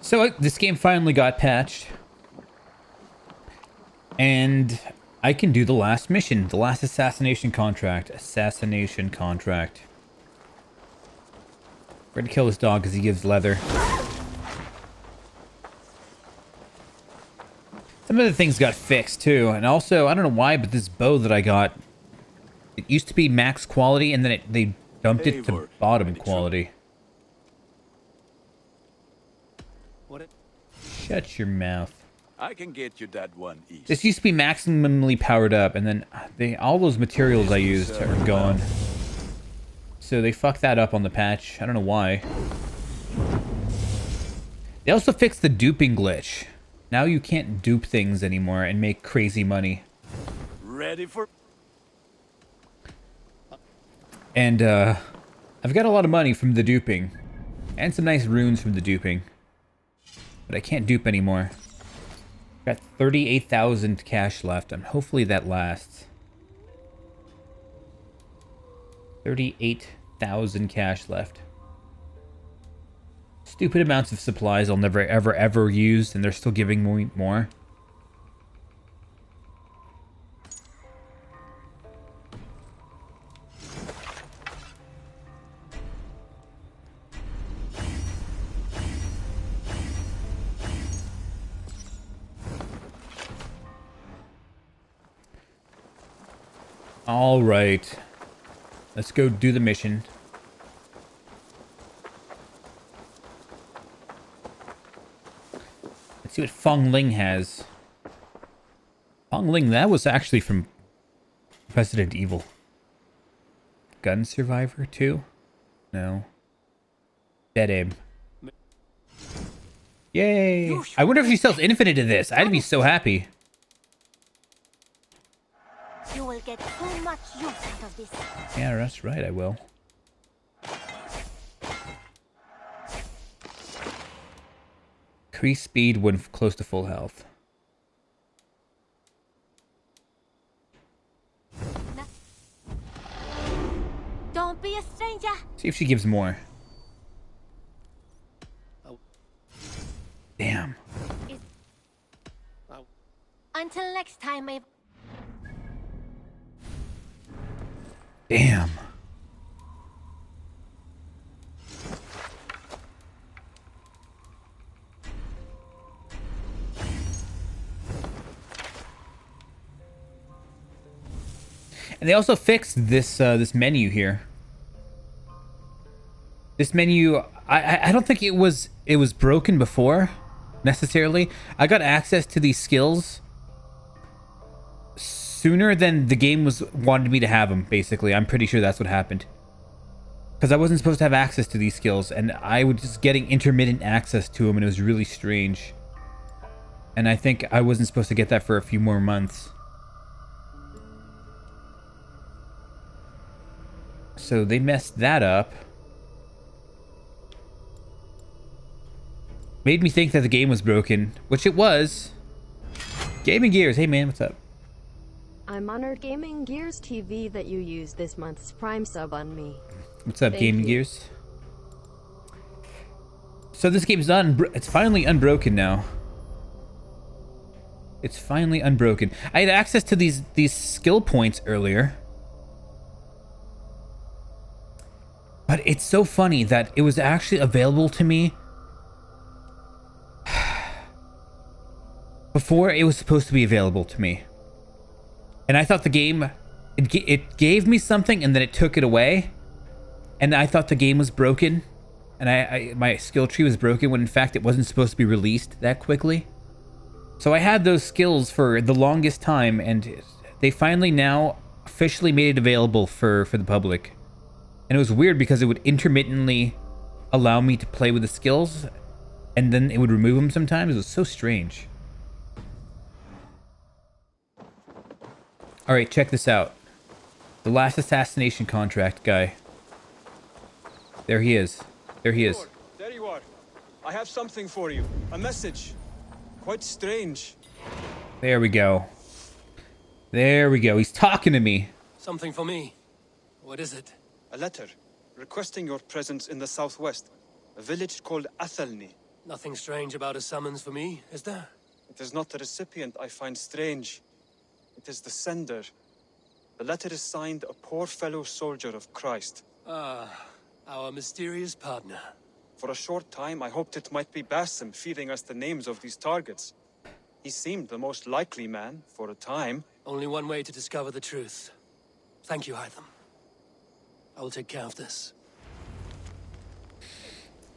So this game finally got patched. And I can do the last mission. The last assassination contract. Assassination contract. We're gonna kill this dog because he gives leather. Some of the things got fixed too. And also, I don't know why, but this bow that I got, it used to be max quality and then they dumped it to bottom quality. Shut your mouth. I can get you that one east. This used to be maximally powered up, and then all those materials I used are gone. So they fucked that up on the patch. I don't know why. They also fixed the duping glitch. Now you can't dupe things anymore and make crazy money. Ready for... And I've got a lot of money from the duping. And some nice runes from the duping. But I can't dupe anymore. Got 38,000 cash left, and hopefully that lasts. 38,000 cash left. Stupid amounts of supplies I'll never ever use, and they're still giving me more. All right, let's go do the mission. Let's see what Fong Ling has. Fong Ling, that was actually from Resident Evil. Gun Survivor 2? No. Dead aim. Yay! I wonder if she sells infinite of this. I'd be so happy. You will get so much use out of this. Yeah, that's right, I will. Increase speed when close to full health. Don't be a stranger. See if she gives more. Damn. Until next time, my... Damn. And they also fixed this this menu here. This menu, I don't think it was broken before necessarily. I got access to these skills sooner than the game wanted me to have them, basically. I'm pretty sure that's what happened. Because I wasn't supposed to have access to these skills, and I was just getting intermittent access to them, and it was really strange. And I think I wasn't supposed to get that for a few more months. So they messed that up. Made me think that the game was broken, which it was. Gaming Gears, hey man, what's up? I'm honored Gaming Gears TV that you used this month's Prime sub on me. What's up, Thank Gaming you. Gears? So this game's done. It's finally unbroken now. It's finally unbroken. I had access to these skill points earlier. But it's so funny that it was actually available to me before it was supposed to be available to me. And I thought the game, it gave me something and then it took it away. And I thought the game was broken. And my skill tree was broken when in fact it wasn't supposed to be released that quickly. So I had those skills for the longest time, and they finally now officially made it available for the public. And it was weird because it would intermittently allow me to play with the skills, and then it would remove them sometimes. It was so strange. Alright, check this out. The last assassination contract guy. There he is. There he is. There you are. I have something for you. A message. Quite strange. There we go. There we go. He's talking to me. Something for me. What is it? A letter requesting your presence in the southwest. A village called Athelney. Nothing strange about a summons for me, is there? It is not the recipient I find strange. It is the sender. The letter is signed a poor fellow soldier of Christ. Ah, our mysterious partner. For a short time, I hoped it might be Basim feeding us the names of these targets. He seemed the most likely man, for a time. Only one way to discover the truth. Thank you, Hytham. I will take care of this.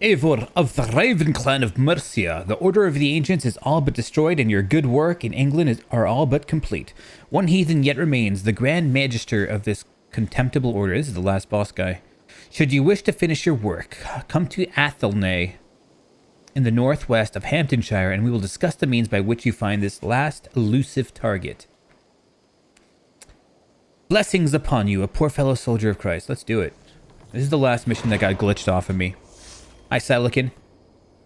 Eivor of the Raven Clan of Mercia, the Order of the Ancients is all but destroyed, and your good work in England are all but complete. One heathen yet remains, the Grand Magister of this contemptible order. This is the last boss guy. Should you wish to finish your work, come to Athelney in the northwest of Hamptonshire, and we will discuss the means by which you find this last elusive target. Blessings upon you, a poor fellow soldier of Christ. Let's do it. This is the last mission that got glitched off of me. Hi, Silicon.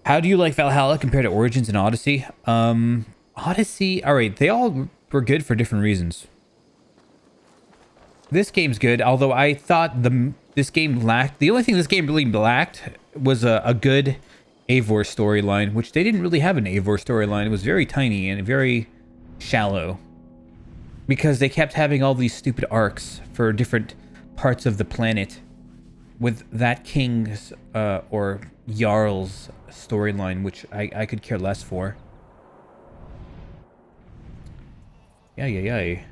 How do you like Valhalla compared to Origins and Odyssey? Odyssey... Alright, they all were good for different reasons. This game's good, although I thought this game lacked... The only thing this game really lacked was a good Eivor storyline, which they didn't really have an Eivor storyline. It was very tiny and very shallow. Because they kept having all these stupid arcs for different parts of the planet. With that king's or Jarl's storyline, which I could care less for. Yay.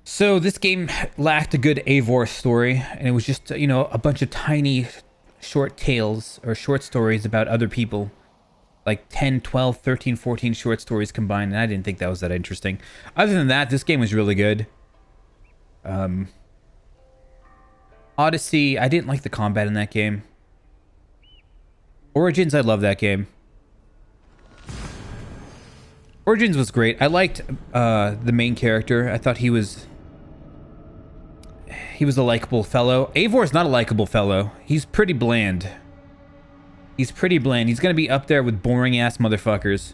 So this game lacked a good Eivor story, and it was just, you know, a bunch of tiny short tales or short stories about other people. Like 10, 12, 13, 14 short stories combined, and I didn't think that was that interesting. Other than that, this game was really good. Odyssey, I didn't like the combat in that game. Origins, I love that game. Origins was great. I liked the main character. I thought he was a likable fellow. Eivor's not a likable fellow. He's pretty bland. He's pretty bland. He's gonna be up there with boring ass motherfuckers.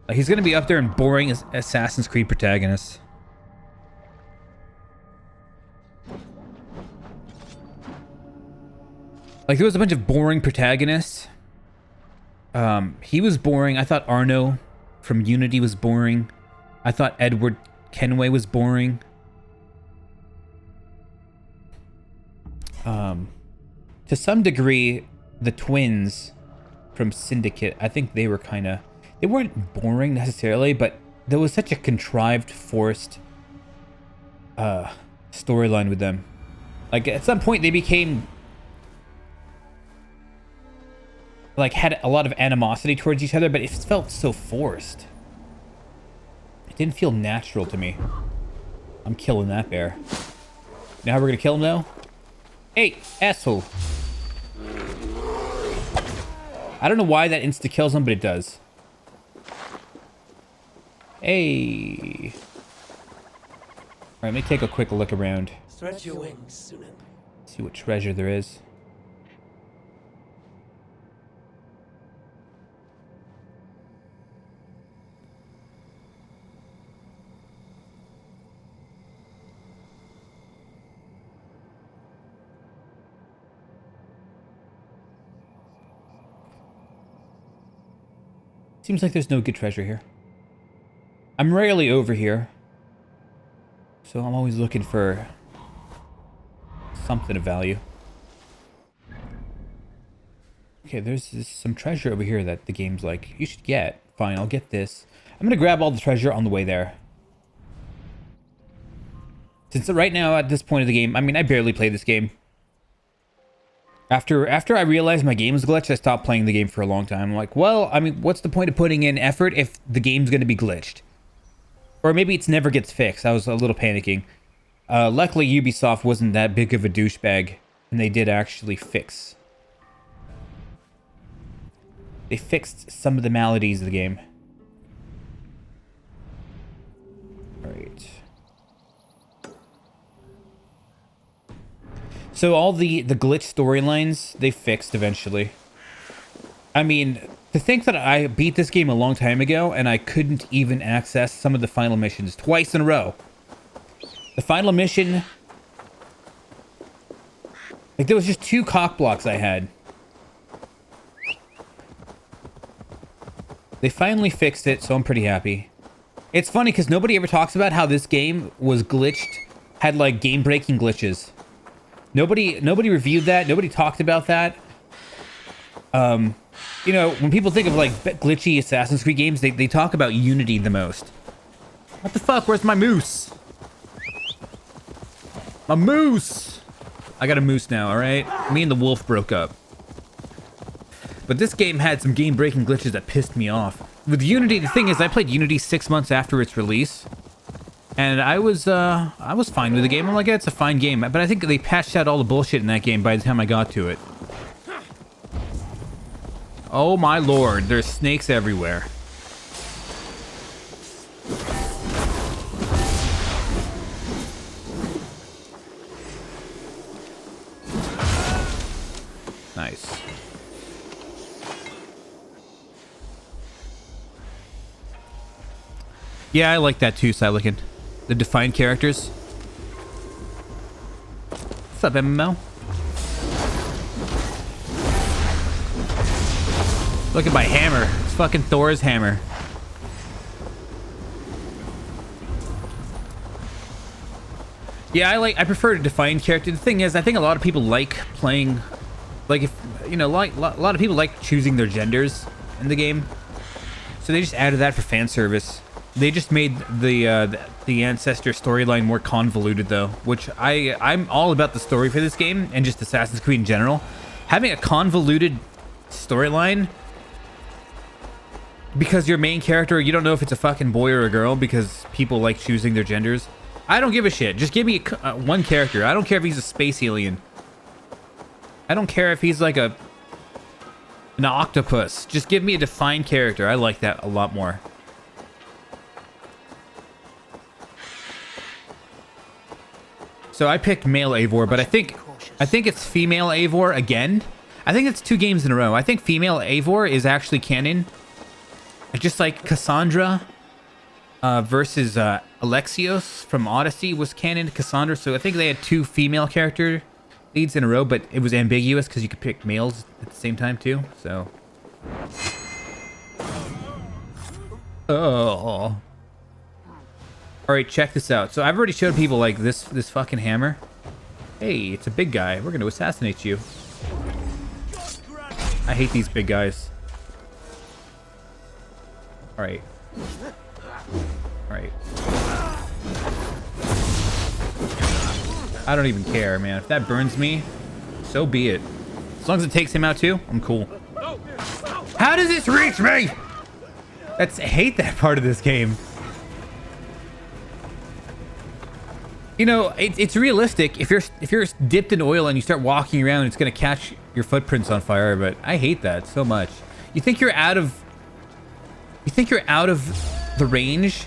Like, he's gonna be up there in boring Assassin's Creed protagonists. Like, there was a bunch of boring protagonists. He was boring. I thought Arno from Unity was boring. I thought Edward Kenway was boring. To some degree, the twins from Syndicate, I think they were kind of... They weren't boring necessarily, but there was such a contrived, forced storyline with them. Like, at some point, they became... like, had a lot of animosity towards each other, but it felt so forced. It didn't feel natural to me. I'm killing that bear. Now we're gonna kill him though? Hey, asshole. I don't know why that insta-kills him, but it does. Hey. Alright, let me take a quick look around. Stretch your wings, Sunan. See what treasure there is. Seems like there's no good treasure here. I'm rarely over here, so I'm always looking for something of value. Okay, there's some treasure over here that the game's like, you should get. Fine, I'll get this. I'm gonna grab all the treasure on the way there. Since right now, at this point of the game, I mean, I barely play this game. After I realized my game was glitched, I stopped playing the game for a long time. I'm like, well, I mean, what's the point of putting in effort if the game's going to be glitched? Or maybe it never gets fixed. I was a little panicking. Luckily, Ubisoft wasn't that big of a douchebag, and they did actually fix. They fixed some of the maladies of the game. Alright. So all the glitch storylines, they fixed eventually. I mean, to think that I beat this game a long time ago and I couldn't even access some of the final missions twice in a row. The final mission Like, there was just 2 cock blocks I had. They finally fixed it, so I'm pretty happy. It's funny because nobody ever talks about how this game was glitched, had like game-breaking glitches. Nobody reviewed that. Nobody talked about that. You know, when people think of like glitchy Assassin's Creed games, they talk about Unity the most. What the fuck? Where's my moose? My moose! I got a moose now, alright? Me and the wolf broke up. But this game had some game-breaking glitches that pissed me off. With Unity, the thing is, I played Unity 6 months after its release. And I was fine with the game. I'm like, yeah, it's a fine game. But I think they patched out all the bullshit in that game by the time I got to it. Oh my lord, there's snakes everywhere. Nice. Yeah, I like that too, Silicon. The defined characters. What's up, MMO? Look at my hammer. It's fucking Thor's hammer. Yeah, I prefer a defined character. The thing is, I think a lot of people like playing, like, if you know, like a lot of people like choosing their genders in the game. So they just added that for fan service. They just made the ancestor storyline more convoluted though, which I'm all about the story for this game and just Assassin's Creed in general. Having a convoluted storyline because your main character, you don't know if it's a fucking boy or a girl because people like choosing their genders. I don't give a shit. Just give me one character. I don't care if he's a space alien. I don't care if he's like an octopus. Just give me a defined character. I like that a lot more. So I picked male Eivor, but I think it's female Eivor again. I think it's 2 games in a row. I think female Eivor is actually canon. Just like Cassandra versus Alexios from Odyssey was canon to Cassandra. So I think they had 2 female character leads in a row, but it was ambiguous because you could pick males at the same time too. So. Oh. Alright, check this out. So I've already showed people like this fucking hammer. Hey, it's a big guy. We're gonna assassinate you. I hate these big guys. Alright. Alright. I don't even care, man. If that burns me, so be it. As long as it takes him out too, I'm cool. How does this reach me? I hate that part of this game. You know, it's realistic. If you're dipped in oil and you start walking around, it's gonna catch your footprints on fire. But I hate that so much. You think you're out of the range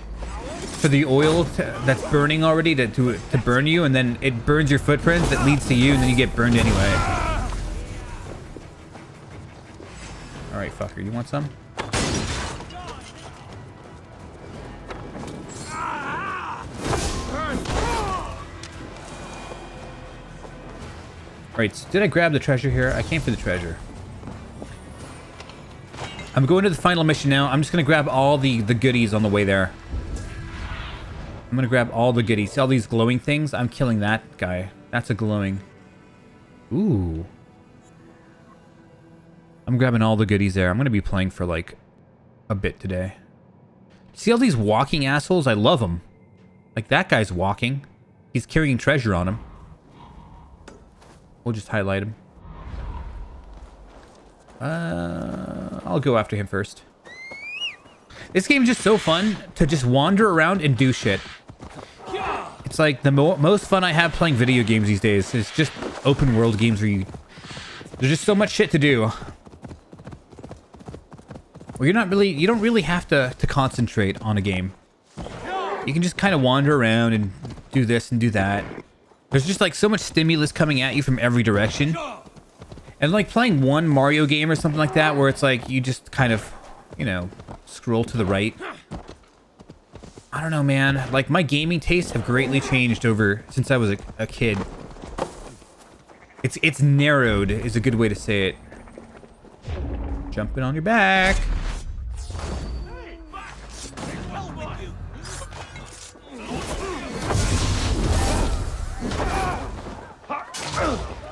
for the oil that's burning already to burn you, and then it burns your footprints. That leads to you, and then you get burned anyway. All right, fucker, you want some? Alright, so did I grab the treasure here? I came for the treasure. I'm going to the final mission now. I'm just going to grab all the goodies on the way there. I'm going to grab all the goodies. See all these glowing things? I'm killing that guy. That's a glowing. Ooh. I'm grabbing all the goodies there. I'm going to be playing for like a bit today. See all these walking assholes? I love them. Like that guy's walking. He's carrying treasure on him. We'll just highlight him. I'll go after him first. This game is just so fun to just wander around and do shit. It's like the most fun I have playing video games these days. It's just open world games where there's just so much shit to do. Well, you don't really have to concentrate on a game. You can just kind of wander around and do this and do that. There's just like so much stimulus coming at you from every direction. And like playing one Mario game or something like that where it's like you just kind of, you know, scroll to the right. I don't know, man. Like my gaming tastes have greatly changed since I was a kid. It's narrowed is a good way to say it. Jumping on your back.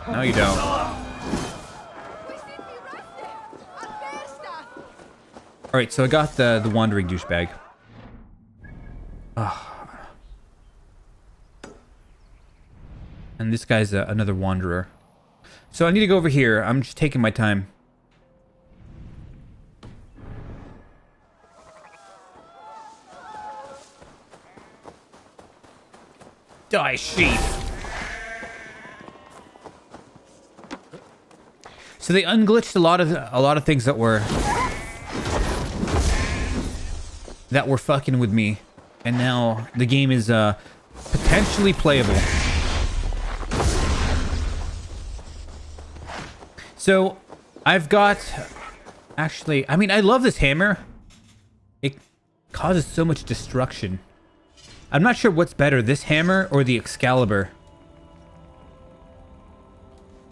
No, you don't. All right, so I got the wandering douchebag. And this guy's another wanderer. So I need to go over here. I'm just taking my time. Die, sheep. So they unglitched a lot of things that were fucking with me, and now the game is potentially playable. So I've got, actually, I mean, I love this hammer. It causes so much destruction. I'm not sure what's better, this hammer or the Excalibur.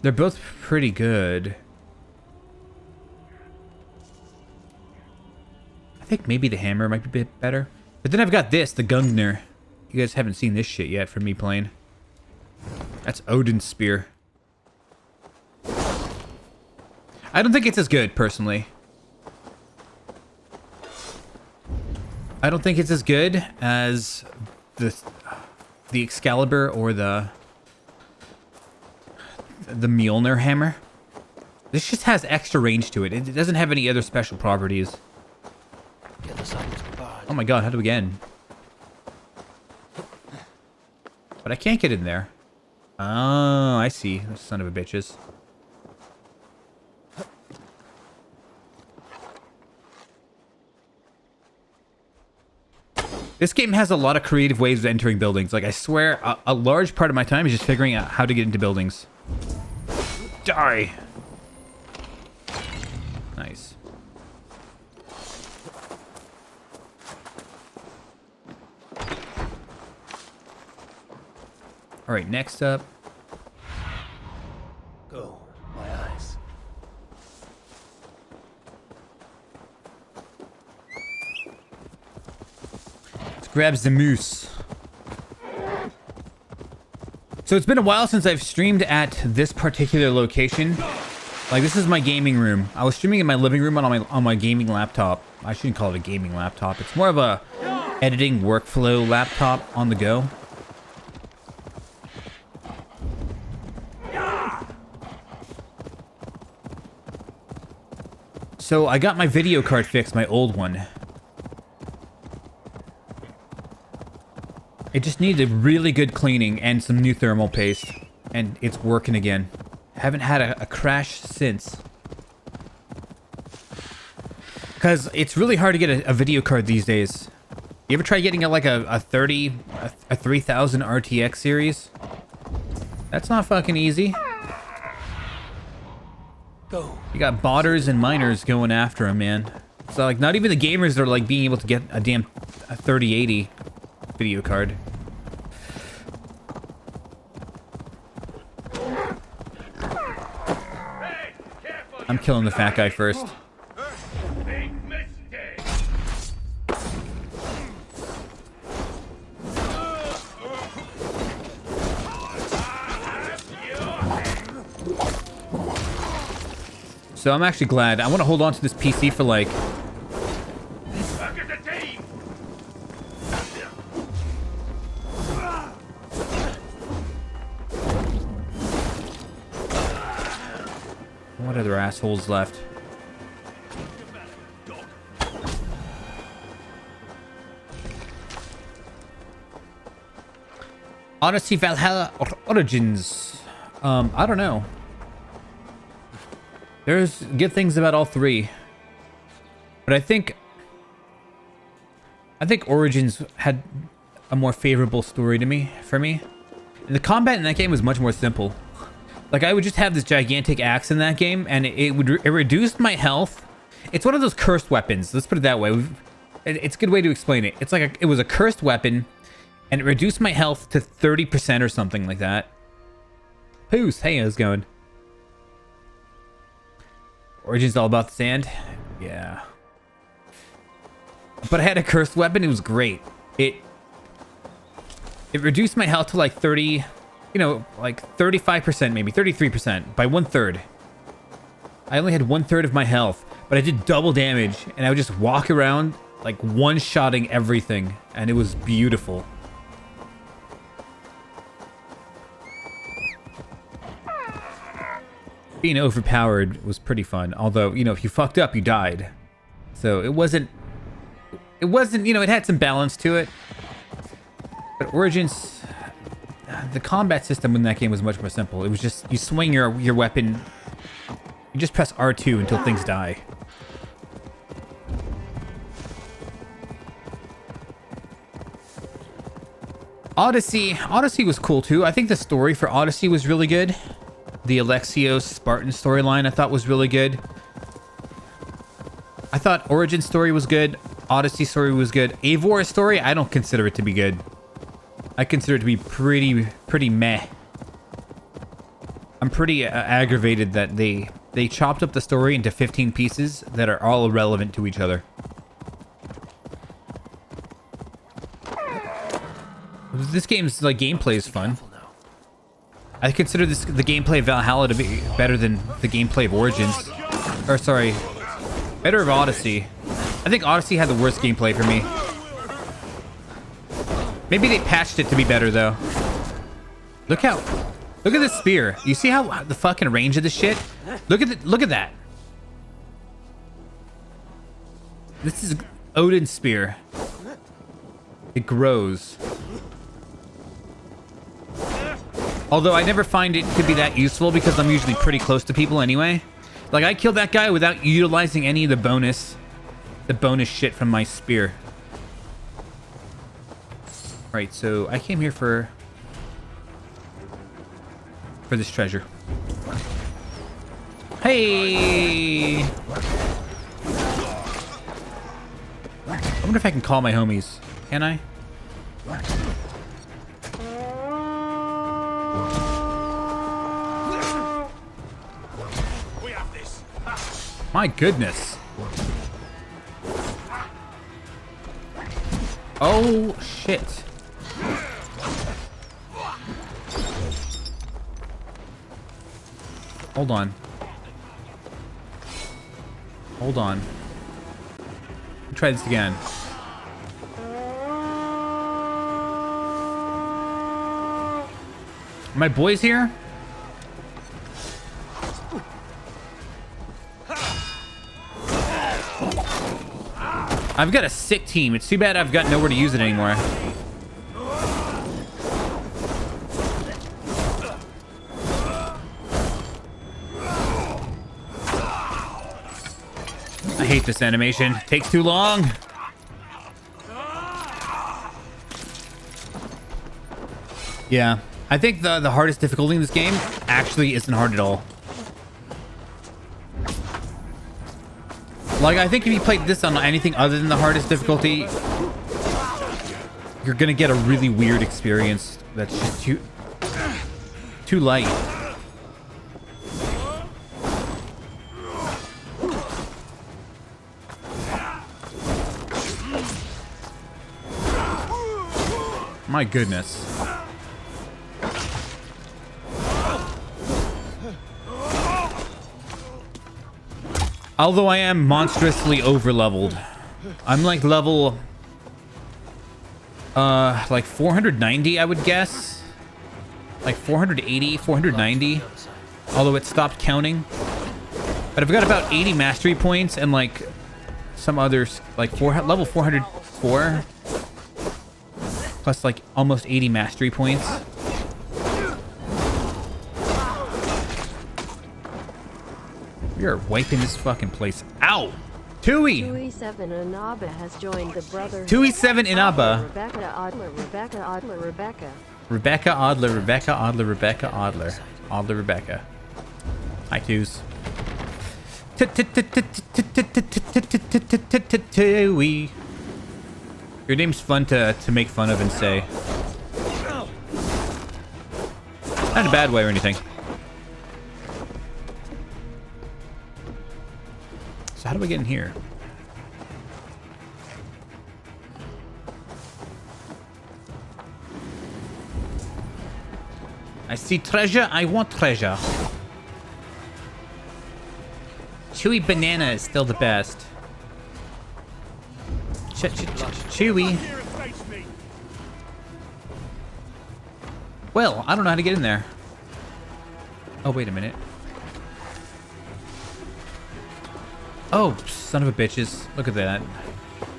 They're both pretty good. I think maybe the hammer might be a bit better. But then I've got this, the Gungnir. You guys haven't seen this shit yet from me playing. That's Odin's spear. I don't think it's as good, personally. I don't think it's as good as the Excalibur or the Mjolnir hammer. This just has extra range to it. It doesn't have any other special properties. Oh my god, how do we get in? But I can't get in there. Oh, I see. Those son of a bitches. This game has a lot of creative ways of entering buildings. Like, I swear, a large part of my time is just figuring out how to get into buildings. Die! Nice. Alright, next up. Go, my eyes. Grabs the moose. So it's been a while since I've streamed at this particular location. Like, this is my gaming room. I was streaming in my living room on my gaming laptop. I shouldn't call it a gaming laptop. It's more of a editing workflow laptop on the go. So I got my video card fixed, my old one. It just needed really good cleaning and some new thermal paste. And it's working again. Haven't had a crash since. Because it's really hard to get a video card these days. You ever try getting like a 3000 RTX series? That's not fucking easy. Go. You got botters and miners going after him, man. So like not even the gamers are like being able to get a damn 3080 video card. I'm killing the fat guy first. So I'm actually glad. I want to hold on to this PC for like... What other assholes left? Odyssey, Valhalla, or Origins. I don't know. There's good things about all three. But I think Origins had a more favorable story to for me. And the combat in that game was much more simple. Like, I would just have this gigantic axe in that game, and it reduced my health. It's one of those cursed weapons. Let's put it that way. It's a good way to explain it. It's like it was a cursed weapon, and it reduced my health to 30% or something like that. Poos, hey, how's it going? Origin's all about the sand. Yeah. But I had a cursed weapon. It was great. It reduced my health to like 30, you know, like 35%, maybe 33% by 1/3. I only had 1/3 of my health, but I did double damage, and I would just walk around like one-shotting everything, and it was beautiful. Being overpowered was pretty fun, although, you know, if you fucked up, you died. So it wasn't, you know, it had some balance to it. But Origins, the combat system in that game was much more simple. It was just, you swing your weapon, you just press R2 until things die. Odyssey was cool too. I think the story for Odyssey was really good. The Alexios Spartan storyline I thought was really good. I thought Origin story was good. Odyssey story was good. Eivor's story, I don't consider it to be good. I consider it to be pretty meh. I'm pretty aggravated that they chopped up the story into 15 pieces that are all irrelevant to each other. This game's like gameplay is fun. I consider the gameplay of Valhalla to be better than the gameplay of Origins. Or sorry, better of Odyssey. I think Odyssey had the worst gameplay for me. Maybe they patched it to be better though. Look at this spear. You see how the fucking range of this shit? Look at that. This is Odin's spear. It grows. Although I never find it to be that useful because I'm usually pretty close to people anyway. Like I killed that guy without utilizing any of the bonus shit from my spear. Right, so I came here for this treasure. Hey! I wonder if I can call my homies. Can I? My goodness. Oh, shit. Hold on. Hold on. Let's try this again. Are my boys here? I've got a sick team. It's too bad I've got nowhere to use it anymore. I hate this animation. It takes too long. Yeah. I think the hardest difficulty in this game actually isn't hard at all. Like, I think if you played this on anything other than the hardest difficulty, you're gonna get a really weird experience that's just too light. My goodness. Although I am monstrously over-leveled. I'm like level... like 490, I would guess. Like 480, 490. Although it stopped counting. But I've got about 80 mastery points and like some others, like level 404. Plus like almost 80 mastery points. We are wiping this fucking place out. Tui! 2E7 Inaba has joined the brother. 2E7 Inaba. Rebecca Oddler, Rebecca Oddler, Rebecca. Rebecca Oddler, Rebecca Oddler, Rebecca Oddler. Oddler Rebecca. Hi, twos. Tui. Your name's fun to make fun of and say. Not in a bad way or anything. So how do I get in here? I see treasure. I want treasure. Chewy banana is still the best. Chewy. Well, I don't know how to get in there. Oh, wait a minute. Oh, son of a bitches. Look at that.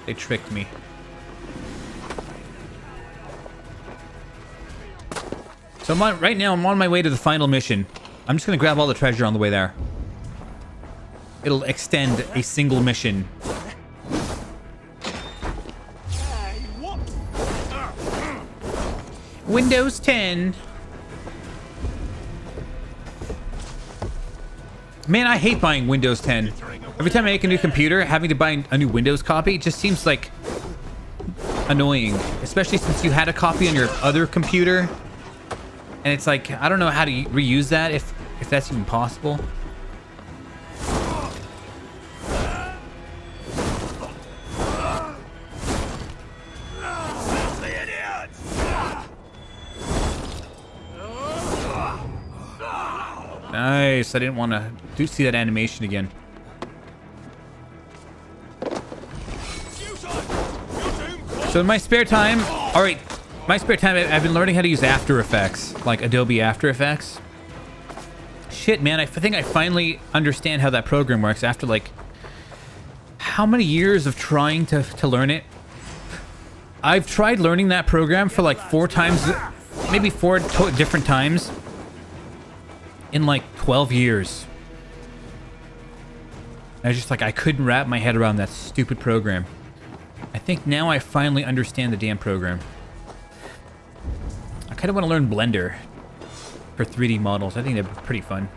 They tricked me. So right now, I'm on my way to the final mission. I'm just going to grab all the treasure on the way there. It'll extend a single mission. Windows 10. Man, I hate buying Windows 10. Every time I make a new computer, having to buy a new Windows copy just seems like annoying. Especially since you had a copy on your other computer. And it's like, I don't know how to reuse that, if that's even possible. Nice. I didn't want to see that animation again. So in my spare time, all right, my spare time, I've been learning how to use After Effects, like Adobe After Effects. Shit, man, I think I finally understand how that program works after like how many years of trying to learn it. I've tried learning that program for like 4 times, maybe 4 different times in like 12 years. I was just like, I couldn't wrap my head around that stupid program. I think now I finally understand the damn program. I kind of want to learn Blender for 3D models. I think that'd be pretty fun.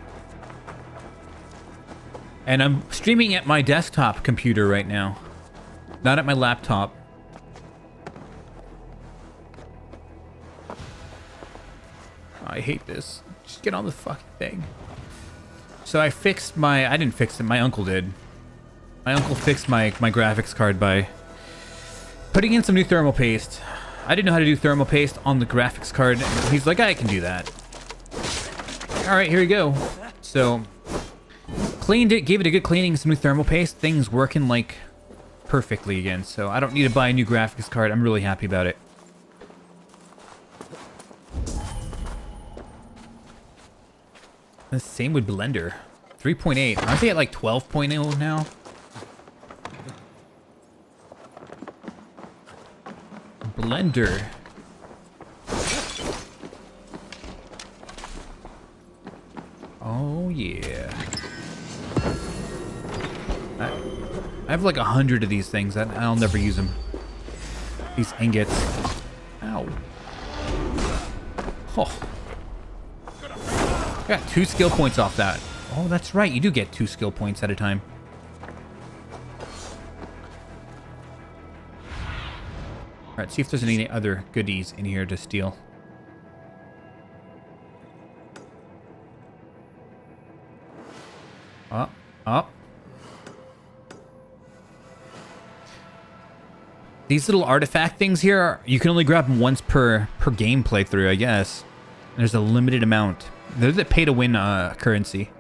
And I'm streaming at my desktop computer right now, not at my laptop. I hate this. Just get on the fucking thing. So I fixed my... I didn't fix it. My uncle did. My uncle fixed my graphics card by putting in some new thermal paste. I didn't know how to do thermal paste on the graphics card. He's like, I can do that. All right, here we go. So cleaned it, gave it a good cleaning, some new thermal paste. Things working like perfectly again. So I don't need to buy a new graphics card. I'm really happy about it. The same with Blender. 3.8. Aren't they at like 12.0 now? Blender. Oh yeah. I have like 100 of these things. I'll never use them. These ingots. Ow. Oh. I got 2 skill points off that. Oh, that's right. You do get 2 skill points at a time. All right, see if there's any other goodies in here to steal. Up, up. These little artifact things here, you can only grab them once per game playthrough, I guess. And there's a limited amount. They're the pay-to-win currency.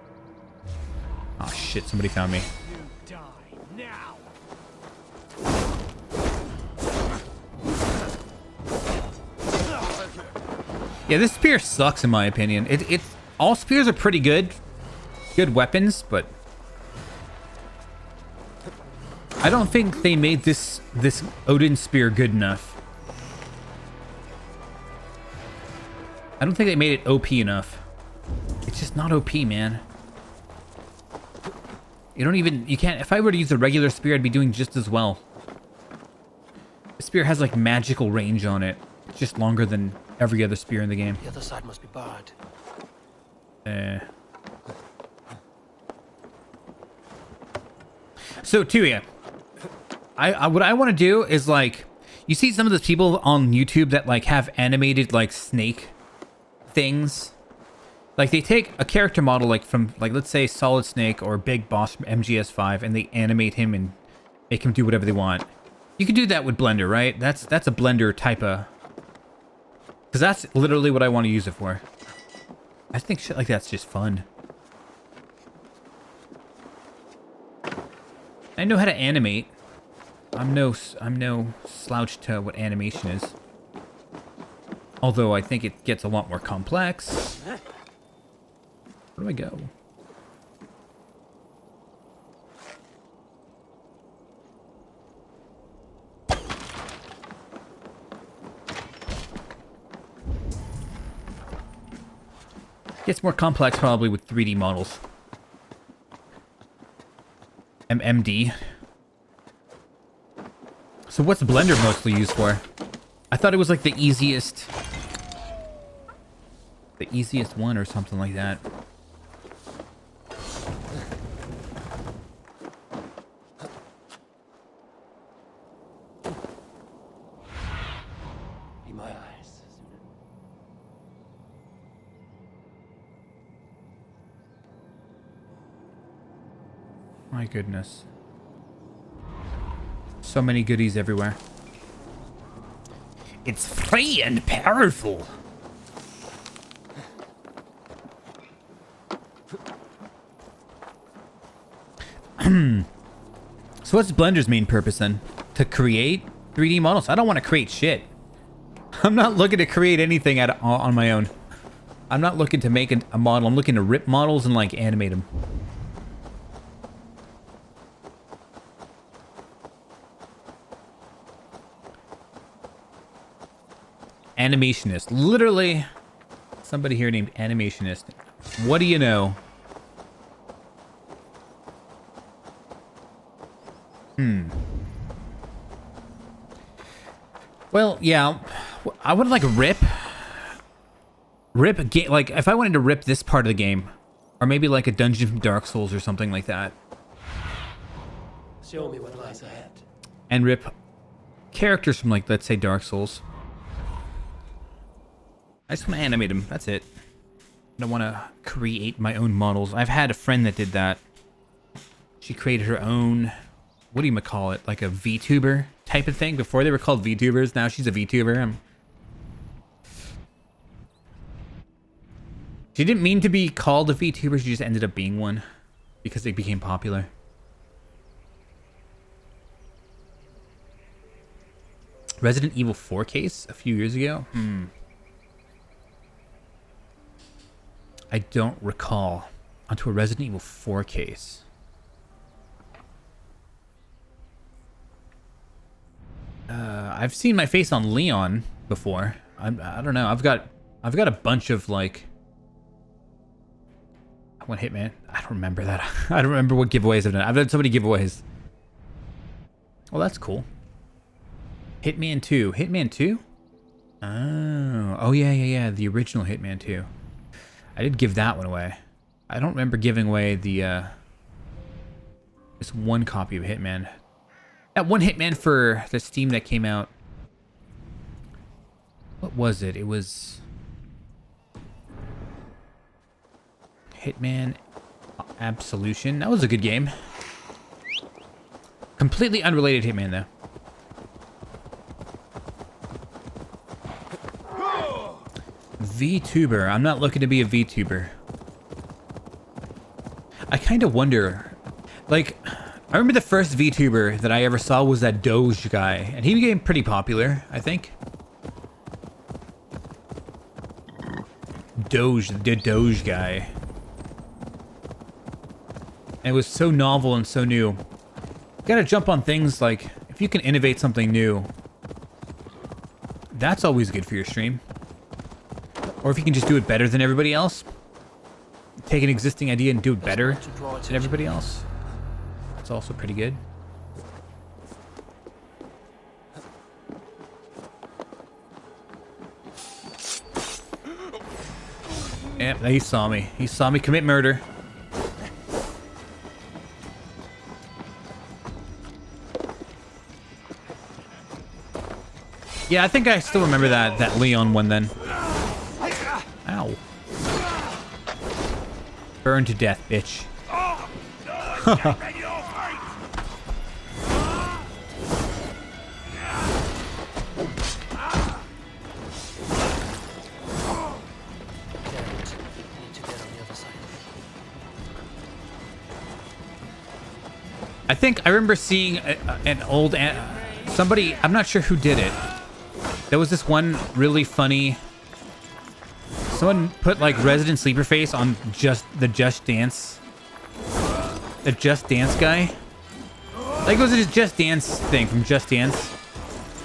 Oh shit, somebody found me. Yeah, this spear sucks in my opinion. All spears are pretty good weapons, but I don't think they made this Odin spear good enough. I don't think they made it OP enough. It's just not OP, man. You can't, if I were to use a regular spear, I'd be doing just as well. The spear has like magical range on it. It's just longer than every other spear in the game. The other side must be barred. So, Tuya, what I want to do is like, you see some of the people on YouTube that like have animated like snake things. Like, they take a character model, like, from, like, let's say Solid Snake or Big Boss from MGS5, and they animate him and make him do whatever they want. You can do that with Blender, right? That's a Blender type of... Because that's literally what I want to use it for. I think shit like that's just fun. I know how to animate. I'm no slouch to what animation is. Although I think it gets a lot more complex. Where do I go? Gets more complex probably with 3D models. MMD. So what's Blender mostly used for? I thought it was like the easiest one or something like that. Be my eyes. My goodness. So many goodies everywhere. It's free and powerful. So what's Blender's main purpose then? To create 3D models? I don't want to create shit. I'm not looking to create anything on my own. I'm not looking to make a model. I'm looking to rip models and like animate them. Animationist. Literally, somebody here named Animationist. What do you know? Well, yeah, I would like rip a game. Like, if I wanted to rip this part of the game, or maybe like a dungeon from Dark Souls or something like that, Show me what lies ahead. and rip characters from, like, let's say Dark Souls. I just want to animate them. That's it. I don't want to create my own models. I've had a friend that did that. She created her own, what do you call it? Like a VTuber type of thing. Before they were called VTubers. Now she's a VTuber. She didn't mean to be called a VTuber. She just ended up being one because they became popular. Resident Evil 4 case a few years ago. I don't recall. Onto a Resident Evil 4 case. I've seen my face on Leon before. I don't know. I've got a bunch of like. I want Hitman. I don't remember that. I don't remember what giveaways I've done. I've done so many giveaways. Well, that's cool. Hitman 2. Hitman 2? Oh yeah. The original Hitman 2. I did give that one away. I don't remember giving away the this one copy of Hitman. That one Hitman for the Steam that came out. What was it? It was Hitman Absolution. That was a good game. Completely unrelated Hitman though. VTuber. I'm not looking to be a VTuber. I kind of wonder, like, I remember the first VTuber that I ever saw was that Doge guy, and he became pretty popular, I think. The Doge guy. And it was so novel and so new. You gotta jump on things like, if you can innovate something new, that's always good for your stream. Or if you can just do it better than everybody else. Take an existing idea and do it better than everybody else. That's also pretty good. Yeah, he saw me. He saw me commit murder. Yeah, I think I still remember that Leon one then. Ow. Burn to death, bitch. I think I remember seeing an old somebody. I'm not sure who did it. There was this one really funny. Someone put like Resident Sleeper face on the Just Dance guy. Like it was a Just Dance thing from Just Dance.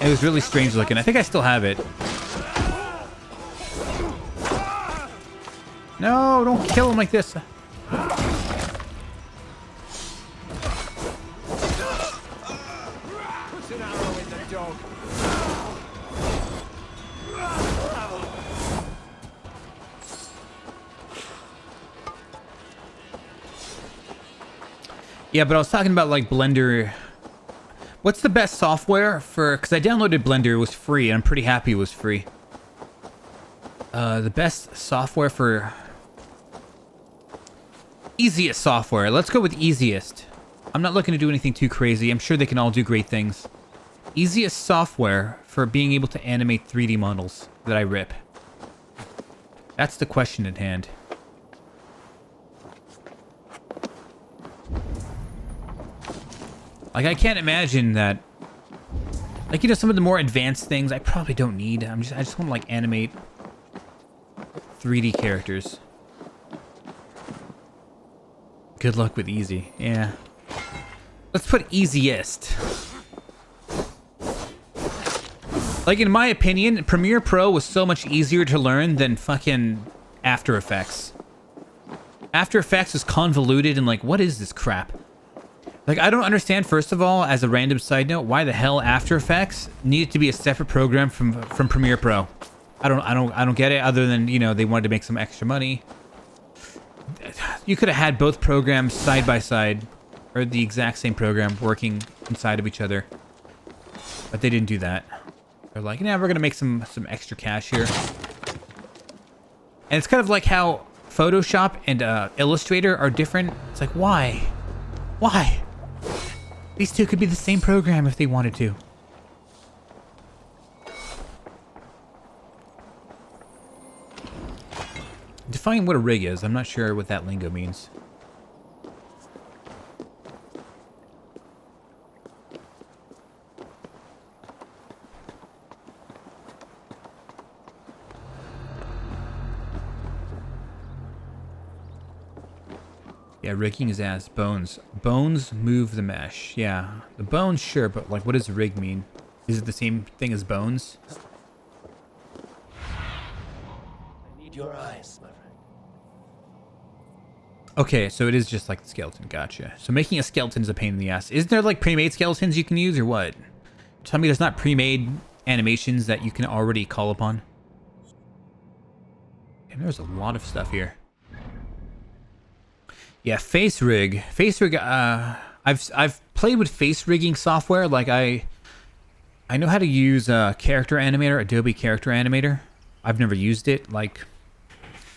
It was really strange looking. I think I still have it. No, don't kill him like this. Yeah, but I was talking about like Blender. What's the best software for? Because I downloaded Blender, it was free, and I'm pretty happy it was free. The best software for easiest software. Let's go with easiest. I'm not looking to do anything too crazy. I'm sure they can all do great things. Easiest software for being able to animate 3D models that I rip. That's the question at hand. Like, I can't imagine that... Like, you know, some of the more advanced things I probably don't need. I just want to, like, animate 3D characters. Good luck with easy. Yeah. Let's put easiest. Like, in my opinion, Premiere Pro was so much easier to learn than fucking After Effects. After Effects is convoluted and, like, what is this crap? Like, I don't understand, first of all, as a random side note, why the hell After Effects needed to be a separate program from Premiere Pro. I don't get it, other than, you know, they wanted to make some extra money. You could have had both programs side by side, or the exact same program working inside of each other. But they didn't do that. They're like, nah, we're gonna make some extra cash here. And it's kind of like how Photoshop and Illustrator are different. It's like, why? Why? These two could be the same program if they wanted to. Define what a rig is. I'm not sure what that lingo means. Yeah, rigging is as bones. Bones move the mesh. Yeah, the bones, sure, but like, what does rig mean? Is it the same thing as bones? I need your eyes, my friend. Okay, so it is just like the skeleton. Gotcha. So making a skeleton is a pain in the ass. Isn't there like pre-made skeletons you can use, or what? Tell me there's not pre-made animations that you can already call upon. And there's a lot of stuff here. Yeah, face rig. Face rig. I've played with face rigging software. Like I know how to use Character Animator, Adobe Character Animator. I've never used it. Like,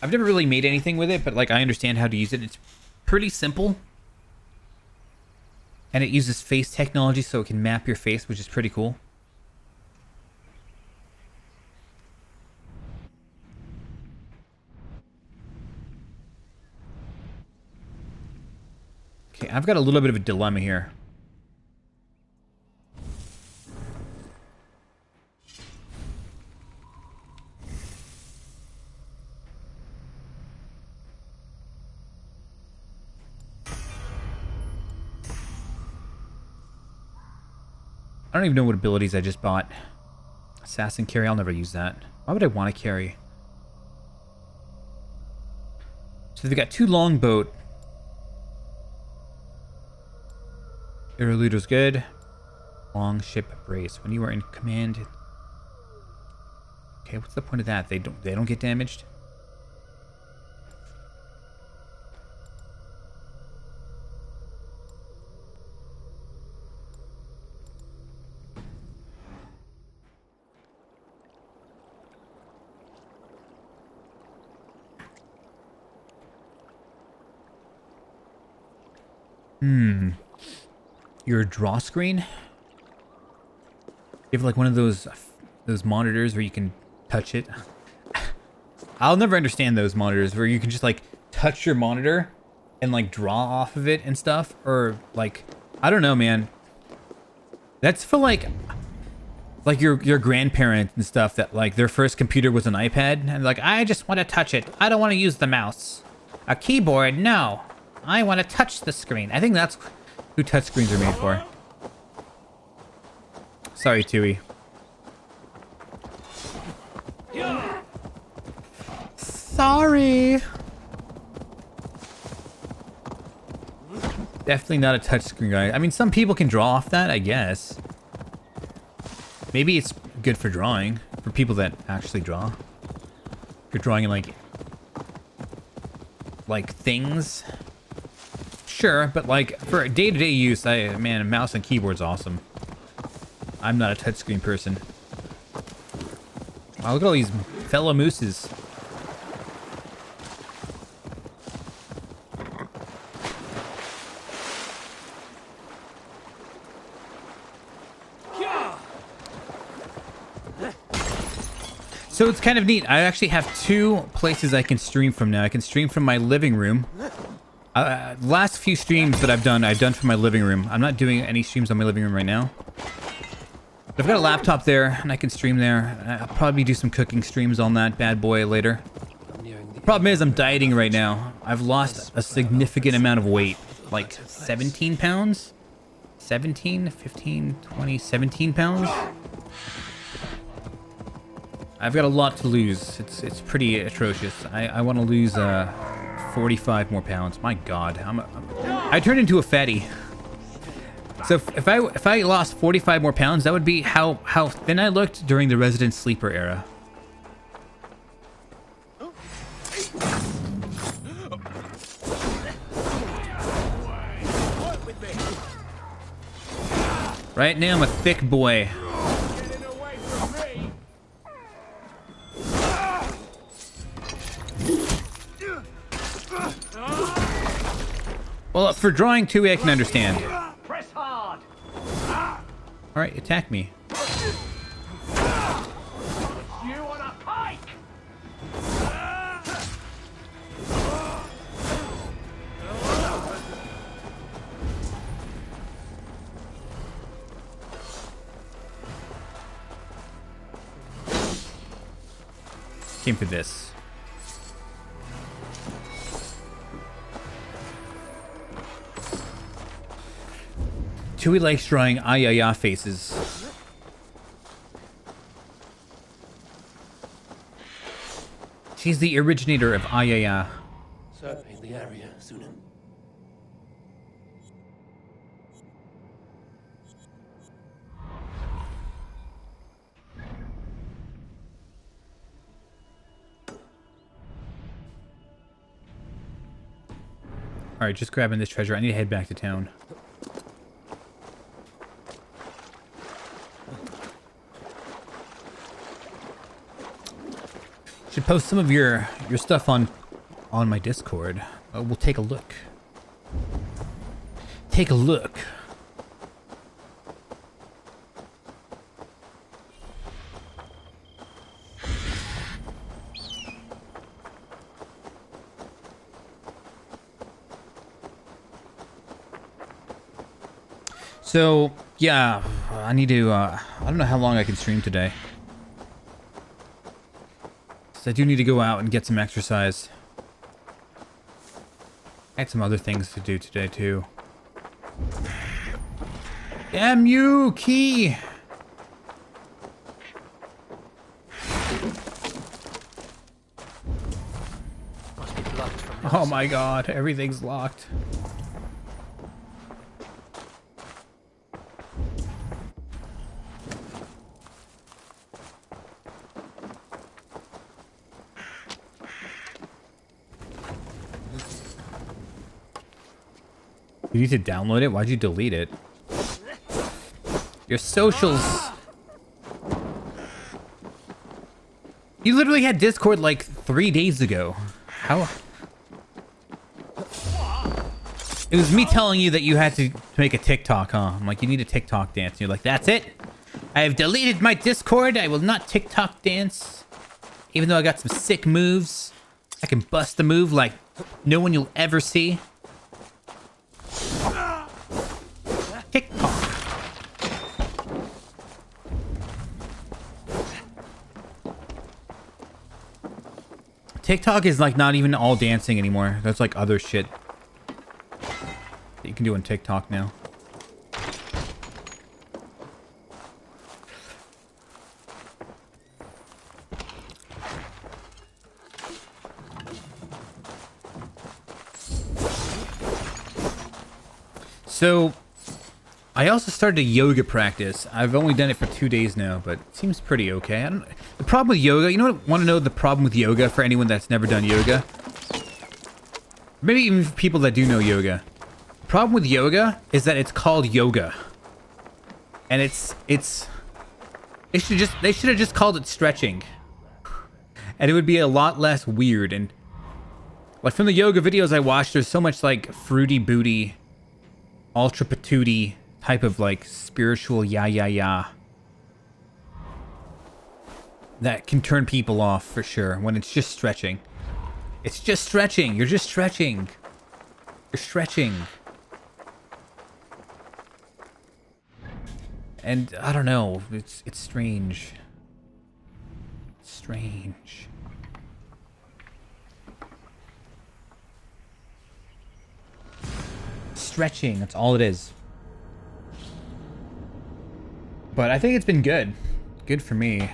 I've never really made anything with it, but like I understand how to use it. It's pretty simple, and it uses face technology, so it can map your face, which is pretty cool. Okay, I've got a little bit of a dilemma here. I don't even know what abilities I just bought. Assassin carry, I'll never use that. Why would I want to carry? So they've got two longboat. Interlude was good. Long ship brace. When you are in command. Okay, what's the point of that? They don't get damaged? Your draw screen? You have like one of those monitors where you can touch it. I'll never understand those monitors where you can just like touch your monitor and like draw off of it and stuff, or like, I don't know, man. That's for like your grandparents and stuff that like their first computer was an iPad and like, I just want to touch it. I don't want to use the mouse. A keyboard, no. I want to touch the screen. I think that's who touchscreens are made for. Sorry, Tui. Sorry. Definitely not a touchscreen guy. I mean, some people can draw off that, I guess. Maybe it's good for drawing, for people that actually draw. If you're drawing in like things. Sure, but like for day-to-day use, man, a mouse and keyboard's awesome. I'm not a touchscreen person. Wow, look at all these fellow mooses. So it's kind of neat. I actually have 2 places I can stream from now. I can stream from my living room. Last few streams that I've done from my living room. I'm not doing any streams on my living room right now. But I've got a laptop there, and I can stream there. I'll probably do some cooking streams on that bad boy later. The problem is I'm dieting right now. I've lost a significant amount of weight. Like 17 pounds? 17, 15, 20, 17 pounds? I've got a lot to lose. It's pretty atrocious. I want to lose 45 more pounds. My God, I turned into a fatty. So if I lost 45 more pounds, that would be how thin I looked during the Resident Sleeper era. Right now I'm a thick boy. Well, for drawing 2, I can understand. Press hard. All right, attack me. You on a pike. Came for this. Tui likes drawing ayaya faces. She's the originator of ayaya. Survey the area, Sunan. All right, just grabbing this treasure. I need to head back to town. Should post some of your stuff on my Discord. We'll take a look. Take a look. So yeah, I need to. I don't know how long I can stream today. I do need to go out and get some exercise. I had some other things to do today too. Damn you, key! Must be blocked from the Oh my God, everything's locked. You need to download it? Why'd you delete it? Your socials. You literally had Discord like 3 days ago. How? It was me telling you that you had to make a TikTok, huh? I'm like, you need a TikTok dance. And you're like, that's it? I have deleted my Discord. I will not TikTok dance. Even though I got some sick moves. I can bust a move like no one you'll ever see. TikTok. TikTok is like not even all dancing anymore. There's like other shit that you can do on TikTok now. So, I also started a yoga practice. I've only done it for 2 days now, but it seems pretty okay. The problem with yoga, you know what? Want to know the problem with yoga for anyone that's never done yoga? Maybe even for people that do know yoga. The problem with yoga is that it's called yoga. And they should have just called it stretching. And it would be a lot less weird. And like from the yoga videos I watched, there's so much like fruity booty, ultra patootie type of like spiritual ya that can turn people off for sure when it's just stretching. It's just stretching. You're just stretching. You're stretching. And I don't know, it's strange. Strange. Stretching, that's all it is. But I think it's been good. Good for me.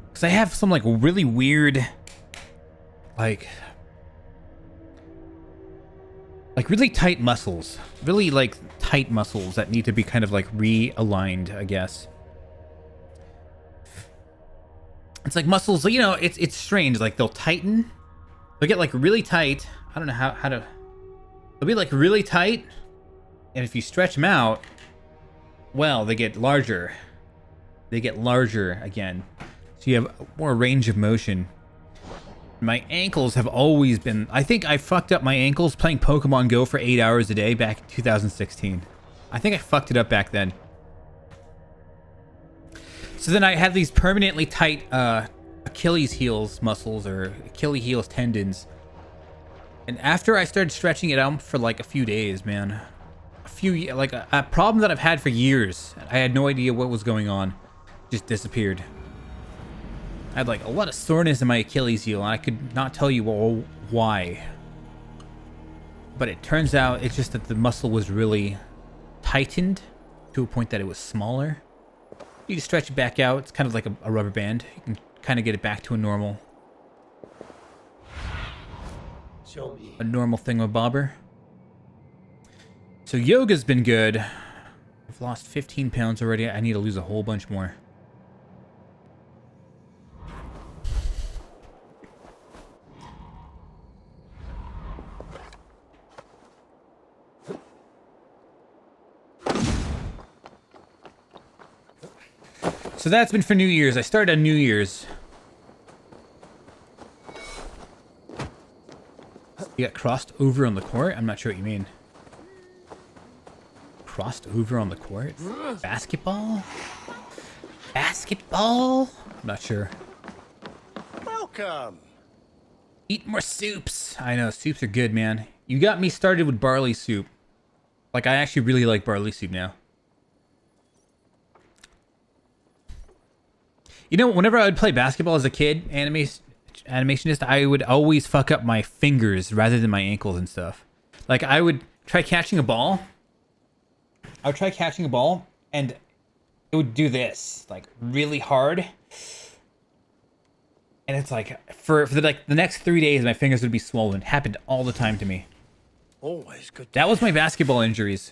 Because I have some like really weird, like really tight muscles. Really like tight muscles that need to be kind of like realigned, I guess. It's like muscles, you know, it's strange. Like they'll tighten. They'll get like really tight. I don't know how to... They'll be like really tight. And if you stretch them out, well, they get larger. They get larger again. So you have more range of motion. My ankles have always been... I think I fucked up my ankles playing Pokemon Go for 8 hours a day back in 2016. I think I fucked it up back then. So then I had these permanently tight Achilles heels muscles or Achilles heels tendons. And after I started stretching it out for like a few days, man. A problem that I've had for years. I had no idea what was going on. Just disappeared. I had like a lot of soreness in my Achilles heel, and I could not tell you why. But it turns out it's just that the muscle was really tightened to a point that it was smaller. You just stretch it back out. It's kind of like a rubber band. You can kind of get it back to a normal thingamabobber. So yoga's been good. I've lost 15 pounds already. I need to lose a whole bunch more. So that's been for New Year's. I started on New Year's. You got crossed over on the court? I'm not sure what you mean. Crossed over on the court? Basketball? Basketball? I'm not sure. Welcome. Eat more soups. I know, soups are good, man. You got me started with barley soup. Like, I actually really like barley soup now. You know, whenever I would play basketball as a kid, animationist, I would always fuck up my fingers rather than my ankles and stuff. Like, I would try catching a ball. I would try catching a ball, and it would do this, like, really hard. And it's like, for the next 3 days, my fingers would be swollen. It happened all the time to me. Always good. That was my basketball injuries.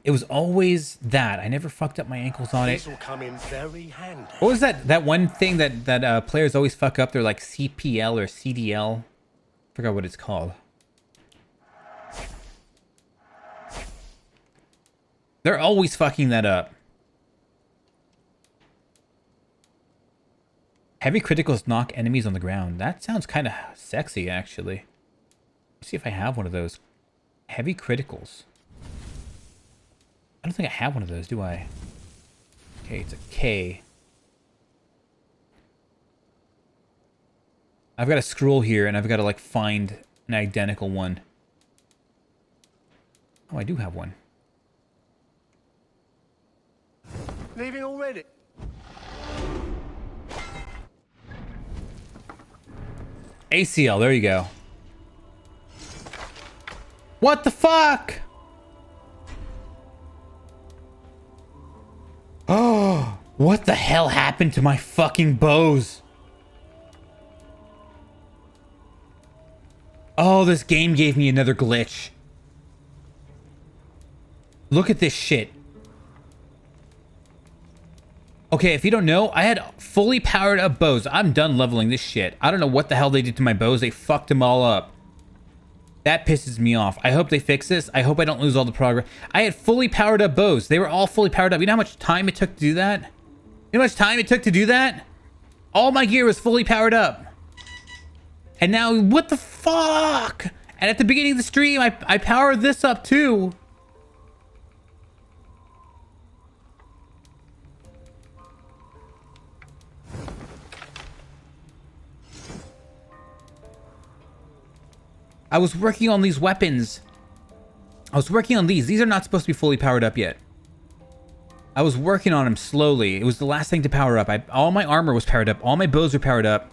It was always that. I never fucked up my ankles on it. This will come in very handy. What was that one thing that players always fuck up? They're like CPL or CDL. Forgot what it's called. They're always fucking that up. Heavy criticals knock enemies on the ground. That sounds kind of sexy, actually. Let's see if I have one of those. Heavy criticals. I don't think I have one of those, do I? Okay, it's a K. I've got to scroll here, and I've got to, like, find an identical one. Oh, I do have one. Leaving already? ACL, there you go. What the fuck? Oh, what the hell happened to my fucking bows? Oh, this game gave me another glitch. Look at this shit. Okay, if you don't know, I had fully powered up bows. I'm done leveling this shit. I don't know what the hell they did to my bows. They fucked them all up. That pisses me off. I hope they fix this. I hope I don't lose all the progress. I had fully powered up bows. They were all fully powered up. You know how much time it took to do that? You know how much time it took to do that? All my gear was fully powered up. And now, what the fuck? And at the beginning of the stream, I powered this up too. I was working on these weapons. I was working on these. These are not supposed to be fully powered up yet. I was working on them slowly. It was the last thing to power up. All my armor was powered up. All my bows were powered up.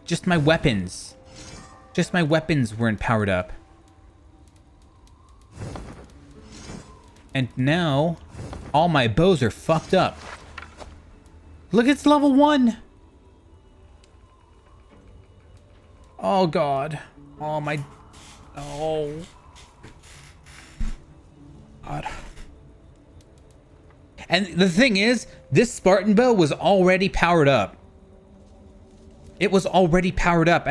Just my weapons. Just my weapons weren't powered up. And now, all my bows are fucked up. Look, it's level 1. Oh, God. Oh, my... Oh. God. And the thing is, this Spartan bow was already powered up. It was already powered up.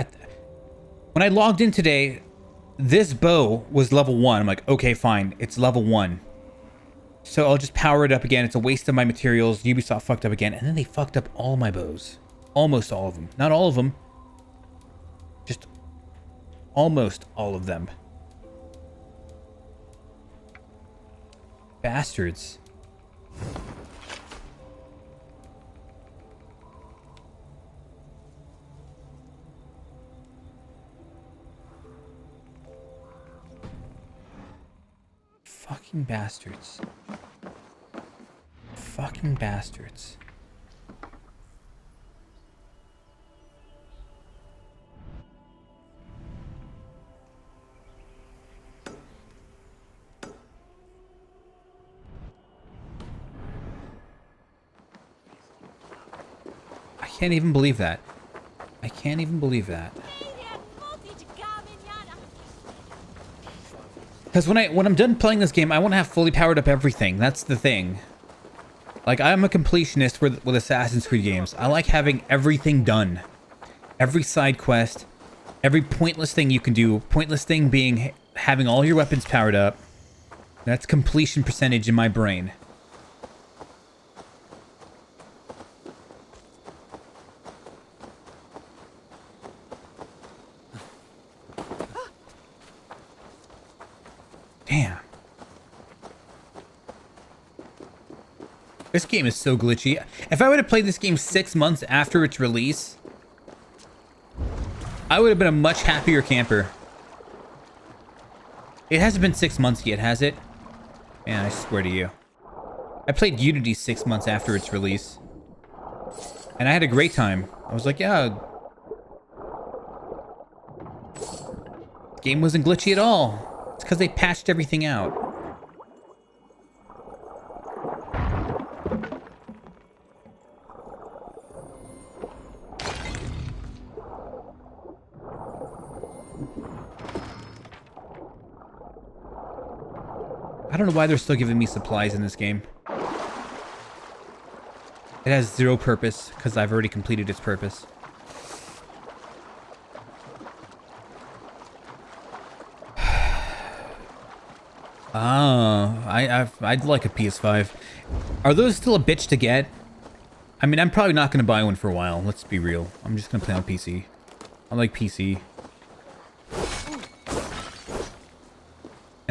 When I logged in today, this bow was level 1. I'm like, okay, fine. It's level 1. So I'll just power it up again. It's a waste of my materials. Ubisoft fucked up again. And then they fucked up all my bows. Almost all of them. Not all of them. Just almost all of them. Bastards. Fucking bastards. Fucking bastards. I can't even believe that. I can't even believe that. Because when I'm done playing this game, I want to have fully powered up everything. That's the thing. Like, I'm a completionist with Assassin's Creed games. I like having everything done. Every side quest, every pointless thing you can do. Pointless thing being having all your weapons powered up. That's completion percentage in my brain. Damn. This game is so glitchy. If I would have played this game 6 months after its release, I would have been a much happier camper. It hasn't been 6 months yet, has it? Man, I swear to you. I played Unity 6 months after its release. And I had a great time. I was like, yeah. The game wasn't glitchy at all. It's because they patched everything out. I don't know why they're still giving me supplies in this game. It has zero purpose because I've already completed its purpose. Oh, I'd like a PS5. Are those still a bitch to get? I mean, I'm probably not going to buy one for a while. Let's be real. I'm just going to play on PC. I like PC.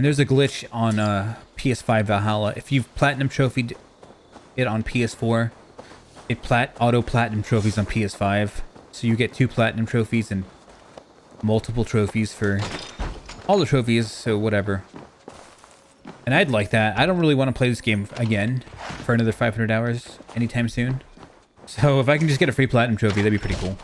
And there's a glitch on PS5 Valhalla. If you've platinum trophied it on PS4, it auto platinum trophies on PS5. So you get 2 platinum trophies and multiple trophies for all the trophies, so whatever. And I'd like that. I don't really want to play this game again for another 500 hours anytime soon. So if I can just get a free platinum trophy, that'd be pretty cool.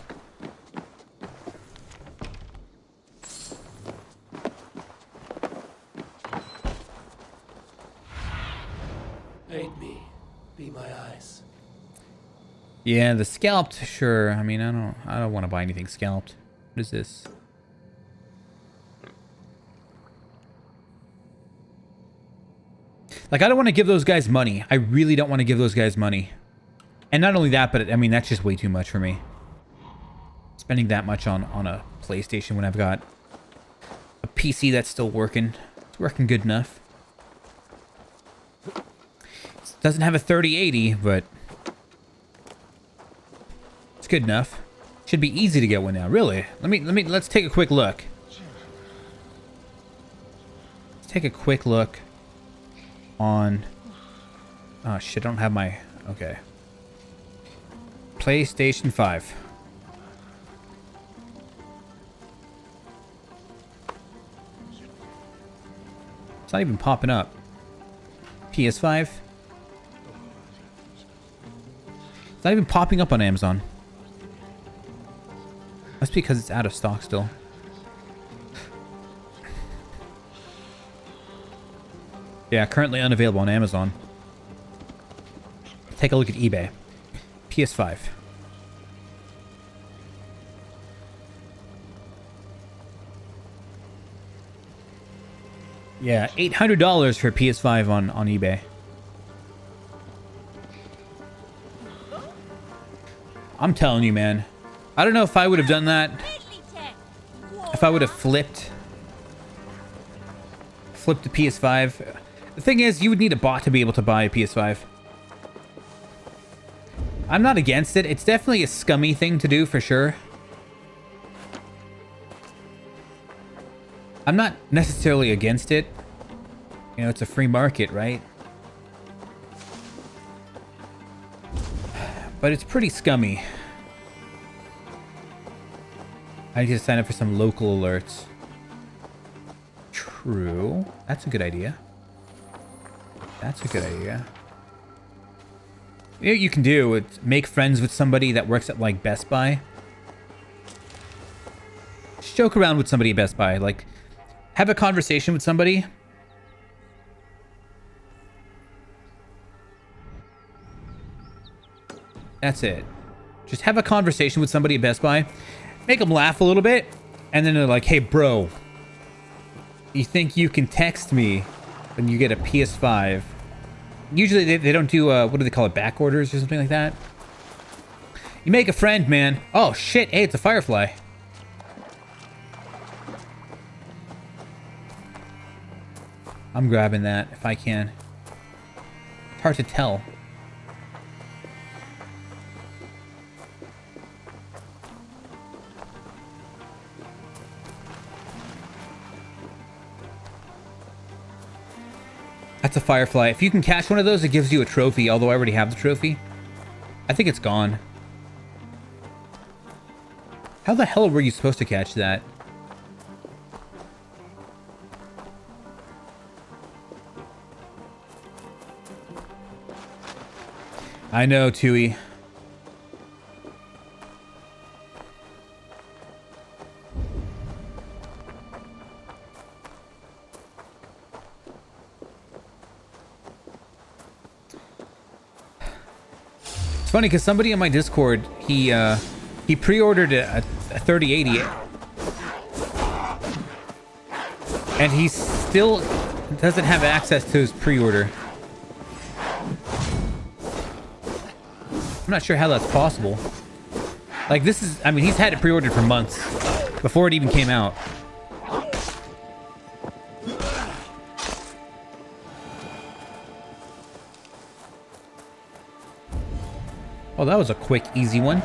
Aid me. Be my eyes. Yeah, the scalped, sure. I mean, I don't want to buy anything scalped. What is this? Like, I don't want to give those guys money. I really don't want to give those guys money. And not only that, but I mean, that's just way too much for me. Spending that much on a PlayStation when I've got a PC that's still working. It's working good enough. It doesn't have a 3080, but it's good enough. Should be easy to get one now, really. Let's take a quick look. Let's take a quick look on... Oh shit, I don't have my... Okay. PlayStation 5. It's not even popping up. PS5. It's not even popping up on Amazon. That's because it's out of stock still. Yeah, currently unavailable on Amazon. Take a look at eBay. PS5. Yeah, $800 for PS5 on eBay. I'm telling you, man. I don't know if I would have done that. If I would have flipped the PS5. The thing is, you would need a bot to be able to buy a PS5. I'm not against it. It's definitely a scummy thing to do for sure. I'm not necessarily against it. You know, it's a free market, right? But it's pretty scummy. I need to sign up for some local alerts. True. That's a good idea. That's a good idea. You know what you can do is make friends with somebody that works at, like, Best Buy. Just joke around with somebody at Best Buy. Like, have a conversation with somebody. That's it. Just have a conversation with somebody at Best Buy. Make them laugh a little bit. And then they're like, hey, bro. You think you can text me when you get a PS5? Usually they don't do, what do they call it? Back orders or something like that. You make a friend, man. Oh, shit. Hey, it's a firefly. I'm grabbing that if I can. It's hard to tell. That's a firefly. If you can catch one of those, it gives you a trophy, although I already have the trophy. I think it's gone. How the hell were you supposed to catch that? I know, Tui. It's funny because somebody on my Discord, he pre-ordered a 3080, and he still doesn't have access to his pre-order. I'm not sure how that's possible. Like, this is, I mean, he's had it pre-ordered for months before it even came out. Oh, that was a quick, easy one.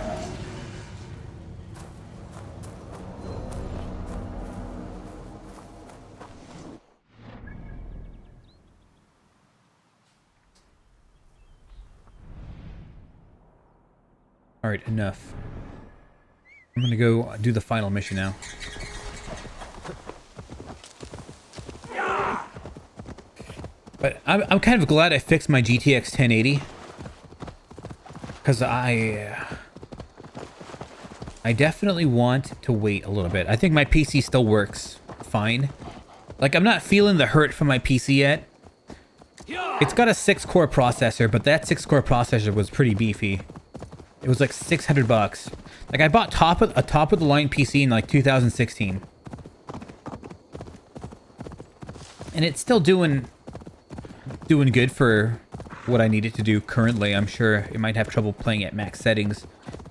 Alright, enough. I'm gonna go do the final mission now. But I'm kind of glad I fixed my GTX 1080. Because I definitely want to wait a little bit. I think my PC still works fine. Like, I'm not feeling the hurt from my PC yet. It's got a 6-core processor, but that 6-core processor was pretty beefy. It was like 600 bucks. Like, I bought a top of the line PC in like 2016. And it's still doing good for what I need it to do currently. I'm sure it might have trouble playing at max settings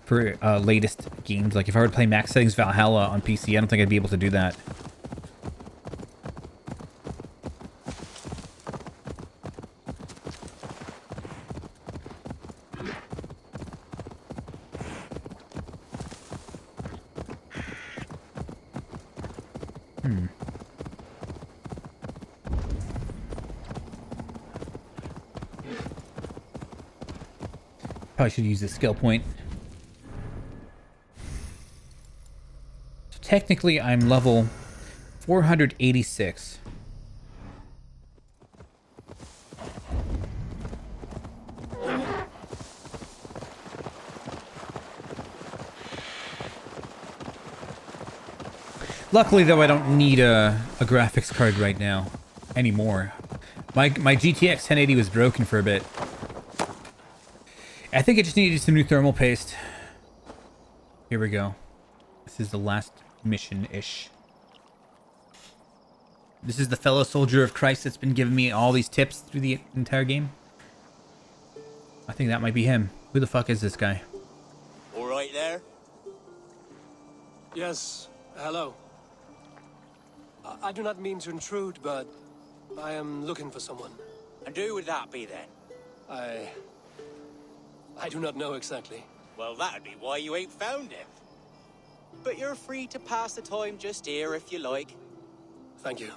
for latest games. Like, if I were to play max settings Valhalla on PC, I don't think I'd be able to do that. Probably should use this skill point. So technically, I'm level 486. Luckily, though, I don't need a graphics card right now anymore. My GTX 1080 was broken for a bit. I think it just needed some new thermal paste. Here we go. This is the last mission-ish. This is the fellow soldier of Christ that's been giving me all these tips through the entire game. I think that might be him. Who the fuck is this guy? All right there? Yes, hello. I do not mean to intrude, but I am looking for someone. And who would that be then? I do not know exactly. Well, that'd be why you ain't found him. But you're free to pass the time just here if you like. Thank you.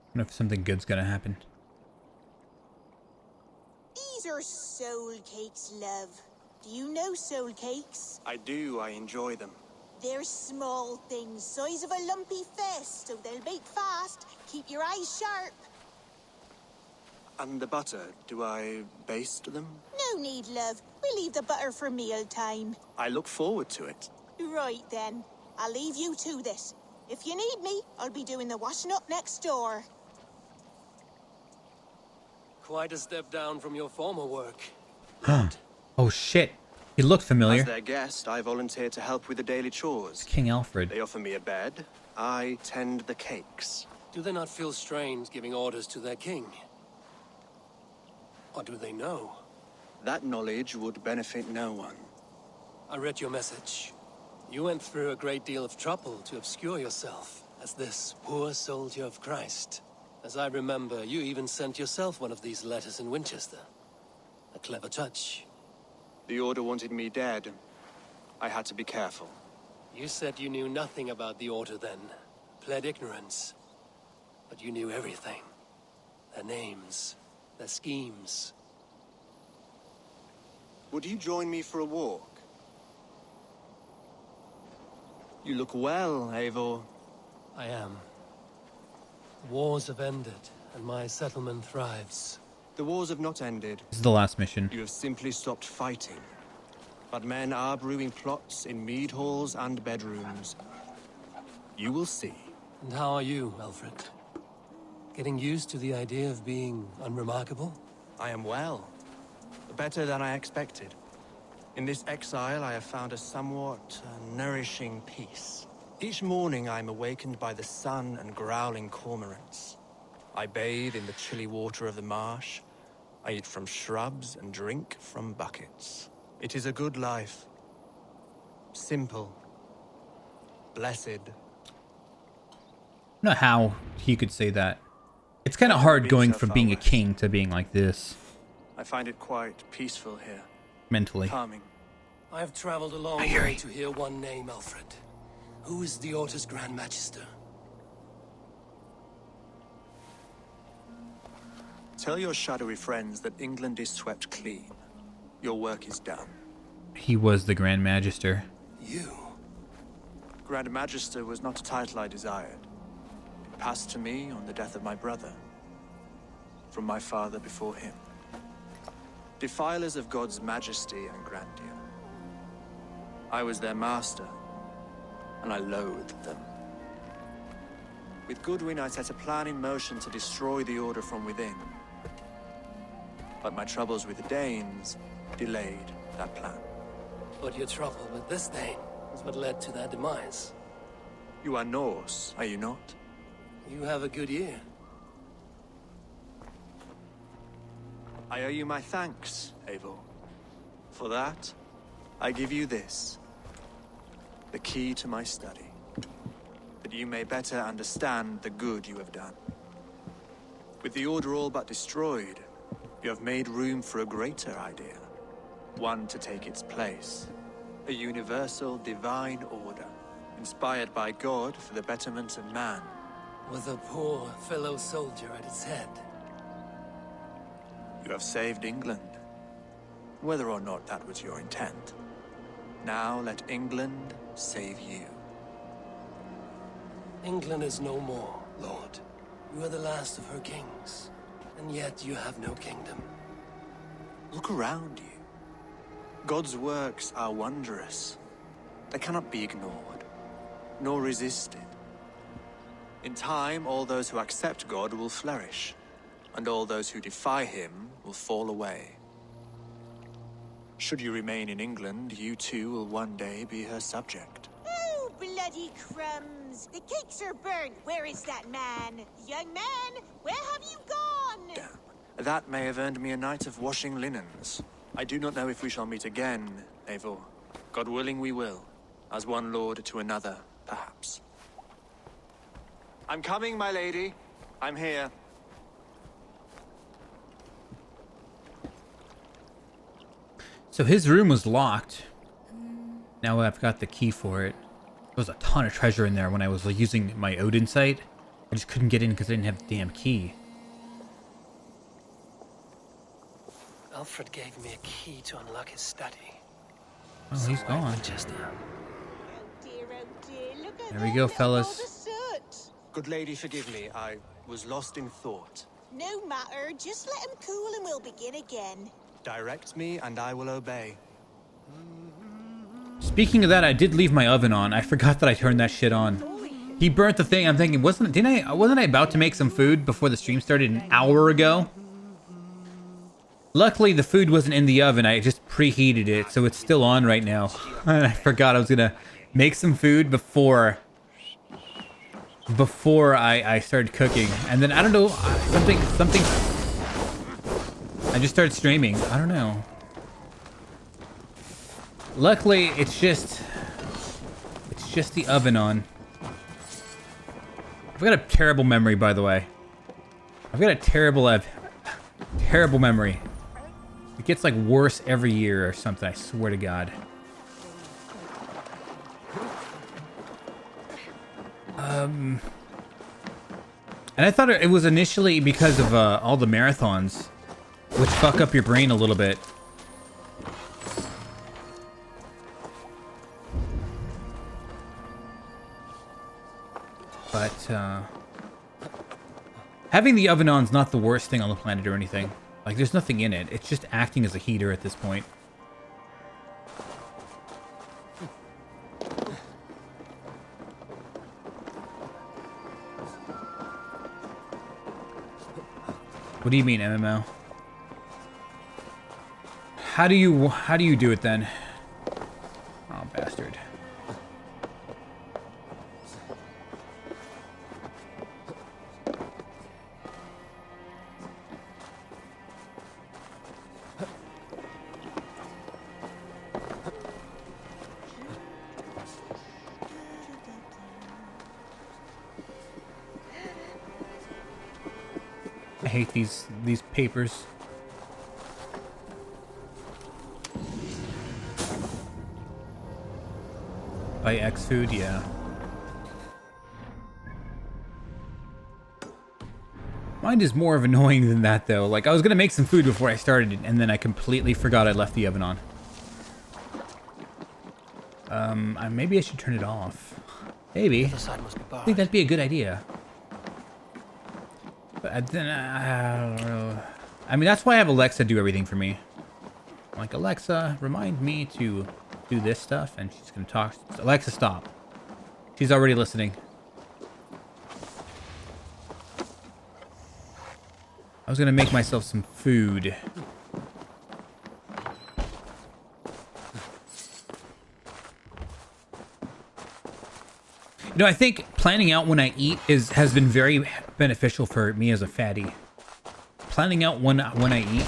I don't know if something good's gonna happen. These are soul cakes, love. Do you know soul cakes? I do, I enjoy them. They're small things, size of a lumpy fist, so they'll bake fast. Keep your eyes sharp. And the butter, do I baste them? No need, love. We'll leave the butter for meal time. I look forward to it. Right then. I'll leave you to this. If you need me, I'll be doing the washing up next door. Quite a step down from your former work. Oh shit. He looked familiar. As their guest, I volunteered to help with the daily chores. King Alfred. They offer me a bed. I tend the cakes. Do they not feel strange giving orders to their king? Or do they know? That knowledge would benefit no one. I read your message. You went through a great deal of trouble to obscure yourself as this poor soldier of Christ. As I remember, you even sent yourself one of these letters in Winchester. A clever touch. The Order wanted me dead. I had to be careful. You said you knew nothing about the Order then. Pled ignorance. But you knew everything. Their names. Their schemes. Would you join me for a walk? You look well, Eivor. I am. The wars have ended, and my settlement thrives. The wars have not ended. This is the last mission. You have simply stopped fighting. But men are brewing plots in mead halls and bedrooms. You will see. And how are you, Alfred? Getting used to the idea of being unremarkable? I am well. Better than I expected. In this exile, I have found a somewhat nourishing peace. Each morning, I am awakened by the sun and growling cormorants. I bathe in the chilly water of the marsh. I eat from shrubs and drink from buckets. It is a good life. Simple. Blessed. I don't know how he could say that. It's kind of I've never hard been going so from far being a west. king to being like this I find it quite peaceful here. mentally. Calming. I have traveled a long way to hear one name, Alfred. Who is the Order's Grand Magister? Tell your shadowy friends that England is swept clean. Your work is done. He was the Grand Magister. You? Grand Magister was not a title I desired. It passed to me on the death of my brother. From my father before him. Defilers of God's majesty and grandeur. I was their master, and I loathed them. With Goodwin, I set a plan in motion to destroy the Order from within. But my troubles with the Danes delayed that plan. But your trouble with this Dane is what led to their demise. You are Norse, are you not? You have a good ear. I owe you my thanks, Abel. For that, I give you this. The key to my study. That you may better understand the good you have done. With the Order all but destroyed, you have made room for a greater idea. One to take its place. A universal divine order, inspired by God for the betterment of man. With a poor fellow soldier at its head. You have saved England, whether or not that was your intent. Now let England save you. England is no more, Lord. You are the last of her kings, and yet you have no kingdom. Look around you. God's works are wondrous. They cannot be ignored, nor resisted. In time, all those who accept God will flourish, and all those who defy him will fall away. Should you remain in England, you too will one day be her subject. Oh, bloody crumbs! The cakes are burnt. Where is that man? Young man, where have you gone? Damn. That may have earned me a night of washing linens. I do not know if we shall meet again, Eivor. God willing, we will. As one lord to another, perhaps. I'm coming, my lady. I'm here. So his room was locked. Now I've got the key for it. There was a ton of treasure in there when I was like, using my Odin site. I just couldn't get in because I didn't have the damn key. Alfred gave me a key to unlock his study. Oh, he's Somewhere in gone. Winchester. Oh dear, look at There we them go, little fellas. balls of soot. Good lady, forgive me. I was lost in thought. No matter, just let him cool and we'll begin again. Direct me and I will obey. Speaking of that, I did leave my oven on. I forgot that I turned that shit on. He burnt the thing. I'm thinking, wasn't I about to make some food before the stream started an hour ago? Luckily, the food wasn't in the oven. I just preheated it, so it's still on right now. And I forgot I was gonna make some food before I started cooking. And then I don't know, something. I just started streaming. I don't know. Luckily, it's just the oven on. I've got a terrible memory, by the way. I've got a terrible memory. It gets like worse every year or something, I swear to God. And I thought it was initially because of all the marathons, which fuck up your brain a little bit. But having the oven on is not the worst thing on the planet or anything. Like, there's nothing in it. It's just acting as a heater at this point. What do you mean, MMO? How do you do it then? Oh, bastard. I hate these papers. Buy X food, yeah. Mine is more of annoying than that, though. Like, I was gonna make some food before I started, and then I completely forgot I left the oven on. Maybe I should turn it off. Maybe. I think that'd be a good idea. But then, I don't know. I mean, that's why I have Alexa do everything for me. I'm like, Alexa, remind me to do this stuff, and she's gonna talk. Alexa, stop. She's already listening. I was gonna make myself some food. You know, I think planning out when I eat has been very beneficial for me as a fatty. Planning out when I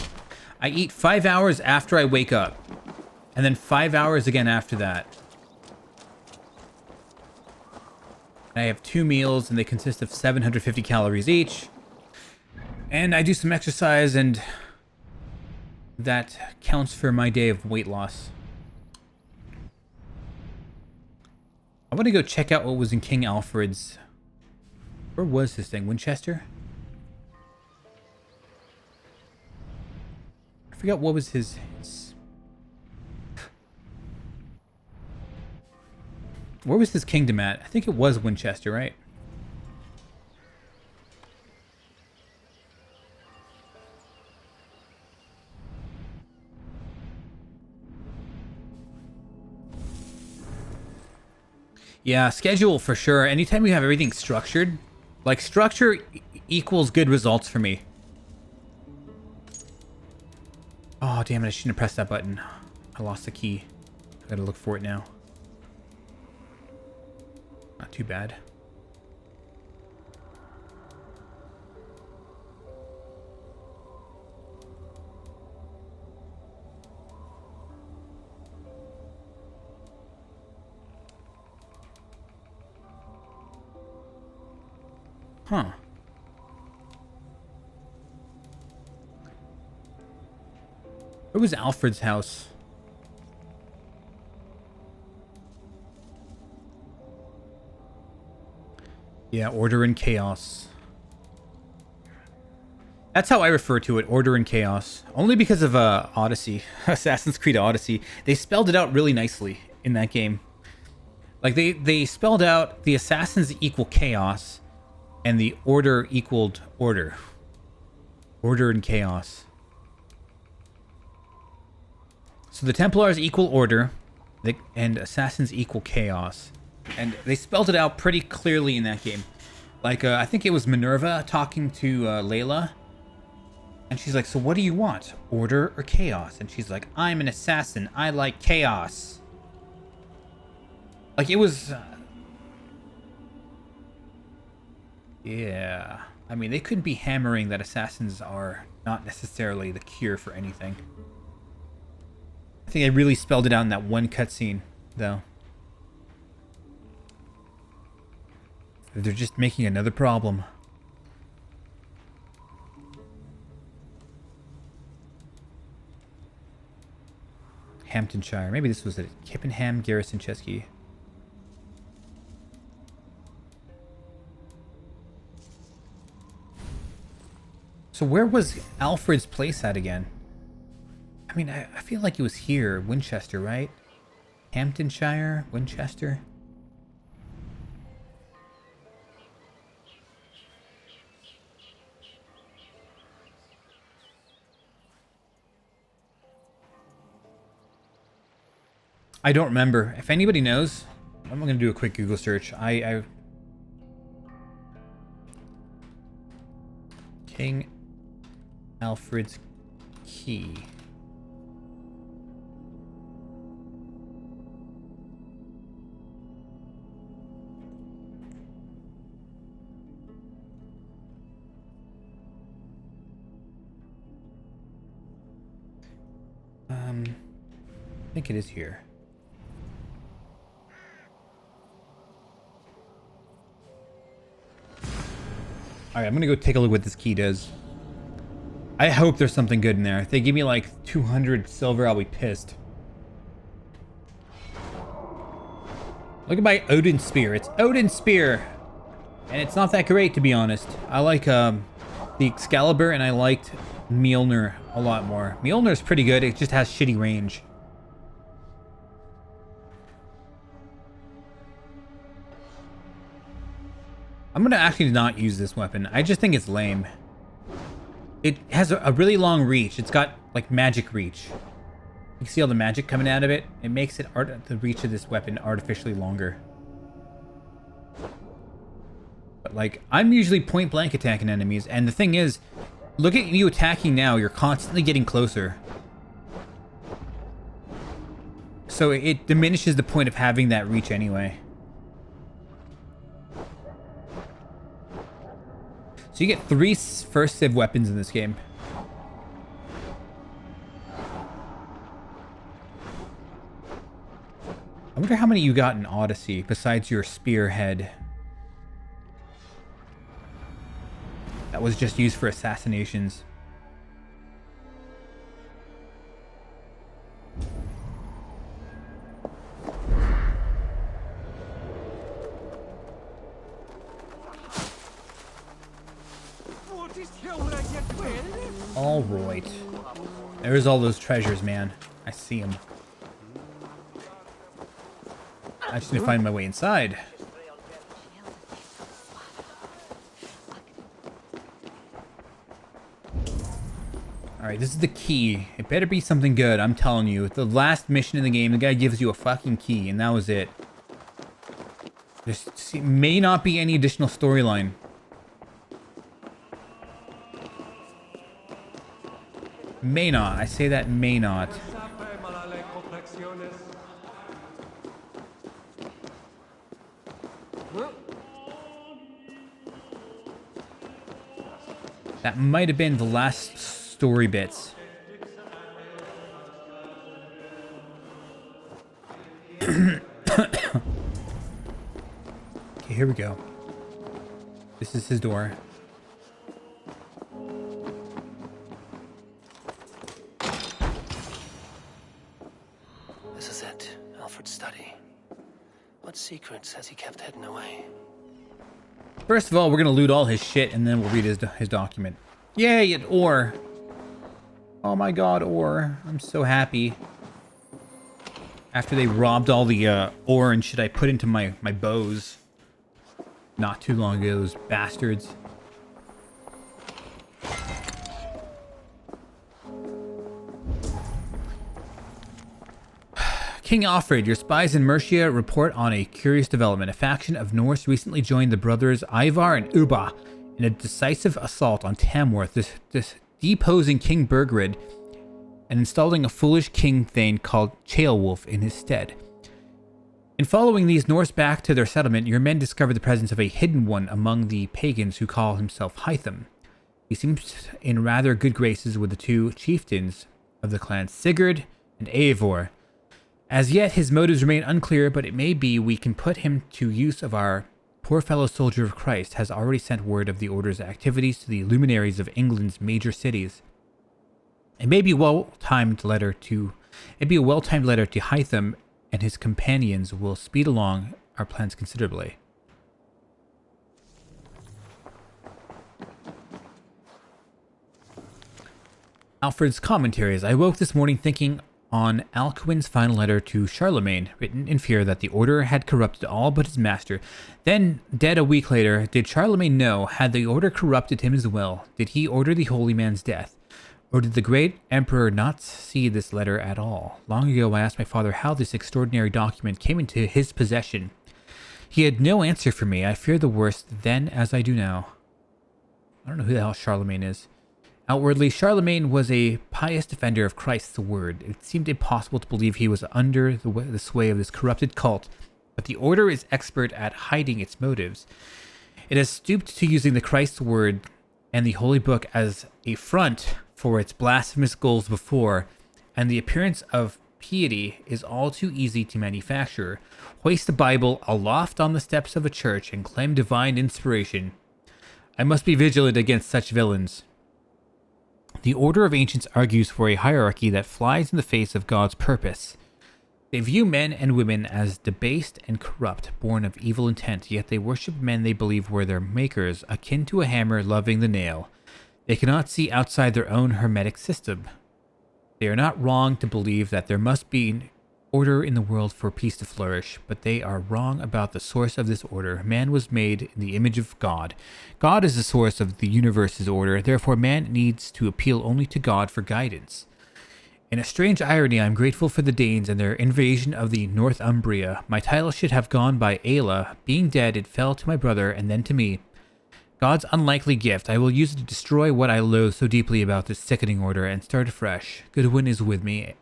eat 5 hours after I wake up, and then 5 hours again after that. I have 2 meals, and they consist of 750 calories each. And I do some exercise, and that counts for my day of weight loss. I want to go check out what was in King Alfred's... Where was this thing? Winchester? I forgot what was his... Where was his kingdom at? I think it was Winchester, right? Yeah, schedule for sure. Anytime you have everything structured, like structure equals good results for me. Oh, damn it. I shouldn't have pressed that button. I lost the key. I gotta look for it now. Not too bad. Huh. Where was Alfred's house? Yeah, Order and Chaos. That's how I refer to it, Order and Chaos. Only because of Odyssey, Assassin's Creed Odyssey. They spelled it out really nicely in that game. Like, they spelled out the Assassins equal Chaos, and the Order equaled Order. Order and Chaos. So the Templars equal Order, and Assassins equal Chaos. And they spelled it out pretty clearly in that game. Like, I think it was Minerva talking to Layla. And she's like, so what do you want? Order or Chaos? And she's like, I'm an assassin. I like Chaos. Like, it was... Yeah. I mean, they couldn't be hammering that assassins are not necessarily the cure for anything. I think I really spelled it out in that one cutscene, though. They're just making another problem. Hamptonshire. Maybe this was it. Kippenham Garrison Chesky. So where was Alfred's place at again? I mean, I feel like it was here. Winchester, right? Hamptonshire? Winchester? I don't remember. If anybody knows, I'm going to do a quick Google search. King Alfred's Key. I think it is here. Alright, I'm gonna go take a look what this key does. I hope there's something good in there. If they give me like 200 silver, I'll be pissed. Look at my Odin Spear. It's Odin Spear. And it's not that great, to be honest. I like the Excalibur, and I liked Mjolnir a lot more. Mjolnir's pretty good. It just has shitty range. I'm going to actually not use this weapon. I just think it's lame. It has a really long reach. It's got, like, magic reach. You can see all the magic coming out of it. It makes it the reach of this weapon artificially longer. But, like, I'm usually point blank attacking enemies. And the thing is, look at you attacking now. You're constantly getting closer. So it diminishes the point of having that reach anyway. So you get 3 first civ weapons in this game. I wonder how many you got in Odyssey besides your spearhead. That was just used for assassinations. All right. There's all those treasures, man. I see them. I just need to find my way inside. Alright, this is the key. It better be something good, I'm telling you. The last mission in the game, the guy gives you a fucking key, and that was it. There may not be any additional storyline. May not. I say that may not. That might have been the last story bits. Okay, here we go. This is his door. This is it, Alfred's study. What secrets has he kept hidden away? First of all, we're gonna loot all his shit, and then we'll read his document. Yay, an ore! Oh my god, ore. I'm so happy. After they robbed all the ore and shit I put into my bows not too long ago, those bastards. King Alfred, your spies in Mercia report on a curious development. A faction of Norse recently joined the brothers Ivar and Ubba in a decisive assault on Tamworth, this deposing King Burgred and installing a foolish king thane called Ceolwulf in his stead. In following these Norse back to their settlement, your men discovered the presence of a hidden one among the pagans who call himself Hytham. He seems in rather good graces with the 2 chieftains of the clan, Sigurd and Eivor. As yet, his motives remain unclear, but it may be we can put him to use of our poor fellow soldier of Christ has already sent word of the Order's activities to the luminaries of England's major cities. It may be a well-timed letter to Hytham, and his companions will speed along our plans considerably. Alfred's commentaries. I woke this morning thinking on Alcuin's final letter to Charlemagne, written in fear that the Order had corrupted all but his master. Then, dead a week later, did Charlemagne know? Had the Order corrupted him as well? Did he order the holy man's death? Or did the great emperor not see this letter at all? Long ago I asked my father how this extraordinary document came into his possession. He had no answer for me. I feared the worst then as I do now. I don't know who the hell Charlemagne is. Outwardly, Charlemagne was a pious defender of Christ's word. It seemed impossible to believe he was under the sway of this corrupted cult, but the Order is expert at hiding its motives. It has stooped to using the Christ's word and the Holy Book as a front for its blasphemous goals before, and the appearance of piety is all too easy to manufacture. Hoist the Bible aloft on the steps of a church and claim divine inspiration. I must be vigilant against such villains. The Order of Ancients argues for a hierarchy that flies in the face of God's purpose. They view men and women as debased and corrupt, born of evil intent, yet they worship men they believe were their makers, akin to a hammer loving the nail. They cannot see outside their own hermetic system. They are not wrong to believe that there must be order in the world for peace to flourish, but they are wrong about the source of this order. Man was made in the image of God. God is the source of the universe's order, therefore man needs to appeal only to God for guidance. In a strange irony, I am grateful for the Danes and their invasion of the Northumbria. My title should have gone by Ayla. Being dead, it fell to my brother and then to me. God's unlikely gift. I will use it to destroy what I loathe so deeply about this sickening order and start afresh. Goodwin is with me,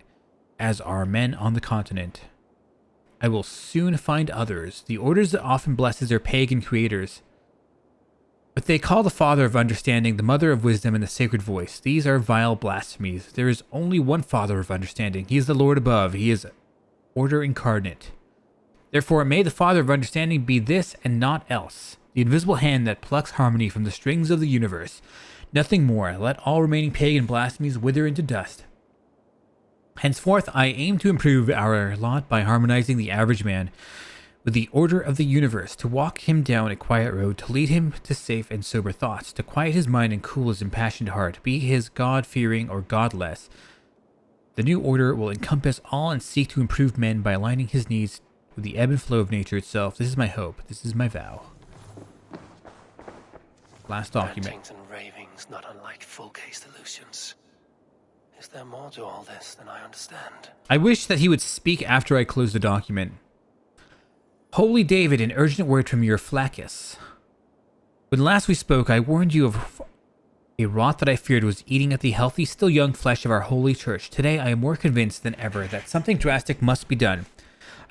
as are men on the continent. I will soon find others. The orders that often blesses their pagan creators, but they call the Father of Understanding, the Mother of Wisdom, and the Sacred Voice. These are vile blasphemies. There is only one Father of Understanding. He is the Lord above. He is order incarnate. Therefore, may the Father of Understanding be this and not else, the invisible hand that plucks harmony from the strings of the universe. Nothing more. Let all remaining pagan blasphemies wither into dust. Henceforth, I aim to improve our lot by harmonizing the average man with the order of the universe, to walk him down a quiet road, to lead him to safe and sober thoughts, to quiet his mind and cool his impassioned heart, be his God-fearing or godless. The new order will encompass all and seek to improve men by aligning his needs with the ebb and flow of nature itself. This is my hope. This is my vow. Last document. Rantings and ravings, not unlike full-case delusions. Is there more to all this than I understand? I wish that he would speak after I close the document. Holy David, an urgent word from your Flaccus. When last we spoke, I warned you of a rot that I feared was eating at the healthy, still young flesh of our holy church. Today, I am more convinced than ever that something drastic must be done.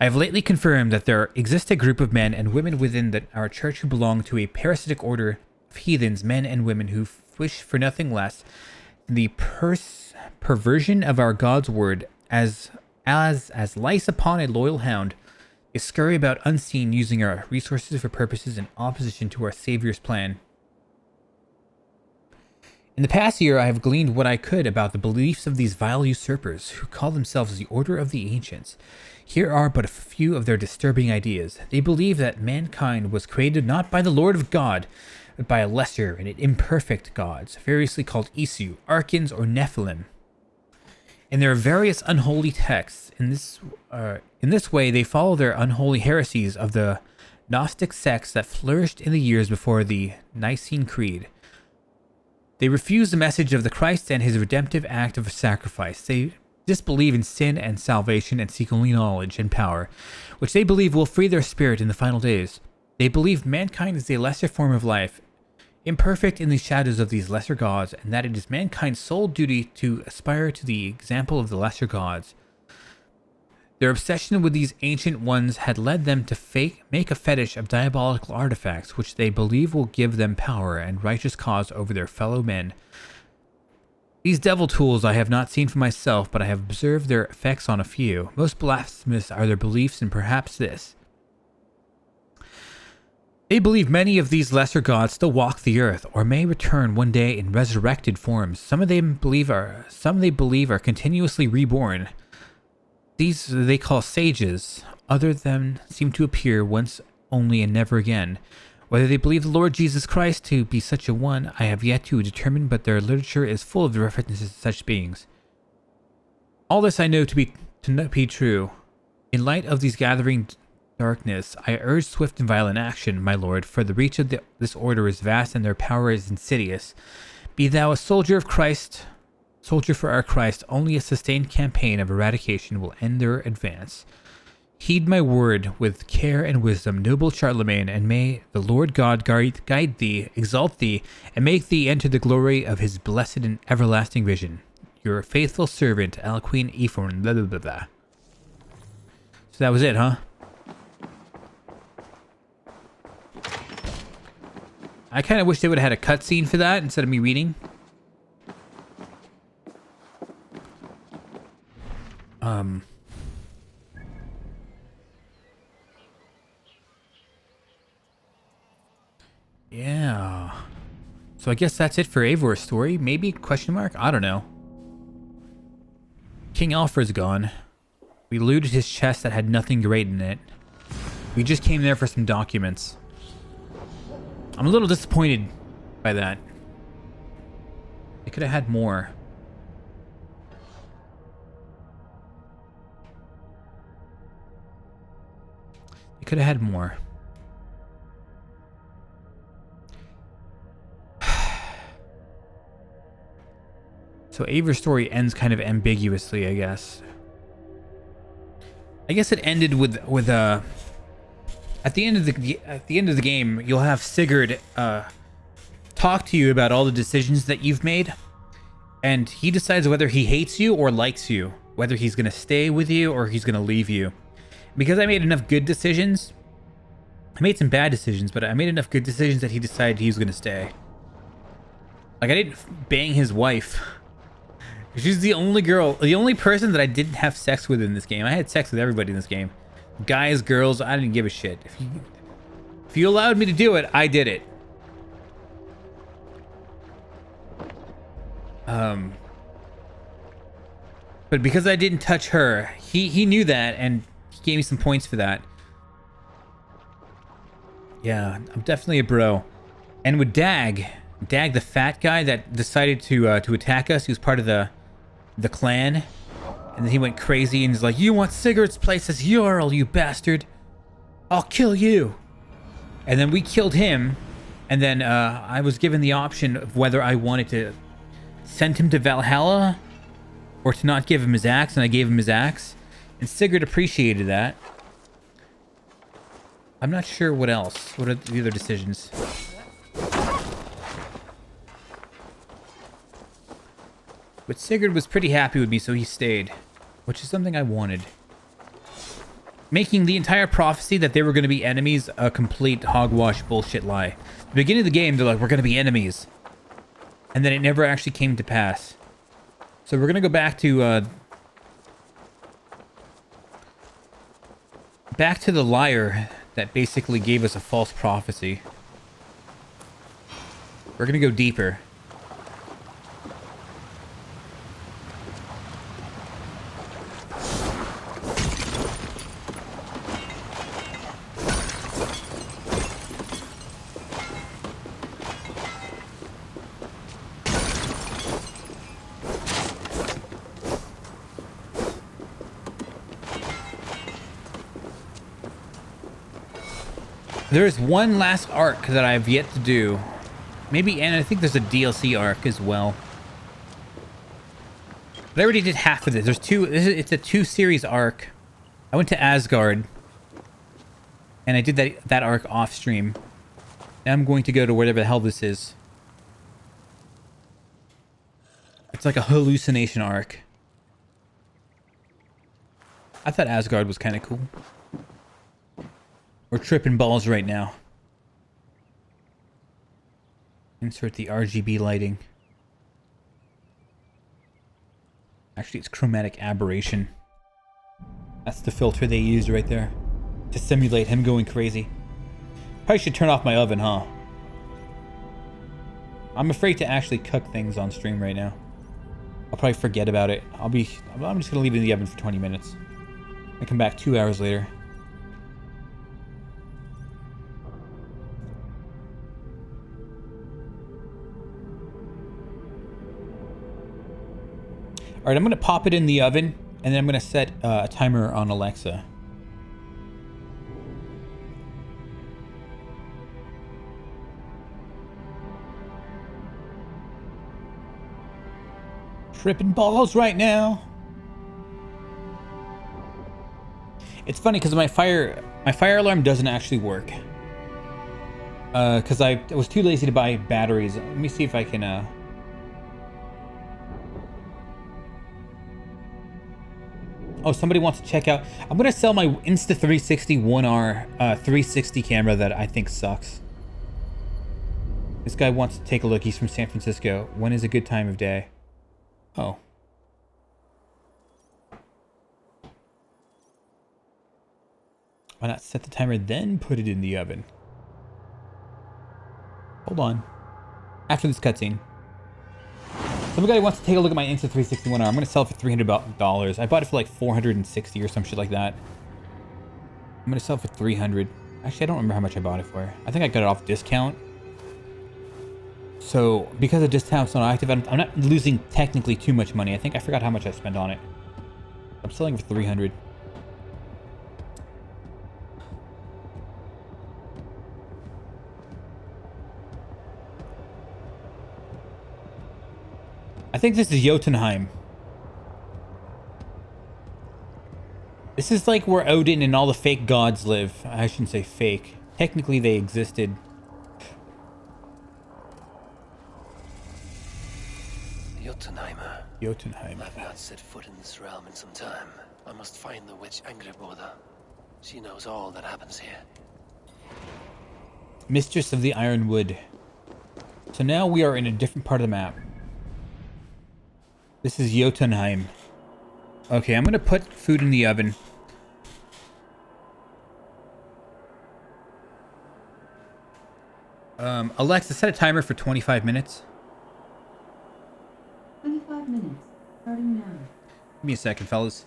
I have lately confirmed that there exists a group of men and women within our church who belong to a parasitic order of heathens, men and women who wish for nothing less than the perversion of our God's word, as lice upon a loyal hound. They scurry about unseen, using our resources for purposes in opposition to our Savior's plan. In the past year, I have gleaned what I could about the beliefs of these vile usurpers, who call themselves the Order of the Ancients. Here are but a few of their disturbing ideas. They believe that mankind was created not by the Lord of God, but by a lesser and imperfect gods, variously called Isu, Arkans, or Nephilim. In their various unholy texts, in this way, they follow their unholy heresies of the Gnostic sects that flourished in the years before the Nicene Creed. They refuse the message of the Christ and his redemptive act of sacrifice. They disbelieve in sin and salvation and seek only knowledge and power, which they believe will free their spirit in the final days. They believe mankind is a lesser form of life, imperfect in the shadows of these lesser gods, and that it is mankind's sole duty to aspire to the example of the lesser gods. Their obsession with these ancient ones had led them to make a fetish of diabolical artifacts, which they believe will give them power and righteous cause over their fellow men. These devil tools I have not seen for myself, but I have observed their effects on a few. Most blasphemous are their beliefs in perhaps this. They believe many of these lesser gods still walk the earth, or may return one day in resurrected forms. Some they believe are continuously reborn. These they call sages. Other than seem to appear once only and never again. Whether they believe the Lord Jesus Christ to be such a one, I have yet to determine, but their literature is full of references to such beings. All this I know to be true. In light of these gathering darkness, I urge swift and violent action, my lord, for the reach of this order is vast and their power is insidious. Be thou a soldier of Christ, soldier for our Christ. Only a sustained campaign of eradication will end their advance. Heed my word with care and wisdom, noble Charlemagne, and may the Lord God guide thee, exalt thee, and make thee enter the glory of his blessed and everlasting vision. Your faithful servant, Alcuin Ephorn, blah, blah, blah, blah. So that was it, huh? I kind of wish they would have had a cutscene for that instead of me reading. Yeah. So I guess that's it for Eivor's story. Maybe? Question mark? I don't know. King Alfred's gone. We looted his chest that had nothing great in it. We just came there for some documents. I'm a little disappointed by that. They could have had more. They could have had more. So Eivor's story ends kind of ambiguously, I guess. I guess it ended with at the end of the game, you'll have Sigurd talk to you about all the decisions that you've made, and he decides whether he hates you or likes you, whether he's gonna stay with you or he's gonna leave you. Because I made enough good decisions, I made some bad decisions, but I made enough good decisions that he decided he was gonna stay. Like, I didn't bang his wife. She's the only girl, the only person that I didn't have sex with in this game. I had sex with everybody in this game. Guys, girls, I didn't give a shit. If you allowed me to do it, I did it. But because I didn't touch her, he knew that, and he gave me some points for that. Yeah, I'm definitely a bro. And with Dag, the fat guy that decided to attack us, he was part of the clan, and then he went crazy and he's like, "You want Sigurd's place as Jarl, you bastard! I'll kill you!" And then we killed him, and then I was given the option of whether I wanted to send him to Valhalla or to not give him his axe, and I gave him his axe, and Sigurd appreciated that. I'm not sure what else. What are the other decisions? But Sigurd was pretty happy with me, so he stayed, which is something I wanted. Making the entire prophecy that they were going to be enemies a complete hogwash bullshit lie. At the beginning of the game, they're like, we're going to be enemies. And then it never actually came to pass. So we're going to go back to the liar that basically gave us a false prophecy. We're going to go deeper. There's one last arc that I've yet to do. Maybe, and I think there's a DLC arc as well. But I already did half of this. There's two, it's a 2-series arc. I went to Asgard. And I did that arc off stream. Now I'm going to go to whatever the hell this is. It's like a hallucination arc. I thought Asgard was kind of cool. We're tripping balls right now. Insert the RGB lighting. Actually, it's chromatic aberration. That's the filter they used right there to simulate him going crazy. Probably should turn off my oven, huh? I'm afraid to actually cook things on stream right now. I'll probably forget about it. I'm just gonna leave it in the oven for 20 minutes. I come back 2 hours later. All right, I'm gonna pop it in the oven, and then I'm gonna set a timer on Alexa. Tripping balls right now. It's funny because my fire alarm doesn't actually work. Because I was too lazy to buy batteries. Let me see if I can. Oh, somebody wants to check out. I'm gonna sell my Insta360 1R 360 camera that I think sucks. This guy wants to take a look. He's from San Francisco. When is a good time of day? Oh. Why not set the timer, then put it in the oven? Hold on. After this cutscene. Somebody wants to take a look at my Insta360 arm. I'm going to sell it for $300. I bought it for like 460 or some shit like that. I'm going to sell it for 300. Actually, I don't remember how much I bought it for. I think I got it off discount. So, because the discount's not active, I'm not losing technically too much money. I think I forgot how much I spent on it. I'm selling it for 300. I think this is Jotunheim. This is like where Odin and all the fake gods live. I shouldn't say fake. Technically, they existed. Jotunheimer. Jotunheim. I've not set foot in this realm in some time. I must find the witch Angrboda. She knows all that happens here. Mistress of the Ironwood. So now we are in a different part of the map. This is Jotunheim. Okay, I'm gonna put food in the oven. Alexa, set a timer for 25 minutes. 25 minutes, starting now. Give me a second, fellas.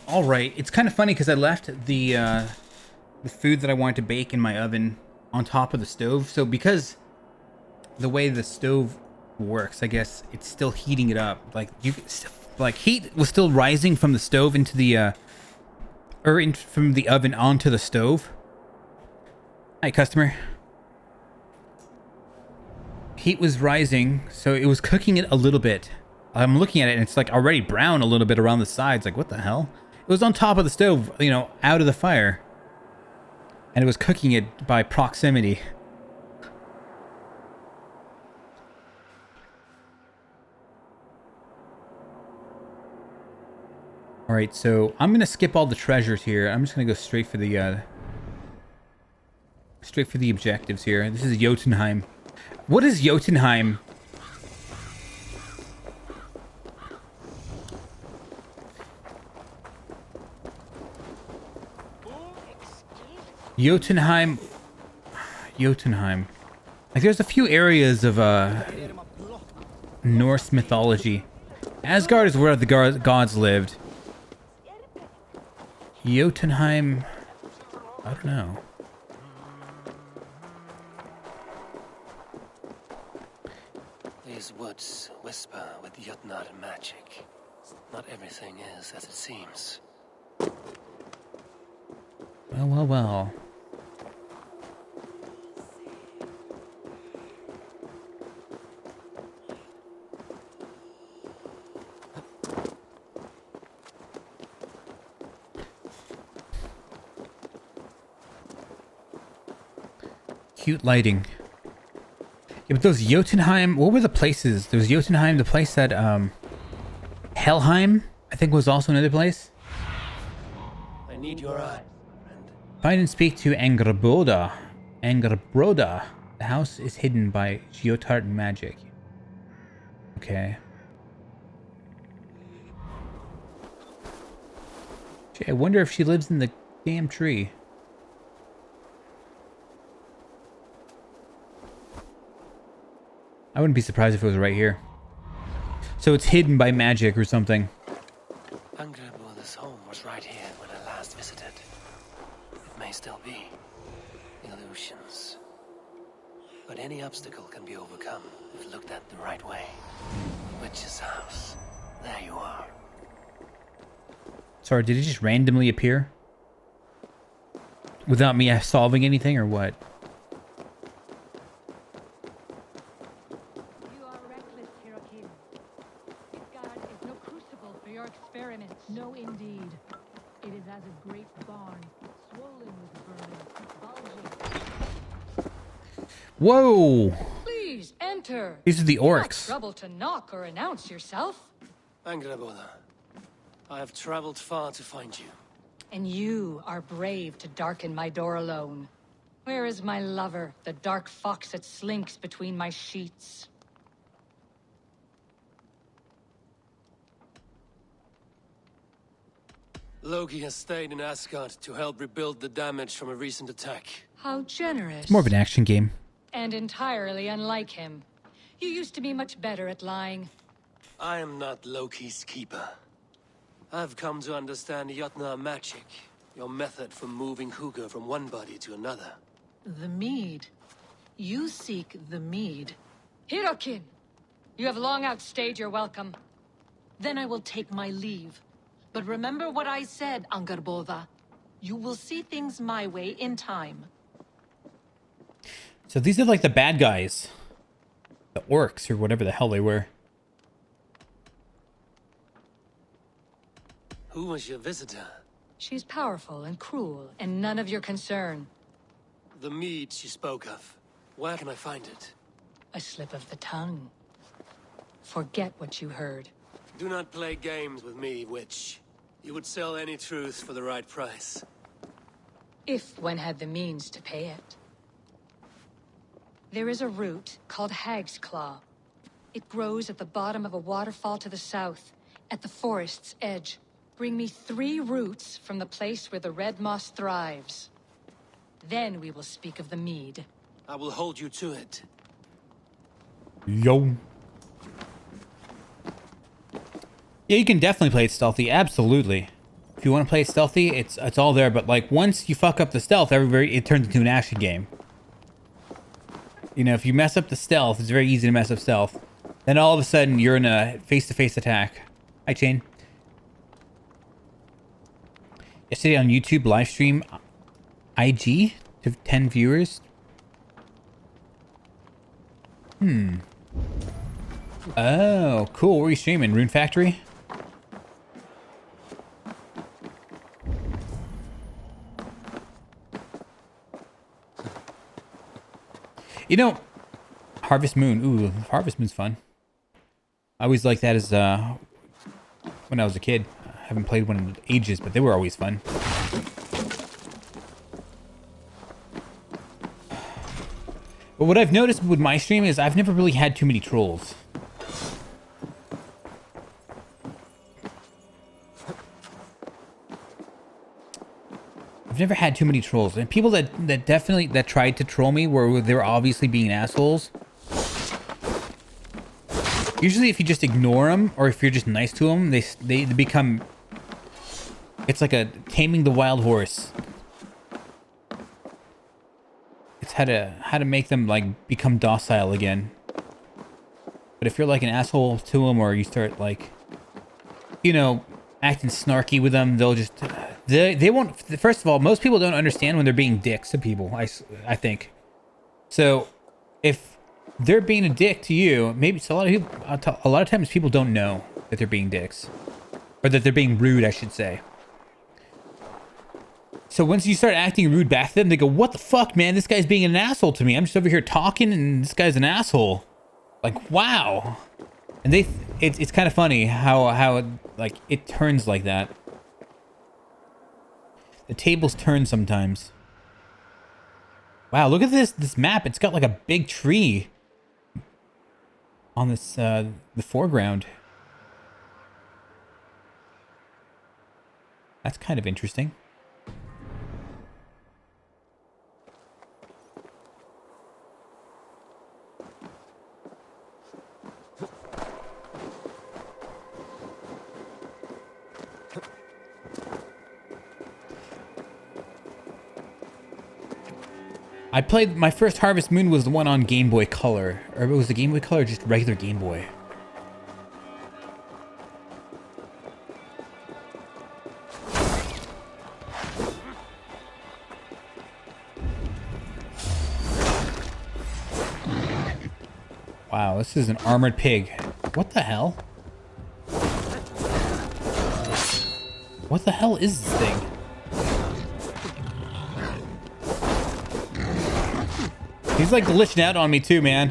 All right, it's kind of funny because I left the food that I wanted to bake in my oven on top of the stove. So because the way the stove works, I guess it's still heating it up. Like heat was still rising from the stove into the from the oven onto the stove. Hi, customer. Heat was rising, so it was cooking it a little bit. I'm looking at it and it's like already brown a little bit around the sides. Like, what the hell? It was on top of the stove, you know, out of the fire. And it was cooking it by proximity. Alright, so I'm going to skip all the treasures here. I'm just going to go straight for the objectives here. This is Jotunheim. What is Jotunheim? Jotunheim. Like, there's a few areas of Norse mythology. Asgard is where the gods lived. Jotunheim, I don't know. These woods whisper with Jotnar magic. Not everything is as it seems. Well. Cute lighting. Yeah, but those Jotunheim, what were the places? There was Jotunheim, the place that, Helheim, I think, was also another place. I need your eye. Find and speak to Angrboda. Angrboda. The house is hidden by Jotnar magic. Okay. Gee, I wonder if she lives in the damn tree. I wouldn't be surprised if it was right here. So it's hidden by magic or something. Angrboda's home was right here when I last visited. It may still be. Illusions. But any obstacle can be overcome if looked at the right way. Witch's house. There you are. Sorry, did it just randomly appear? Without me solving anything or what? You are reckless, Hirokin. This god is no crucible for your experiments. No, indeed. It is as a great barn, swollen with vermin, bulging. Whoa! Please enter. These are the Not orcs. trouble to knock or announce yourself. Angraboda, I have traveled far to find you. And you are brave to darken my door alone. Where is my lover, the dark fox that slinks between my sheets? Loki has stayed in Asgard to help rebuild the damage from a recent attack. How generous. It's more of an action game. And entirely unlike him. You used to be much better at lying. I am not Loki's keeper. I've come to understand Jotunheim magic, your method for moving Hugr from one body to another. The mead. You seek the mead. Hirokin! You have long outstayed your welcome. Then I will take my leave. But remember what I said, Angrboda. You will see things my way in time. So these are like the bad guys. The orcs, or whatever the hell they were. Who was your visitor? She's powerful and cruel, and none of your concern. The mead she spoke of. Where can I find it? A slip of the tongue. Forget what you heard. Do not play games with me, witch. You would sell any truth for the right price. If one had the means to pay it. There is a root called Hag's Claw. It grows at the bottom of a waterfall to the south, at the forest's edge. Bring me 3 roots from the place where the red moss thrives. Then we will speak of the mead. I will hold you to it. Yo. Yeah, you can definitely play it stealthy. Absolutely. If you want to play it stealthy, it's all there. But like once you fuck up the stealth, it turns into an action game. You know, if you mess up the stealth, it's very easy to mess up stealth. Then all of a sudden, you're in a face-to-face attack. Hi, Chain. Yesterday on YouTube live stream, IG to 10 viewers. Oh, cool. What were you streaming? Rune Factory? You know, Harvest Moon. Ooh, Harvest Moon's fun. I always liked that as when I was a kid. I haven't played one in ages, but they were always fun. But what I've noticed with my stream is I've never really had too many trolls. I've never had too many trolls. And people that definitely tried to troll me were they were obviously being assholes. Usually if you just ignore them or if you're just nice to them, they become... It's like a taming the wild horse. It's how to make them like become docile again. But if you're like an asshole to them or you start like, you know, acting snarky with them, they'll just... They won't... First of all, most people don't understand when they're being dicks to people, I think. So, if they're being a dick to you, maybe it's a lot of times people don't know that they're being dicks. Or that they're being rude, I should say. So once you start acting rude back to them, they go, what the fuck, man? This guy's being an asshole to me. I'm just over here talking and this guy's an asshole. Like, wow. And it's kind of funny how like it turns like that. The tables turn sometimes. Wow, look at this map. It's got like a big tree on this the foreground. That's kind of interesting. I played my first Harvest Moon was the one on Game Boy Color, or it was the Game Boy Color, or just regular Game Boy. Wow, this is an armored pig. What the hell? What the hell is this thing? He's like glitching out on me too, man.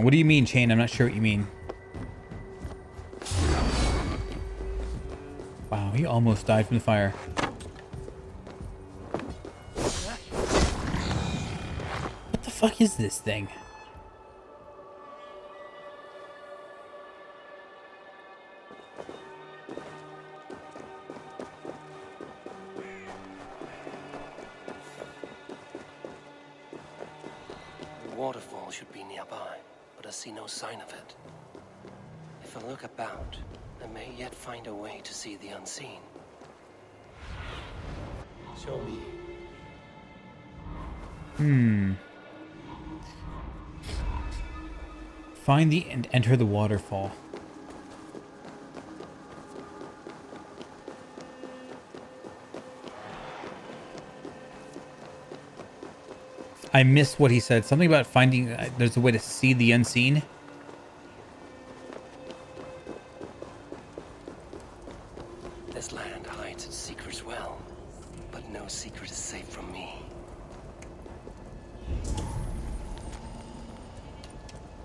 What do you mean, Chain? I'm not sure what you mean. Wow, he almost died from the fire. What the fuck is this thing? The waterfall should be nearby, but I see no sign of it. If I look about, I may yet find a way to see the unseen. Show me. Find the and enter the waterfall. I missed what he said. Something about finding there's a way to see the unseen. This land hides its secrets well, but no secret is safe from me.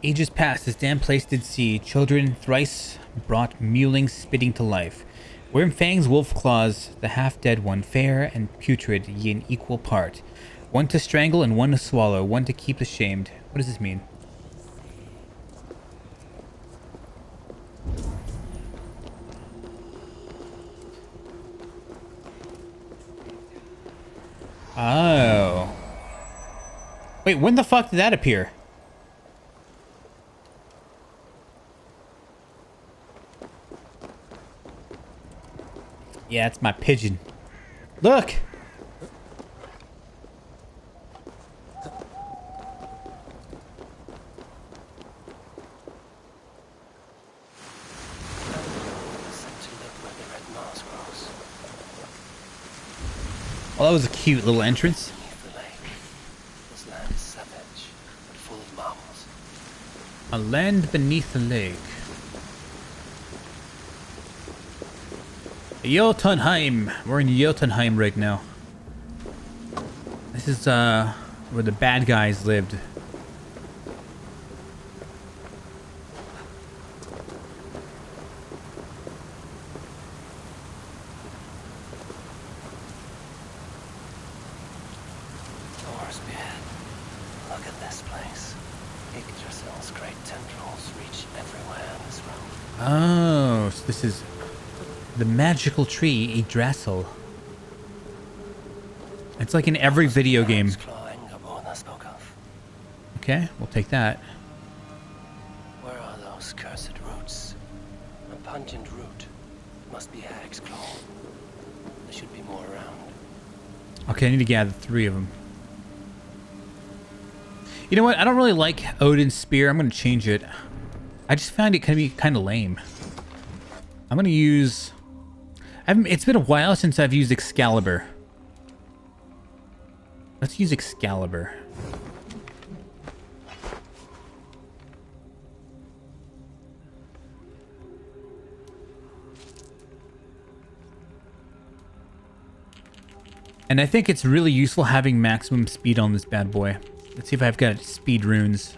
Ages past, this damn place did see children thrice brought mewling spitting to life. Worm fangs, wolf claws, the half-dead one, fair and putrid ye in equal part. One to strangle and one to swallow, one to keep ashamed. What does this mean? Oh. Wait, when the fuck did that appear? Yeah, it's my pigeon. Look! Well, that was a cute little entrance. This land is savage, but full of marvels. A land beneath the lake. Jotunheim. We're in Jotunheim right now. This is where the bad guys lived. Look at this place. Yggdrasil's great tendrils reach everywhere in this realm. Oh, so this is the magical tree, Yggdrasil. It's like in every video game. Okay, we'll take that. Where are those cursed roots? A pungent root. Must be hag's claw. There should be more around. Okay, I need to gather 3 of them. You know what? I don't really like Odin's spear. I'm going to change it. I just found it can be kind of lame. I'm going to use... It's been a while since I've used Excalibur. Let's use Excalibur. And I think it's really useful having maximum speed on this bad boy. Let's see if I've got speed runes.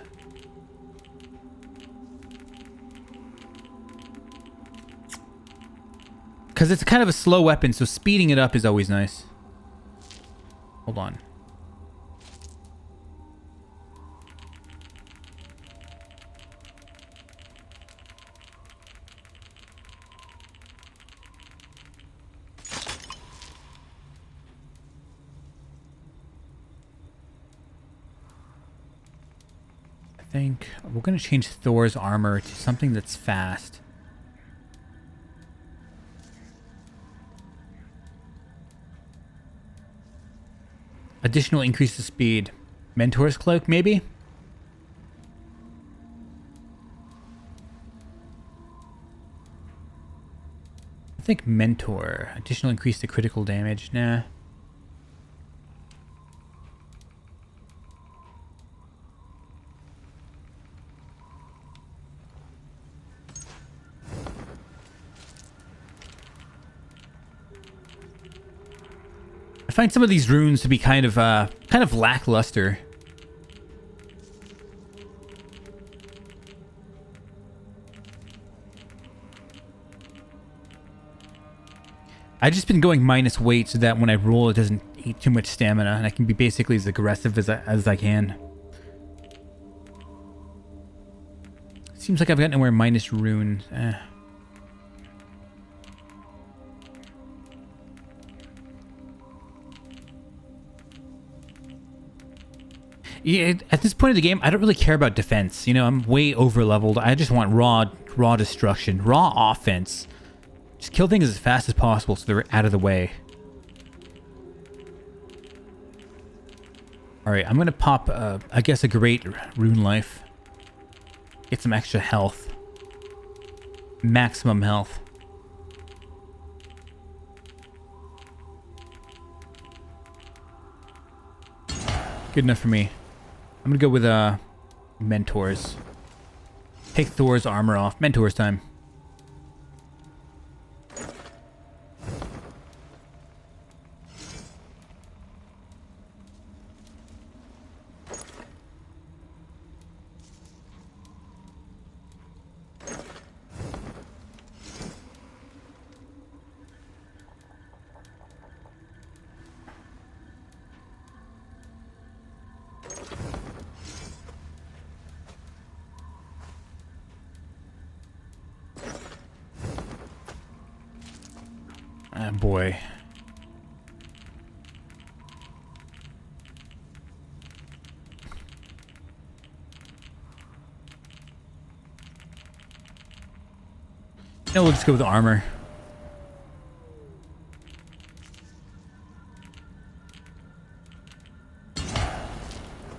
Because it's kind of a slow weapon, so speeding it up is always nice. Hold on. think we're going to change Thor's armor to something that's fast. Additional increase to speed. Mentor's cloak, maybe? I think Mentor. Additional increase to critical damage. Nah. I find some of these runes to be kind of lackluster. I've just been going minus weight so that when I roll, it doesn't eat too much stamina, and I can be basically as aggressive as I can. Seems like I've got nowhere minus runes. Yeah, at this point of the game, I don't really care about defense. You know, I'm way over leveled. I just want raw destruction, raw offense. Just kill things as fast as possible so they're out of the way. Alright, I'm gonna pop, I guess, a great rune life. Get some extra health. Maximum health. Good enough for me. I'm gonna go with Mentors. Take Thor's armor off. Mentors time. Ah, boy. No, we'll just go with armor.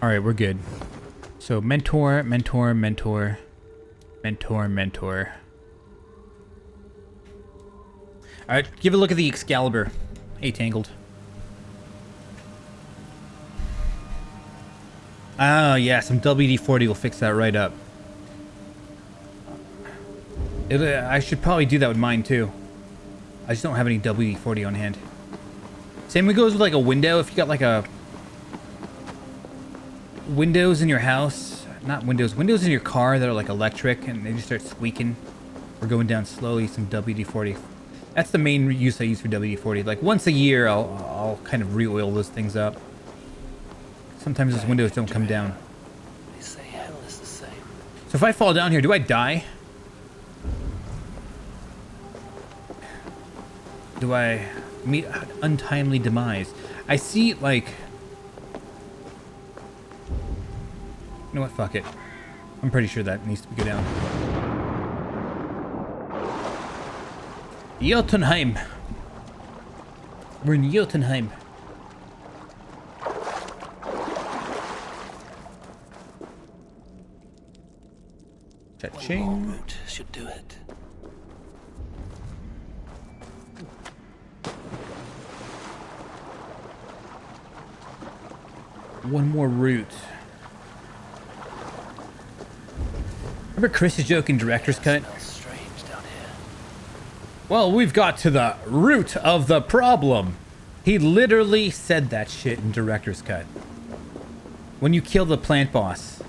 Alright, we're good. So, mentor, mentor, mentor, mentor, mentor. Alright, give a look at the Excalibur. Hey, Tangled. Oh, yeah, some WD-40 will fix that right up. I should probably do that with mine, too. I just don't have any WD-40 on hand. Same goes with, like, a window. If you got, like, a... windows in your house... Not windows. Windows in your car that are, like, electric, and they just start squeaking or going down slowly, some WD-40. That's the main use I use for WD-40. Like, once a year, I'll kind of re-oil those things up. Sometimes those windows don't come down. They say hell is the same. So if I fall down here, do I die? Do I meet an untimely demise? I see, like... You know what? Fuck it. I'm pretty sure that needs to go down. Jotunheim. We're in Jotunheim. Cha-ching. Route should do it. One more route. Remember Chris's joke in Director's Cut? Well, we've got to the root of the problem. He literally said that shit in Director's Cut. When you kill the plant boss.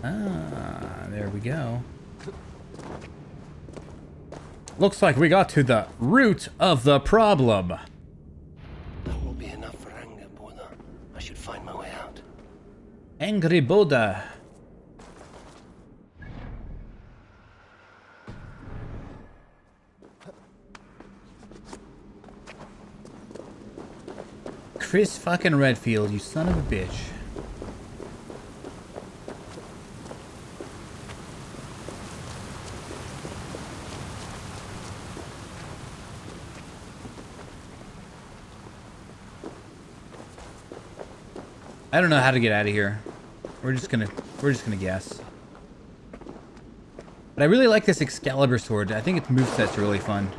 Ah, there we go. Looks like we got to the root of the problem. That will be enough for anger, Buddha. I should find my way out. Angry Buddha. Chris fucking Redfield, you son of a bitch. I don't know how to get out of here. We're just gonna guess. But I really like this Excalibur sword. I think its moveset's really fun.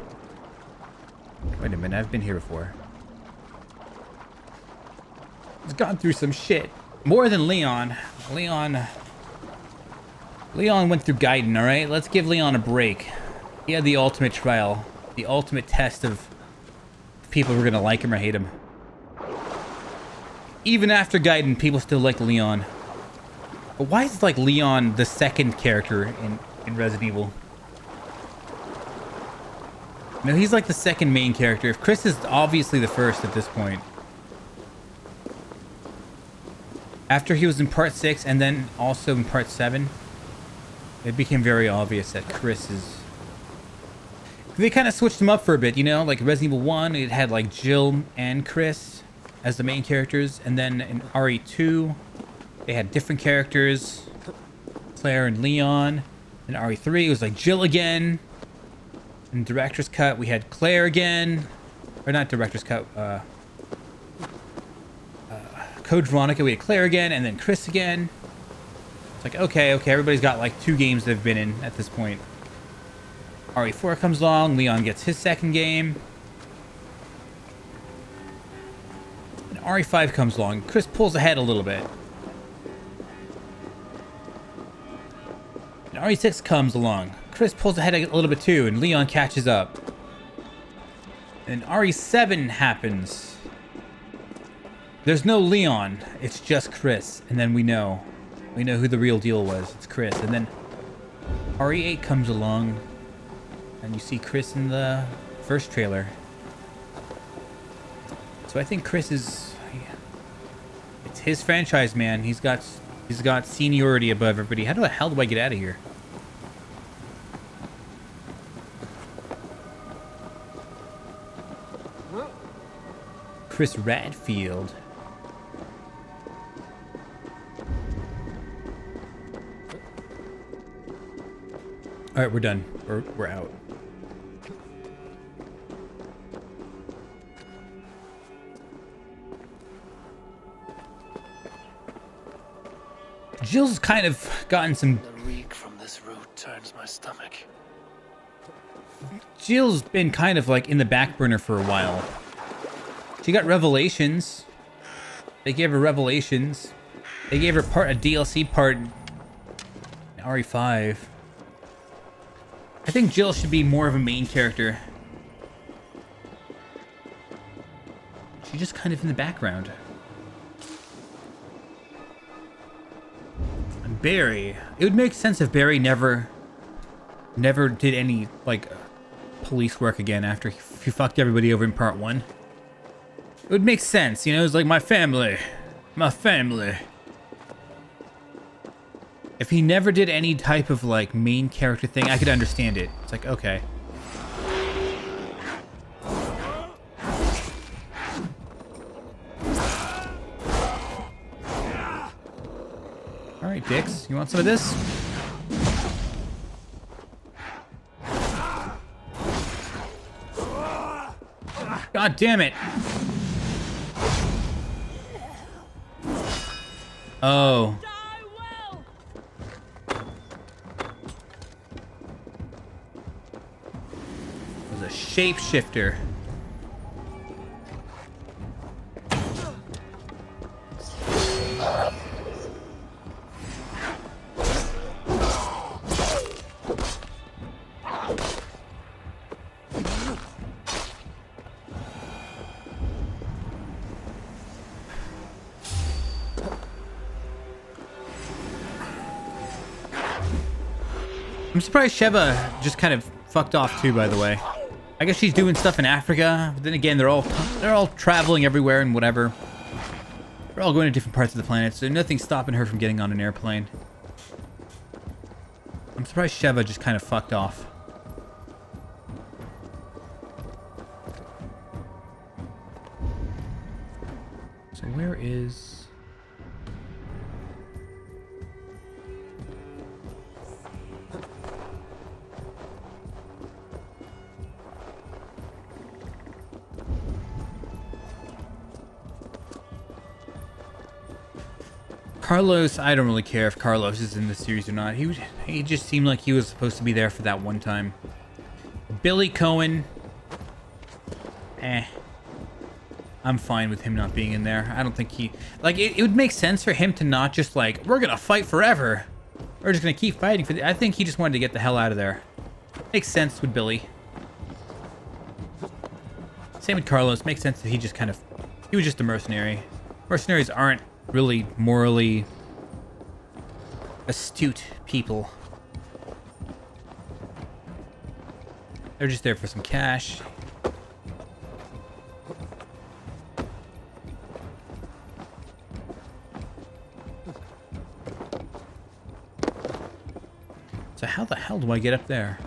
Wait a minute, I've been here before. He's gone through some shit. More than Leon. Leon went through Gaiden, alright? Let's give Leon a break. He had the ultimate trial. The ultimate test of people who are gonna like him or hate him. Even after Gaiden, people still like Leon. But why is like Leon the second character in Resident Evil? No, he's like the second main character. If Chris is obviously the first at this point. After he was in part 6 and then also in part 7, it became very obvious that Chris is... They kind of switched him up for a bit, you know? Like Resident Evil 1, it had like Jill and Chris as the main characters. And then in RE2, they had different characters. Claire and Leon. In RE3, it was like Jill again. In Director's Cut, we had Claire again. Or not Director's Cut, Code Veronica, we had Claire again, and then Chris again. It's like, okay, everybody's got like 2 games they've been in at this point. RE4 comes along, Leon gets his second game. And RE5 comes along, Chris pulls ahead a little bit. And RE6 comes along, Chris pulls ahead a little bit too, and Leon catches up. And RE7 happens. There's no Leon, it's just Chris, and then we know who the real deal was. It's Chris. And then RE8 comes along, and you see Chris in the first trailer. So I think Chris is, it's his franchise, man. He's got seniority above everybody. How the hell do I get out of here? Chris Redfield. All right, we're done. We're out. Jill's kind of gotten some... The reek from this root turns my stomach. Jill's been kind of like in the back burner for a while. She got Revelations. They gave her Revelations. They gave her a DLC part in RE5. I think Jill should be more of a main character. She's just kind of in the background. And Barry. It would make sense if Barry never did any, like, police work again after he fucked everybody over in part 1. It would make sense, you know? It's like, my family. My family. If he never did any type of, like, main character thing, I could understand it. It's like, okay. Alright, Dix. You want some of this? God damn it. Oh. It was a shapeshifter. I'm surprised Sheva just kind of fucked off too, by the way. I guess she's doing stuff in Africa, but then again, they're all traveling everywhere and whatever. They're all going to different parts of the planet, so nothing's stopping her from getting on an airplane. I'm surprised Sheva just kind of fucked off. where is... Carlos? I don't really care if Carlos is in the series or not. He just seemed like he was supposed to be there for that one time. Billy Cohen. I'm fine with him not being in there. I don't think he... Like, it would make sense for him to not just like, we're gonna fight forever. We're just gonna keep fighting for... I think he just wanted to get the hell out of there. Makes sense with Billy. Same with Carlos. Makes sense that he just kind of... He was just a mercenary. Mercenaries aren't really morally astute people. They're just there for some cash. So how the hell do I get up there?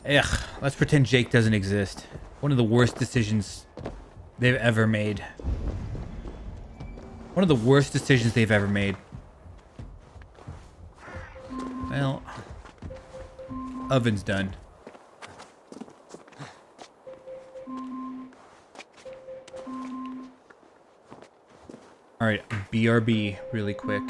Ugh, let's pretend Jake doesn't exist. One of the worst decisions they've ever made. One of the worst decisions they've ever made. Well, oven's done. All right, BRB really quick.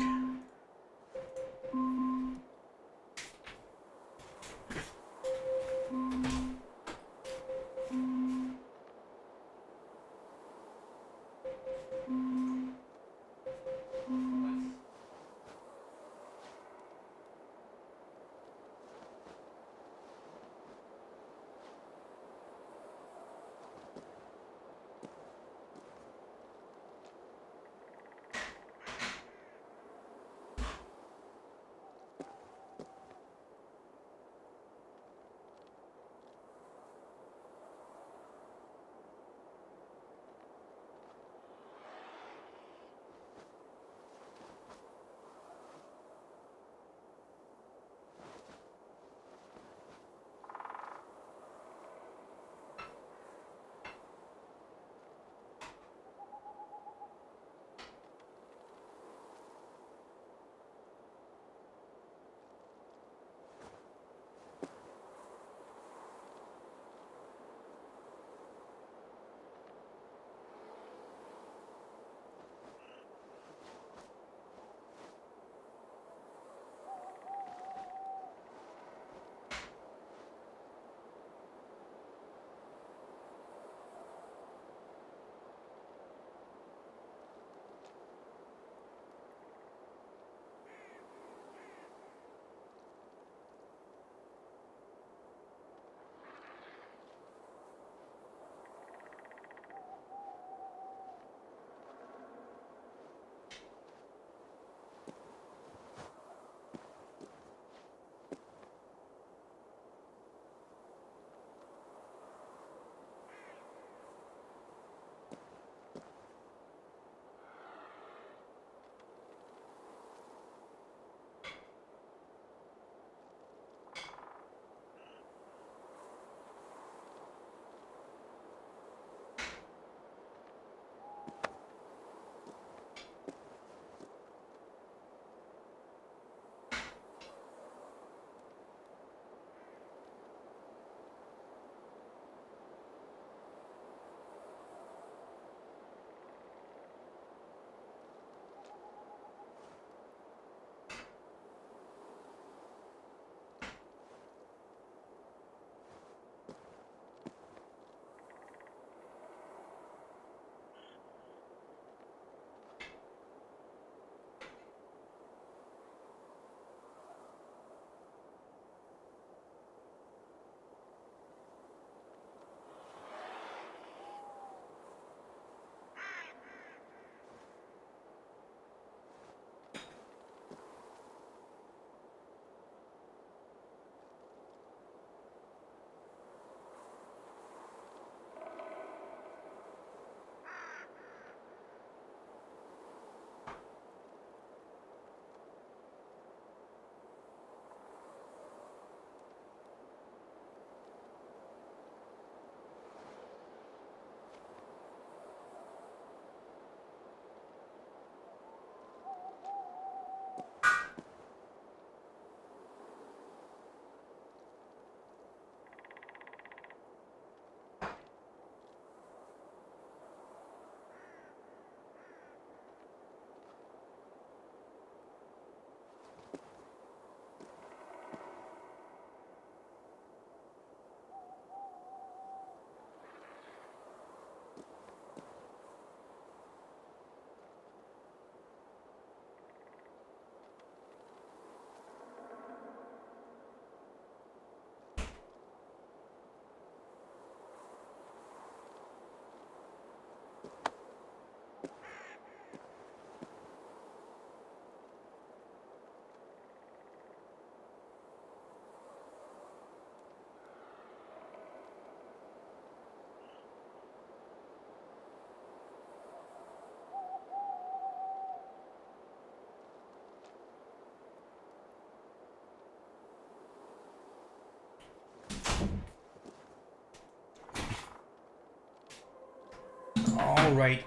All right.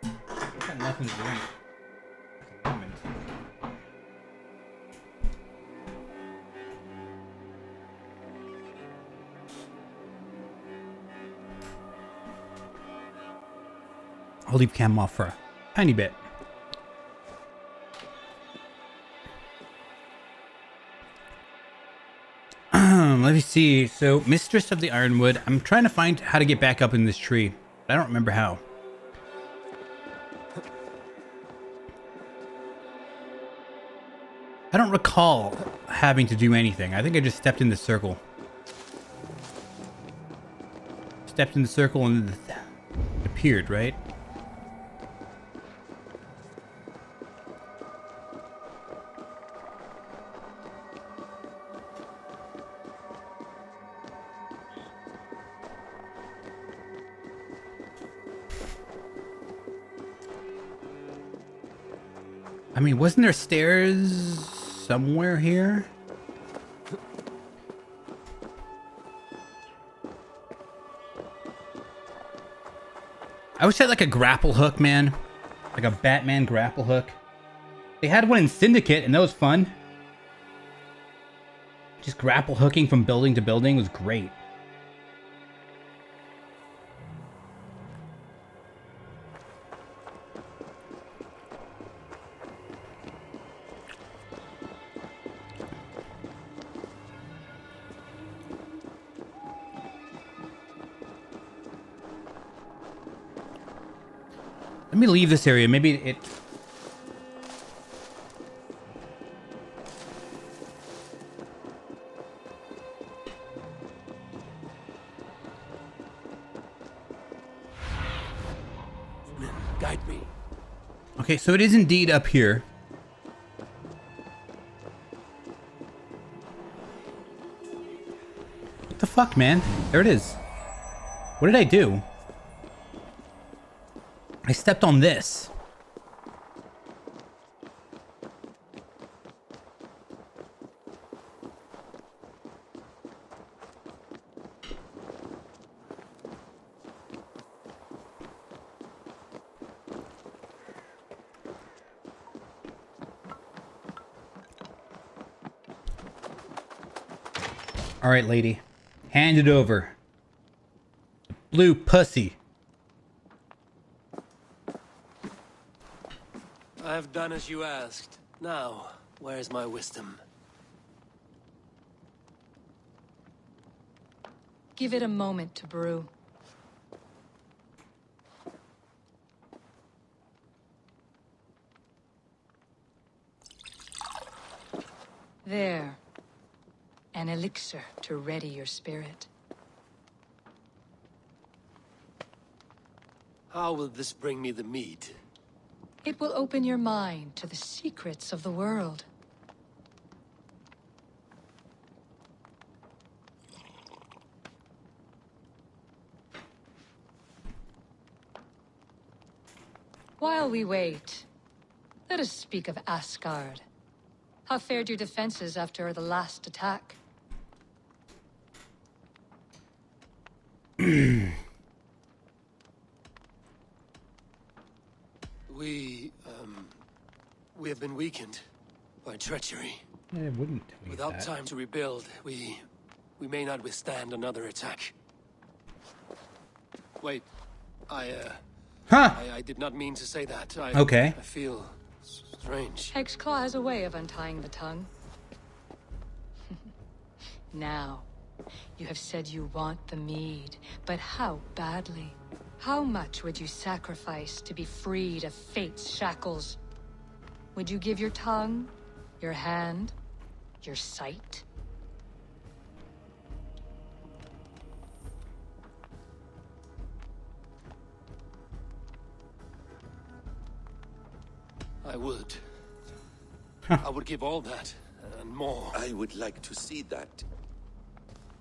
I've got nothing to drink at the moment. I'll leave cam off for a tiny bit. Let me see. So, Mistress of the Ironwood. I'm trying to find how to get back up in this tree. I don't remember how. I don't recall having to do anything. I think I just stepped in the circle. Stepped in the circle and it appeared, right? I mean, wasn't there stairs somewhere here? I wish I had like a grapple hook, man. Like a Batman grapple hook. They had one in Syndicate and that was fun. Just grapple hooking from building to building was great. Let me leave this area. Maybe it... Guide me. Okay, so it is indeed up here. What the fuck, man? There it is. What did I do? I stepped on this. All right, lady. Hand it over. Blue pussy. I have done as you asked. Now, where's my wisdom? Give it a moment to brew. There. An elixir to ready your spirit. How will this bring me the mead? It will open your mind to the secrets of the world. While we wait, let us speak of Asgard. How fared your defenses after the last attack? We have been weakened by treachery. I wouldn't tell you Without that. time to rebuild, we may not withstand another attack. Wait, I did not mean to say that. Okay. I feel strange. Hexclaw has a way of untying the tongue. Now, you have said you want the mead, but how badly? How much would you sacrifice to be freed of fate's shackles? Would you give your tongue, your hand, your sight? I would. I would give all that, and more. I would like to see that.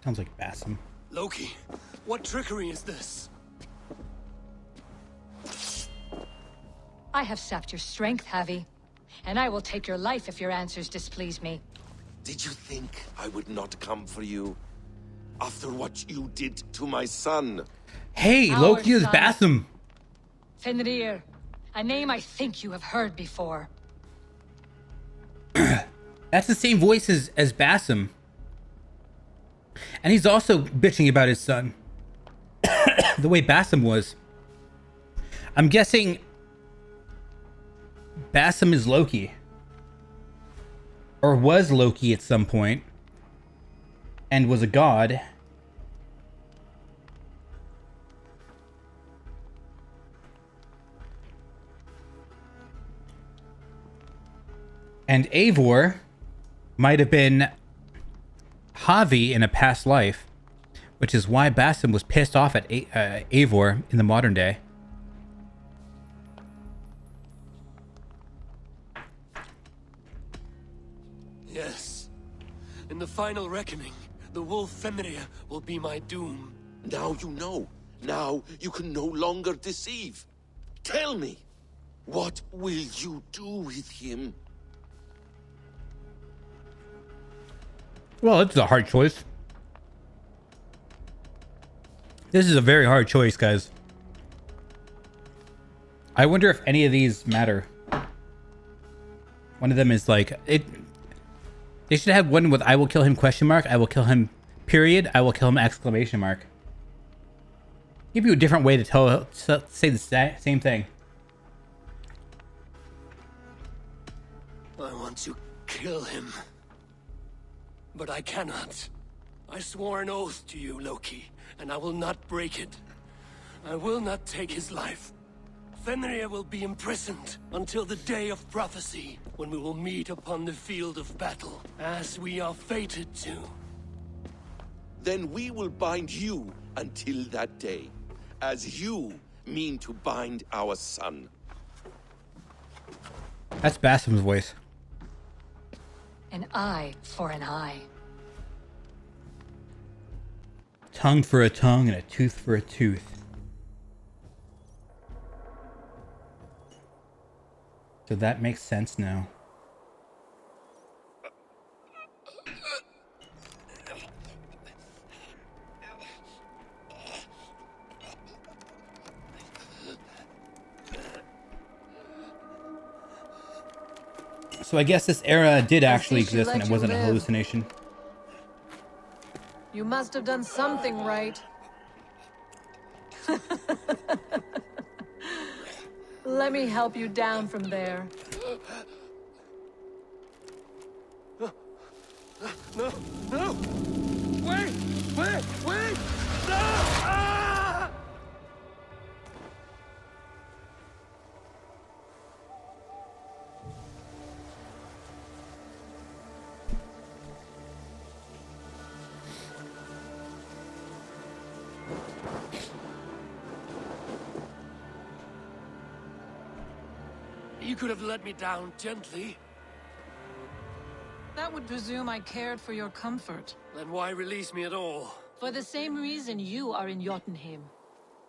Sounds like Bassam. Loki, what trickery is this? I have sapped your strength, Havi. And I will take your life if your answers displease me. Did you think I would not come for you? After what you did to my son? Hey, Our Loki is son. Bassam. Fenrir, a name I think you have heard before. That's the same voice as Bassam. And he's also bitching about his son. The way Bassam was. I'm guessing Bassam is Loki. Or was Loki at some point. And was a god. And Eivor might have been Javi in a past life, which is why Bassam was pissed off at Eivor in the modern day. Yes. In the final reckoning, the wolf Fenrir will be my doom. Now you know. Now you can no longer deceive. Tell me, what will you do with him? Well, it's a hard choice. This is a very hard choice, guys. I wonder if any of these matter. One of them is like it. They should have one with "I will kill him?" ? I will kill him. Period. I will kill him! ! Give you a different way to say the same thing. I want to kill him. But I cannot. I swore an oath to you, Loki, and I will not break it. I will not take his life. Fenrir will be imprisoned until the day of prophecy, when we will meet upon the field of battle, as we are fated to. Then we will bind you until that day, as you mean to bind our son. That's Bassam's voice. An eye for an eye. Tongue for a tongue and a tooth for a tooth. So that makes sense now. So I guess this era did actually exist and it wasn't a hallucination. You must have done something right. Let me help you down from there. No! No! Wait! Wait! Wait! No! Ah! You could have let me down gently. That would presume I cared for your comfort. Then why release me at all? For the same reason you are in Jotunheim.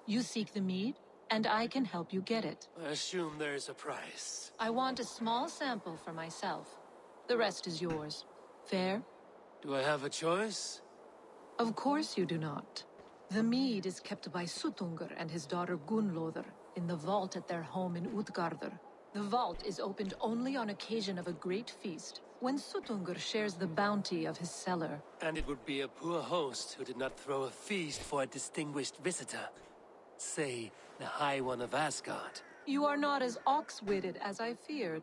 You seek the mead, and I can help you get it. I assume there is a price. I want a small sample for myself. The rest is yours. Fair? Do I have a choice? Of course you do not. The mead is kept by Suttungr and his daughter Gunnlóðr in the vault at their home in Utgardr. The vault is opened only on occasion of a great feast, when Suttungr shares the bounty of his cellar. And it would be a poor host who did not throw a feast for a distinguished visitor. Say, the High One of Asgard. You are not as ox-witted as I feared.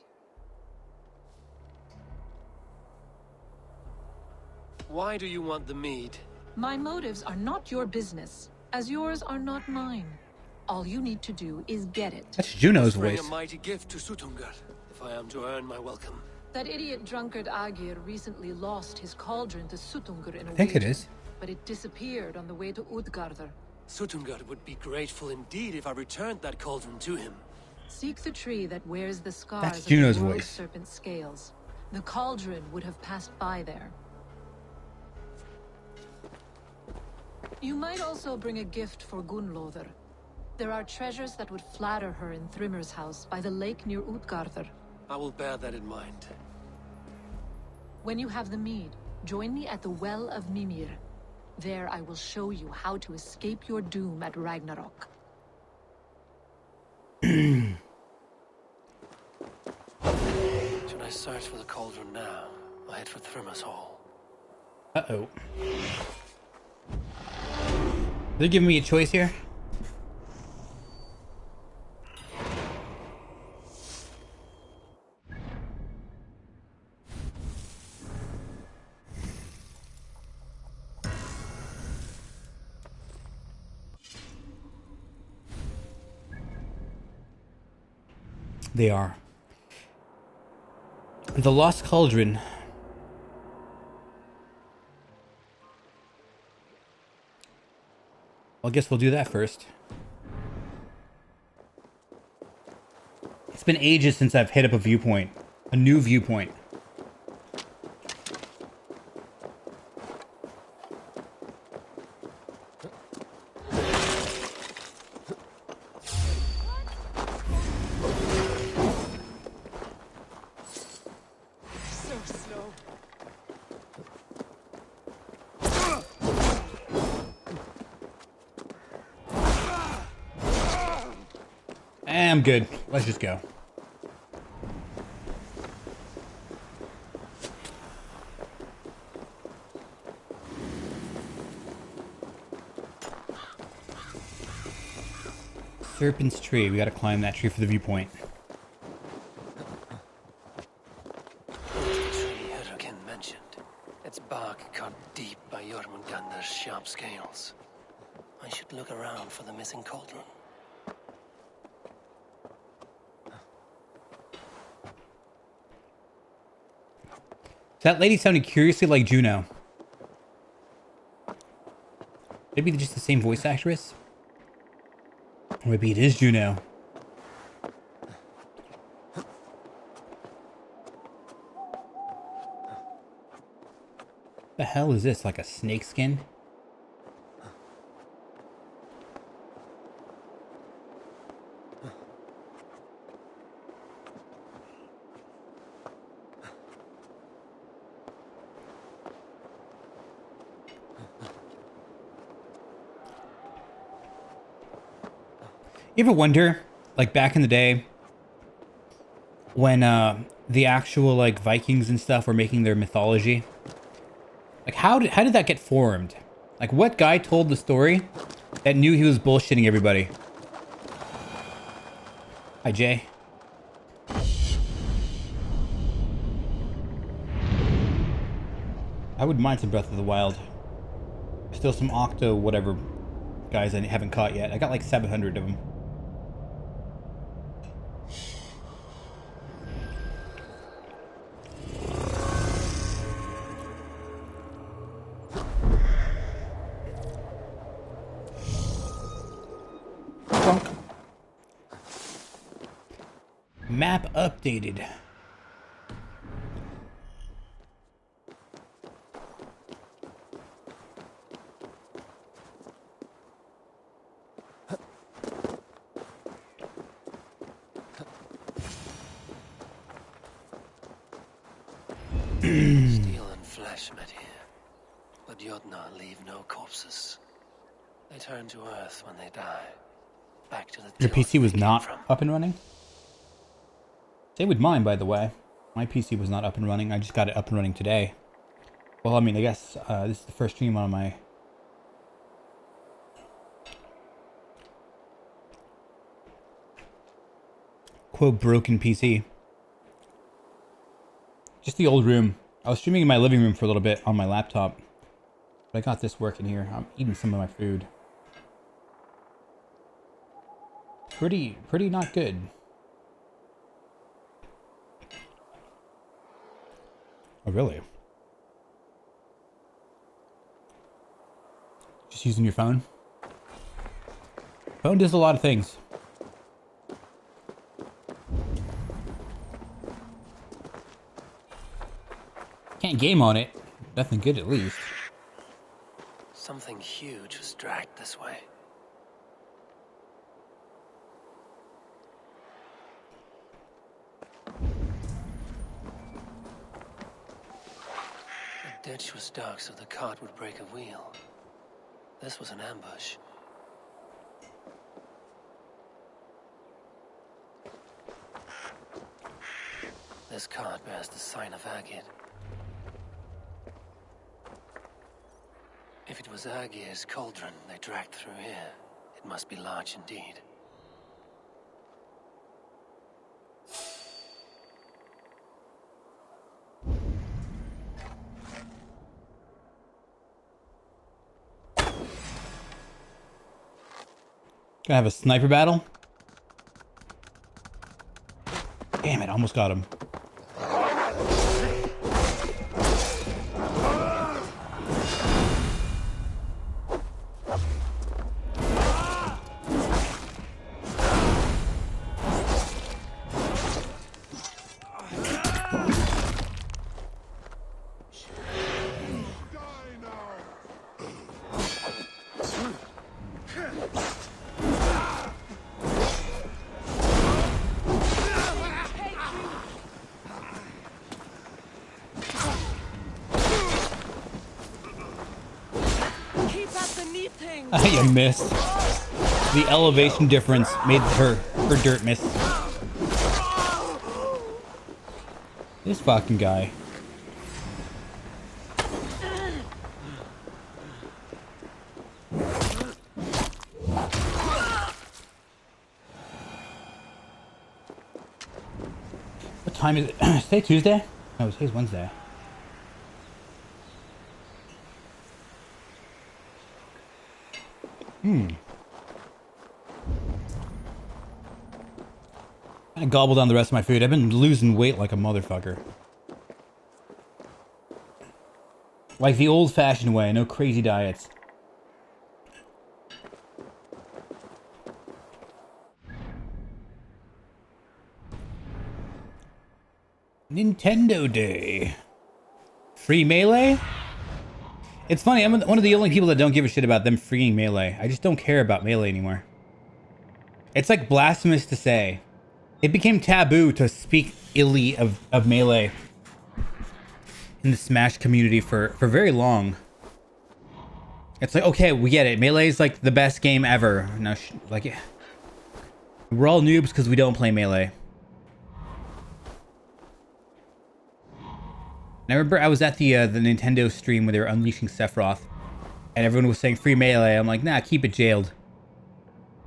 Why do you want the mead? My motives are not your business, as yours are not mine. All you need to do is get it. That's Juno's Bring voice. a mighty gift to Suttungr, if I am to earn my welcome. That idiot drunkard Agir recently lost his cauldron to Suttungr in a I think it wager, is. but it disappeared on the way to Utgardr. Suttungr would be grateful indeed if I returned that cauldron to him. Seek the tree that wears the scars That's of Juno's the world voice. serpent scales. The cauldron would have passed by there. You might also bring a gift for Gunnlóðr. There are treasures that would flatter her in Thrimmer's house by the lake near Utgardr. I will bear that in mind. When you have the mead, join me at the Well of Mimir. There I will show you how to escape your doom at Ragnarok. Should I search for the cauldron now, or head for Thrimmer's Hall? Uh-oh. They're giving me a choice here. They are. The Lost Cauldron. Well, I guess we'll do that first. It's been ages since I've hit up a viewpoint. A new viewpoint. I'm good. Let's just go. Serpent's tree. We gotta climb that tree for the viewpoint. The tree Hurricane mentioned. Its bark cut deep by Jormungandr's sharp scales. I should look around for the missing cauldron. That lady sounded curiously like Juno. Maybe they're just the same voice actress? Or maybe it is Juno. The hell is this? Like a snake skin? You ever wonder, like back in the day, when the actual like Vikings and stuff were making their mythology, like how did that get formed? Like what guy told the story that knew he was bullshitting everybody? Hi Jay. I wouldn't mind some Breath of the Wild. Still some Octo whatever guys I haven't caught yet. I got like 700 of them. Map updated. Steel and flesh met here, but Jotnar leave no corpses. They turn to earth when they die. Back to the Your PC was not up and running? Same with mine, by the way. My PC was not up and running. I just got it up and running today. Well, I mean, I guess this is the first stream on my... quote, broken PC. Just the old room. I was streaming in my living room for a little bit on my laptop. But I got this working here. I'm eating some of my food. Pretty not good. Oh, really? Just using your phone? Phone does a lot of things. Can't game on it. Nothing good, at least. Something huge was dragged this way. ditch was dark so the cart would break a wheel. This was an ambush. This cart bears the sign of Agid. If it was Agir's cauldron they dragged through here, it must be large indeed. Gonna have a sniper battle? Damn it, almost got him. You missed. The elevation difference made her dirt miss. This fucking guy. What time is it? Today Tuesday? No, today's Wednesday. I gobbled down the rest of my food. I've been losing weight like a motherfucker. Like the old-fashioned way, no crazy diets. Nintendo Day. Free Melee? It's funny, I'm one of the only people that don't give a shit about them freeing Melee. I just don't care about Melee anymore. It's like blasphemous to say. It became taboo to speak illy of Melee in the Smash community for very long. It's like, okay, we get it. Melee is like the best game ever. No, like, we're all noobs because we don't play Melee. And I remember I was at the Nintendo stream where they were unleashing Sephiroth, and everyone was saying free Melee. I'm like, nah, keep it jailed.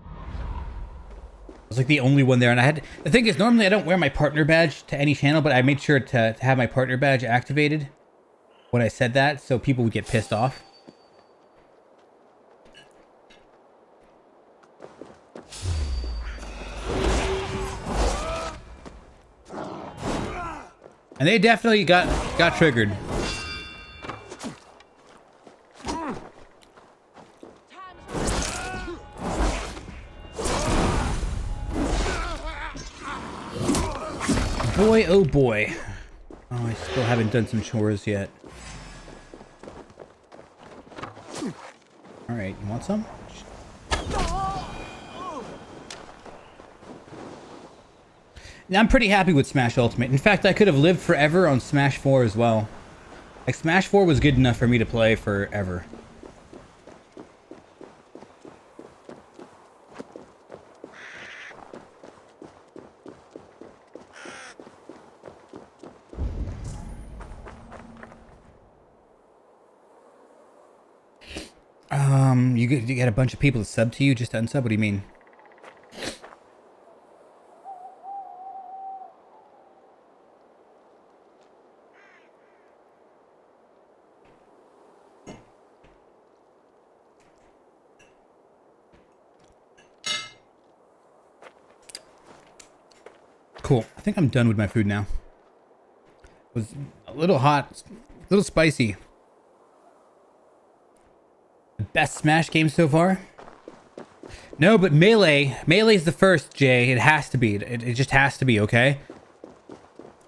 I was like the only one there, and the thing is, normally I don't wear my partner badge to any channel, but I made sure to have my partner badge activated when I said that, so people would get pissed off. And they definitely got triggered. Boy, oh boy. Oh, I still haven't done some chores yet. Alright, you want some? Now, I'm pretty happy with Smash Ultimate. In fact, I could have lived forever on Smash 4 as well. Like, Smash 4 was good enough for me to play forever. You got a bunch of people to sub to you just to unsub? What do you mean? Cool. I think I'm done with my food now. It was a little hot, a little spicy. The best Smash game so far? No, but Melee is the first, Jay. It has to be. It just has to be, okay?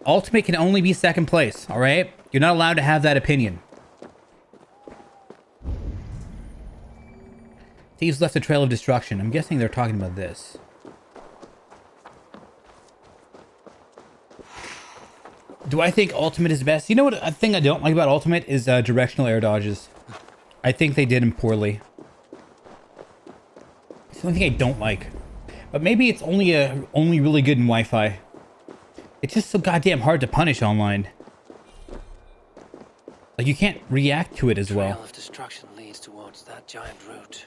Ultimate can only be second place, all right? You're not allowed to have that opinion. Thieves left a trail of destruction. I'm guessing they're talking about this. Do I think Ultimate is best? You know what? A thing I don't like about Ultimate is directional air dodges. I think they did them poorly. It's the only thing I don't like. But maybe it's only really good in Wi-Fi. It's just so goddamn hard to punish online. Like, you can't react to it as well. Trail of destruction leads towards that giant root.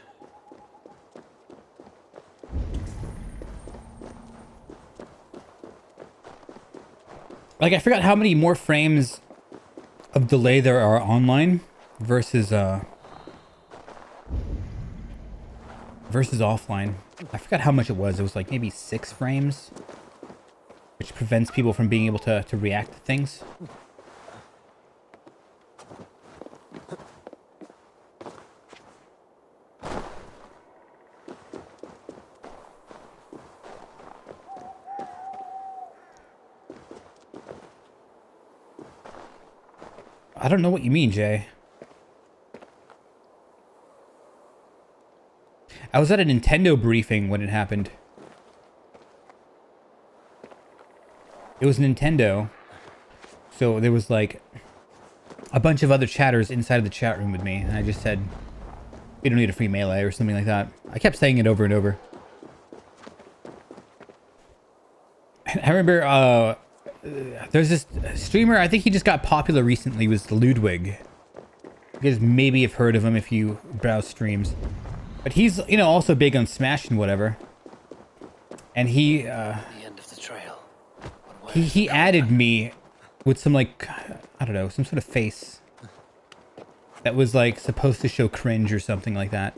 Like, I forgot how many more frames of delay there are online versus offline. I forgot how much it was. It was like maybe 6 frames, which prevents people from being able to react to things. I don't know what you mean, Jay. I was at a Nintendo briefing when it happened. It was Nintendo. So there was like a bunch of other chatters inside of the chat room with me. And I just said, we don't need a free melee or something like that. I kept saying it over and over. And I remember there's this streamer, I think he just got popular recently, was Ludwig. You guys maybe have heard of him if you browse streams. But he's, you know, also big on Smash and whatever. And he, The end of the trail. he added me with some, like, I don't know, some sort of face that was, like, supposed to show cringe or something like that.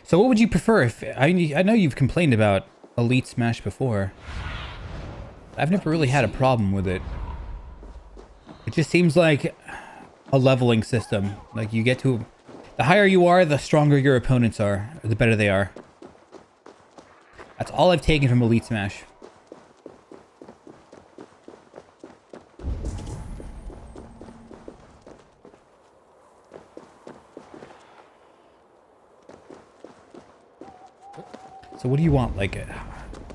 So what would you prefer if... I know you've complained about Elite Smash before. I've never really had a problem with it. It just seems like a leveling system. Like, you get to... The higher you are, the stronger your opponents are. Or the better they are. That's all I've taken from Elite Smash. So what do you want? Like,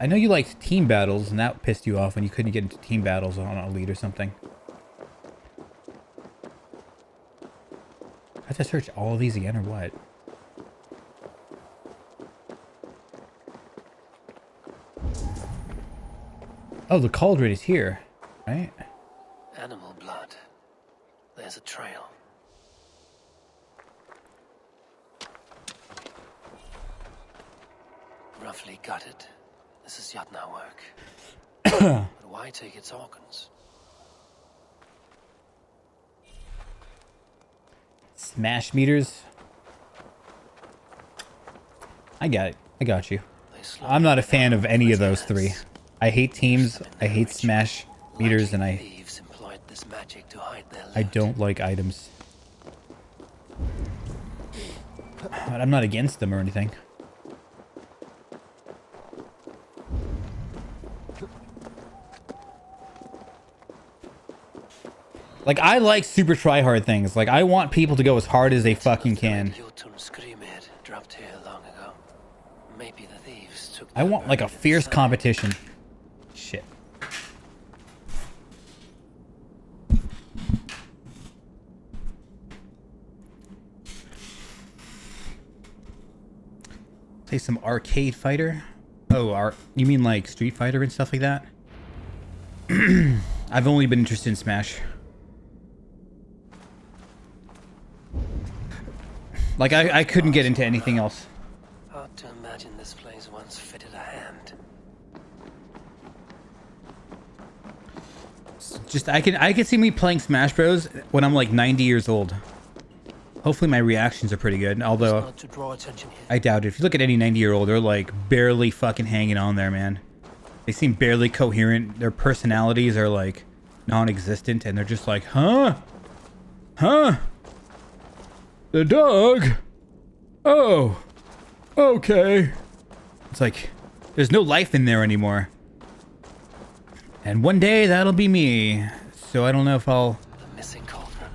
I know you liked team battles, and that pissed you off when you couldn't get into team battles on Elite or something. I have to search all of these again, or what? Oh, the cauldron is here, right? Animal blood. There's a trail. Roughly gutted. This is Jotnar work. But why take its organs? Smash meters. I got it. I got you. I'm not a fan of any of those three. I hate teams, I hate Smash meters, and I don't like items. But I'm not against them or anything. Like, I like super try-hard things. Like, I want people to go as hard as they fucking can. I want, like, a fierce competition. Shit. Play some arcade fighter? Oh, you mean like Street Fighter and stuff like that? I've only been interested in Smash. Like, I couldn't get into anything else. Hard to imagine this place once fitted a hand. Just, I can see me playing Smash Bros. When I'm like 90 years old. Hopefully my reactions are pretty good, although I doubt it. If you look at any 90-year-old, they're like barely fucking hanging on there, man. They seem barely coherent. Their personalities are like non-existent, and they're just like, huh? Huh? The dog? Oh. Okay. It's like, there's no life in there anymore. And one day, that'll be me. so I don't know if I'll... The missing cauldron.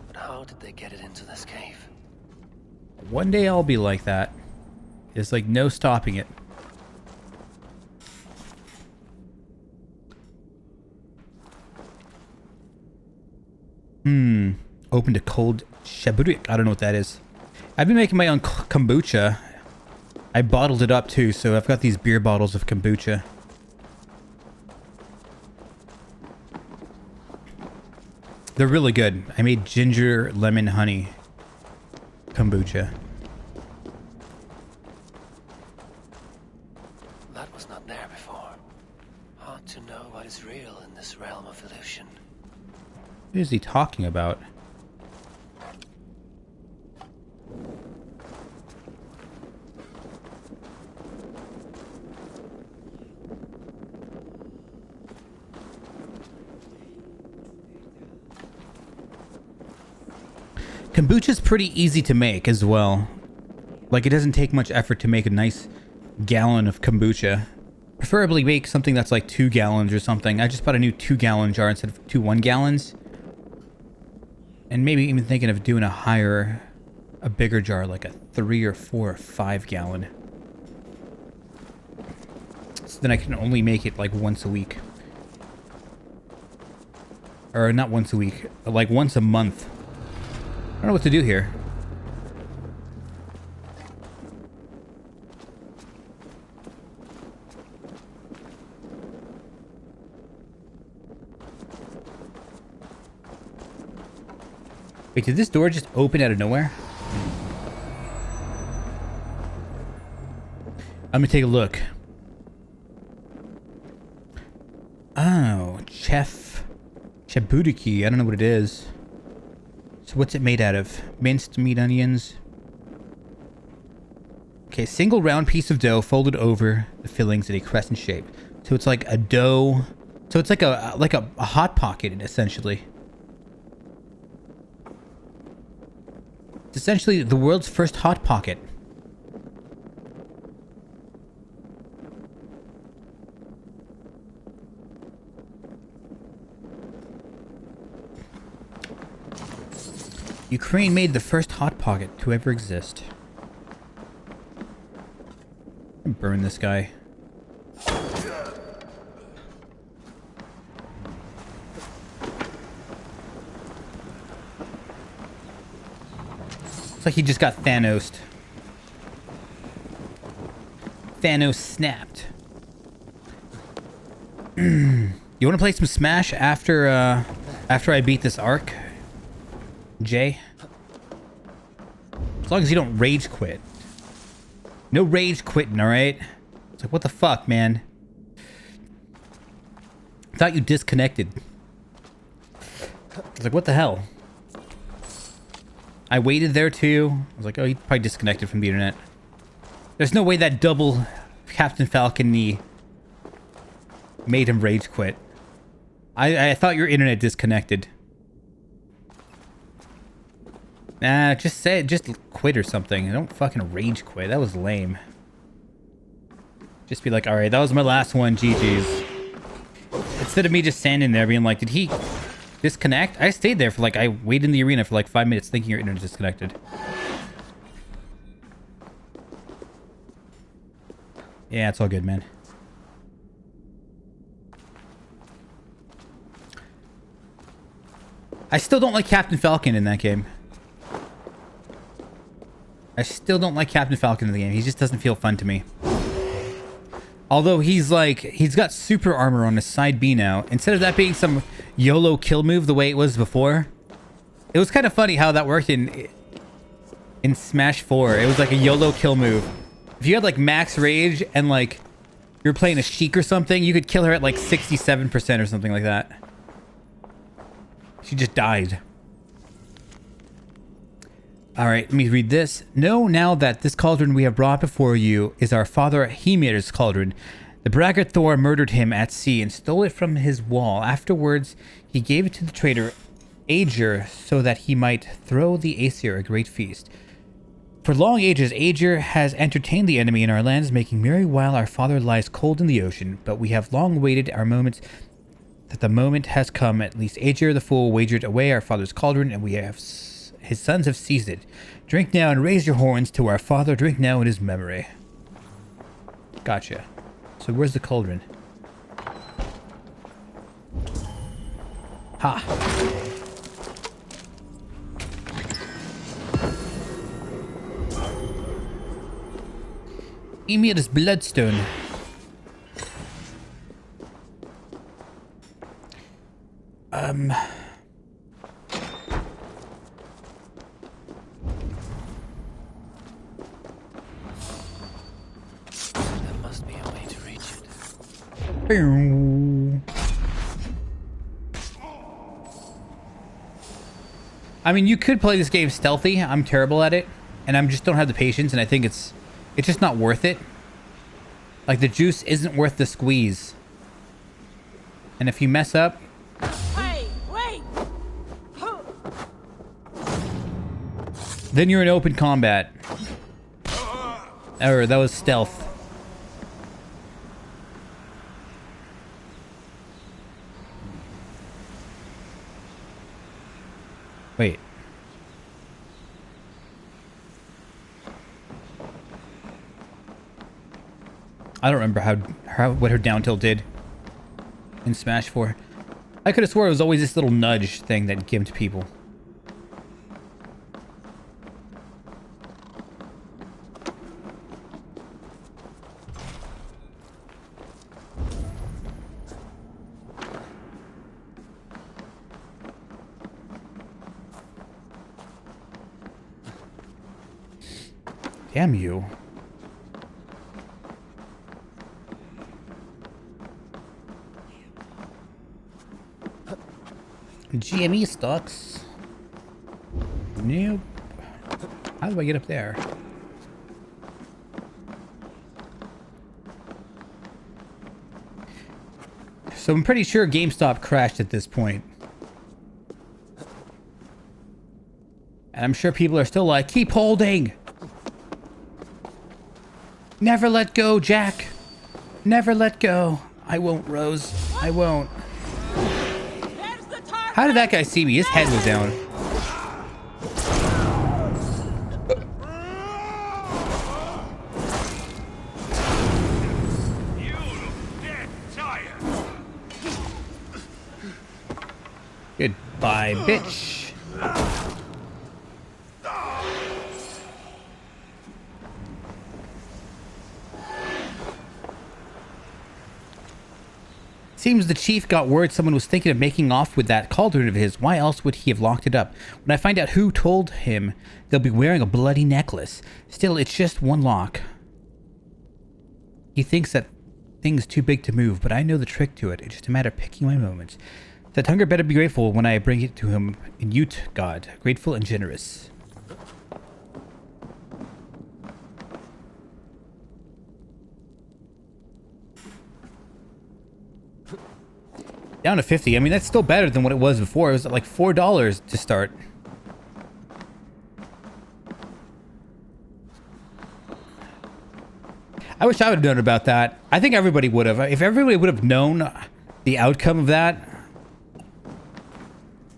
But how did they get it into this cave? One day I'll be like that. There's like no stopping it. Open to cold shaburik. I don't know what that is. I've been making my own kombucha. I bottled it up too, so I've got these beer bottles of kombucha. They're really good. I made ginger lemon honey kombucha. That was not there before. Hard to know what is real in this realm of illusion. What is he talking about? Kombucha's pretty easy to make as well. Like, it doesn't take much effort to make a nice gallon of kombucha. Preferably make something that's like 2 gallons or something. I just bought a new 2-gallon jar instead of 2 1-gallons. And maybe even thinking of doing a bigger jar, like a 3 or 4 or 5-gallon. So then I can only make it like once a week. Or not once a week, but like once a month. I don't know what to do here. Wait, did this door just open out of nowhere? I'm gonna take a look. Oh, Chabuduki. I don't know what it is. So what's it made out of? Minced meat, onions. Okay, single round piece of dough folded over the fillings in a crescent shape. So it's like a dough. So it's like a hot pocket, essentially. It's essentially the world's first hot pocket. Ukraine made the first hot pocket to ever exist. Burn this guy. Looks like he just got Thanos'd. Thanos snapped. You want to play some Smash after I beat this arc? Jay? As long as you don't rage quit. No rage quitting, alright? It's like, what the fuck, man? I thought you disconnected. I was like, what the hell? I waited there too. I was like, oh, he probably disconnected from the internet. There's no way that double Captain Falcon knee made him rage quit. I thought your internet disconnected. Nah, just say it. Just quit or something. Don't fucking rage quit. That was lame. Just be like, alright, that was my last one. GG's. Instead of me just standing there being like, did he disconnect? I stayed there for like, I waited in the arena for like 5 minutes thinking your internet disconnected. Yeah, it's all good, man. I still don't like Captain Falcon in that game. I still don't like Captain Falcon in the game. He just doesn't feel fun to me. Although he's like, he's got super armor on his side B now. Instead of that being some YOLO kill move the way it was before. It was kind of funny how that worked in Smash 4. It was like a YOLO kill move. If you had like max rage and like you're playing a Sheik or something, you could kill her at like 67% or something like that. She just died. Alright, let me read this. Know now that this cauldron we have brought before you is our father Hymir's cauldron. The braggart Thor murdered him at sea and stole it from his wall. Afterwards, he gave it to the traitor Aegir so that he might throw the Aesir a great feast. For long ages, Aegir has entertained the enemy in our lands, making merry while our father lies cold in the ocean. But we have long waited our moments that the moment has come. At least Aegir the Fool wagered away our father's cauldron, and we have his sons have seized it. Drink now and raise your horns to our father. Drink now in his memory. Gotcha. So where's the cauldron? Ha! Emir's bloodstone. There must be a way to reach it. I mean, you could play this game stealthy. I'm terrible at it, and I just don't have the patience, and I think it's just not worth it. Like, the juice isn't worth the squeeze. And if you mess up... Hey, wait! then you're in open combat. Or that was stealth. Wait. I don't remember what her down tilt did in Smash 4. I could have swore it was always this little nudge thing that given to people. Damn you. GME stocks. Nope. How do I get up there? So I'm pretty sure GameStop crashed at this point. And I'm sure people are still like, keep holding! Never let go, Jack! Never let go. I won't, Rose. I won't. How did that guy see me? His head was down. You look dead tired. Goodbye, bitch. Seems the chief got word someone was thinking of making off with that cauldron of his. Why else would he have locked it up? When I find out who told him, they'll be wearing a bloody necklace. Still, it's just one lock. He thinks that thing's too big to move, but I know the trick to it. It's just a matter of picking my moments. That hunger better be grateful when I bring it to him in Ute, God. Grateful and generous. Down to 50. I mean, that's still better than what it was before. It was like $4 to start. I wish I would have known about that. I think everybody would have. If everybody would have known the outcome of that.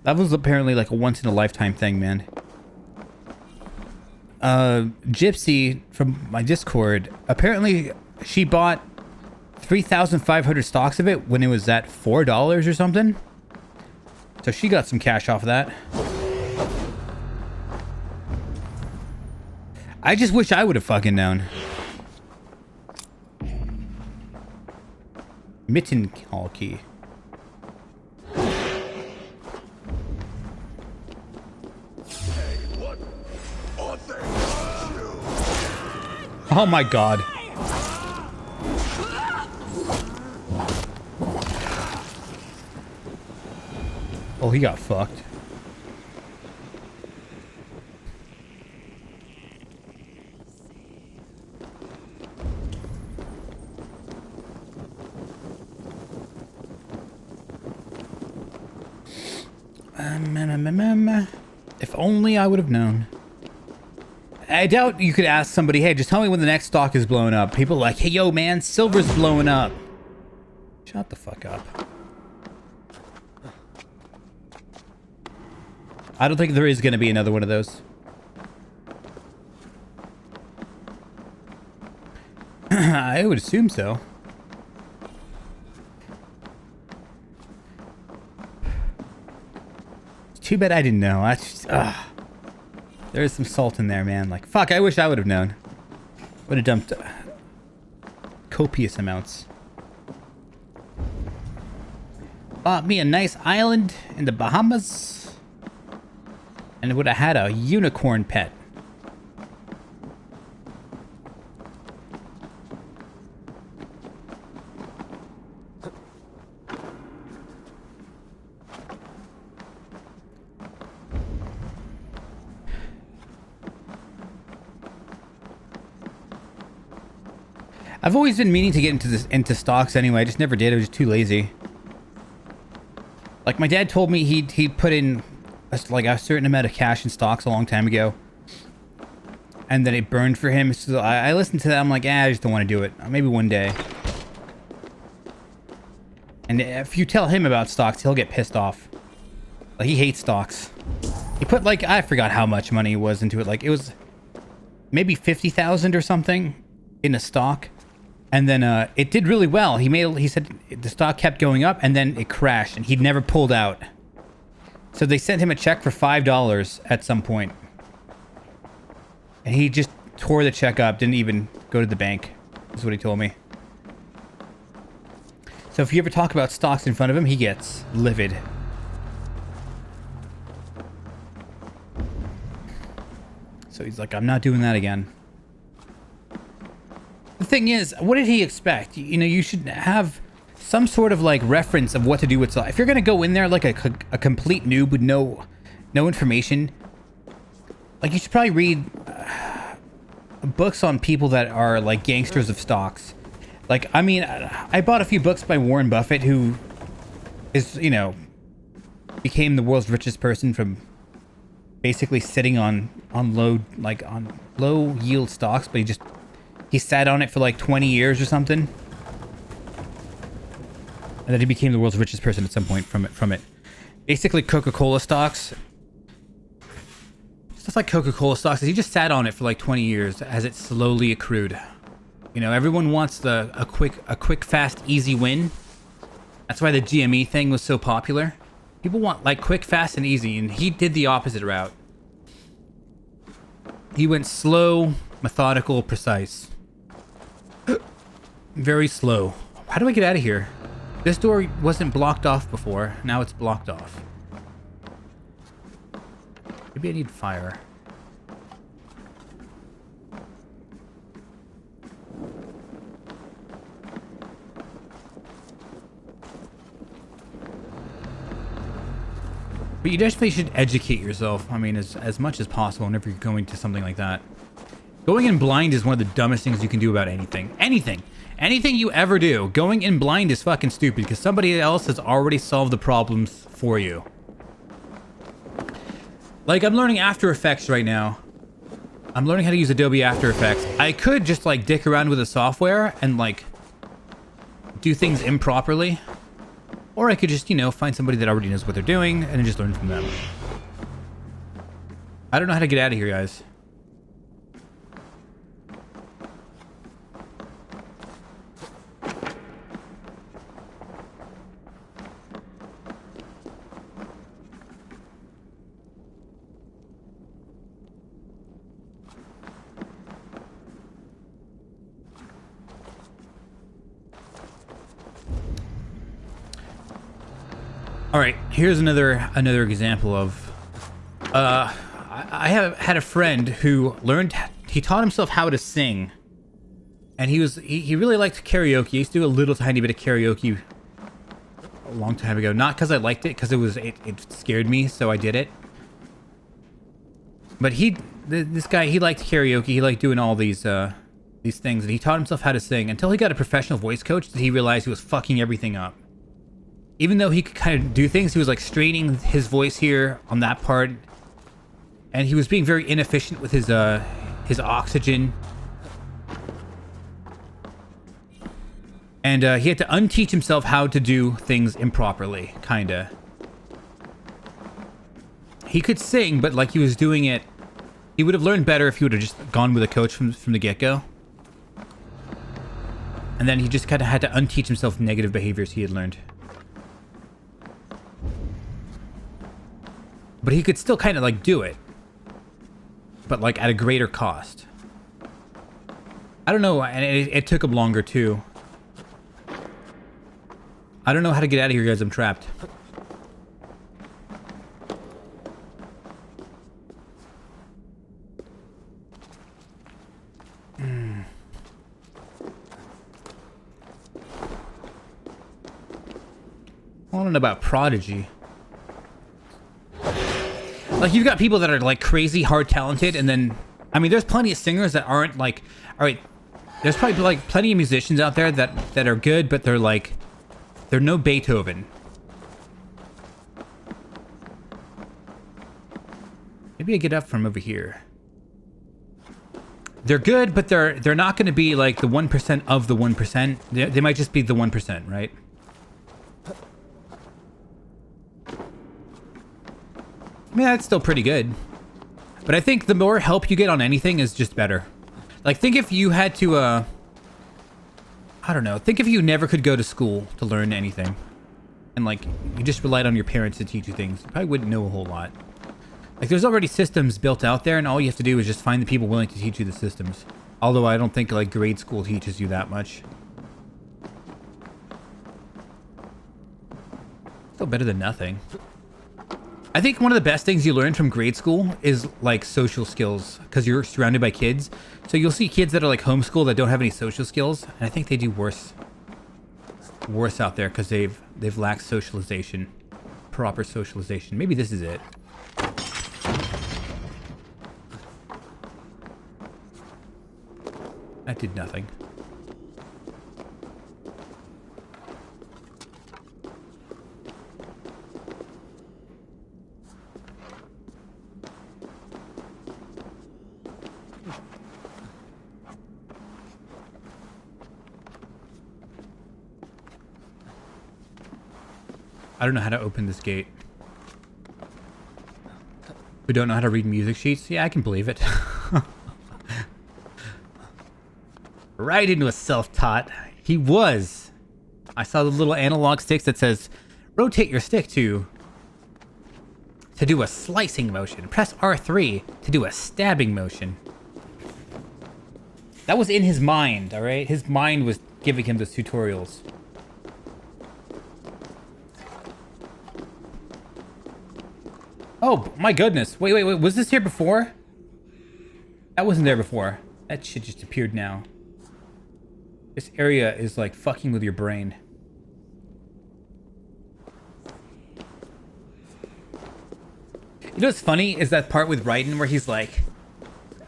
That was apparently like a once-in-a-lifetime thing, man. Gypsy from my Discord, apparently she bought 3,500 stocks of it when it was at $4 or something. So she got some cash off of that. I just wish I would have fucking known. Mitten hall key. Oh my god. Oh, he got fucked. If only I would have known. I doubt you could ask somebody, hey, just tell me when the next stock is blowing up. People are like, hey, yo, man, silver's blowing up. Shut the fuck up. I don't think there is going to be another one of those. I would assume so. It's too bad I didn't know. I just, there is some salt in there, man. Like, fuck, I wish I would have known. Would have dumped copious amounts. Bought me a nice island in the Bahamas. And would have had a unicorn pet. I've always been meaning to get into stocks anyway. I just never did. I was just too lazy. Like my dad told me he'd put in like a certain amount of cash in stocks a long time ago, and then it burned for him. So I listened to that. I'm like, I just don't want to do it. Maybe one day. And if you tell him about stocks, he'll get pissed off. Like he hates stocks. He put like, I forgot how much money was into it. Like it was maybe 50,000 or something in a stock. And then it did really well. He said the stock kept going up and then it crashed and he'd never pulled out. So they sent him a check for $5 at some point. And he just tore the check up, didn't even go to the bank. That's what he told me. So if you ever talk about stocks in front of him, he gets livid. So he's like, I'm not doing that again. The thing is, what did he expect? You know, you should have some sort of like reference of what to do with stuff. If you're gonna go in there like a complete noob with no information, like you should probably read books on people that are like gangsters of stocks. Like, I mean, I bought a few books by Warren Buffett, who is, you know, became the world's richest person from basically sitting on low yield stocks, but he sat on it for like 20 years or something. And then he became the world's richest person at some point from it. Basically Coca-Cola stocks. Stuff like Coca-Cola stocks, he just sat on it for like 20 years as it slowly accrued. You know, everyone wants a quick, fast, easy win. That's why the GME thing was so popular. People want like quick, fast, and easy, and he did the opposite route. He went slow, methodical, precise. Very slow. How do I get out of here? This door wasn't blocked off before. Now it's blocked off. Maybe I need fire. But you definitely should educate yourself. I mean, as much as possible whenever you're going to something like that. Going in blind is one of the dumbest things you can do about anything. Anything you ever do, going in blind is fucking stupid because somebody else has already solved the problems for you. Like, I'm learning After Effects right now. I'm learning how to use Adobe After Effects. I could just, like, dick around with the software and, like, do things improperly. Or I could just, you know, find somebody that already knows what they're doing and just learn from them. I don't know how to get out of here, guys. All right, here's another example of I have had a friend who he taught himself how to sing, and he really liked karaoke. He used to do a little tiny bit of karaoke a long time ago, not because I liked it, because it scared me, so I did it. But this guy, he liked karaoke. He liked doing all these things, and he taught himself how to sing until he got a professional voice coach that he realized he was fucking everything up. Even though he could kind of do things, he was like straining his voice here on that part, and he was being very inefficient with his oxygen. And he had to unteach himself how to do things improperly, kinda. he could sing, but like he was doing it, he would have learned better if he would have just gone with a coach from the get-go. And then he just kind of had to unteach himself negative behaviors he had learned. But he could still kind of like do it, but like at a greater cost. I don't know, and it took him longer too. I don't know how to get out of here, guys. I'm trapped. I don't know about Prodigy. Like, you've got people that are like crazy hard talented, and then I mean there's plenty of singers that aren't like, all right, there's probably like plenty of musicians out there that are good, but they're no Beethoven. Maybe I get up from over here. They're good, but they're not going to be like the 1% of the 1%. They might just be the 1%, right? I mean, that's still pretty good. But I think the more help you get on anything is just better. Like, think if you had to, I don't know. Think if you never could go to school to learn anything. And, like, you just relied on your parents to teach you things. You probably wouldn't know a whole lot. Like, there's already systems built out there, and all you have to do is just find the people willing to teach you the systems. Although I don't think, like, grade school teaches you that much. Still better than nothing. I think one of the best things you learn from grade school is like social skills, because you're surrounded by kids. So you'll see kids that are like homeschooled that don't have any social skills, and I think they do worse out there because they've lacked socialization, proper socialization. Maybe this is it. That did nothing. I don't know how to open this gate. We don't know how to read music sheets? Yeah, I can believe it. Right into a self-taught. He was. I saw the little analog sticks that says, rotate your stick to do a slicing motion. Press R3 to do a stabbing motion. That was in his mind, all right? His mind was giving him those tutorials. Oh, my goodness. Wait. Was this here before? That wasn't there before. That shit just appeared now. This area is like fucking with your brain. You know what's funny is that part with Raiden where he's like,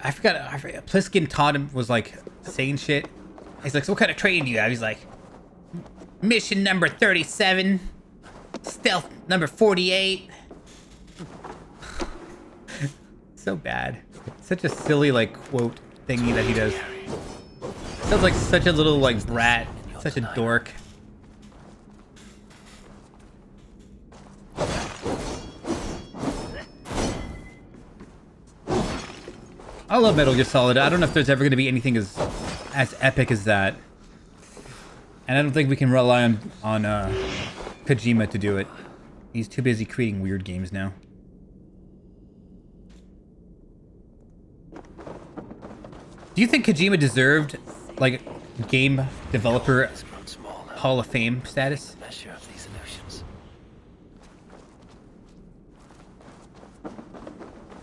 I forgot, Pliskin taught him, was like saying shit. He's like, so what kind of training do you have? He's like, mission number 37, stealth number 48. So bad. Such a silly like quote thingy that he does. Sounds like such a little like brat, such a dork. I love Metal Gear Solid. I don't know if there's ever going to be anything as epic as that. And I don't think we can rely on Kojima to do it. He's too busy creating weird games now. Do you think Kojima deserved, like, game developer Hall of Fame status?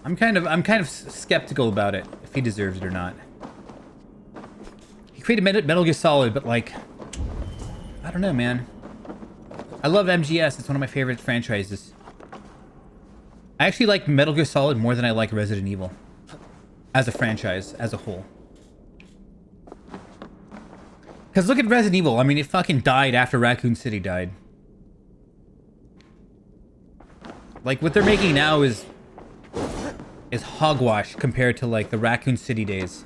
I'm kind of skeptical about it, if he deserves it or not. He created Metal Gear Solid, but like, I don't know, man. I love MGS. It's one of my favorite franchises. I actually like Metal Gear Solid more than I like Resident Evil. As a franchise, as a whole. Because look at Resident Evil. I mean, it fucking died after Raccoon City died. Like, what they're making now is hogwash compared to, like, the Raccoon City days.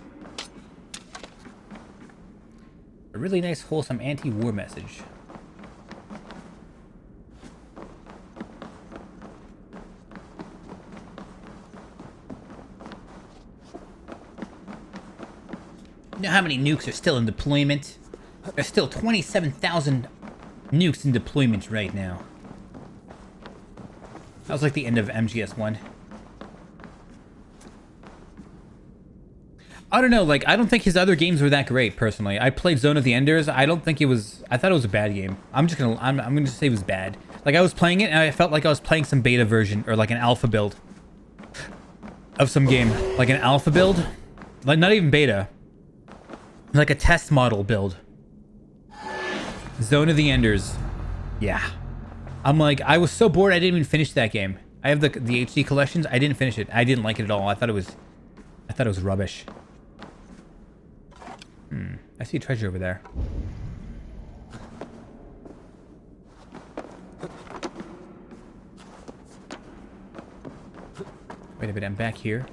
A really nice, wholesome anti-war message. You know how many nukes are still in deployment? There's still 27,000 nukes in deployment right now. That was like the end of MGS1. I don't know, like, I don't think his other games were that great, personally. I played Zone of the Enders. I don't think it was... I thought it was a bad game. I'm gonna say it was bad. Like, I was playing it, and I felt like I was playing some beta version, or like an alpha build of some game. Like an alpha build? Like, not even beta. Like a test model build. Zone of the Enders. Yeah. I'm like, I was so bored I didn't even finish that game. I have the HD collections. I didn't finish it. I didn't like it at all. I thought it was rubbish. I see a treasure over there. Wait a minute, I'm back here.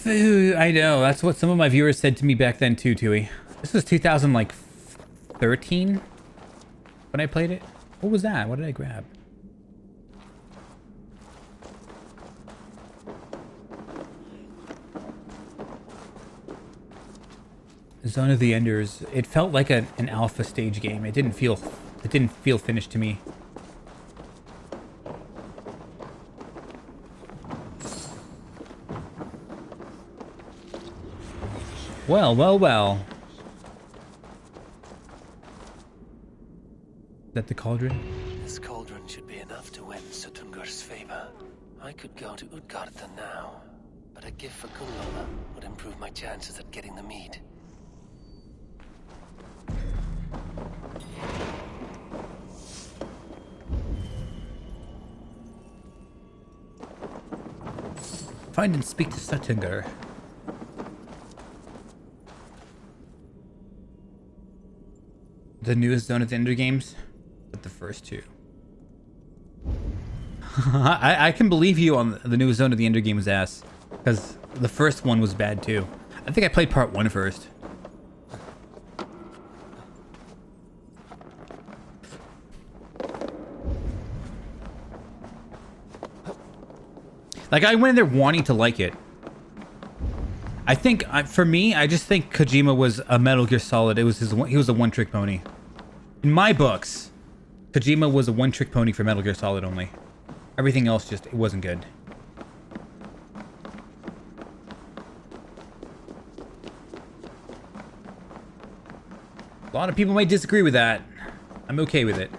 I know, that's what some of my viewers said to me back then too, Tui. This was 2013 when I played it. What was that? What did I grab? Zone of the Enders. It felt like an alpha stage game. It didn't feel finished to me. Well, well, well. Is that the cauldron? This cauldron should be enough to win Suttungur's favor. I could go to Utgarda now, but a gift for Kunluna would improve my chances at getting the mead. Find and speak to Suttungur. The newest Zone of the Ender games, but the first two. I can believe you on the newest Zone of the Ender game's ass, because the first one was bad too. I think I played part 1 first. Like, I went in there wanting to like it. I think, for me, I just think Kojima was a Metal Gear Solid. He was a one-trick pony. In my books, Kojima was a one-trick pony for Metal Gear Solid only. Everything else just, it wasn't good. A lot of people might disagree with that. I'm okay with it.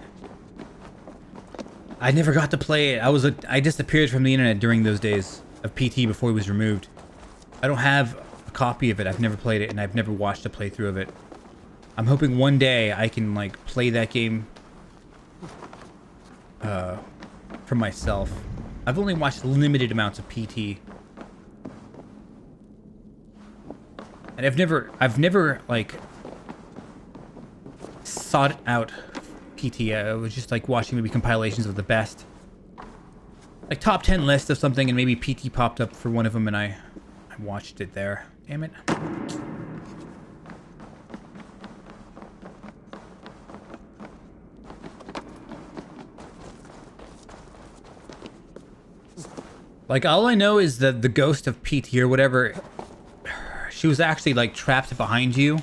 I never got to play it. I disappeared from the internet during those days of PT before it was removed. I don't have a copy of it. I've never played it, and I've never watched a playthrough of it. I'm hoping one day I can, like, play that game for myself. I've only watched limited amounts of PT. And I've never like sought out PT. I was just like watching maybe compilations of the best, like top 10 list of something, and maybe PT popped up for one of them, and I watched it there. Damn it. Like, all I know is that the ghost of PT or whatever, she was actually like trapped behind you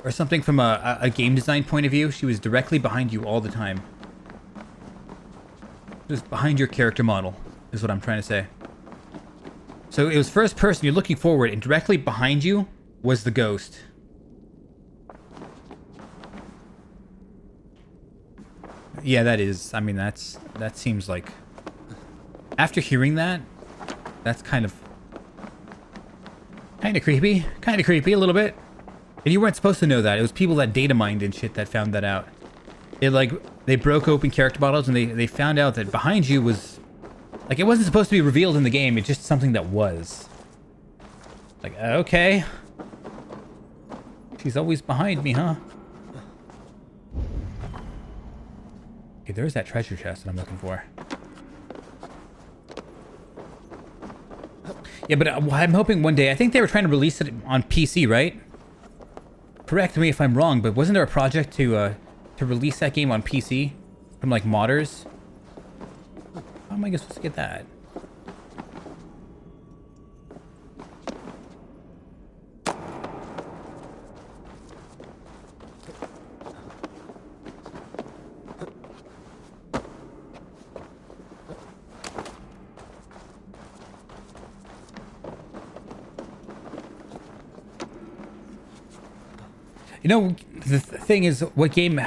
or something from a game design point of view. She was directly behind you all the time. Just behind your character model is what I'm trying to say. So it was first person, you're looking forward, and directly behind you was the ghost. Yeah, that is, I mean, that seems like, after hearing that, that's kind of creepy a little bit. And you weren't supposed to know that. It was people that data mined and shit that found that out. They broke open character models, and they found out that behind you was, like, it wasn't supposed to be revealed in the game. It's just something that was. Like, okay. She's always behind me, huh? Okay, there's that treasure chest that I'm looking for. Yeah, but I'm hoping one day, I think they were trying to release it on PC, right? Correct me if I'm wrong, but wasn't there a project to release that game on PC from, like, modders? How am I supposed to get that? You know, the thing is, what game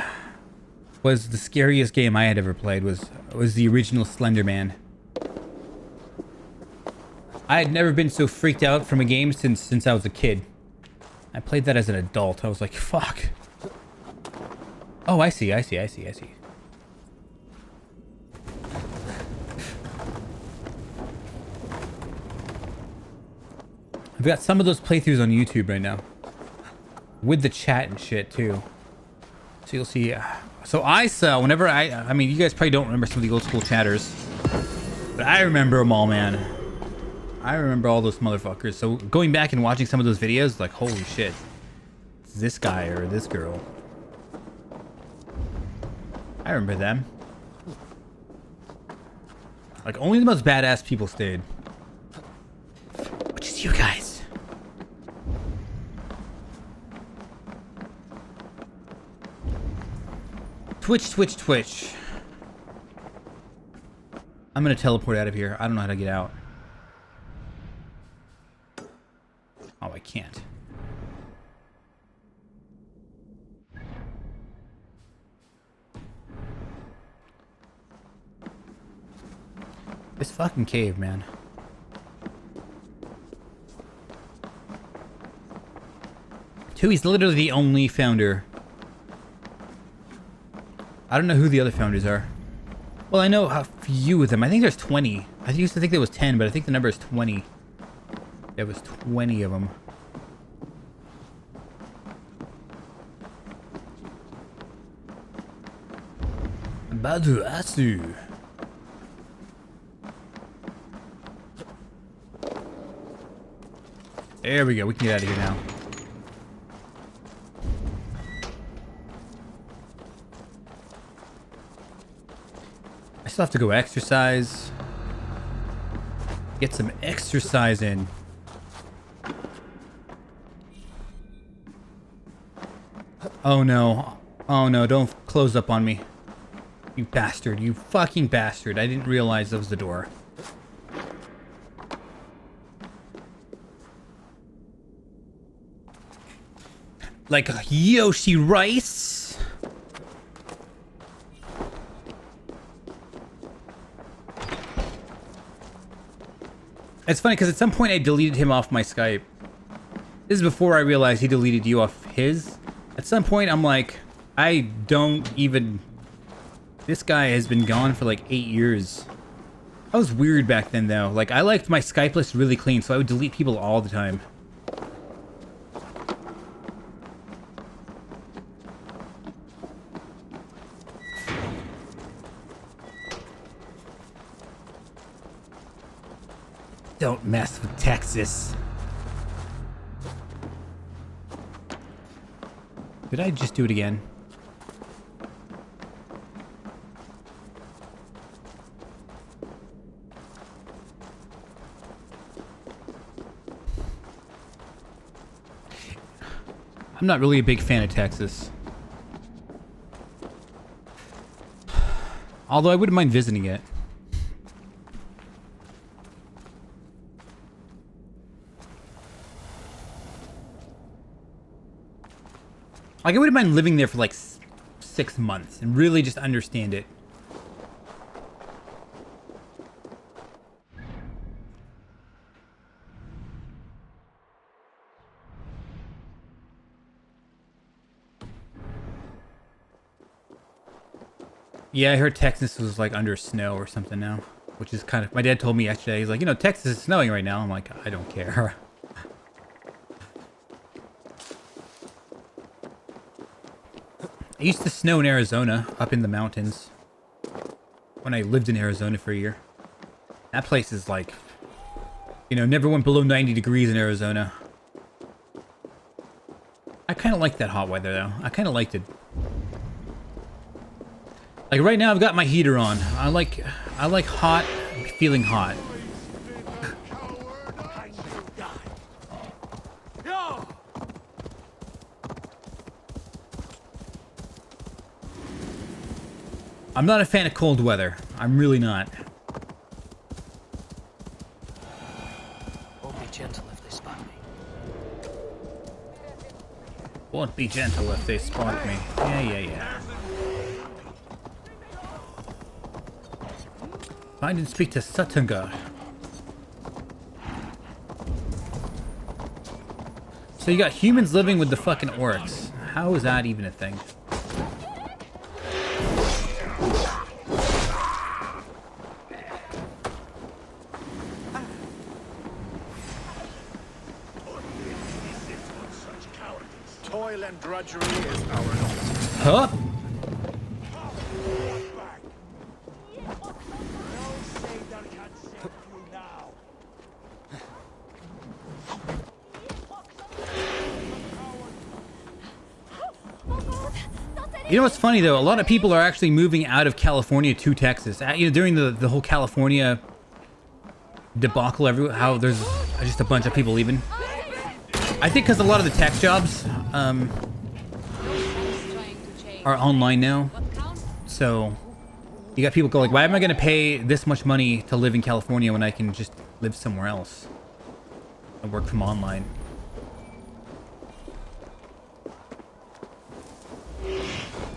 was the scariest game I had ever played was the original Slender Man. I had never been so freaked out from a game since I was a kid. I played that as an adult. I was like, fuck. Oh, I see. I've got some of those playthroughs on YouTube right now. With the chat and shit too. So you'll see. So I saw whenever I mean, you guys probably don't remember some of the old school chatters, but I remember them all, man. I remember all those motherfuckers. So going back and watching some of those videos, like, holy shit, it's this guy or this girl. I remember them. Like, only the most badass people stayed, which is you guys. Twitch. I'm gonna teleport out of here. I don't know how to get out. Oh, I can't. This fucking cave, man. He's literally the only founder. I don't know who the other founders are. Well, I know a few of them. I think there's 20. I used to think there was 10, but I think the number is 20. There was 20 of them. Badu Asu. There we go. We can get out of here now. I still have to go exercise. Get some exercise in. Oh no. Oh no, don't close up on me. You bastard. You fucking bastard. I didn't realize that was the door. Like Yoshi Rice. It's funny because at some point I deleted him off my Skype. This is before I realized he deleted you off his. At some point I'm like, I don't even... This guy has been gone for like 8 years. I was weird back then though. Like, I liked my Skype list really clean, so I would delete people all the time. Don't mess with Texas. Did I just do it again? I'm not really a big fan of Texas. Although I wouldn't mind visiting it. Like, I wouldn't mind living there for like 6 months and really just understand it. Yeah, I heard Texas was like under snow or something now, which is kind of... My dad told me yesterday, he's like, you know, Texas is snowing right now. I'm like, I don't care. It used to snow in Arizona, up in the mountains, when I lived in Arizona for a year. That place is like, you know, never went below 90 degrees in Arizona. I kind of liked that hot weather, though. I kind of liked it. Like right now I've got my heater on. I like hot, feeling hot. I'm not a fan of cold weather. I'm really not. Won't be gentle if they spot me. Won't be gentle if they spot me. Yeah. Find and speak to Sutunga. So you got humans living with the fucking orcs. How is that even a thing? Toil and drudgery is our lot. Huh? You know what's funny though? A lot of people are actually moving out of California to Texas. You know, during the whole California debacle, how there's just a bunch of people leaving. I think because a lot of the tech jobs are online now, so you got people go like, "Why am I going to pay this much money to live in California when I can just live somewhere else and work from online?"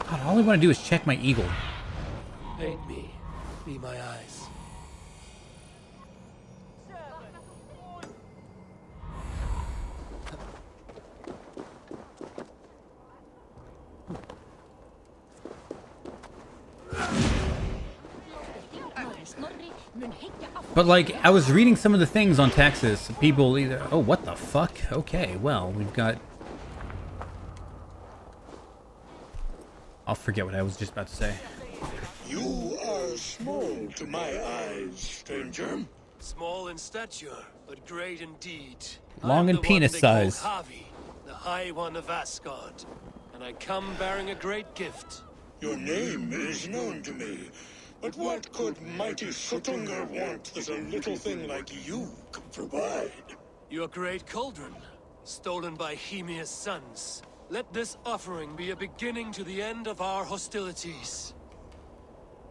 God, all I want to do is check my eagle. Paint me. Be my eyes. But like, I was reading some of the things on Texas. People either, oh, what the fuck? Okay, well, we've got... I'll forget what I was just about to say. You are small to my eyes, stranger. Small in stature, but great in deed. Long in penis size. Harvey, the High One of Asgard, and I come bearing a great gift. Your name is known to me, but what could mighty Sutunga want that a little thing like you could provide? Your great cauldron, stolen by Hemia's sons. Let this offering be a beginning to the end of our hostilities.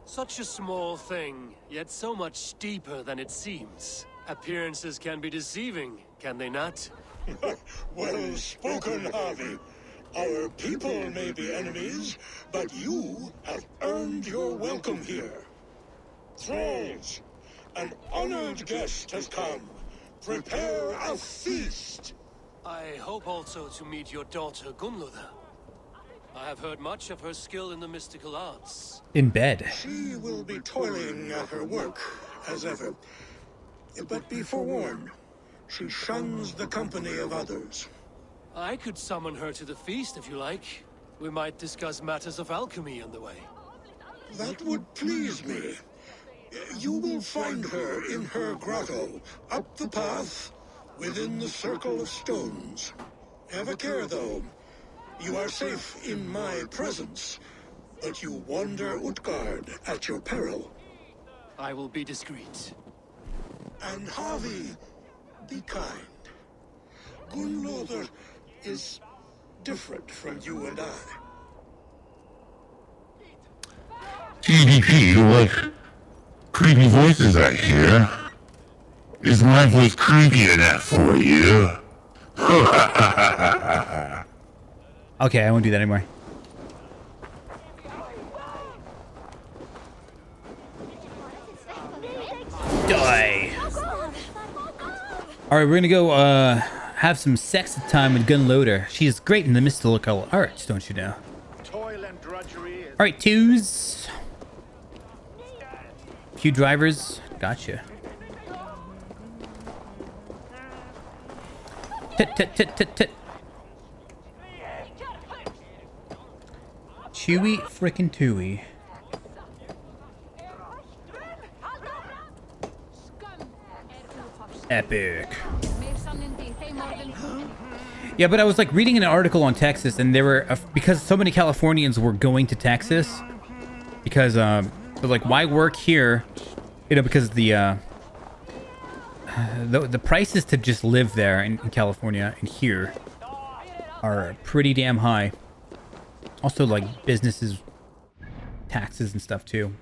Such a small thing, yet so much deeper than it seems. Appearances can be deceiving, can they not? Well spoken, Harvey. Our people may be enemies, but you have earned your welcome here. Thralls, an honored guest has come. Prepare a feast. I hope also to meet your daughter Gunlother. I have heard much of her skill in the mystical arts. In bed. She will be toiling at her work, as ever. But be forewarned, she shuns the company of others. I could summon her to the feast if you like. We might discuss matters of alchemy on the way. That would please me. You will find her in her grotto, up the path, within the circle of stones. Have a care, though. You are safe in my presence, but you wander Utgard at your peril. I will be discreet. And Harvey, be kind. Gunlother is different from you and I. TDP, you like creepy voices I hear? Is my voice creepy enough for you? Okay, I won't do that anymore. Die. Alright, we're gonna go have some sex time with Gunloader. She is great in the mystical arts, don't you know? Alright, twos. Few drivers. Gotcha. Tit. Chewy frickin' Tooey. Epic. Yeah, but I was like reading an article on Texas, and there were because so many Californians were going to Texas because they're like, why work here? You know, because the prices to just live there in California and here are pretty damn high. Also, like businesses, taxes and stuff too.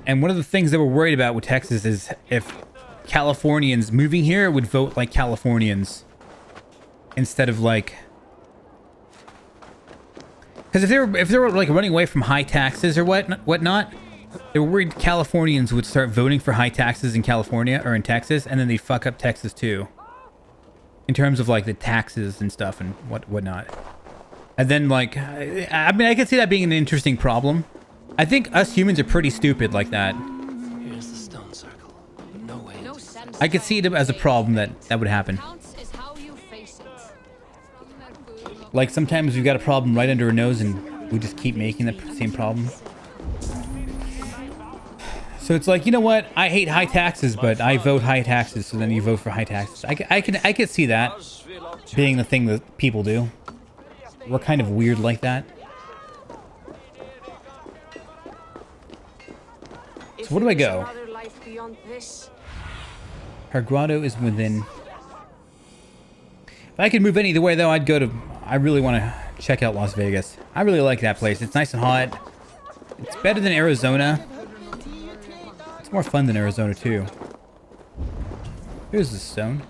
And one of the things that we're worried about with Texas is if Californians moving here would vote like Californians instead of like, because if they were like running away from high taxes or whatnot, they were worried Californians would start voting for high taxes in California or in Texas, and then they'd fuck up Texas too, in terms of like the taxes and stuff and whatnot. And then like, I mean, I could see that being an interesting problem. I think us humans are pretty stupid like that. Here's the stone circle. No way. I could see it as a problem that would happen. Like sometimes we've got a problem right under our nose and we just keep making the same problem. So it's like, you know what? I hate high taxes, but I vote high taxes, so then you vote for high taxes. I could see that being the thing that people do. We're kind of weird like that. So where do I go? Her grotto is within. If I could move any other way though, I'd go to. I really want to check out Las Vegas. I really like that place. It's nice and hot. It's better than Arizona. It's more fun than Arizona too. Here's the stone.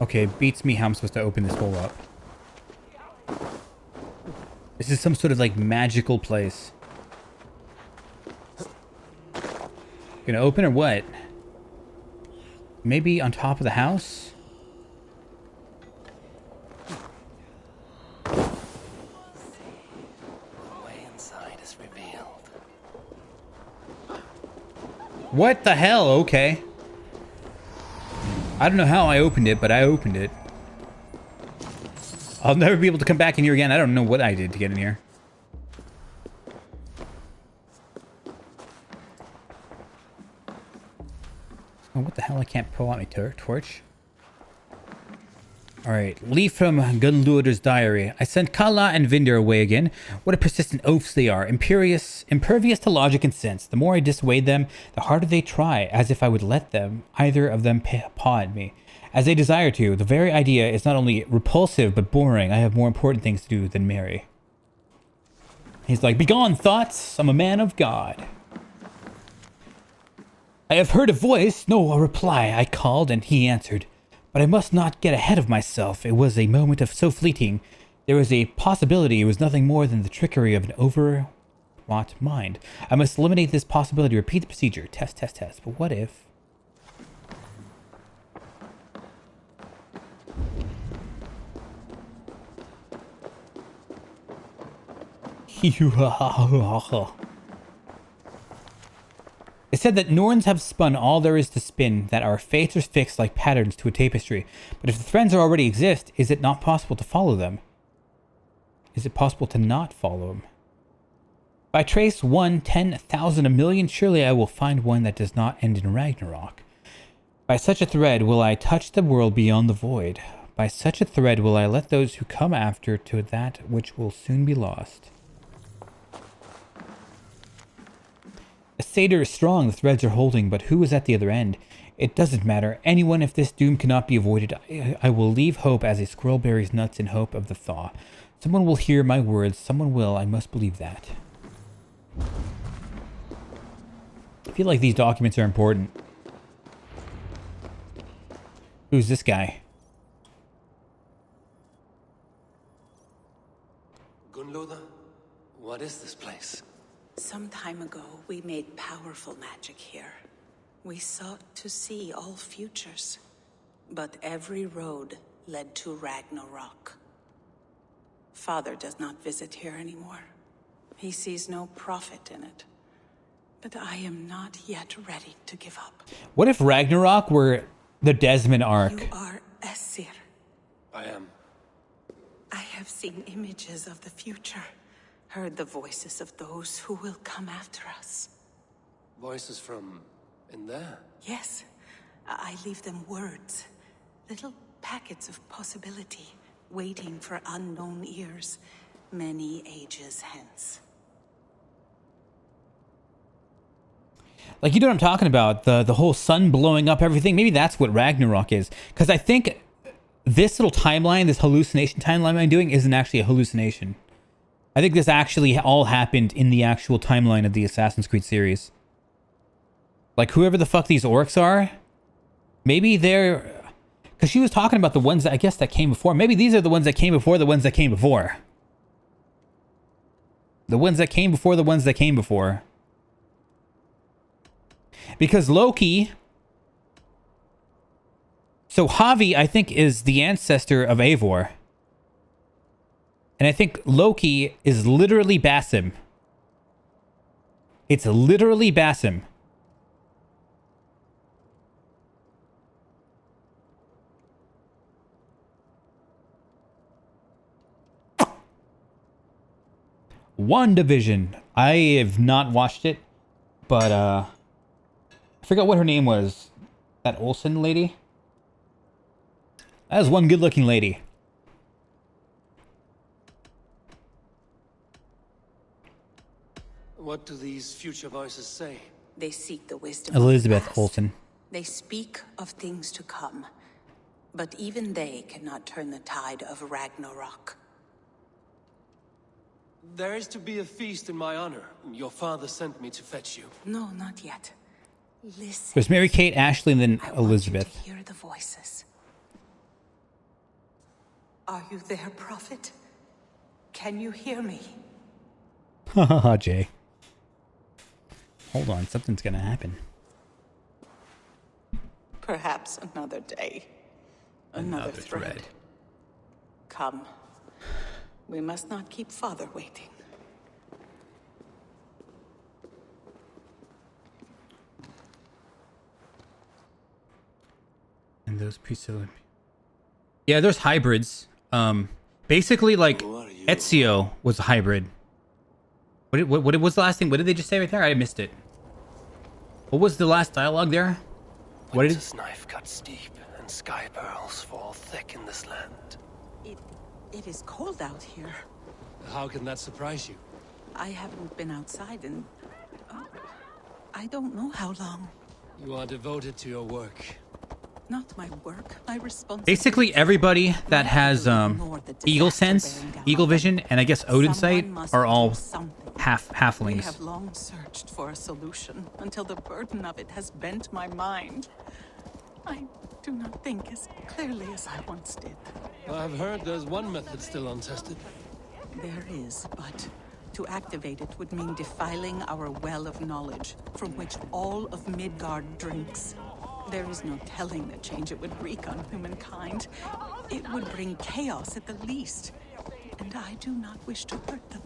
Okay, it beats me how I'm supposed to open this hole up. This is some sort of like magical place. Gonna open or what? Maybe on top of the house? The way inside is revealed. What the hell? Okay. I don't know how I opened it, but I opened it. I'll never be able to come back in here again. I don't know what I did to get in here. Oh, what the hell? I can't pull out my torch. Alright, leaf from Gunluder's diary. I sent Kala and Vinder away again. What a persistent oafs they are. Impervious to logic and sense. The more I dissuade them, the harder they try, as if I would let them, either of them, paw at me. As they desire to. The very idea is not only repulsive, but boring. I have more important things to do than marry. He's like, begone, thoughts. I'm a man of God. I have heard a voice. No, a reply. I called, and he answered. But I must not get ahead of myself. It was a moment of so fleeting. There was a possibility it was nothing more than the trickery of an overwrought mind. I must eliminate this possibility. Repeat the procedure. Test, test, test. But what if... It said that Norns have spun all there is to spin, that our fates are fixed like patterns to a tapestry. But if the threads already exist, is it not possible to follow them? Is it possible to not follow them? If I trace 1, 10,000, a million, surely I will find one that does not end in Ragnarok. By such a thread will I touch the world beyond the void. By such a thread will I let those who come after to that which will soon be lost. The satyr is strong, the threads are holding, but who is at the other end? It doesn't matter. Anyone, if this doom cannot be avoided, I will leave hope as a squirrel buries nuts in hope of the thaw. Someone will hear my words, someone will, I must believe that. I feel like these documents are important. Who's this guy? Gunluda, what is this place? Some time ago, we made powerful magic here. We sought to see all futures, but every road led to Ragnarok. Father does not visit here anymore. He sees no profit in it. But I am not yet ready to give up. What if Ragnarok were the Desmond arc? You are Esir. I am. I have seen images of the future, heard the voices of those who will come after us. Voices from in there? Yes, I leave them words, little packets of possibility, waiting for unknown ears, many ages hence. Like, you know what I'm talking about? The whole sun blowing up everything. Maybe that's what Ragnarok is. Because I think this little timeline, this hallucination timeline I'm doing, isn't actually a hallucination. I think this actually all happened in the actual timeline of the Assassin's Creed series. Like, whoever the fuck these orcs are, maybe they're... Because she was talking about the ones that, I guess, that came before. Maybe these are the ones that came before the ones that came before. The ones that came before the ones that came before. Because Loki... So Javi, I think, is the ancestor of Eivor. And I think Loki is literally Basim. It's literally Basim. WandaVision. I have not watched it, but I forgot what her name was. That Olsen lady? That was one good-looking lady. What do these future voices say? They seek the wisdom Elizabeth of the past. Olsen. They speak of things to come, but even they cannot turn the tide of Ragnarok. There is to be a feast in my honor. Your father sent me to fetch you. No, not yet. Listen. There's Mary Kate, Ashley, and then Elizabeth. I want you to hear the voices. Are you there, prophet? Can you hear me? Haha, Jay. Hold on, something's gonna happen. Perhaps another day. Another thread. Come. We must not keep father waiting. And those pre-Silent. Yeah, there's hybrids. Basically, like, Ezio was a hybrid. What was the last thing? What did they just say right there? I missed it. What was the last dialogue there? What did Winter's knife cuts deep, and sky pearls fall thick in this land. It is cold out here. How can that surprise you? I haven't been outside in... I don't know how long. You are devoted to your work. Not my work, my responsibility. Basically, everybody that has eagle sense, eagle vision, and I guess Odin sight are all halflings. We have long searched for a solution until the burden of it has bent my mind. I do not think as clearly as I once did. I've heard there's one method still untested. There is, but to activate it would mean defiling our well of knowledge, from which all of Midgard drinks. There is no telling the change it would wreak on humankind. It would bring chaos at the least. And I do not wish to hurt them.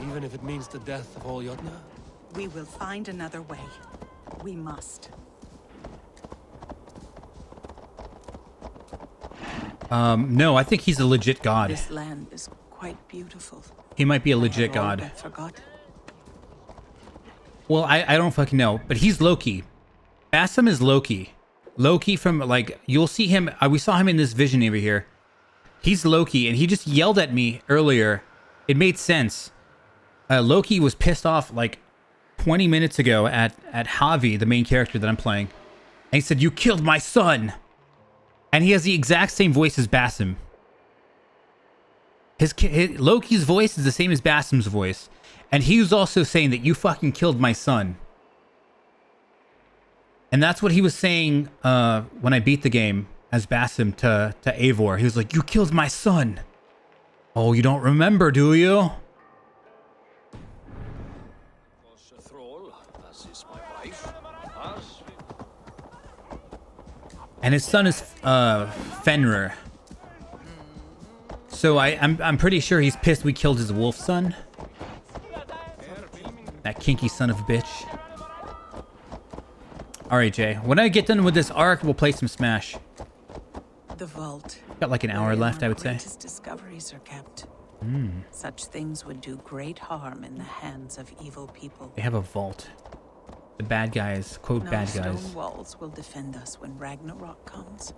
Even if it means the death of all Jotnar? We will find another way. We must. No, I think he's a legit god. This land is quite beautiful. He might be a legit god. I forgot. Well, I don't fucking know, but he's Loki. Basim is Loki. Loki from, like, you'll see him, we saw him in this vision over here. He's Loki, and he just yelled at me earlier. It made sense. Loki was pissed off, like, 20 minutes ago at Javi, the main character that I'm playing. And he said, "You killed my son!" And he has the exact same voice as Basim. His Loki's voice is the same as Basim's voice. And he was also saying that you fucking killed my son. And that's what he was saying when I beat the game as Basim to Eivor. He was like, "You killed my son." Oh, you don't remember, do you? And his son is Fenrir. So I'm pretty sure he's pissed we killed his wolf son. That kinky son of a bitch. All right, Jay. When I get done with this arc, we'll play some Smash. The vault. Got like an hour left, I would say. Greatest discoveries are kept. Mm. Such things would do great harm in the hands of evil people. They have a vault. The bad guys, quote, bad guys. Stone walls will defend us when Ragnarok comes.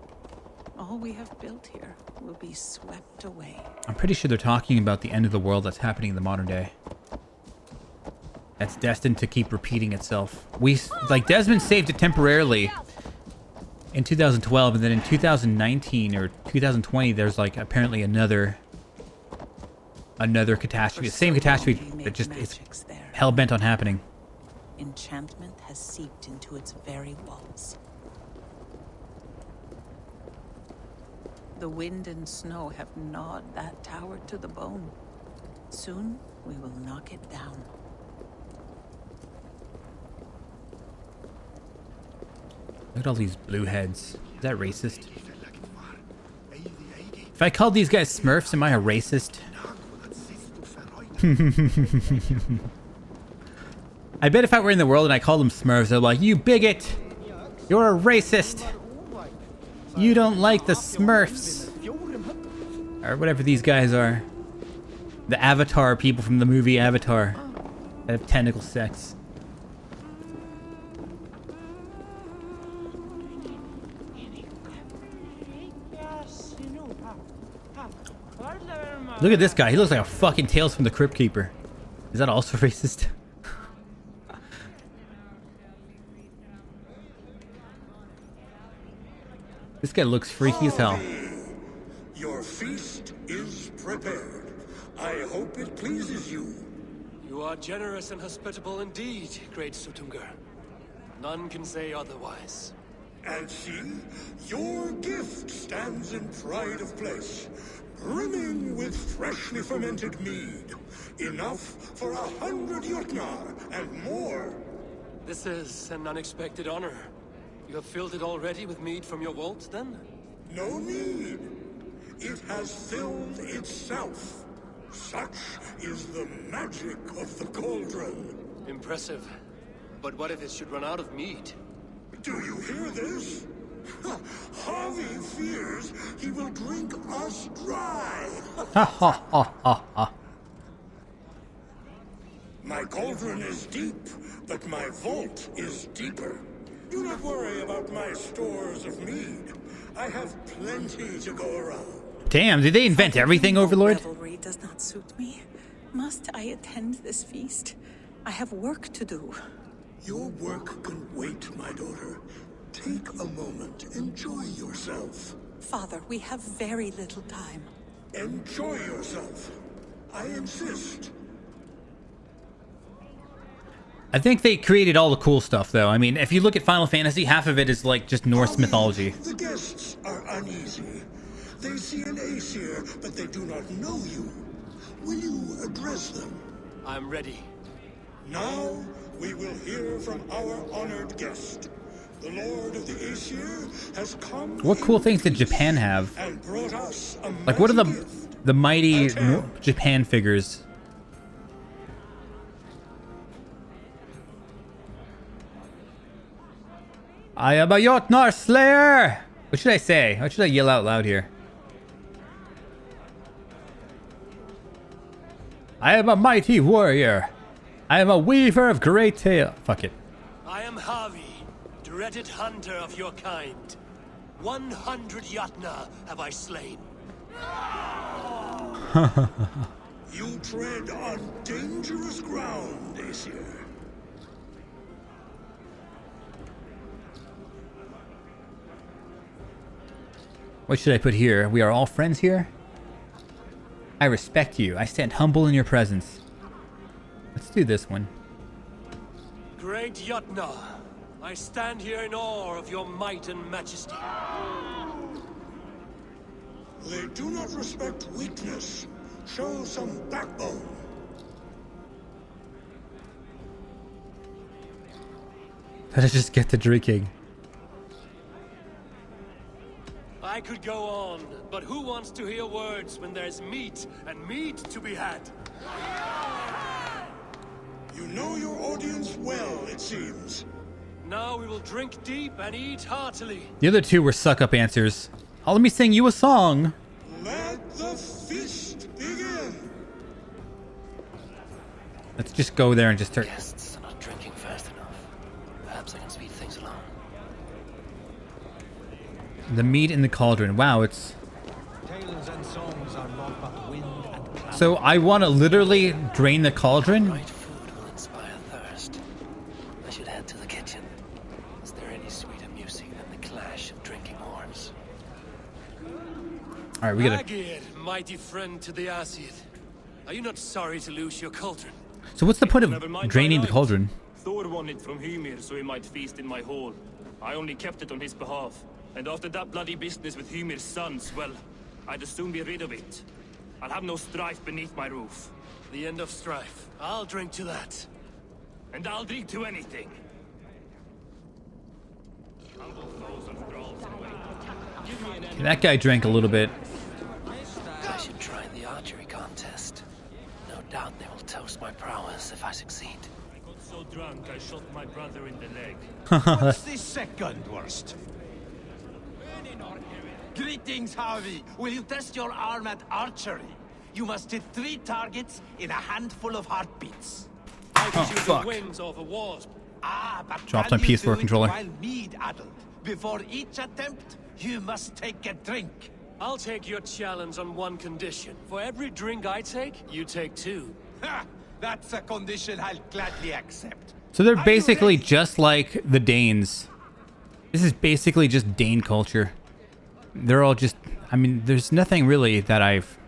All we have built here will be swept away. I'm pretty sure they're talking about the end of the world that's happening in the modern day. That's destined to keep repeating itself. Like, Desmond saved it temporarily in 2012, and then in 2019 or 2020, there's like apparently another catastrophe. The same catastrophe that just is hell-bent on happening. Enchantment has seeped into its very walls. The wind and snow have gnawed that tower to the bone. Soon, we will knock it down. Look at all these blue heads. Is that racist? If I called these guys Smurfs, am I a racist? I bet if I were in the world and I called them Smurfs, they're like, you bigot! You're a racist! You don't like the Smurfs! Or whatever these guys are. The Avatar people from the movie Avatar that have tentacle sex. Look at this guy. He looks like a fucking Tales from the Crypt Keeper. Is that also racist? This guy looks freaky as hell. Your feast is prepared. I hope it pleases you. You are generous and hospitable indeed, great Sutungur. None can say otherwise. And see, your gift stands in pride of place, brimming with freshly fermented mead. Enough for 100 Jotnar and more. This is an unexpected honor. You have filled it already with mead from your vault, then? No need. It has filled itself. Such is the magic of the cauldron. Impressive. But what if it should run out of mead? Do you hear this? Harvey fears he will drink us dry. Ha ha ha ha ha. My cauldron is deep, but my vault is deeper. Do not worry about my stores of mead. I have plenty to go around. Damn, did they invent everything, Overlord? Revelry does not suit me. Must I attend this feast? I have work to do. Your work can wait, my daughter. Take a moment. Enjoy yourself. Father, we have very little time. Enjoy yourself. I insist. I think they created all the cool stuff, though. I mean, if you look at Final Fantasy, half of it is like just Norse mythology. The guests are uneasy. They see an Aesir, but they do not know you. Will you address them? I'm ready. Now, we will hear from our honored guest. The Lord of the Aesir has come. What cool things did Japan have? And brought us a like, what are gift. the mighty Japan figures? I am a Jotnar Slayer! What should I say? What should I yell out loud here? I am a mighty warrior. I am a weaver of great tale. Fuck it. I am Harvey, dreaded hunter of your kind. 100 Jotnar have I slain. You tread on dangerous ground, Aesir. What should I put here? We are all friends here? I respect you. I stand humble in your presence. Let's do this one. Great Jotnar, I stand here in awe of your might and majesty. They do not respect weakness. Show some backbone. Let us just get to drinking. I could go on, but who wants to hear words when there's meat and meat to be had? You know your audience well, it seems. Now we will drink deep and eat heartily. The other two were suck-up answers. Oh, let me sing you a song. Let the feast begin. Let's just go there and just start. Guests are not drinking fast enough. Perhaps I can speed things along. The meat in the cauldron. Wow, it's... Tales and songs are not but wind and cloud. So I want to literally drain the cauldron? Right food will inspire thirst. I should head to the kitchen. Is there any sweeter music than the clash of drinking horns? Alright, we gotta... Agir, mighty friend to the Aesir. Are you not sorry to lose your cauldron? So what's the point of draining the cauldron? Thor won it from Hymir so he might feast in my hall. I only kept it on his behalf. And after that bloody business with Hymir's sons, well, I'd as soon be rid of it. I'll have no strife beneath my roof. The end of strife. I'll drink to that. And I'll drink to anything. That guy drank a little bit. I should try the archery contest. No doubt they will toast my prowess if I succeed. I got so drunk I shot my brother in the leg. What's the second worst? Greetings, Harvey. Will you test your arm at archery? You must hit 3 targets in a handful of heartbeats. I can Oh, shoot fuck. the wings off a wasp. But Dropped can my you PS4 do it controller. while mead-addled? Before each attempt, you must take a drink. I'll take your challenge on one condition. For every drink I take, you take 2. Ha! That's a condition I'll gladly accept. So they're basically just like the Danes. This is basically just Dane culture. They're all just... I mean, there's nothing really that I've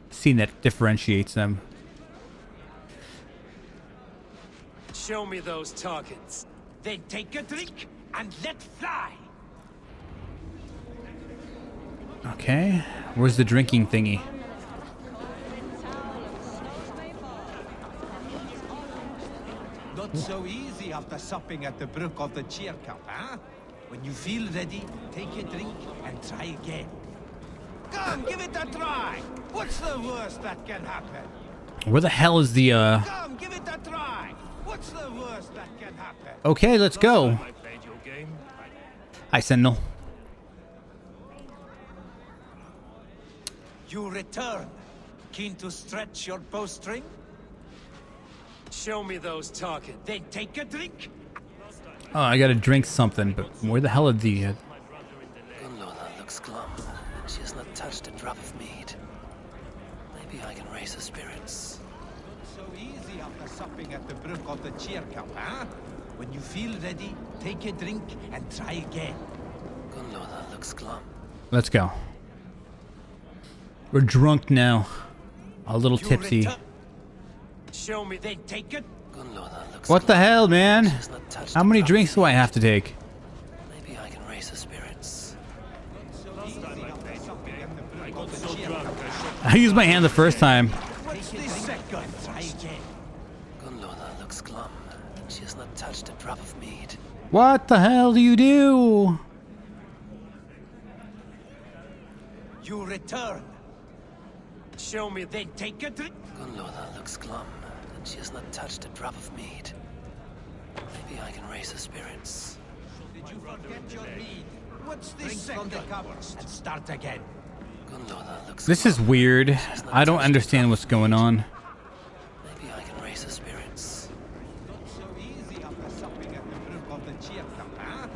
seen that differentiates them. Show me those targets. Then take a drink and let fly. Okay. Where's the drinking thingy? Not so easy after supping at the brook of the cheer cup, huh? When you feel ready, take a drink and try again. Come, give it a try. What's the worst that can happen? Where the hell is the, Come, give it a try. What's the worst that can happen? Okay, let's go. Hi, Sentinel. You return. Keen to stretch your bowstring? Show me those targets. Then take a drink. Oh, I gotta drink something, but where the hell are the... Gunloda looks glum. She has not touched a drop of mead. Maybe I can raise her spirits. So easy after supping at the brook of the cheer cup, huh? When you feel ready, take a drink and try again. Gunloda looks glum. Let's go. We're drunk now. A little tipsy. Show me. Then take it. What the hell, man? How many drinks do I have to take? Maybe I can raise her spirits. I used my hand the first time. What's the second? Try again. Gunloda looks glum. She has not touched a drop of mead. What the hell do you do? You return. Show me. Then take a drink. Gunloda looks glum. She has not touched a drop of mead. Maybe I can raise her spirits. Did you forget your mead? What's the second? From the cupboards and start again. Gunloda looks This is weird. I don't understand what's going on. Maybe I can raise her spirits. Not so easy after supping at the brook of the cheer cup, huh?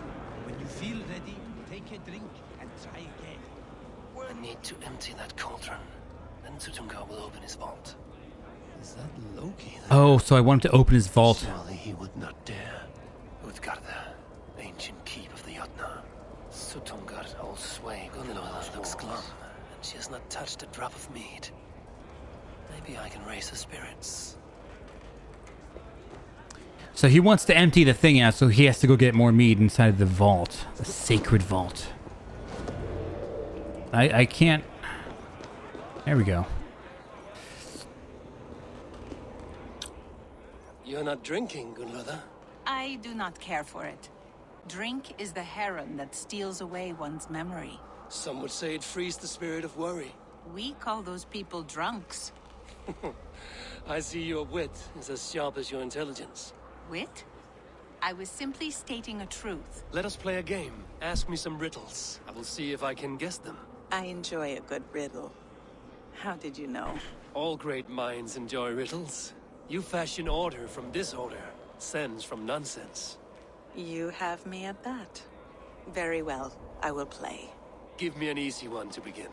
When you feel ready, take a drink and try again. I need to empty that cauldron. Then Jotunheim will open his vault. Is that Loki? Oh, so I wanted to open his vault. Surely he would not dare. Utgarda, ancient keep of the Jotna. Sutungard holds sway. Gunloda looks glum, and she has not touched a drop of mead. Maybe I can raise her spirits. So he wants to empty the thing out, so he has to go get more mead inside the vault. The sacred vault. I can't... There we go. You're not drinking, Gunloda. I do not care for it. Drink is the heron that steals away one's memory. Some would say it frees the spirit of worry. We call those people drunks. I see your wit is as sharp as your intelligence. Wit? I was simply stating a truth. Let us play a game. Ask me some riddles. I will see if I can guess them. I enjoy a good riddle. How did you know? All great minds enjoy riddles. You fashion order from disorder, sense from nonsense. You have me at that. Very well, I will play. Give me an easy one to begin.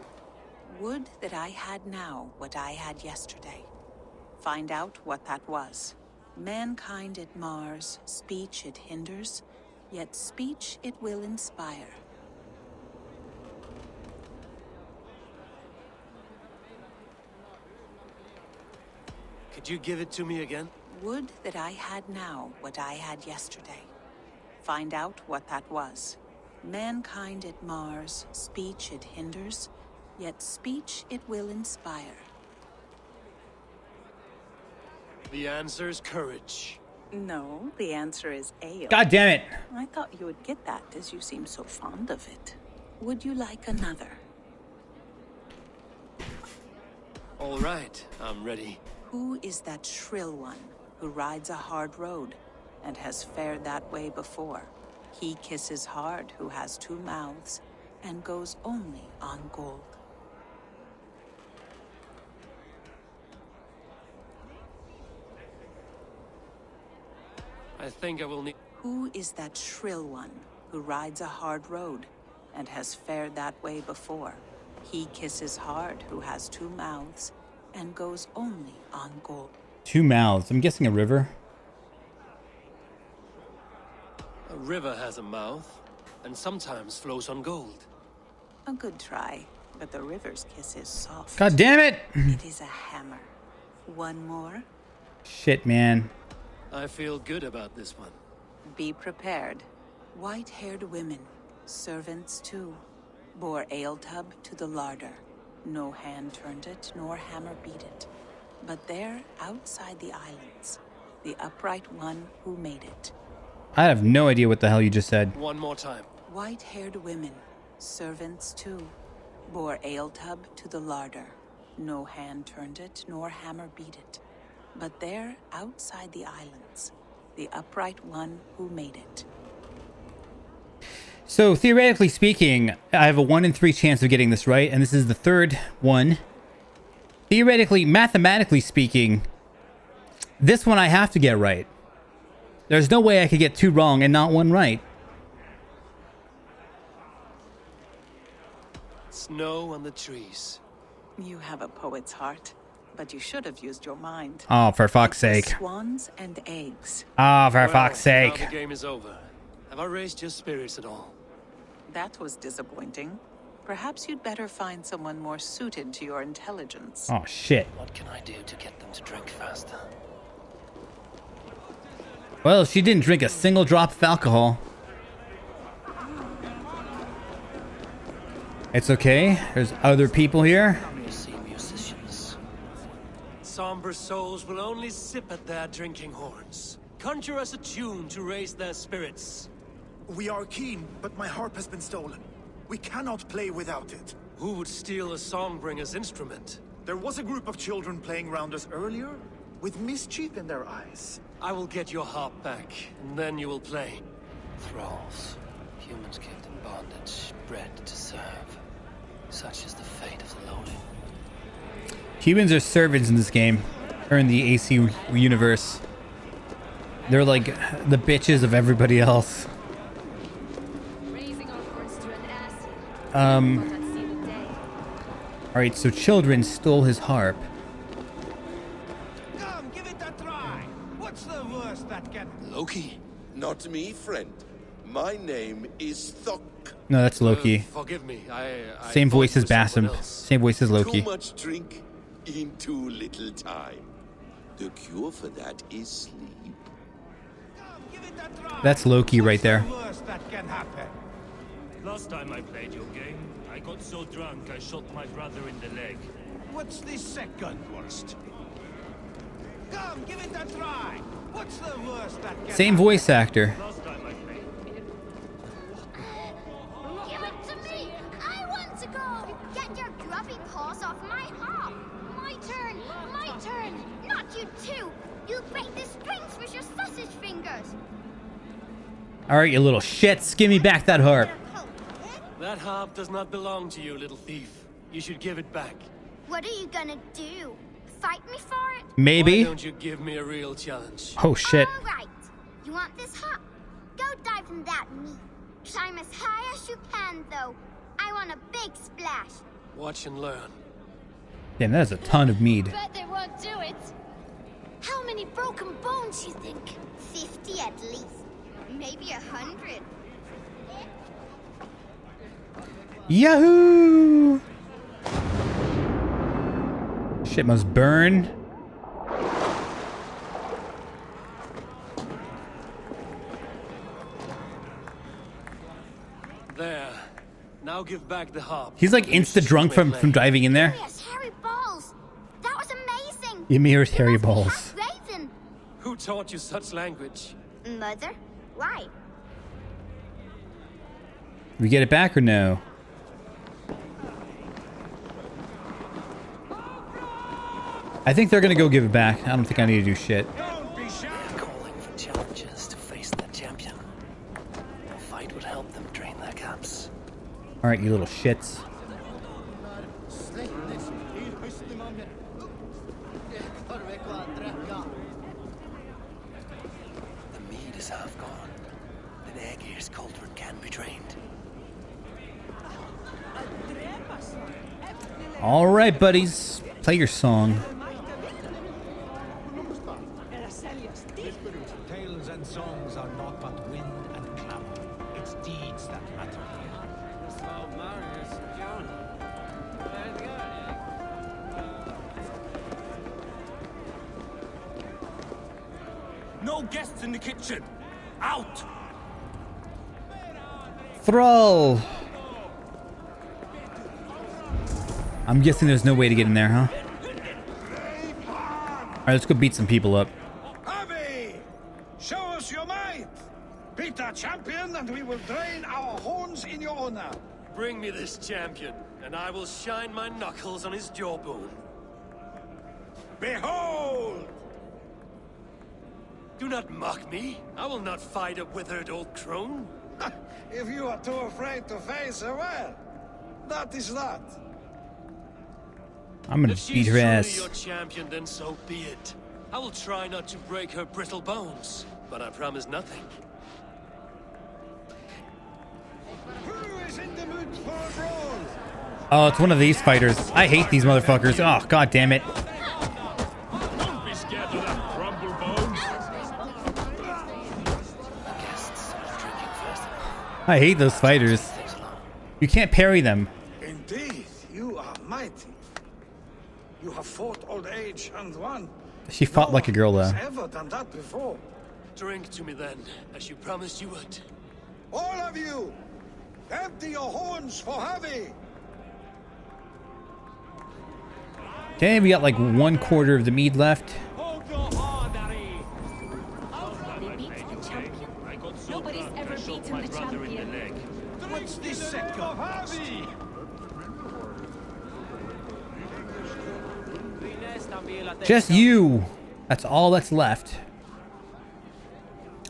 Would that I had now what I had yesterday. Find out what that was. Mankind it mars, speech it hinders, yet speech it will inspire. Could you give it to me again? Would that I had now what I had yesterday. Find out what that was. Mankind it mars, speech it hinders, yet speech it will inspire. The answer is courage. No, the answer is ale. God damn it. I thought you would get that, as you seem so fond of it. Would you like another? All right, I'm ready. Who is that shrill one who rides a hard road and has fared that way before? He kisses hard who has two mouths and goes only on gold. I think I will need... Who is that shrill one who rides a hard road and has fared that way before? He kisses hard who has two mouths and goes only on gold. Two mouths. I'm guessing a river. A river has a mouth and sometimes flows on gold. A good try, but the river's kiss is soft. God damn it! It is a hammer. One more. Shit, man. I feel good about this one. Be prepared. White-haired women, servants too, bore ale tub to the larder. No hand turned it, nor hammer beat it. But there, outside the islands, the upright one who made it. I have no idea what the hell you just said. One more time. White-haired women, servants too, bore ale tub to the larder. No hand turned it, nor hammer beat it. But there, outside the islands, the upright one who made it. So, theoretically speaking, I have a 1 in 3 chance of getting this right, and this is the third one. Theoretically, mathematically speaking, this one I have to get right. There's no way I could get 2 wrong and not 1 right. Snow on the trees. You have a poet's heart, but you should have used your mind. Oh, for fuck's sake. Swans and eggs. Oh, for fuck's sake. Now the game is over. Have I raised your spirits at all? That was disappointing. Perhaps you'd better find someone more suited to your intelligence. Oh, shit. What can I do to get them to drink faster? Well, she didn't drink a single drop of alcohol. It's okay. There's other people here. You see musicians. Somber souls will only sip at their drinking horns. Conjure us a tune to raise their spirits. We are keen, but my harp has been stolen. We cannot play without it. Who would steal a songbringer's instrument? There was a group of children playing round us earlier, with mischief in their eyes. I will get your harp back, and then you will play. Thralls. Humans kept in bondage, bred to serve. Such is the fate of the lowly. Humans are servants in this game, or in the AC universe. They're like the bitches of everybody else. Alright, so children stole his harp. Come, give it a try. What's the worst that can... Loki? Not me, friend. My name is Thok. No, that's Loki. Forgive me, I Same thought voice you as were someone Bassam. else. Same voice as Loki. Too much drink in too little time. The cure for that is sleep. That's Loki right there. What's the worst that can happen? Last time I played your game, I got so drunk I shot my brother in the leg. What's the second worst? Come, give it a try. What's the worst that can Same happen? voice actor. Last time I played. Give it to me! I want to go! Get your grubby paws off my harp! My turn! My turn! Not you too! You'll break the strings with your sausage fingers! All right, you little shits. Give me back that harp. That harp does not belong to you, little thief. You should give it back. What are you gonna do? Fight me for it? Maybe. Why don't you give me a real challenge? Oh, shit. All right. You want this hop? Go dive in that meat. Climb as high as you can, though. I want a big splash. Watch and learn. Damn, that is a ton of mead. Bet they won't do it. How many broken bones you think? 50 at least. Maybe 100. Yahoo! Shit must burn. There. Now give back the harp. He's like insta drunk from diving in there. Yes, hairy balls. That was amazing. Ymir's hairy balls. Raven. Who taught you such language? Mother? Why? We get it back or no? I think they're gonna go give it back. I don't think I need to do shit. Calling for challenges to face their champion. A fight would help them train their camps. All right, you little shits. The mead is half gone. An Aegir's cauldron can be drained. All right, buddies. Play your song. Tales and songs are not but wind and cloud. It's deeds that matter here. No guests in the kitchen. Out. Thrall. I'm guessing there's no way to get in there, huh? All right, let's go beat some people up. Avi! Show us your might! Beat our champion and we will drain our horns in your honor. Bring me this champion, and I will shine my knuckles on his jawbone. Behold! Do not mock me. I will not fight a withered old crone. If you are too afraid to face her, well, that is that. I'm gonna If beat she's her truly ass. your champion, then so be it. I will try not to break her brittle bones, but I promise nothing. Who is in the mood for a brawl? Oh, it's one of these fighters. I hate these motherfuckers. Oh, god damn it. Don't be scared of that crumble bones. I hate those fighters. You can't parry them. Indeed, you are mighty. You have fought old age and won. She fought like a girl, though. Has ever done that before? Drink to me then, as you promised you would. All of you, empty your horns for Javi. Okay, we got like 1/4 of the mead left. They beat the champion? Nobody's ever beaten the champion. What's this second? Just you. That's all that's left.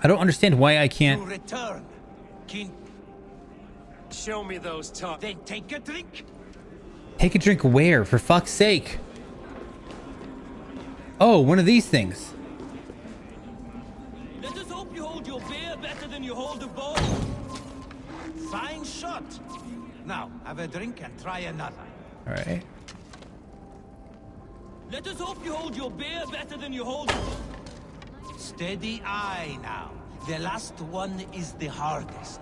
I don't understand why I can't. Return. King. Show me those top. Then take a drink. Take a drink where? For fuck's sake. Oh, one of these things. Let us hope you hold your beer better than you hold a bow. Fine shot. Now, have a drink and try another. All right. Let us hope you hold your beer better than you hold a bow. Steady eye now. The last one is the hardest.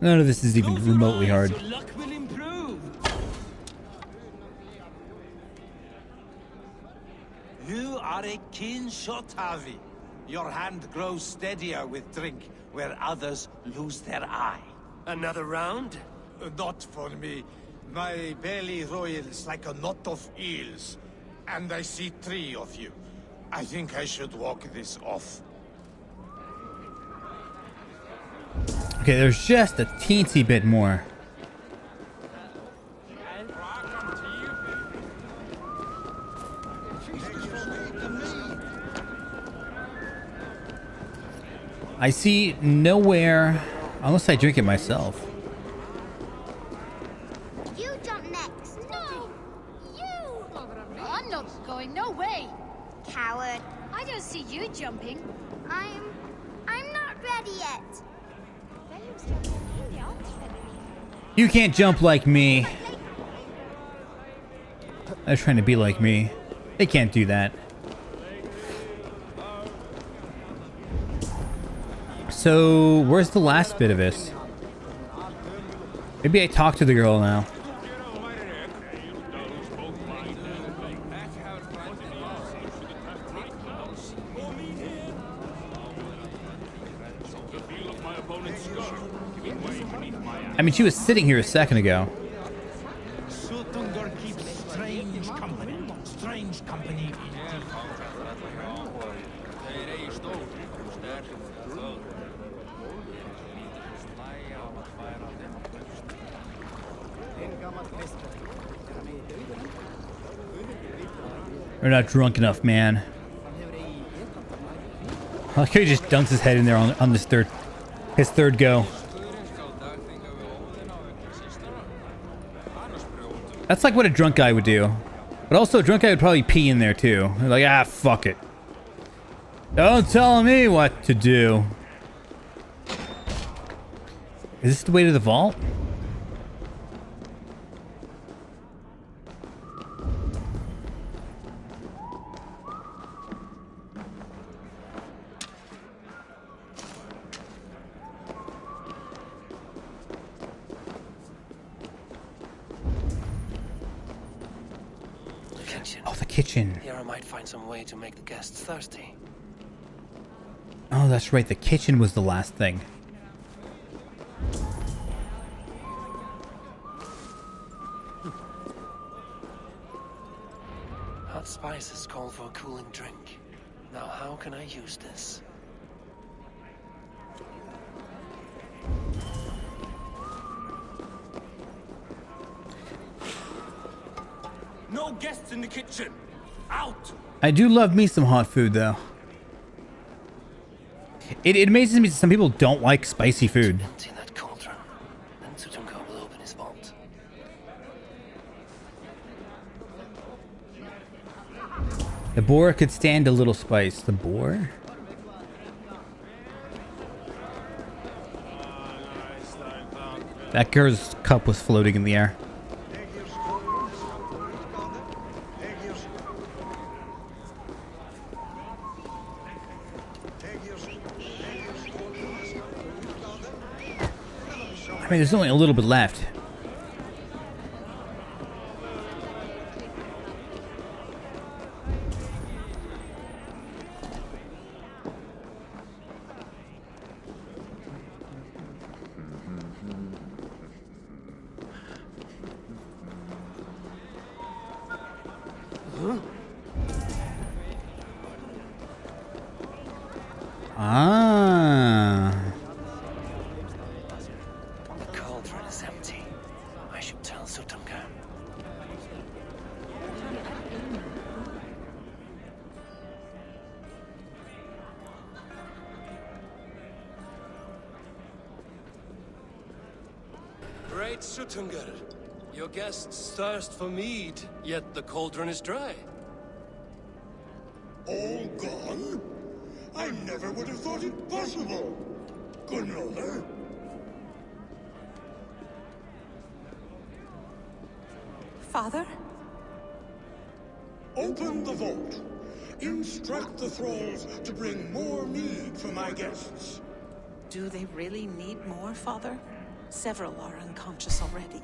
None of this is even remotely hard. Your luck will improve. You are a keen shot, Javi. Your hand grows steadier with drink, where others lose their eye. Another round? Not for me. My belly roils like a knot of eels. And I see 3 of you. I think I should walk this off. Okay, there's just a teensy bit more. I see nowhere unless I drink it myself. You jump next. No! You! I'm not going, no way! Coward. I don't see you jumping. I'm not ready yet. You can't jump like me. They're trying to be like me. They can't do that. So, where's the last bit of this? Maybe I talk to the girl now. I mean, she was sitting here a second ago. Jotunheim keeps strange company. Strange company. We're not drunk enough, man. I like how he just dunks his head in there on this his third go. That's like what a drunk guy would do. But also a drunk guy would probably pee in there too. They're like, ah, fuck it. Don't tell me what to do. Is this the way to the vault? Oh, the kitchen. Here I might find some way to make the guests thirsty. Oh, that's right. The kitchen was the last thing. Hot spices call for a cooling drink. Now how can I use this? No guests in the kitchen! Out! I do love me some hot food, though. It amazes me that some people don't like spicy food. Empty that cauldron. Then Jotunheim will open his vault. The boar could stand a little spice. The boar? That girl's cup was floating in the air. I mean, there's only a little bit left. Ah. The cauldron is empty. I should tell Jotunheim. Great Jotunheim, your guests thirst for mead, yet the cauldron is dry. All gone? I never would have thought it possible. Gunrother? Father? Open the vault. Instruct the thralls to bring more mead for my guests. Do they really need more, Father? Several are unconscious already.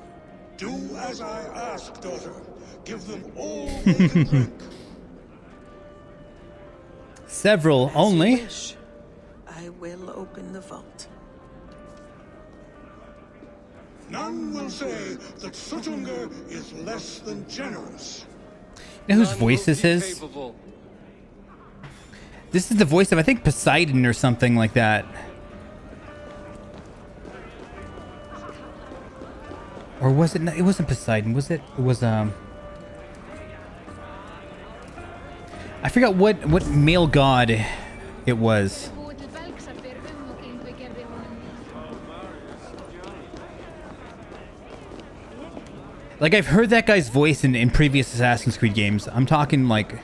Do as I ask, daughter. Give them all they can drink. Several only. Wish. I will open the vault. None will say that Jotunheim is less than generous. You know whose voice this is? This is the voice of, I think, Poseidon or something like that. Or was it? It wasn't Poseidon, was it? It was I forgot what male god it was. Like, I've heard that guy's voice in previous Assassin's Creed games. I'm talking, like,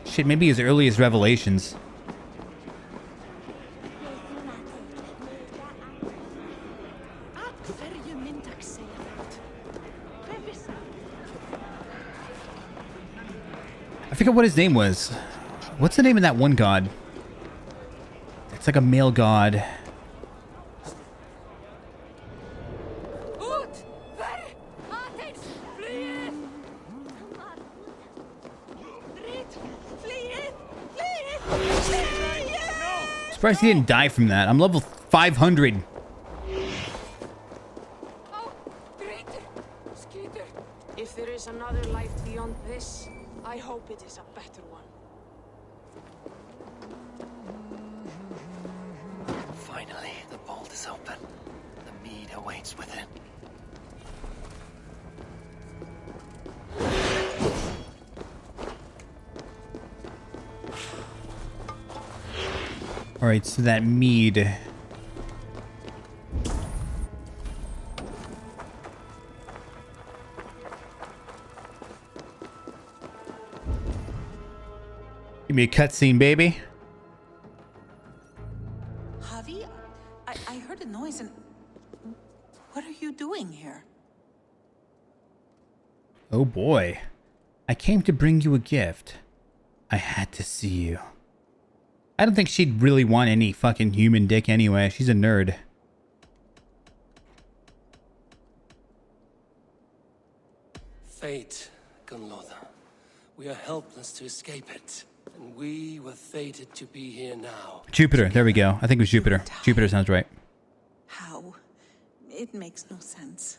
shit, maybe as early as Revelations. I forget what his name was. What's the name of that one god? It's like a male god. Surprised he didn't die from that. I'm level 500. If there is another life beyond this, I hope it is a better one. Finally, the vault is open. The mead awaits within. Alright, so that mead. Give me a cutscene, baby. Javi, I heard a noise and... What are you doing here? Oh boy. I came to bring you a gift. I had to see you. I don't think she'd really want any fucking human dick anyway. She's a nerd. Fate, Gunlotha. We are helpless to escape it. And we were fated to be here now. Jupiter. There we go. I think it was Jupiter. Jupiter sounds right. How? It makes no sense.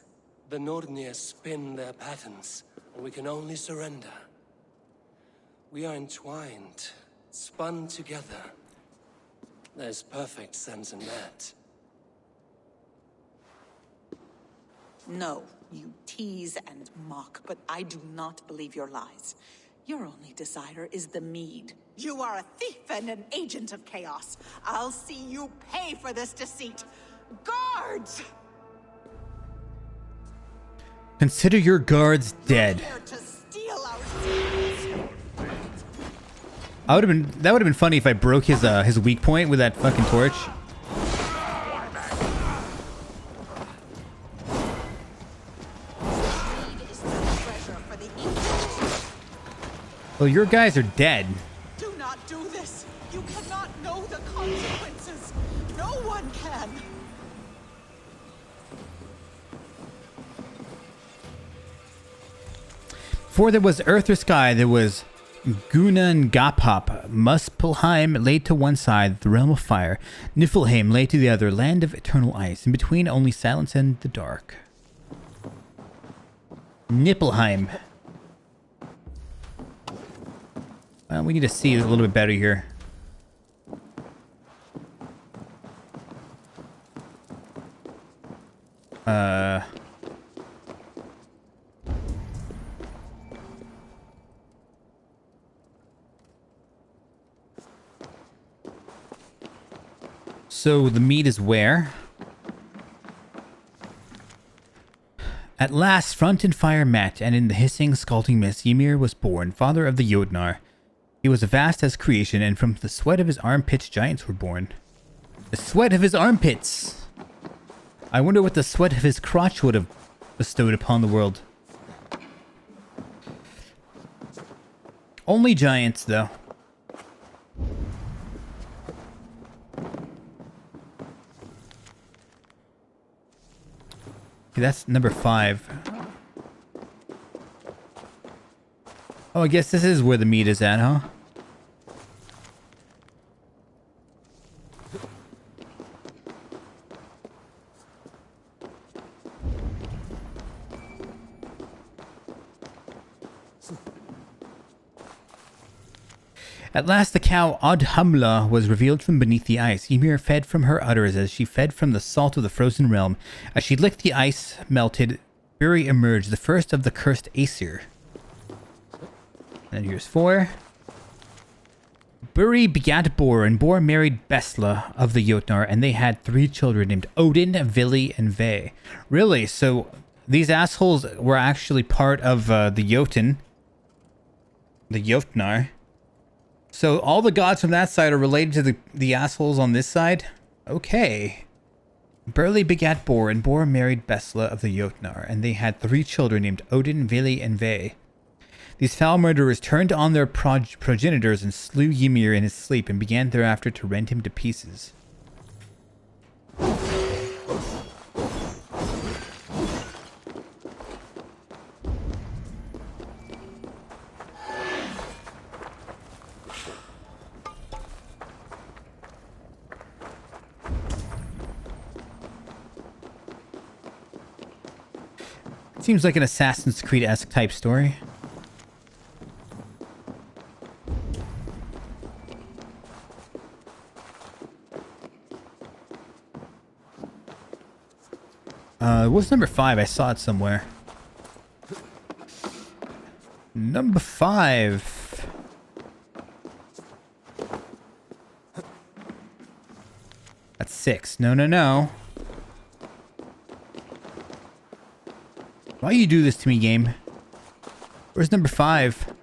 The Nordnir spin their patterns, and we can only surrender. We are entwined, spun together. There's perfect sense in that. No, you tease and mock, but I do not believe your lies. Your only desire is the mead. You are a thief and an agent of chaos. I'll see you pay for this deceit. Guards! Consider your guards dead. Here to steal our secrets. That would have been funny if I broke his weak point with that fucking torch. Well, your guys are dead. Do not do this. You cannot know the consequences. No one can. Before there was earth or sky, there was Gunungapop. Muspelheim lay to one side, the realm of fire. Niflheim lay to the other, land of eternal ice. In between, only silence and the dark. Niflheim. Well, we need to see it a little bit better here. So the meat is where? At last, front and fire met, and in the hissing, scalding mist, Ymir was born, father of the Jotnar. He was vast as creation, and from the sweat of his armpits, giants were born. The sweat of his armpits! I wonder what the sweat of his crotch would have bestowed upon the world. Only giants, though. Okay, that's number 5. Oh, I guess this is where the meat is at, huh? At last the cow Oddhamla was revealed from beneath the ice. Ymir fed from her udders as she fed from the salt of the frozen realm. As she licked the ice melted, Buri emerged, the first of the cursed Aesir. And here's 4. Buri begat Bor, and Bor married Besla of the Jotnar, and they had 3 children named Odin, Vili, and Ve. Really? So these assholes were actually part of the Jotnar. So all the gods from that side are related to the assholes on this side? Okay. Burli begat Bor, and Bor married Besla of the Jotnar, and they had 3 children named Odin, Vili, and Ve. These foul murderers turned on their progenitors and slew Ymir in his sleep, and began thereafter to rend him to pieces. Seems like an Assassin's Creed-esque type story. What's number 5? I saw it somewhere. Number 5. That's 6. No, no, no. Why you do this to me, game? Where's number 5?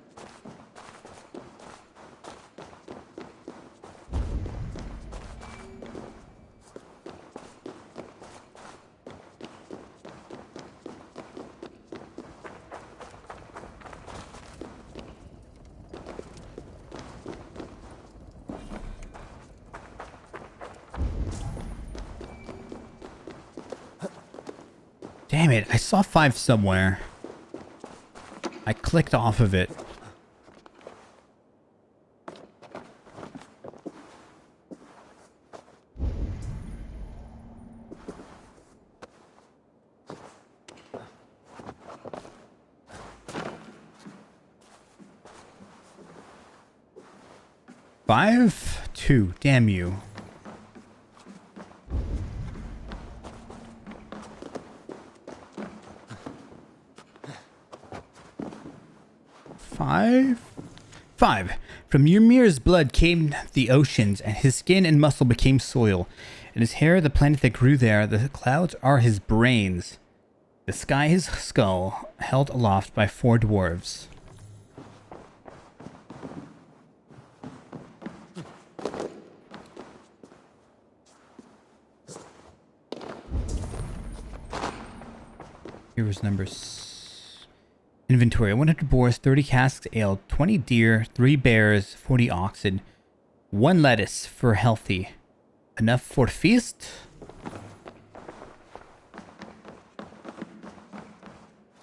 Damn it, I saw 5 somewhere. I clicked off of it. Five, 2, damn you. Five. From Ymir's blood came the oceans, and his skin and muscle became soil. And his hair, the planet that grew there, the clouds are his brains. The sky his skull, held aloft by 4 dwarves. Here was numbers. Inventory: 100 boars, 30 casks ale, 20 deer, 3 bears, 40 oxen, 1 lettuce for healthy. Enough for feast?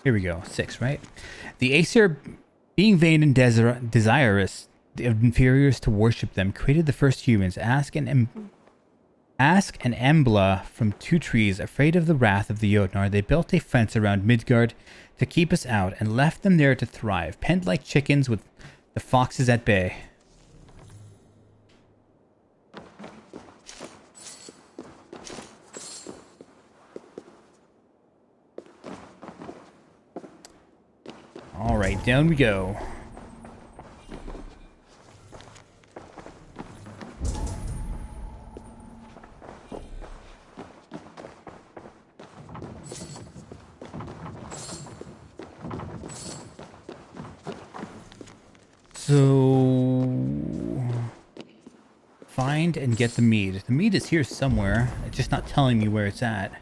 Here we go. 6, right? The Aesir, being vain and desirous of inferiors to worship them, created the first humans. Ask and Embla from 2 trees, afraid of the wrath of the Jotnar, they built a fence around Midgard to keep us out, and left them there to thrive, penned like chickens with the foxes at bay. All right, down we go. So, find and get the mead. The mead is here somewhere. It's just not telling me where it's at.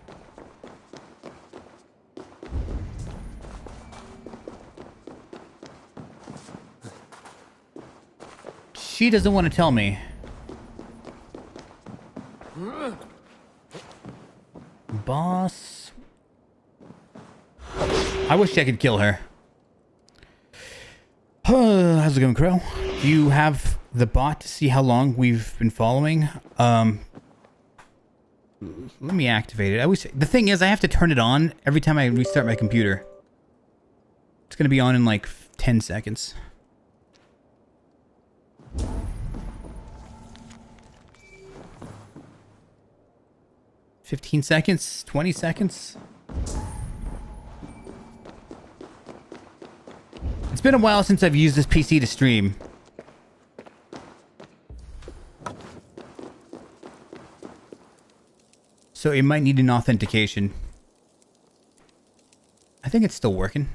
She doesn't want to tell me. Boss. I wish I could kill her. How's it going, Crow? Do you have the bot to see how long we've been following? Let me activate it. The thing is, I have to turn it on every time I restart my computer. It's going to be on in like 10 seconds. $15 seconds? 20 seconds? It's been a while since I've used this PC to stream. So it might need an authentication. think it's still working.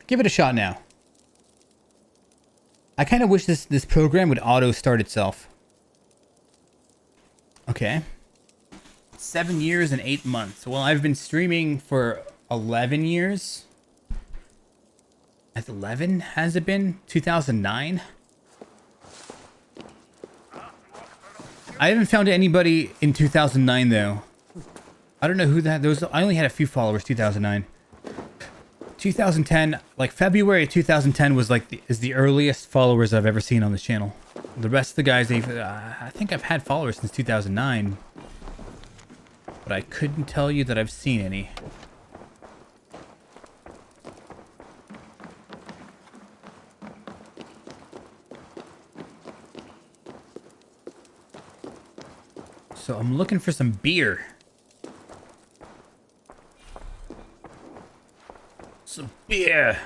Give it a shot now. I kind of wish this program would auto start itself. Okay. 7 years and 8 months. Well, I've been streaming for 11 years. Has 11? Has it been? 2009? I haven't found anybody in 2009 though. I don't know who that those. I only had a few followers 2009. 2010, like February 2010 was like is the earliest followers I've ever seen on this channel. The rest of the guys, I think I've had followers since 2009, but I couldn't tell you that I've seen any. So I'm looking for some beer. Some beer.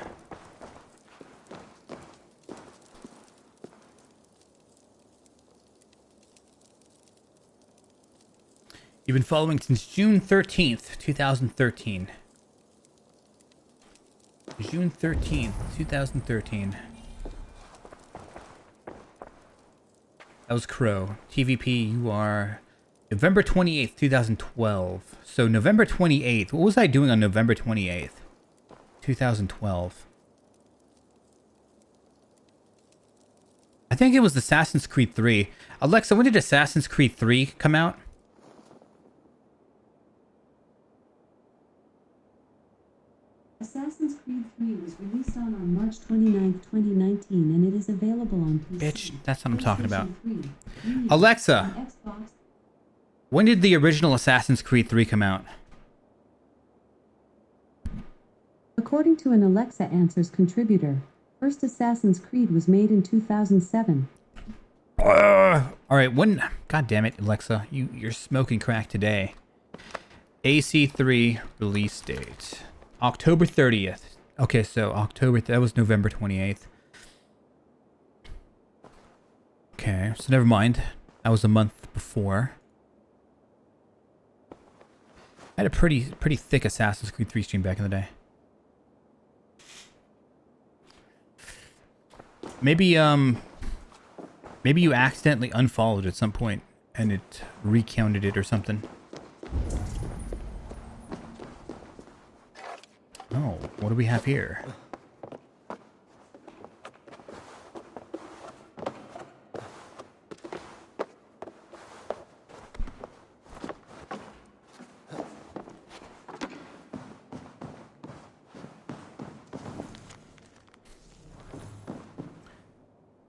You've been following since June 13th, 2013. June 13th, 2013. That was Crow. TVP, you are November 28th, 2012. So November 28th. What was I doing on November 28th? 2012. I think it was Assassin's Creed 3. Alexa, when did Assassin's Creed 3 come out? Assassin's Creed 3 was released on March 29, 2019, and it is available on PC. Bitch, that's what I'm talking about. Alexa, when did the original Assassin's Creed 3 come out? According to an Alexa Answers contributor, first Assassin's Creed was made in 2007. Alright, when... God damn it, Alexa. You're smoking crack today. AC3 release date. October 30th. Okay, so October... That was November 28th. Okay, so never mind. That was a month before. I had a pretty thick Assassin's Creed 3 stream back in the day. Maybe you accidentally unfollowed at some point and it recounted it or something. Oh, what do we have here?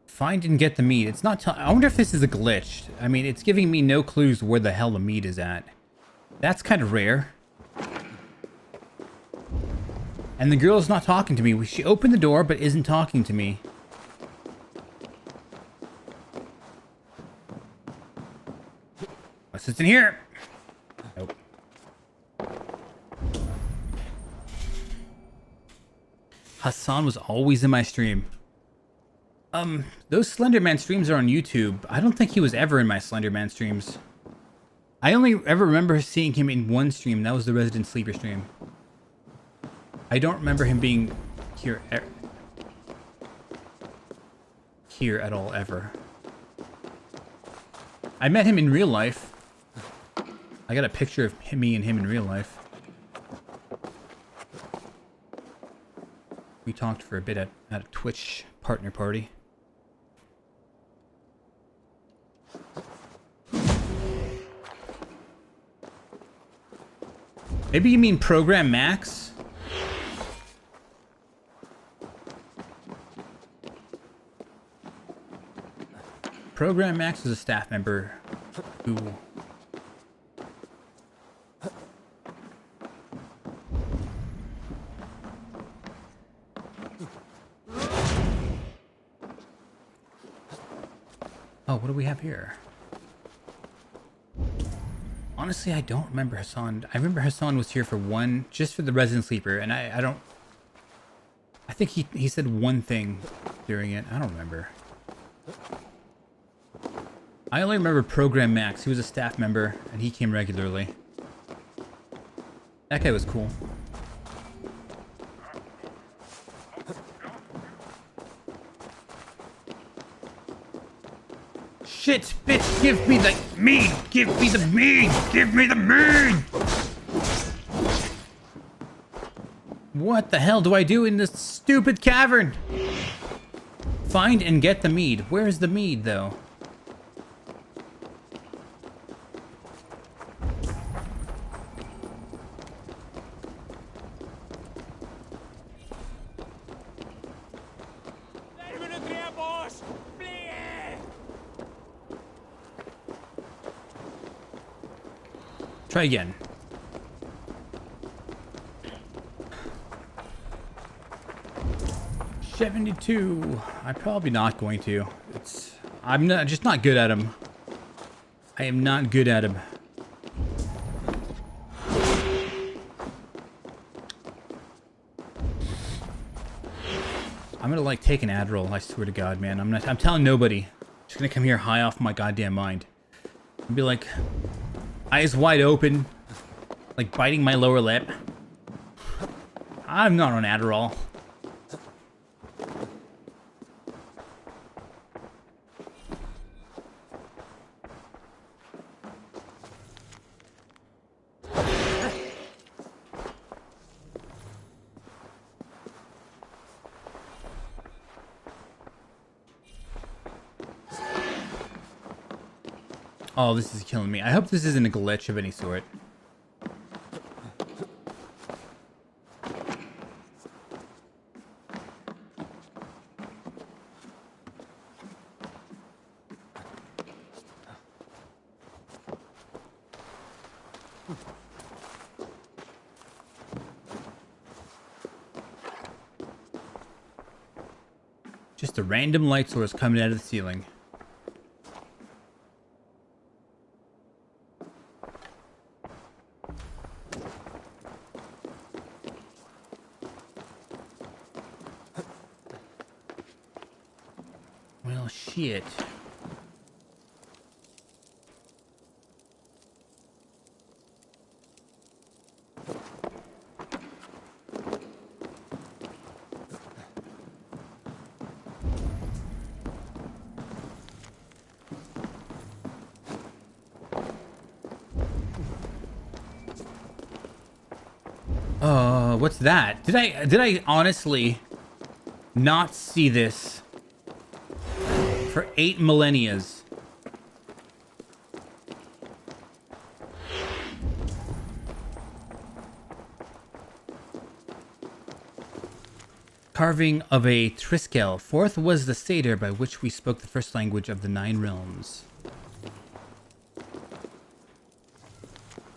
Find and get the meat. It's not... I wonder if this is a glitch. I mean, it's giving me no clues where the hell the meat is at. That's kind of rare. And the girl's not talking to me. She opened the door, but isn't talking to me. What's in here? Nope. Hassan was always in my stream. Those Slenderman streams are on YouTube. I don't think he was ever in my Slenderman streams. I only ever remember seeing him in one stream. That was the Resident Sleeper stream. I don't remember him being here at all, ever. I met him in real life. I got a picture of me and him in real life. We talked for a bit at a Twitch partner party. Maybe you mean Program Max? Program Max is a staff member who... Oh, what do we have here? Honestly, I don't remember Hassan. I remember Hassan was here for just for the resident sleeper, and I don't... I think he said one thing during it. I don't remember. I only remember Program Max. He was a staff member, and he came regularly. That guy was cool. Shit, bitch, give me the mead! Give me the mead! Give me the mead! What the hell do I do in this stupid cavern? Find and get the mead. Where's the mead, though? Try again. $72. I'm probably not going to. I'm just not good at them. I am not good at them. I'm gonna like take an Adderall. I swear to God, man. I'm telling nobody. I'm just gonna come here high off my goddamn mind and be like, eyes wide open, like biting my lower lip. I'm not on Adderall. Oh, this is killing me. I hope this isn't a glitch of any sort. Just a random light source coming out of the ceiling. Well, shit. What's that? Did I honestly not see this for 8 millennias? Carving of a Triskel. Fourth was the satyr by which we spoke the first language of the 9 realms.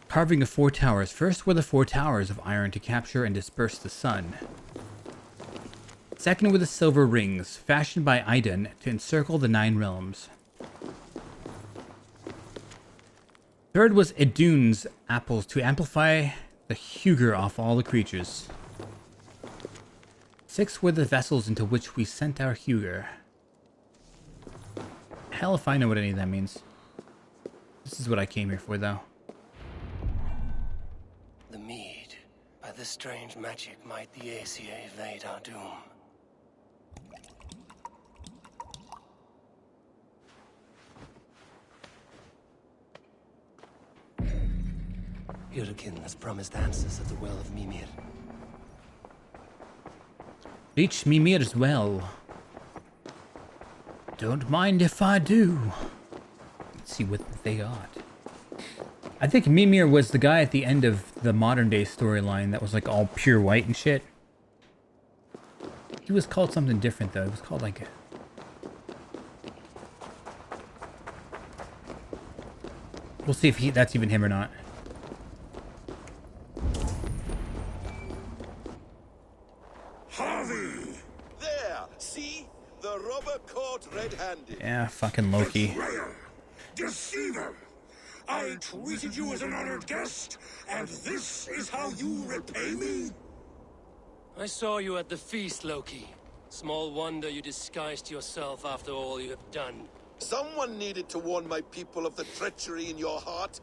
Carving of 4 towers. First were the 4 towers of iron to capture and disperse the sun. Second were the silver rings, fashioned by Idun to encircle the 9 realms. Third was Idun's apples to amplify the hugger off all the creatures. 6 were the vessels into which we sent our hugger. Hell if I know what any of that means. This is what I came here for, though. The mead. By this strange magic might the ACA evade our doom. Hurricane has promised answers at the Well of Mimir. Reach Mimir's well. Don't mind if I do. Let's see what they got. I think Mimir was the guy at the end of the modern day storyline that was like all pure white and shit. He was called something different though. It was called like... We'll see if that's even him or not. Harvey! There! See? The robber caught red-handed. Yeah, fucking Loki. Betrayer, deceiver. I treated you as an honored guest, and this is how you repay me? I saw you at the feast, Loki. Small wonder you disguised yourself after all you have done. Someone needed to warn my people of the treachery in your heart.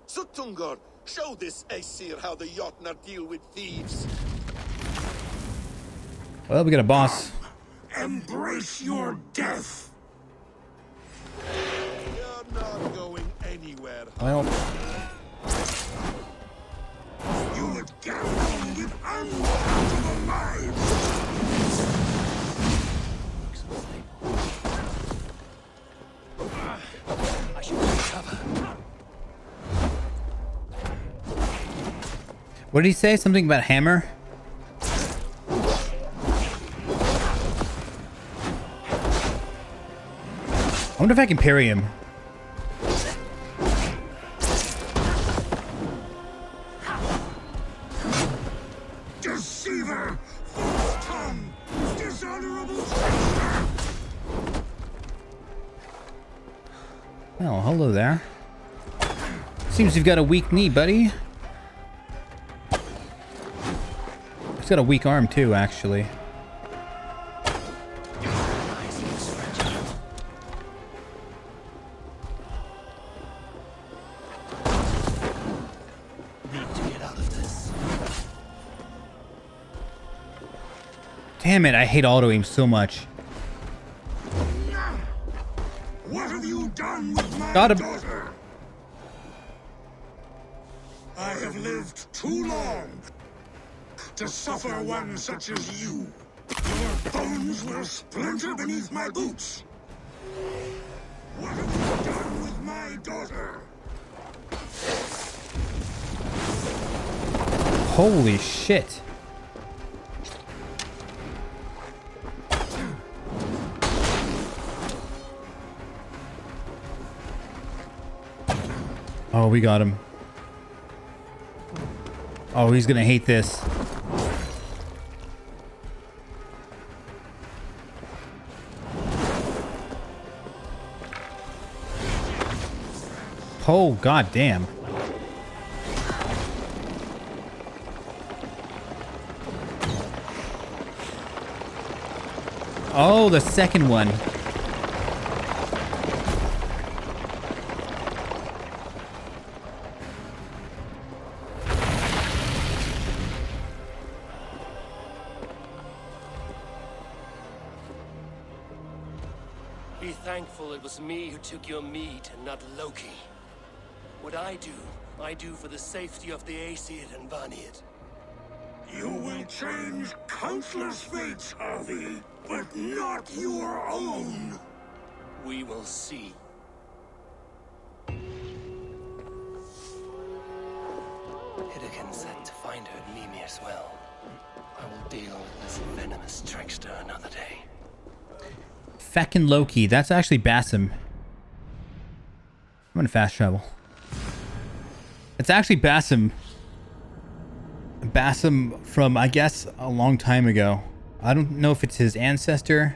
Sutungur, show this Aesir how the Jotnar deal with thieves. Well, we got a boss. Embrace your death. You're not going anywhere. Well, You would get home with unwanted lives. I should recover. what did he say? Something about hammer? I wonder if I can parry him. Deceiver! False tongue! Dishonorable treacher! Oh, hello there. Seems you've got a weak knee, buddy. He's got a weak arm too, actually. Damn it, I hate auto aim so much. What have you done with my Got him. daughter? I have lived too long to suffer one such as you. Your bones will splinter beneath my boots. What have you done with my daughter? Holy shit. Oh, we got him. Oh, he's gonna hate this. Oh, god damn. Oh, the second one. Be thankful it was me who took your mead and not Loki. What I do for the safety of the Aesir and Vanir. You will change countless fates, Harvey, but not your own. We will see. Hidekin said to find her at Mimir's well. I will deal with this venomous trickster another day. Feckin' Loki. That's actually Bassam. I'm gonna fast travel. It's actually Bassam. Bassam from, I guess, a long time ago. I don't know if it's his ancestor.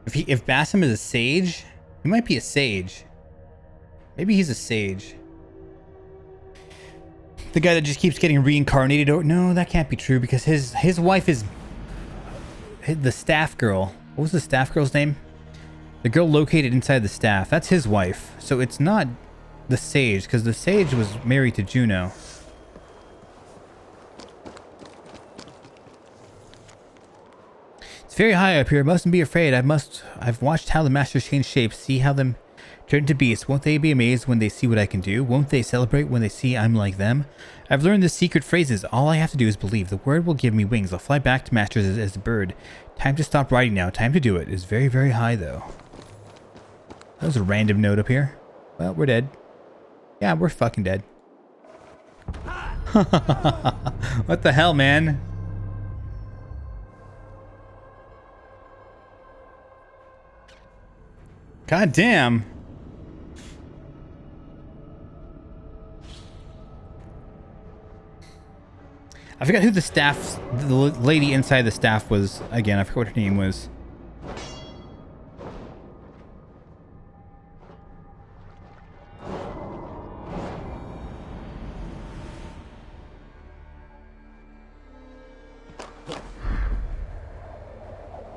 If Bassam is a sage, he might be a sage. Maybe he's a sage. The guy that just keeps getting reincarnated. Oh, no, that can't be true because his wife is the staff girl. What was the staff girl's name? The girl located inside the staff. That's his wife. So it's not the sage because the sage was married to Juno. It's very high up here. Mustn't be afraid. I've watched how the masters change shapes. See how them turn to beasts. Won't they be amazed when they see what I can do? Won't they celebrate when they see I'm like them? I've learned the secret phrases. All I have to do is believe. The word will give me wings. I'll fly back to masters as a bird. Time to stop writing now. Time to do it. It's very, very high though. That was a random note up here. Well, we're dead. Yeah, we're fucking dead. What the hell, man? God damn. I forgot who the lady inside the staff was again. I forgot what her name was.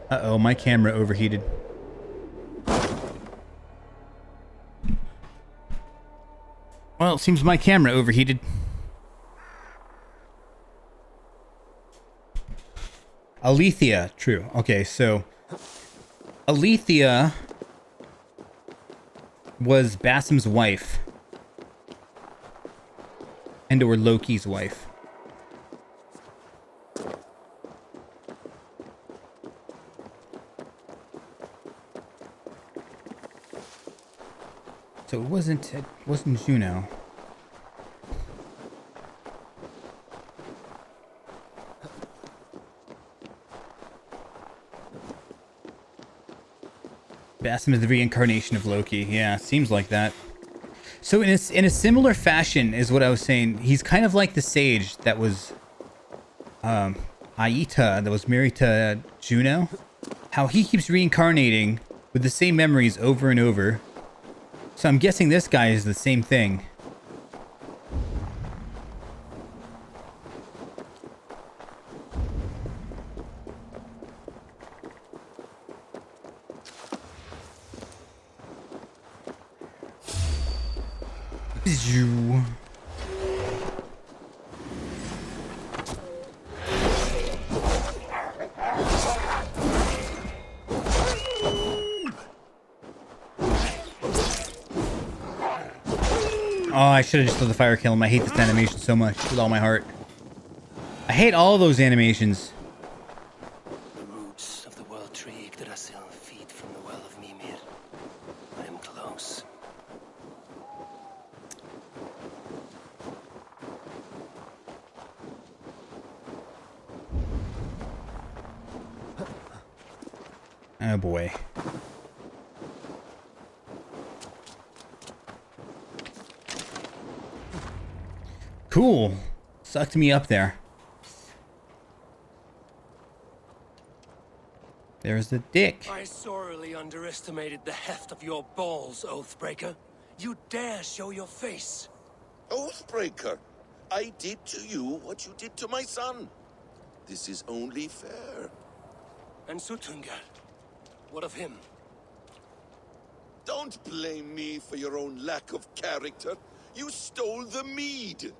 Uh-oh, my camera overheated. Well, it seems my camera overheated. Alethea, true. Okay, so Alethea was Basim's wife. And or Loki's wife. So it wasn't Juno. Basim is the reincarnation of Loki. Yeah, seems like that. So in a similar fashion is what I was saying. He's kind of like the sage that was Aita, that was married to Juno. How he keeps reincarnating with the same memories over and over. So I'm guessing this guy is the same thing. You. Oh, I should have just let the fire kill him. I hate this animation so much with all my heart. I hate all those animations. The roots of the world tree Yggdrasil feed from the well of Mimir. I am close. Oh boy. Cool. Sucked me up there. There's the dick. I sorely underestimated the heft of your balls, Oathbreaker. You dare show your face. Oathbreaker, I did to you what you did to my son. This is only fair. And Sutungar, what of him? Don't blame me for your own lack of character. You stole the mead.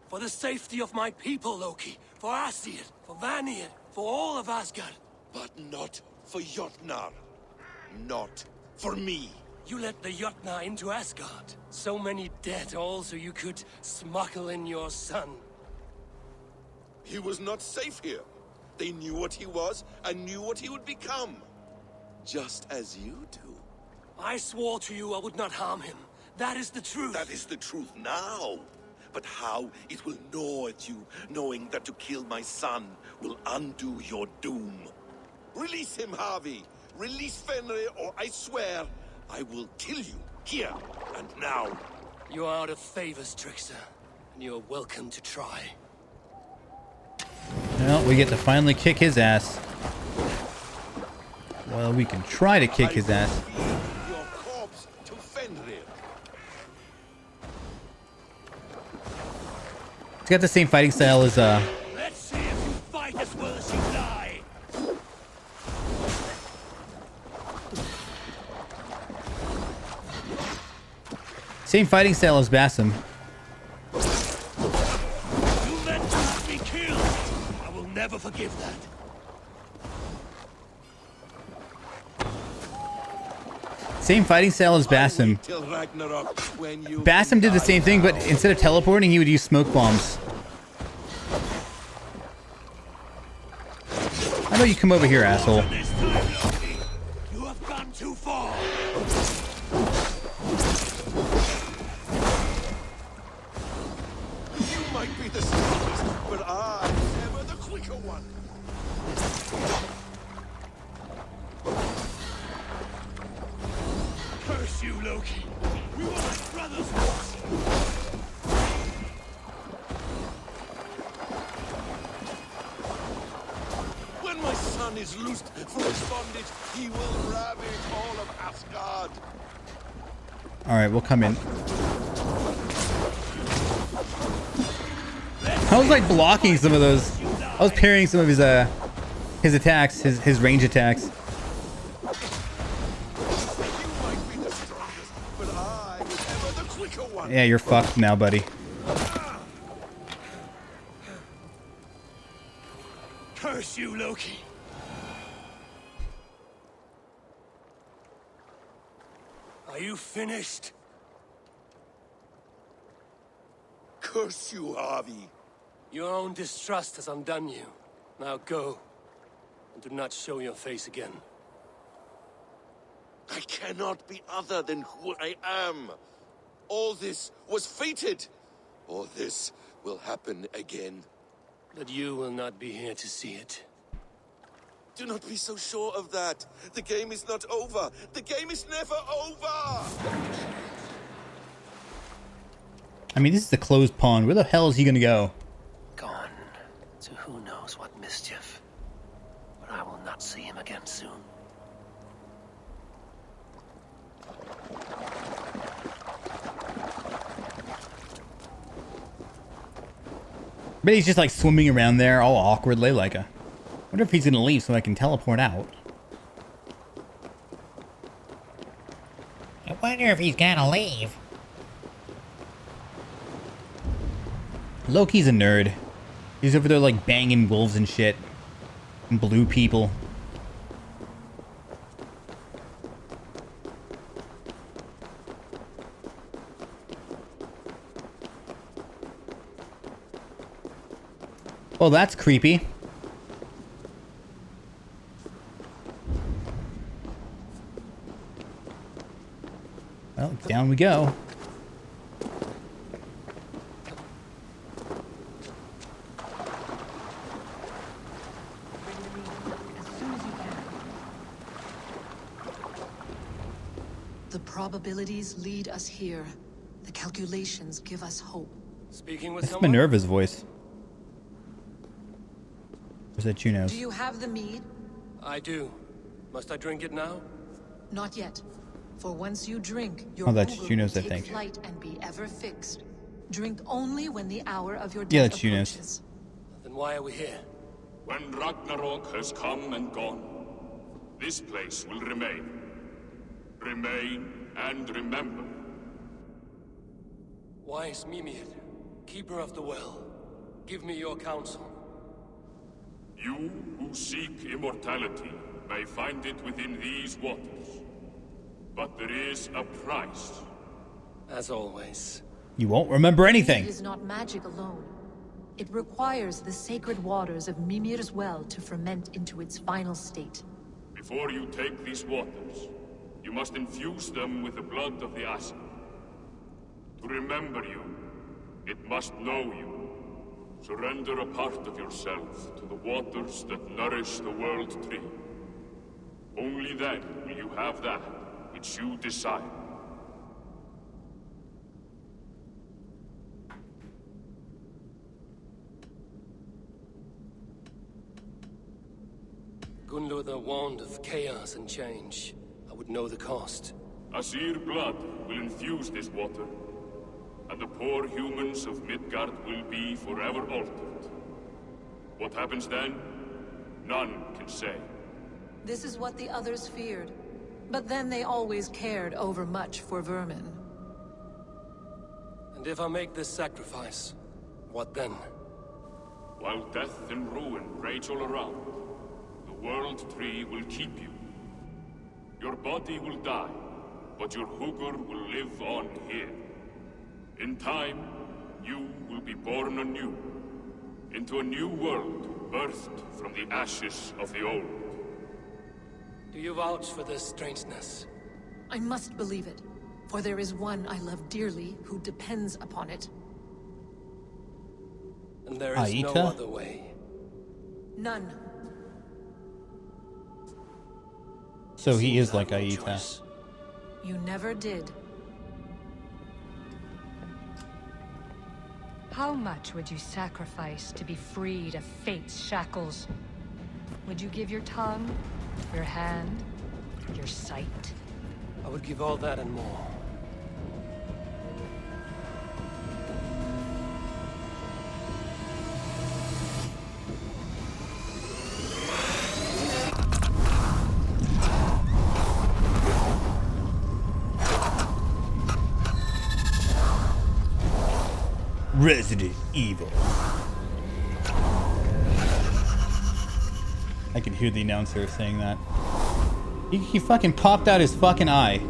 For the safety of my people, Loki. For Asir, for Vanir, for all of Asgard. But not for Jotnar. Not for me. You let the Jotnar into Asgard. So many dead, all so you could smuggle in your son. He was not safe here. They knew what he was and knew what he would become. Just as you do. I swore to you I would not harm him. That is the truth. That is the truth now. But how it will gnaw at you, knowing that to kill my son will undo your doom. Release him, Harvey. Release Fenrir, or I swear I will kill you here and now. You are out of favors, trickster, and you are welcome to try. Well, we get to finally kick his ass. Well, we can try to kick his ass. Your corpse to Fenrir. He's got the same fighting style as Let's see if you fight as well as you lie. same fighting style as Basim. You meant to have me killed. I will never forgive that. Same fighting style as Basim. Basim did the same thing, but instead of teleporting, he would use smoke bombs. How about you come over here, asshole? You have gone too far. You might be the slowest, but I'm ever the quicker one. Curse you, Loki. We were like brothers once. When my son is loosed from his bondage, he will ravage all of Asgard. Alright, we'll come in. I was like blocking some of those. I was parrying some of his His attacks, his range attacks. Yeah, you're fucked now, buddy. Curse you, Loki. Are you finished? Curse you, Harvey. Your own distrust has undone you. Now go, and do not show your face again. I cannot be other than who I am. All this was fated. All this will happen again. But you will not be here to see it. Do not be so sure of that. The game is not over. The game is never over. I mean, this is a closed pond. Where the hell is he gonna go? Gone to who knows what mischief. But I will not see him again soon. But he's just like swimming around there all awkwardly like a... Wonder if he's gonna leave so I can teleport out. I wonder if he's gonna leave. Loki's a nerd. He's over there like banging wolves and shit. And blue people. Well, that's creepy. Well, down we go. The probabilities lead us here. The calculations give us hope. Speaking with That's someone? Minerva's voice. Or is that Juno's? Do you have the mead? I do. Must I drink it now? Not yet. For once you drink, your Oh, that's Google Juno's, I will take think. flight and be ever fixed. Drink only when the hour of your Yeah, death that's Juno's. approaches. Then why are we here? When Ragnarok has come and gone, this place will remain. Remain and remember. Wise Mimir, keeper of the well, give me your counsel. You who seek immortality may find it within these waters. But there is a price. As always. You won't remember anything. It is not magic alone. It requires the sacred waters of Mimir's well to ferment into its final state. Before you take these waters, you must infuse them with the blood of the Ashen. To remember you, it must know you. Surrender a part of yourself to the waters that nourish the World Tree. Only then will you have that which you desire. Gunluther warned of chaos and change. I would know the cost. Asir blood will infuse this water, and the poor humans of Midgard will be forever altered. What happens then? None can say. This is what the others feared. But then they always cared overmuch for vermin. And if I make this sacrifice, what then? While death and ruin rage all around, the World Tree will keep you. Your body will die, but your Hugur will live on here. In time, you will be born anew, into a new world birthed from the ashes of the old. Do you vouch for this strangeness? I must believe it, for there is one I love dearly who depends upon it. And there is no Aita? other way. None. So he is like no Aita. choice. You never did. How much would you sacrifice to be freed of fate's shackles? Would you give your tongue, your hand, your sight? I would give all that and more. Resident Evil. I can hear the announcer saying that. He fucking popped out his fucking eye.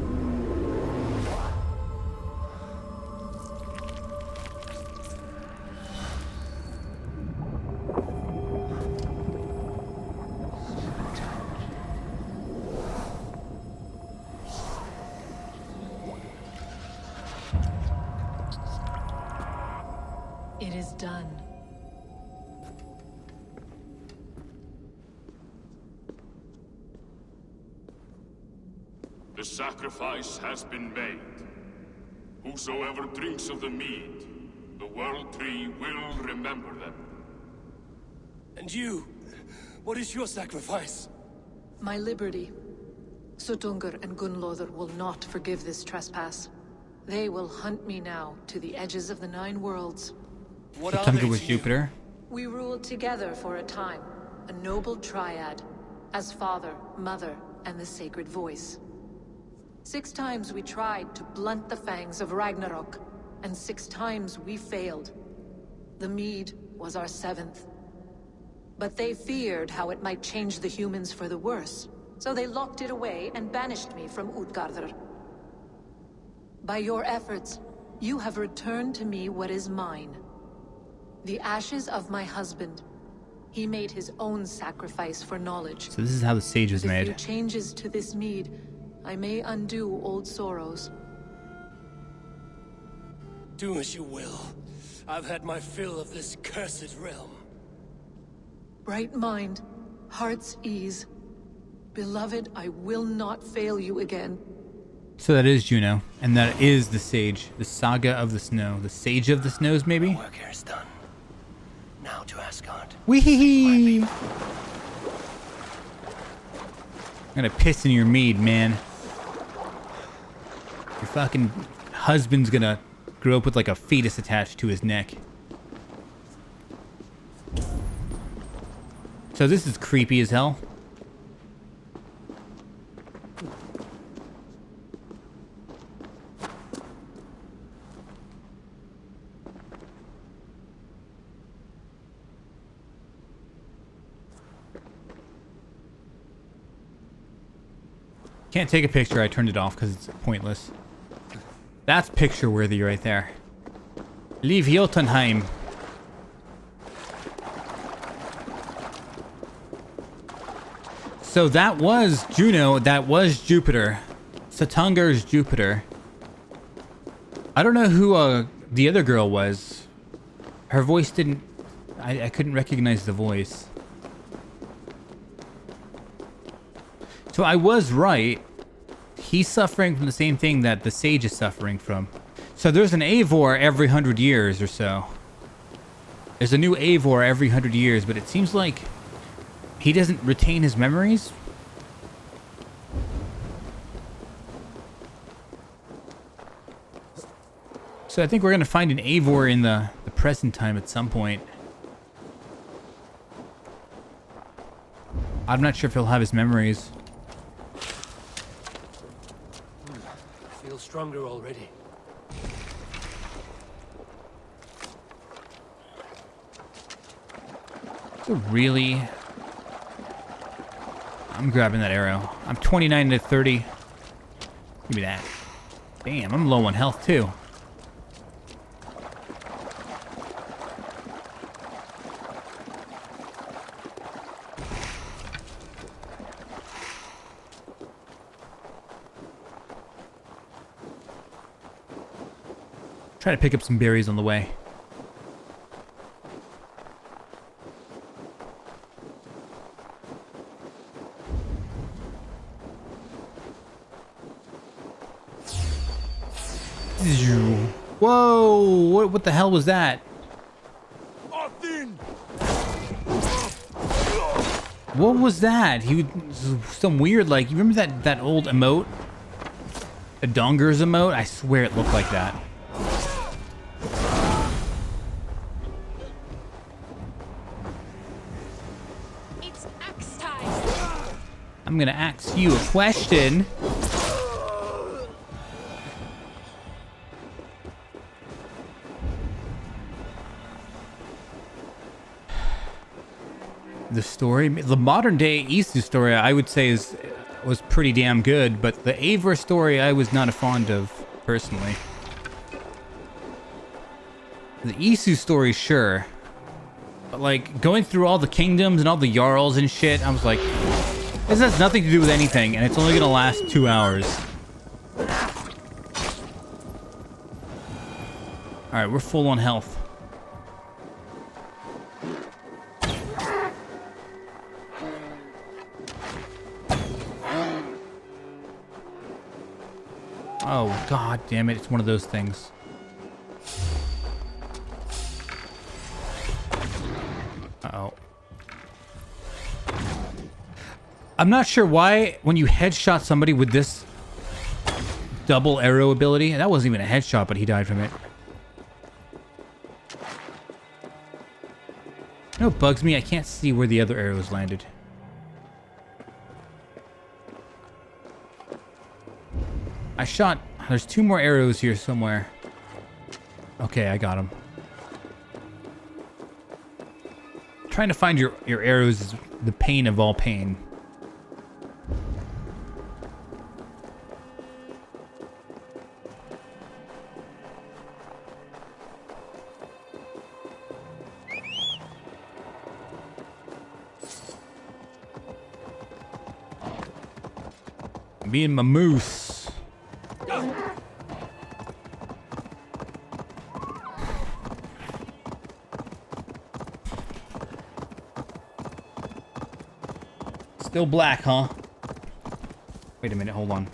It is done. The sacrifice has been made. Whosoever drinks of the mead, the World Tree will remember them. And you? What is your sacrifice? My liberty. Sutungur and Gunlother will not forgive this trespass. They will hunt me now to the edges of the 9 worlds. What Sutungur was Jupiter. We ruled together for a time, a noble triad, as father, mother, and the sacred voice. 6 times we tried to blunt the fangs of Ragnarok, and 6 times we failed. The mead was our 7th. But they feared how it might change the humans for the worse, so they locked it away and banished me from Utgardr. By your efforts, you have returned to me what is mine. The ashes of my husband. He made his own sacrifice for knowledge. So this is how the sage was With a few made. changes to this mead, I may undo old sorrows. Do as you will. I've had my fill of this cursed realm. Bright mind, heart's ease. Beloved, I will not fail you again. So that is Juno, and that is the sage, the saga of the snow, the sage of the snows, maybe. Work here is done. Now to Asgard. Wee! I'm gonna piss in your mead, man. Your fucking husband's gonna grow up with like a fetus attached to his neck. So this is creepy as hell. Can't take a picture, I turned it off because it's pointless. That's picture worthy right there. Leave Jotunheim. So that was Juno, that was Jupiter. Sutungar's Jupiter. I don't know who the other girl was. Her voice didn't... I couldn't recognize the voice. So I was right. He's suffering from the same thing that the sage is suffering from. So there's an Eivor every 100 years or so. There's a new Eivor every 100 years, but it seems like he doesn't retain his memories. So I think we're going to find an Eivor in the present time at some point. I'm not sure if he'll have his memories. Feel stronger already. So really... I'm grabbing that arrow. I'm 29 to 30. Give me that. Damn, I'm low on health too. Try to pick up some berries on the way. Whoa! What the hell was that? What was that? He was some weird, like, you remember that old emote? A Donger's emote? I swear it looked like that. It's axe time. I'm gonna ask you a question. the story. The modern day Isu story, I would say, was pretty damn good, but the Eivor story I was not a fond of, personally. The Isu story, sure. But, like, going through all the kingdoms and all the Jarls and shit, I was like, this has nothing to do with anything, and it's only gonna last 2 hours. Alright, we're full on health. Oh, god damn it, it's one of those things. Uh-oh. I'm not sure why when you headshot somebody with this double arrow ability, that wasn't even a headshot, but he died from it. You know what bugs me? I can't see where the other arrows landed. I shot... There's 2 more arrows here somewhere. Okay, I got them. Trying to find your arrows is the pain of all pain. Me and my moose. Still black, huh? Wait a minute, hold on.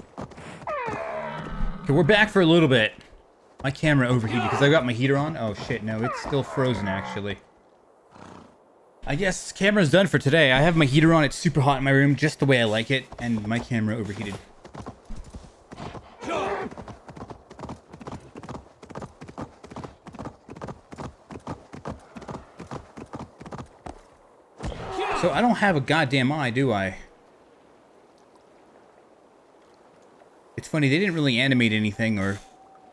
Okay, we're back for a little bit. My camera overheated because I got my heater on. Oh shit, no, it's still frozen actually. I guess camera's done for today. I have my heater on, it's super hot in my room, just the way I like it, and my camera overheated. So I don't have a goddamn eye, do I? It's funny, they didn't really animate anything or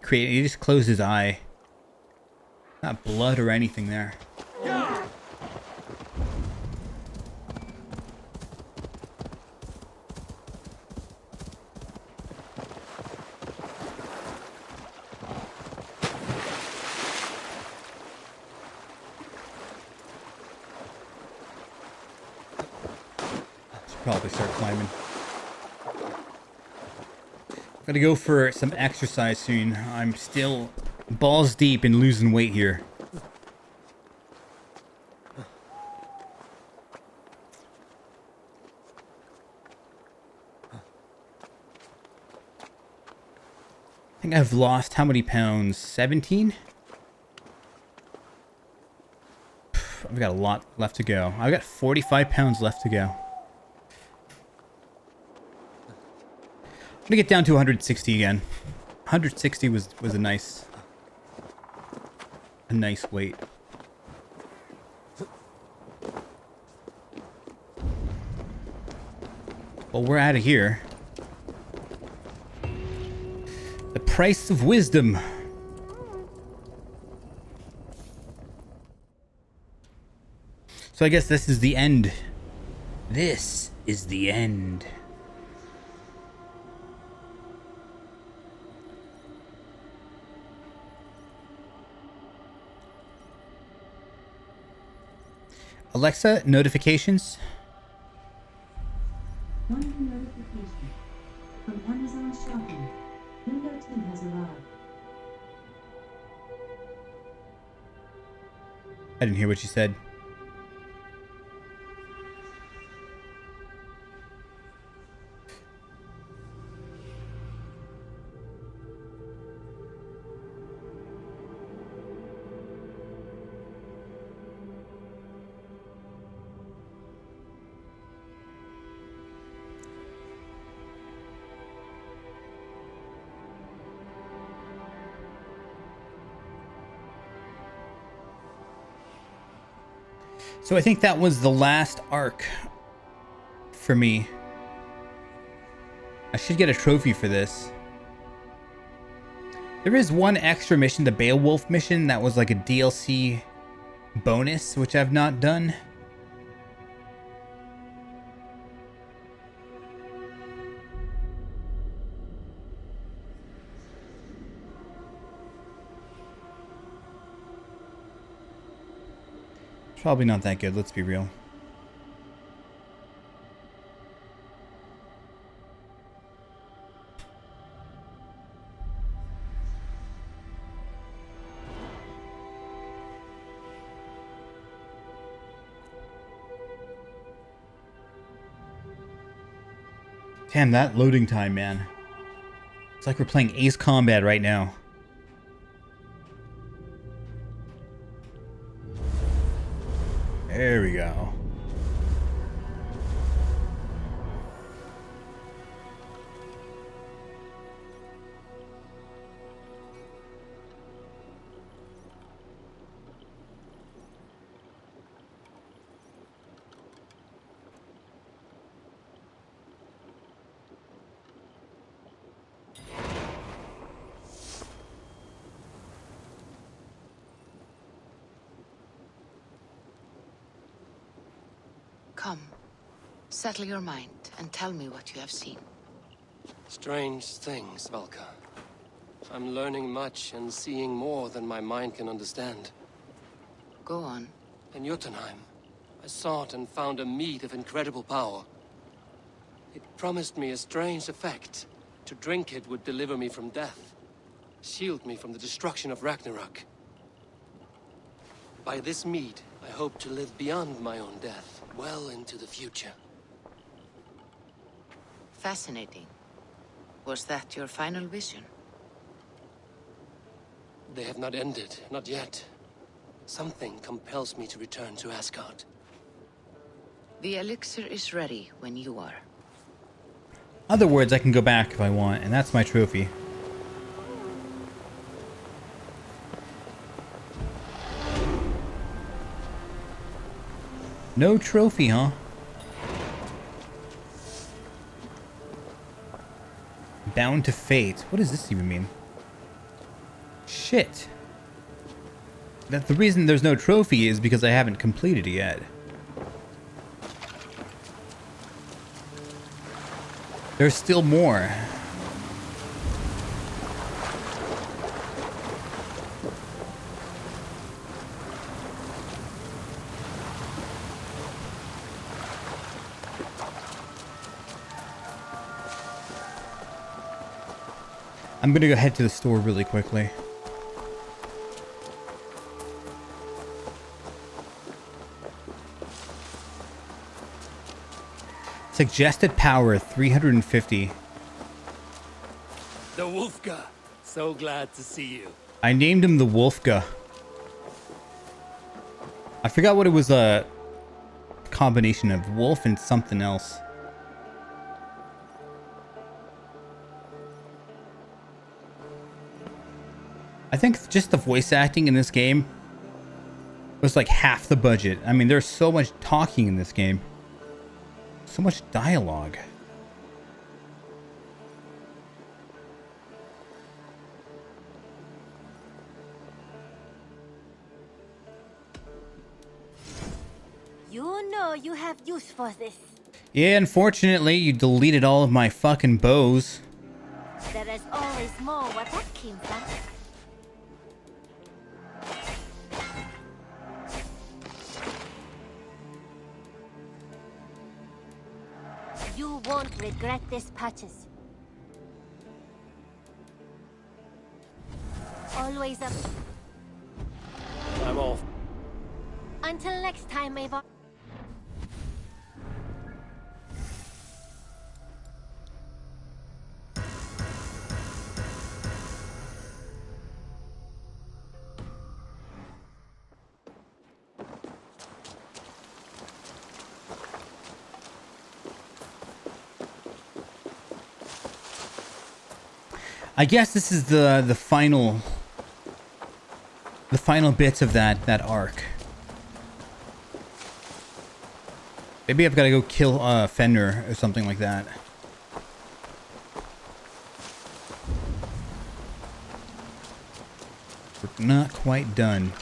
create, he just closed his eye. Not blood or anything there. Probably start climbing. Gotta go for some exercise soon. I'm still balls deep in losing weight here. I think I've lost how many pounds? 17? I've got a lot left to go. I've got 45 pounds left to go. I'm gonna get down to 160 again. 160 was a nice weight. Well, we're out of here. The price of wisdom. So I guess this is the end. This is the end. Alexa, notifications. One new notification from Amazon Shopping. Window 10 has arrived. I didn't hear what you said. So I think that was the last arc for me. I should get a trophy for this. There is one extra mission, the Beowulf mission, that was like a DLC bonus, which I've not done. Probably not that good, let's be real. Damn, that loading time, man. It's like we're playing Ace Combat right now. There we go. Come, settle your mind and tell me what you have seen. Strange things, Valka. I'm learning much and seeing more than my mind can understand. Go on. In Jotunheim, I sought and found a mead of incredible power. It promised me a strange effect. To drink it would deliver me from death, shield me from the destruction of Ragnarok. By this mead, I hope to live beyond my own death, well into the future. Fascinating. Was that your final vision? They have not ended, not yet. Something compels me to return to Asgard. The elixir is ready when you are. Other words, I can go back if I want, and that's my trophy. No trophy, huh? Bound to fate. What does this even mean? Shit. That the reason there's no trophy is because I haven't completed it yet. There's still more. I'm gonna go head to the store really quickly. Suggested power 350. The Wolfga. So glad to see you. I named him the Wolfga. I forgot what it was, a combination of wolf and something else. I think just the voice acting in this game was like half the budget. I mean, there's so much talking in this game. So much dialogue. You know you have use for this. Yeah, unfortunately, you deleted all of my fucking bows. There is always more where that came from. You won't regret this purchase. Always up. I'm off. Until next time, Eivor. I guess this is the final bits of that arc. Maybe I've got to go kill Fenrir or something like that. We're not quite done.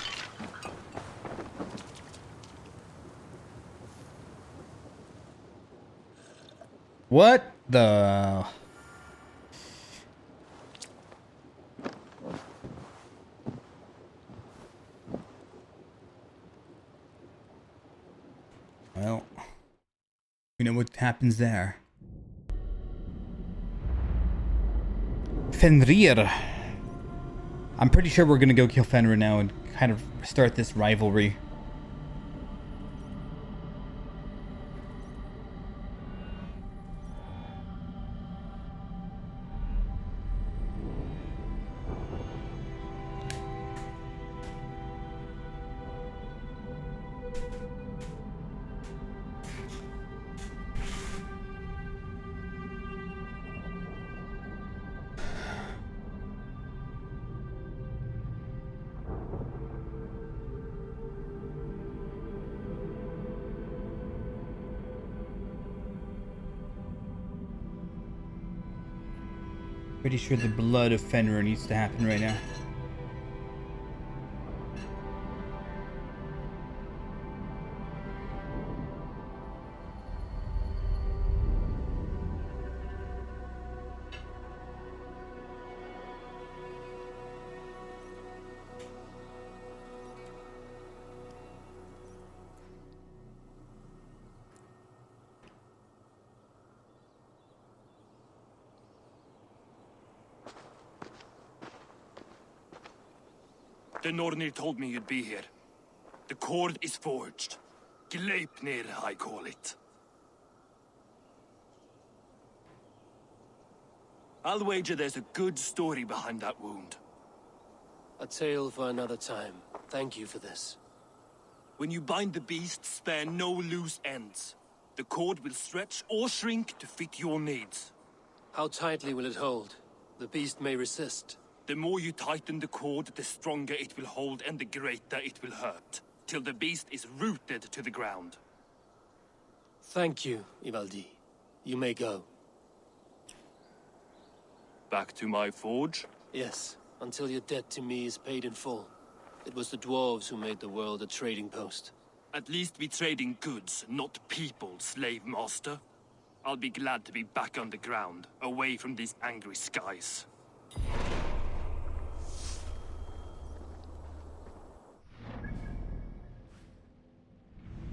What the... We know what happens there. Fenrir. I'm pretty sure we're gonna go kill Fenrir now and kind of start this rivalry. Pretty sure the blood of Fenrir needs to happen right now. The Nornir told me you'd be here. The cord is forged. Gleipnir, I call it. I'll wager there's a good story behind that wound. A tale for another time. Thank you for this. When you bind the beast, spare no loose ends. The cord will stretch or shrink to fit your needs. How tightly will it hold? The beast may resist. The more you tighten the cord, the stronger it will hold and the greater it will hurt, till the beast is rooted to the ground. Thank you, Ivaldi. You may go. Back to my forge? Yes, until your debt to me is paid in full. It was the dwarves who made the world a trading post. At least we trade in goods, not people, slave master. I'll be glad to be back underground, away from these angry skies.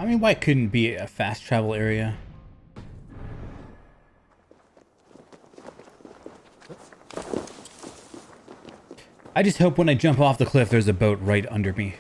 I mean, why couldn't it be a fast travel area? I just hope when I jump off the cliff, there's a boat right under me.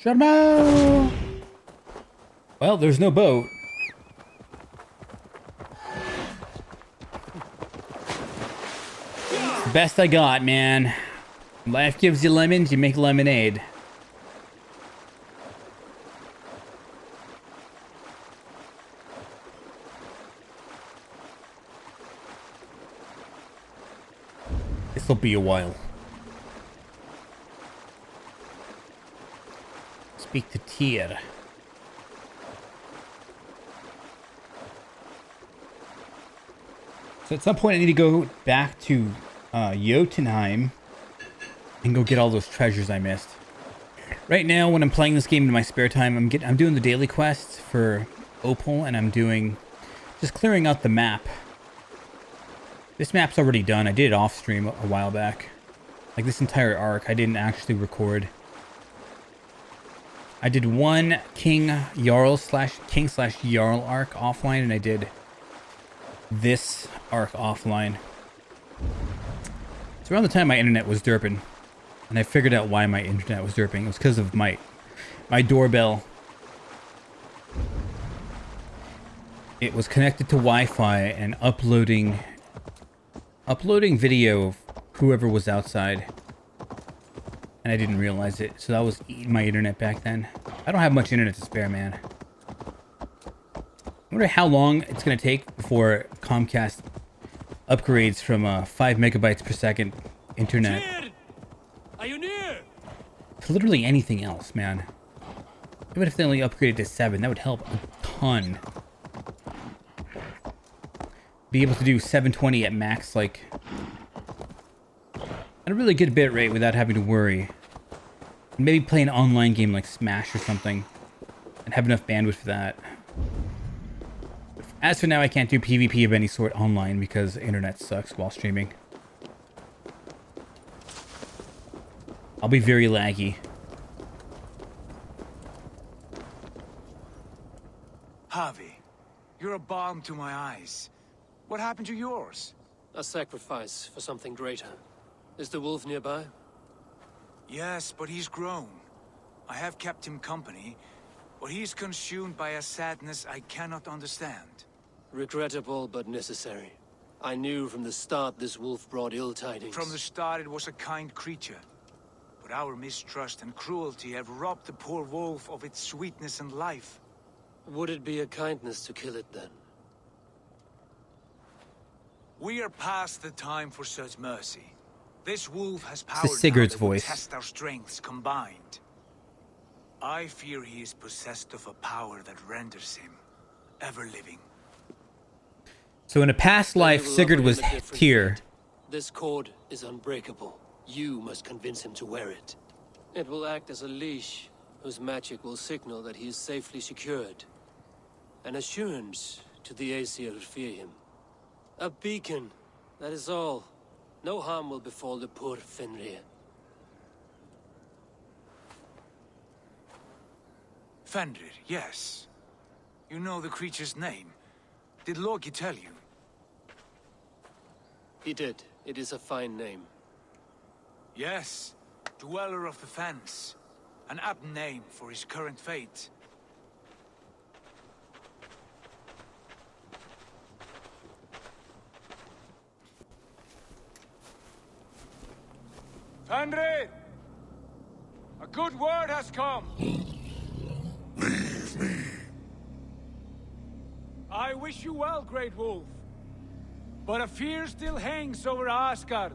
Sharma! Well, there's no boat. It's the best I got, man. Life gives you lemons, you make lemonade. This'll be a while. Speak to Tyr. So at some point I need to go back to Jotunheim and go get all those treasures I missed. Right now, when I'm playing this game in my spare time, I'm doing the daily quests for Opal, and I'm doing just clearing out the map. This map's already done. I did it off stream a while back. Like this entire arc, I didn't actually record. I did one King / Jarl arc offline, and I did this arc offline. It's around the time my internet was derping, and I figured out why my internet was derping. It was because of my doorbell. It was connected to Wi-Fi and uploading video of whoever was outside. And I didn't realize it, so that was eating my internet back then. I don't have much internet to spare, man. I wonder how long it's going to take before Comcast upgrades from 5 megabytes per second internet Are you near? to literally anything else, man. Even if they only upgraded to 7, that would help a ton. be able to do 720 at max, like, at a really good bit rate without having to worry. Maybe play an online game like Smash or something and have enough bandwidth for that. As for now, I can't do PvP of any sort online because the internet sucks while streaming. I'll be very laggy. Harvey, you're a balm to my eyes. What happened to yours? A sacrifice for something greater. Is the wolf nearby? Yes, but he's grown. I have kept him company, but he's consumed by a sadness I cannot understand. Regrettable, but necessary. I knew from the start this wolf brought ill tidings. From the start it was a kind creature. But our mistrust and cruelty have robbed the poor wolf of its sweetness and life. Would it be a kindness to kill it, then? We are past the time for such mercy. This wolf has power This is Sigurd's now that will voice. test our strengths combined. I fear he is possessed of a power that renders him ever living. So in a past life, Sigurd was Tyr. This cord is unbreakable. You must convince him to wear it. It will act as a leash, whose magic will signal that he is safely secured. An assurance to the Aesir who fear him. A beacon, that is all. No harm will befall the poor Fenrir. Fenrir, yes. You know the creature's name. Did Loki tell you? He did. It is a fine name. Yes. Dweller of the Fens. An apt name for his current fate. Fenrir! A good word has come! Leave me. I wish you well, Great Wolf. But a fear still hangs over Asgard.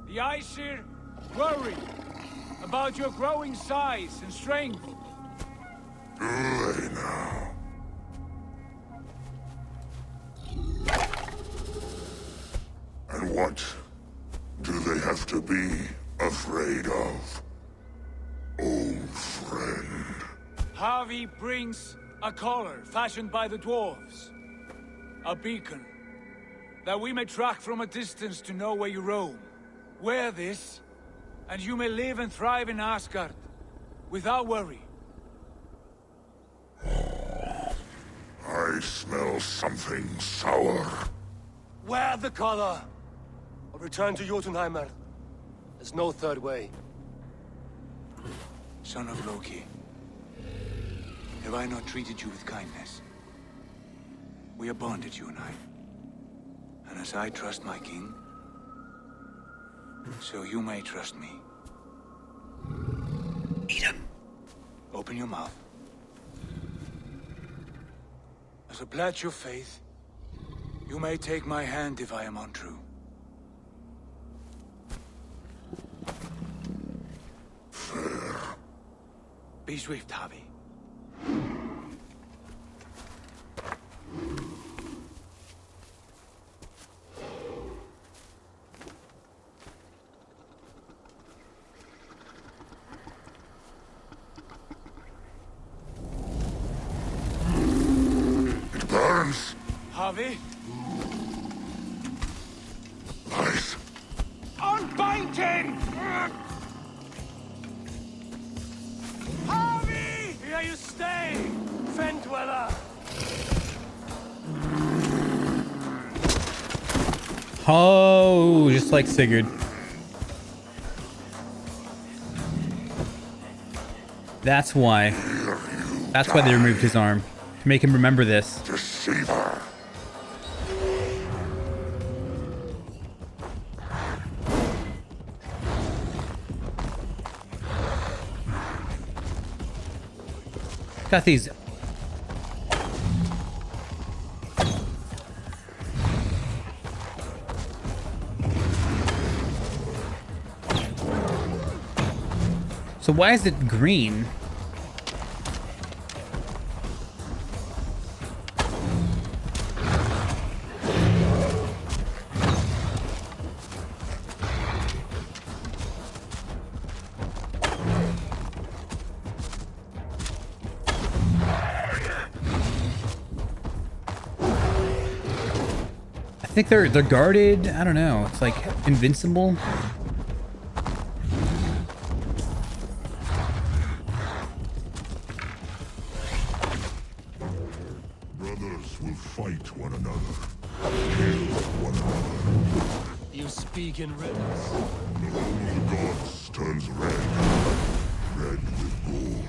The Aesir worry about your growing size and strength. Do they now? And what do they have to be afraid of? Old friend. Harvey brings a collar fashioned by the dwarves. A beacon, that we may track from a distance to know where you roam. Wear this, and you may live and thrive in Asgard, without worry. I smell something sour. Wear the collar! Or return to Jotunheim. There's no third way. Son of Loki, have I not treated you with kindness? We are bonded, you and I. And as I trust my king, so you may trust me. Eat him. Open your mouth. As a pledge of faith, you may take my hand if I am untrue. Fair. Be swift, Harvey. It burns. Harvey? Nice. Unbind him! Harvey! Here you stay, Fen Dweller! Oh, just like Sigurd. That's why. That's why they removed his arm. To make him remember this. Deceiver. Got these. So why is it green? think they're guarded. I don't know. It's like invincible. Brothers will fight one another, kill one another. You speak in riddles. The home of the gods turns red, red with gore.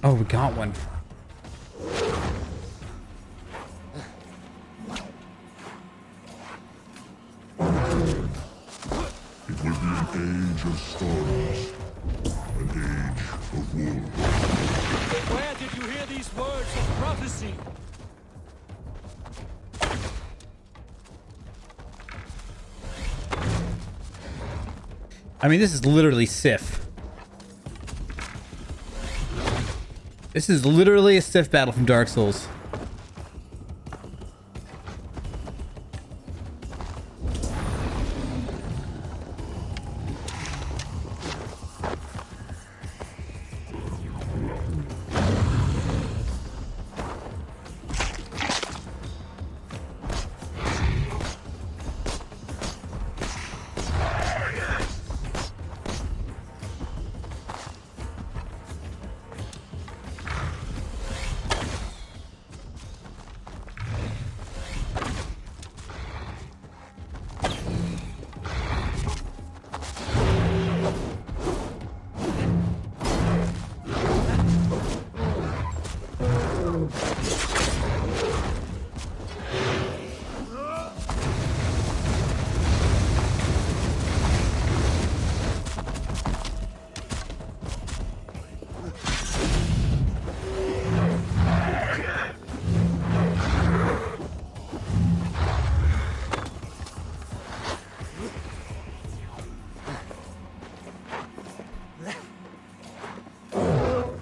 Oh, we got one. It will be an age of storms, an age of wolves. Where did you hear these words of prophecy? I mean, this is literally Sif. This is literally a Sif battle from Dark Souls.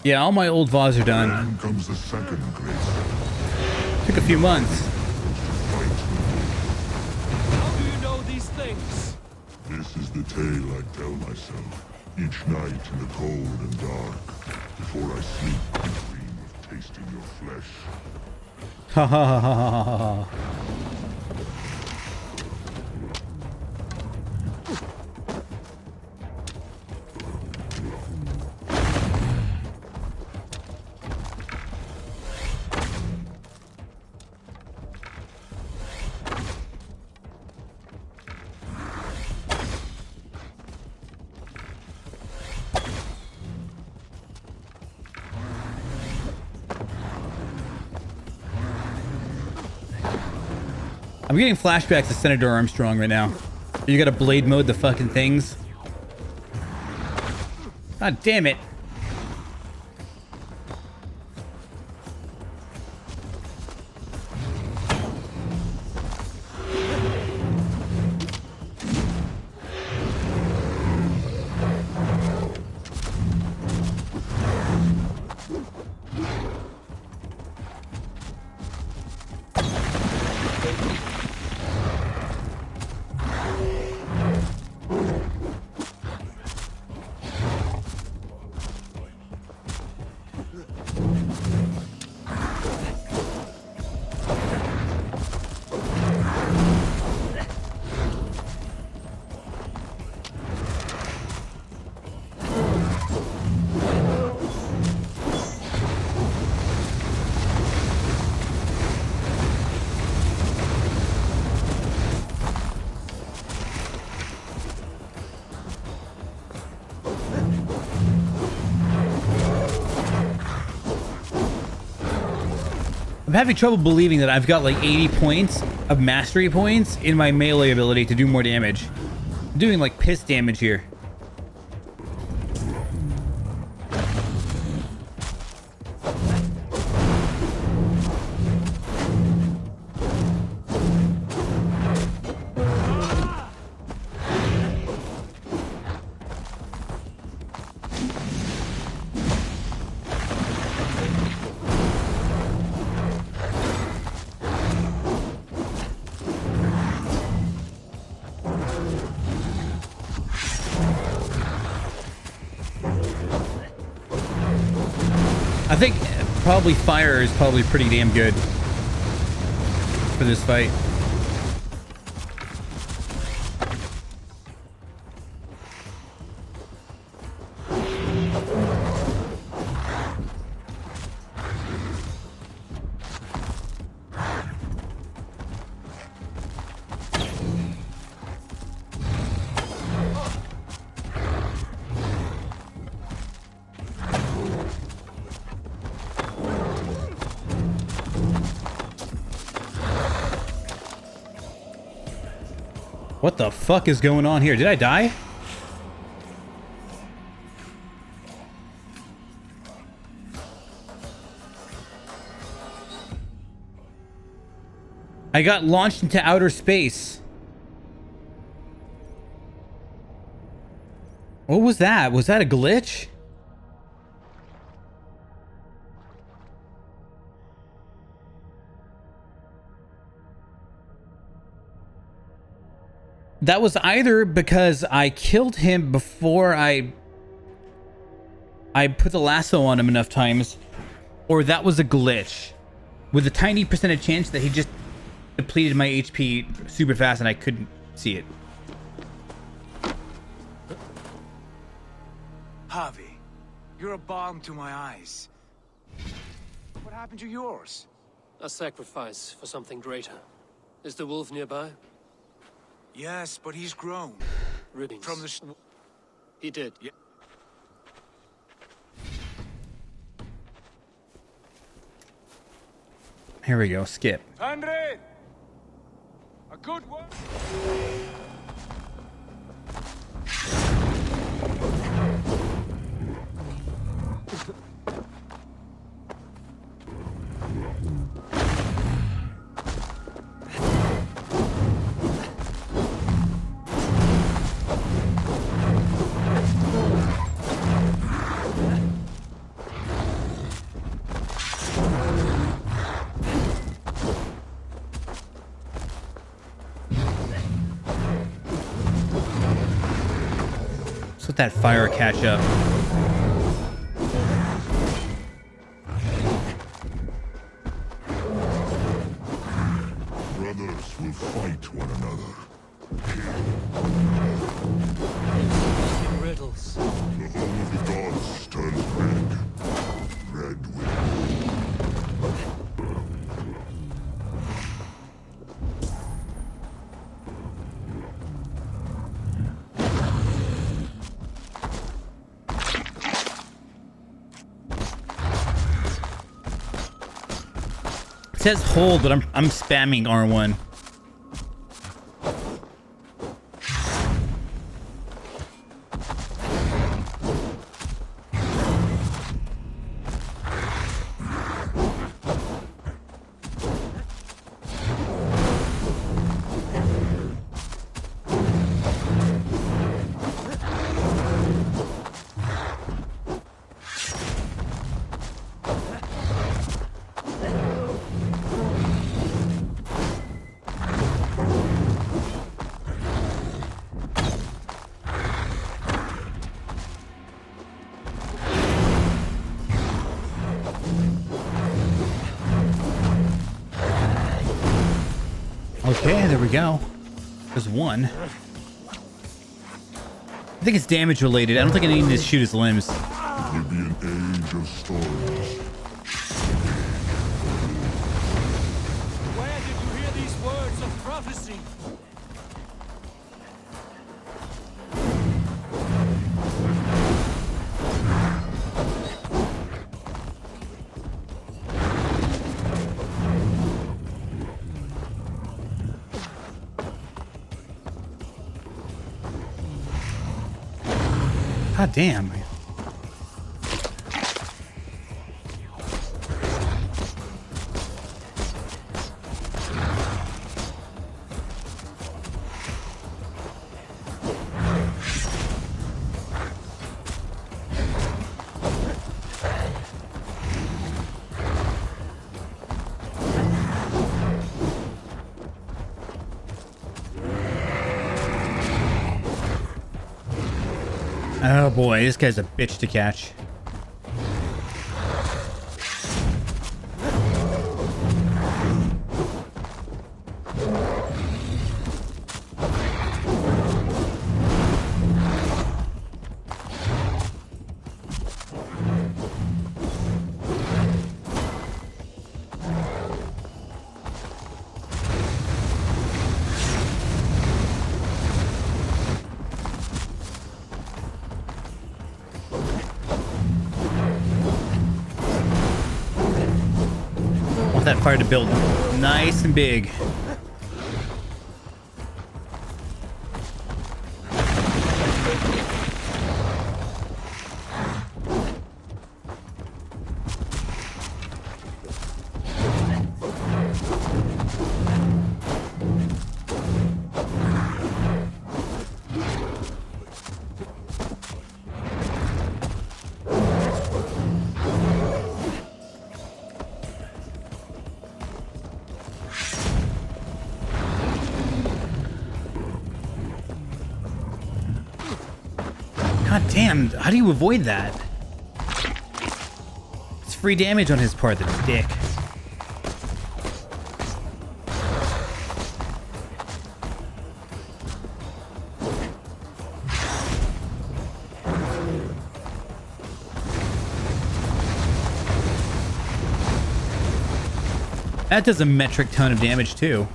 Yeah, all my old VoDs are done. Then comes the second grace. Took a few months. How do you know these things? This is the tale I tell myself each night in the cold and dark. Before I sleep, I dream of tasting your flesh. Ha ha ha ha ha ha. I'm getting flashbacks to Senator Armstrong right now. You gotta blade mode the fucking things. God damn it. I'm having trouble believing that I've got like 80 points of mastery points in my melee ability to do more damage. I'm doing like piss damage here. I think probably fire is probably pretty damn good for this fight. What the fuck is going on here? Did I die? I got launched into outer space. What was that? Was that a glitch? That was either because I killed him before I put the lasso on him enough times, or that was a glitch with a tiny percentage chance that he just depleted my HP super fast and I couldn't see it. Harvey, you're a balm to my eyes. What happened to yours? A sacrifice for something greater. Is the wolf nearby? Yes, but he's grown. Riddings. From the... He did. Yeah. Here we go, skip. Andre! A good one! Let's let that fire catch up. Brothers will fight one another. Riddles. The home of the gods turns red. Red with It says hold, but I'm spamming R1. Okay, there we go. There's one. I think it's damage related. I don't think I need to shoot his limbs. It will be an age of storms. Where did you hear these words of prophecy? God damn. Oh boy, this guy's a bitch to catch. bonfire to build nice and big. God damn, how do you avoid that? It's free damage on his part, the dick. That does a metric ton of damage too.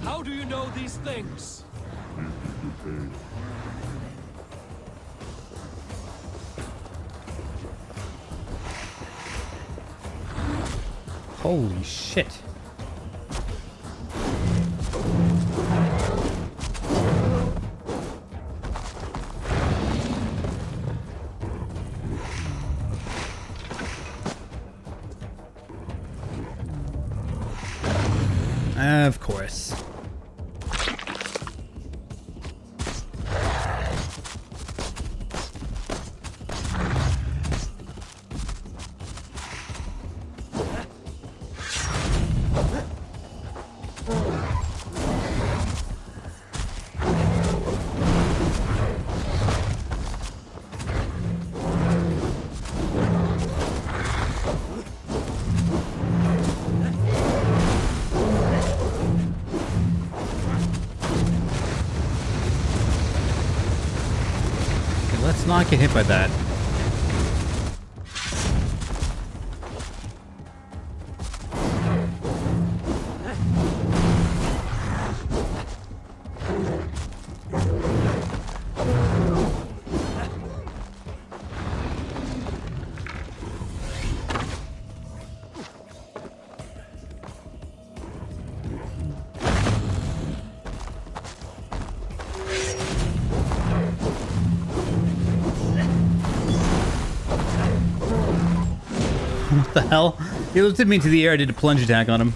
How do you know these things? Holy shit. Of course. Let's not get hit by that. What the hell? He lifted me into the air. I did a plunge attack on him.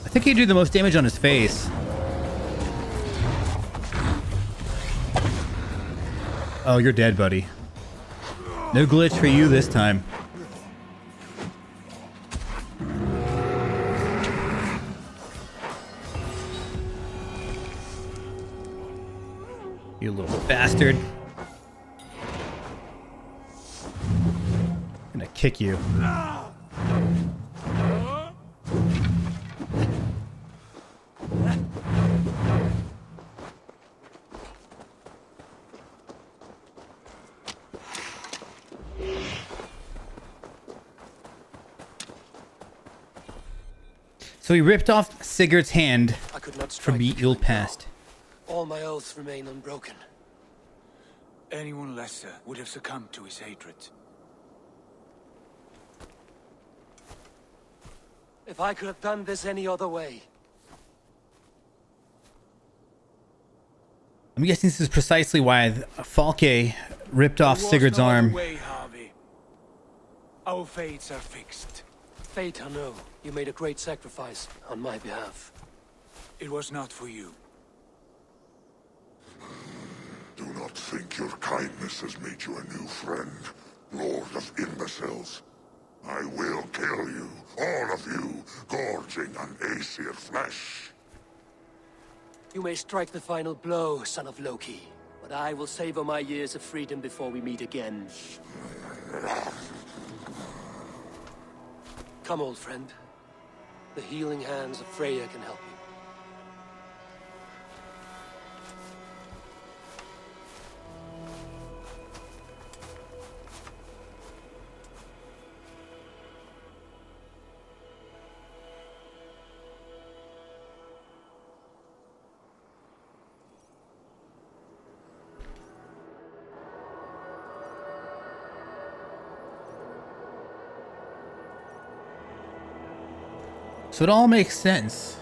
I think he did the most damage on his face. Oh, you're dead, buddy. No glitch for you this time. You little bastard. I'm gonna kick you. So he ripped off Sigurd's hand from the ill past. All my oaths remain unbroken. Anyone lesser would have succumbed to his hatred. If I could have done this any other way. I'm guessing this is precisely why Falke ripped off Sigurd's arm. Way, Harvey. Our fates are fixed. Fate or no, you made a great sacrifice on my behalf. It was not for you. Do not think your kindness has made you a new friend, Lord of Imbeciles. I will kill you, all of you, gorging on Aesir flesh. You may strike the final blow, son of Loki, but I will savor my years of freedom before we meet again. Come, old friend. The healing hands of Freya can help you. So it all makes sense.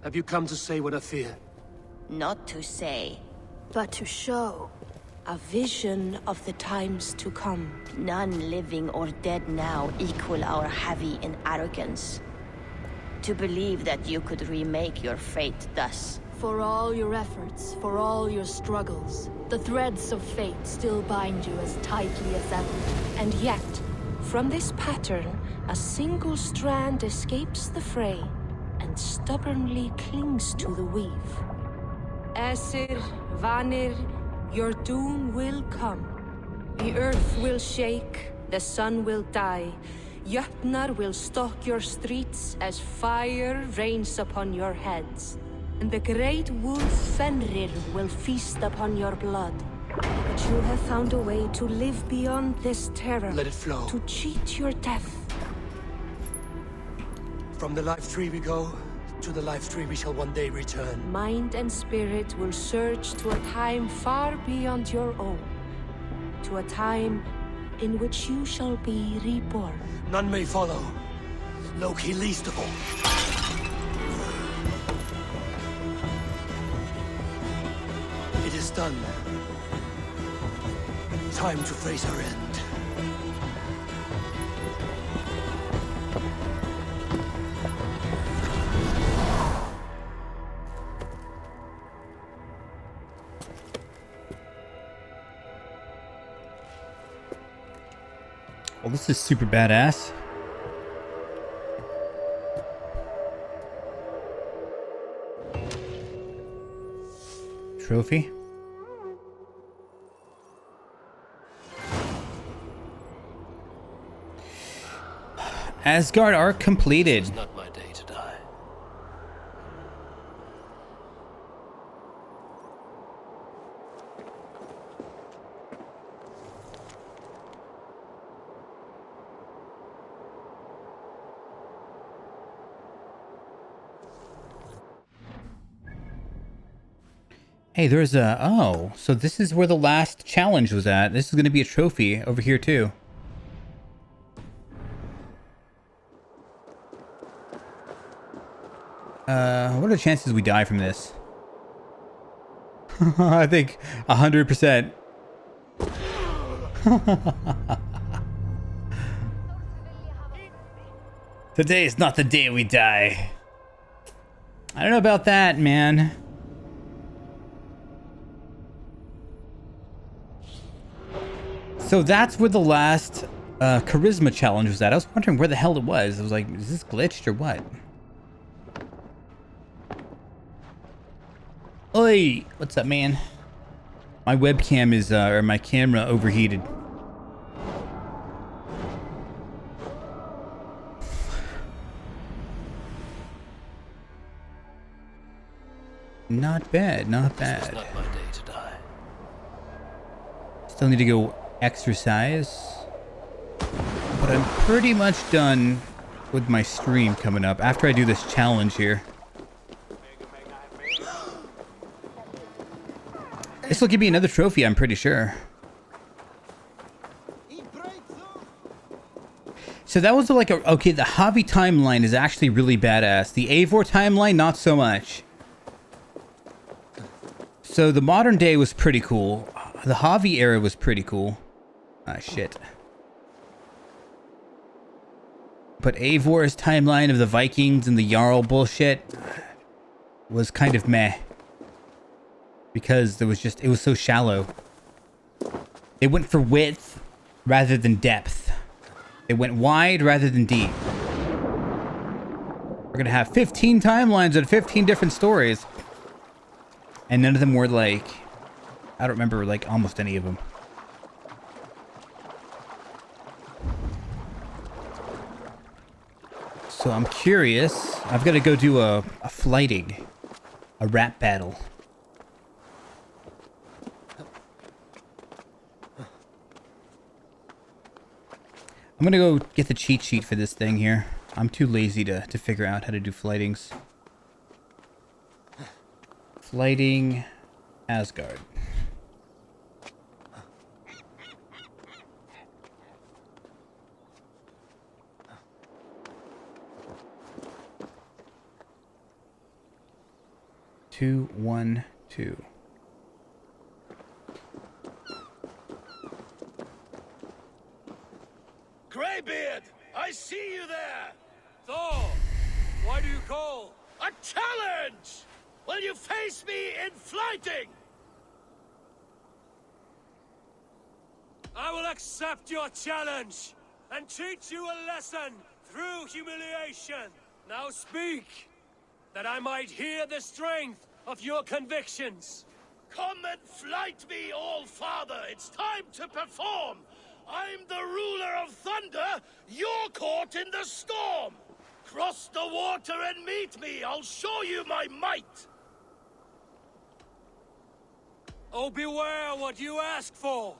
Have you come to say what I fear? Not to say, but to show. A vision of the times to come. None living or dead now equal our heavy in arrogance. To believe that you could remake your fate thus. For all your efforts, for all your struggles, the threads of fate still bind you as tightly as ever. And yet, from this pattern, a single strand escapes the fray and stubbornly clings to the weave. Esir, Vanir, your doom will come. The earth will shake, the sun will die. Jötnar will stalk your streets as fire rains upon your heads. And the great wolf Fenrir will feast upon your blood. But you have found a way to live beyond this terror. Let it flow. To cheat your death. From the life tree we go, to the life tree we shall one day return. Mind and spirit will surge to a time far beyond your own. To a time in which you shall be reborn. None may follow. Loki least of all. It is done. Time to face our end. Well, this is super badass. Trophy. Asgard arc completed. It's not my day to die. Hey, there's a... Oh, so this is where the last challenge was at. This is going to be a trophy over here, too. What are the chances we die from this? I think 100%. Today is not the day we die. I don't know about that, man. So that's where the last charisma challenge was at. I was wondering where the hell it was. I was like, is this glitched or what? Oi! What's up, man? My webcam is, or my camera overheated. Not bad, not bad. It's not my day to die. Still need to go exercise. But I'm pretty much done with my stream coming up after I do this challenge here. This will give me another trophy, I'm pretty sure. So that was like a... Okay, the Javi timeline is actually really badass. The Eivor timeline, not so much. So the modern day was pretty cool. The Javi era was pretty cool. Ah, shit. But Eivor's timeline of the Vikings and the Jarl bullshit was kind of meh. Because there was just... It was so shallow. They went for width rather than depth. It went wide rather than deep. We're gonna have 15 timelines and 15 different stories. And none of them were like... I don't remember like almost any of them. So I'm curious. I've got to go do a flighting. A rap battle. I'm gonna go get the cheat sheet for this thing here. I'm too lazy to figure out how to do flightings. Flighting Asgard. Two, 1, 2. Greybeard, I see you there! Thor, why do you call? A challenge! Will you face me in flighting? I will accept your challenge and teach you a lesson through humiliation. Now speak, that I might hear the strength of your convictions. Come and flight me, All-Father. It's time to perform. I'm the ruler of thunder. You're caught in the storm. Cross the water and meet me. I'll show you my might. Oh, beware what you ask for.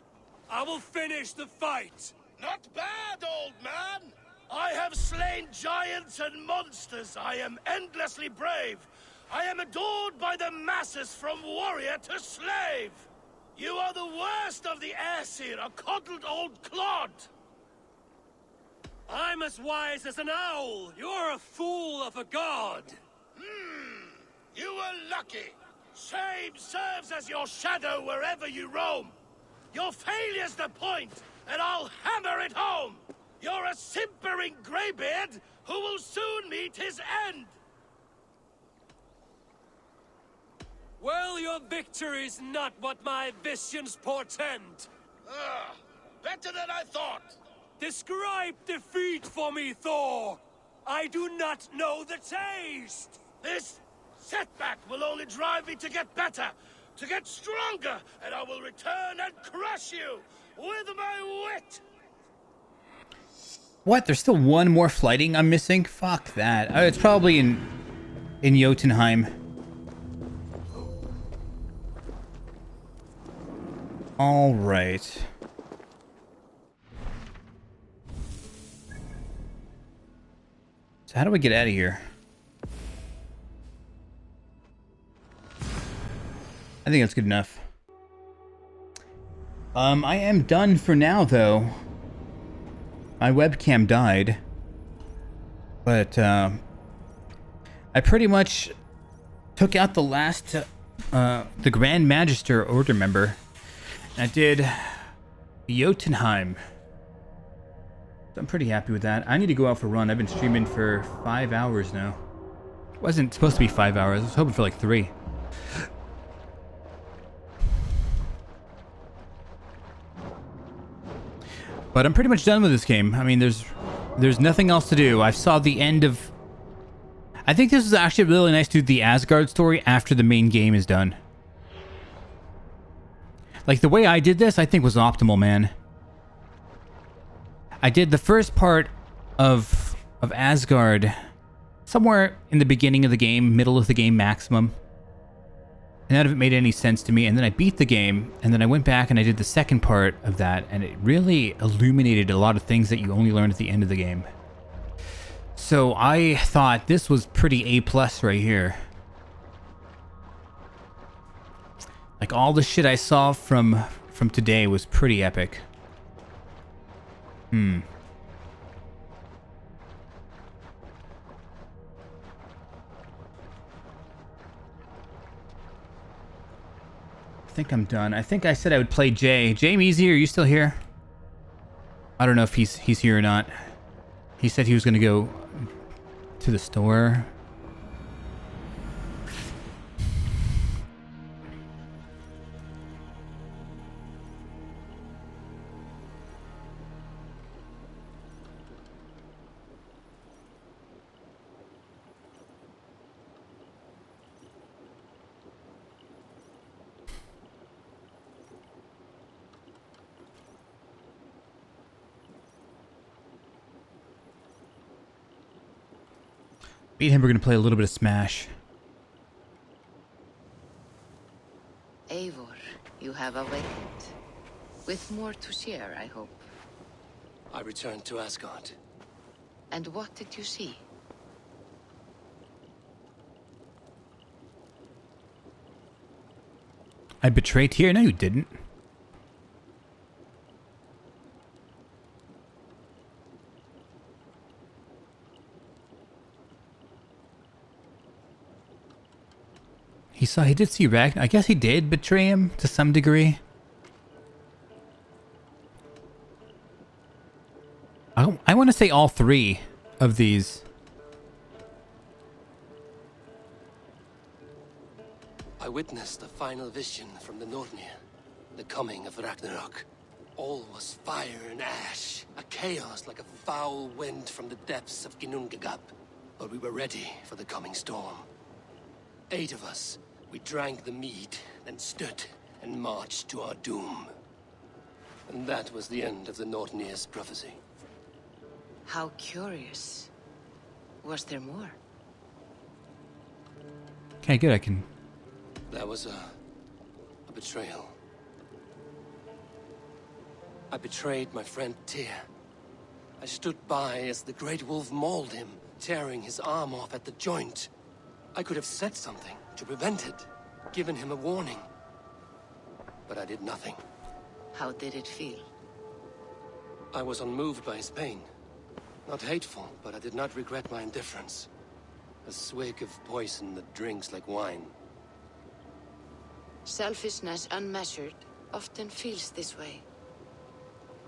I will finish the fight. Not bad, old man. I have slain giants and monsters. I am endlessly brave. I am adored by the masses from warrior to slave. You are the worst of the Aesir, a coddled old clod. I'm as wise as an owl. You're a fool of a god. You were lucky. Shame serves as your shadow wherever you roam. Your failure's the point, and I'll hammer it home. You're a simpering greybeard who will soon meet his end. Well, your victory's not what my visions portend. Better than I thought. Describe defeat for me, Thor. I do not know the taste. This setback will only drive me to get better, to get stronger, and I will return and crush you with my wit. What? There's still one more flighting I'm missing? Fuck that. It's probably in Jotunheim. All right. So how do we get out of here? I think that's good enough. I am done for now, though. My webcam died. But, I pretty much took out the last, the Grand Magister Order member. I did Jotunheim. So I'm pretty happy with that. I need to go out for a run. I've been streaming for 5 hours now. It wasn't supposed to be 5 hours. I was hoping for like 3. But I'm pretty much done with this game. I mean, there's nothing else to do. I saw the end of... I think this is actually really nice to do the Asgard story after the main game is done. Like, the way I did this, I think was optimal, man. I did the first part of Asgard somewhere in the beginning of the game, middle of the game maximum. And none of it made any sense to me. And then I beat the game, and then I went back and I did the second part of that, and it really illuminated a lot of things that you only learn at the end of the game. So I thought this was pretty A+ right here. Like, all the shit I saw from today was pretty epic. think I'm done. I think I said I would play Jay. Jay Measy, are you still here? I don't know if he's here or not. He said he was gonna go to the store. Me and him are gonna play a little bit of Smash. Eivor, you have awakened. With more to share, I hope. I returned to Asgard. And what did you see? I betrayed Tyr? No, you didn't. He did see Ragnar. I guess he did betray him to some degree. I want to say all three of these. I witnessed a final vision from the Nornir, the coming of Ragnarok. All was fire and ash, a chaos like a foul wind from the depths of Ginnungagap. But we were ready for the coming storm. 8 of us, we drank the mead, then stood and marched to our doom. And that was the end of the Nornir's prophecy. How curious. Was there more? Okay, good, I can... There was a betrayal. I betrayed my friend Tyr. I stood by as the Great Wolf mauled him, tearing his arm off at the joint. I could have said something to prevent it, given him a warning. But I did nothing. How did it feel? I was unmoved by his pain. Not hateful, but I did not regret my indifference. A swig of poison that drinks like wine. Selfishness unmeasured often feels this way.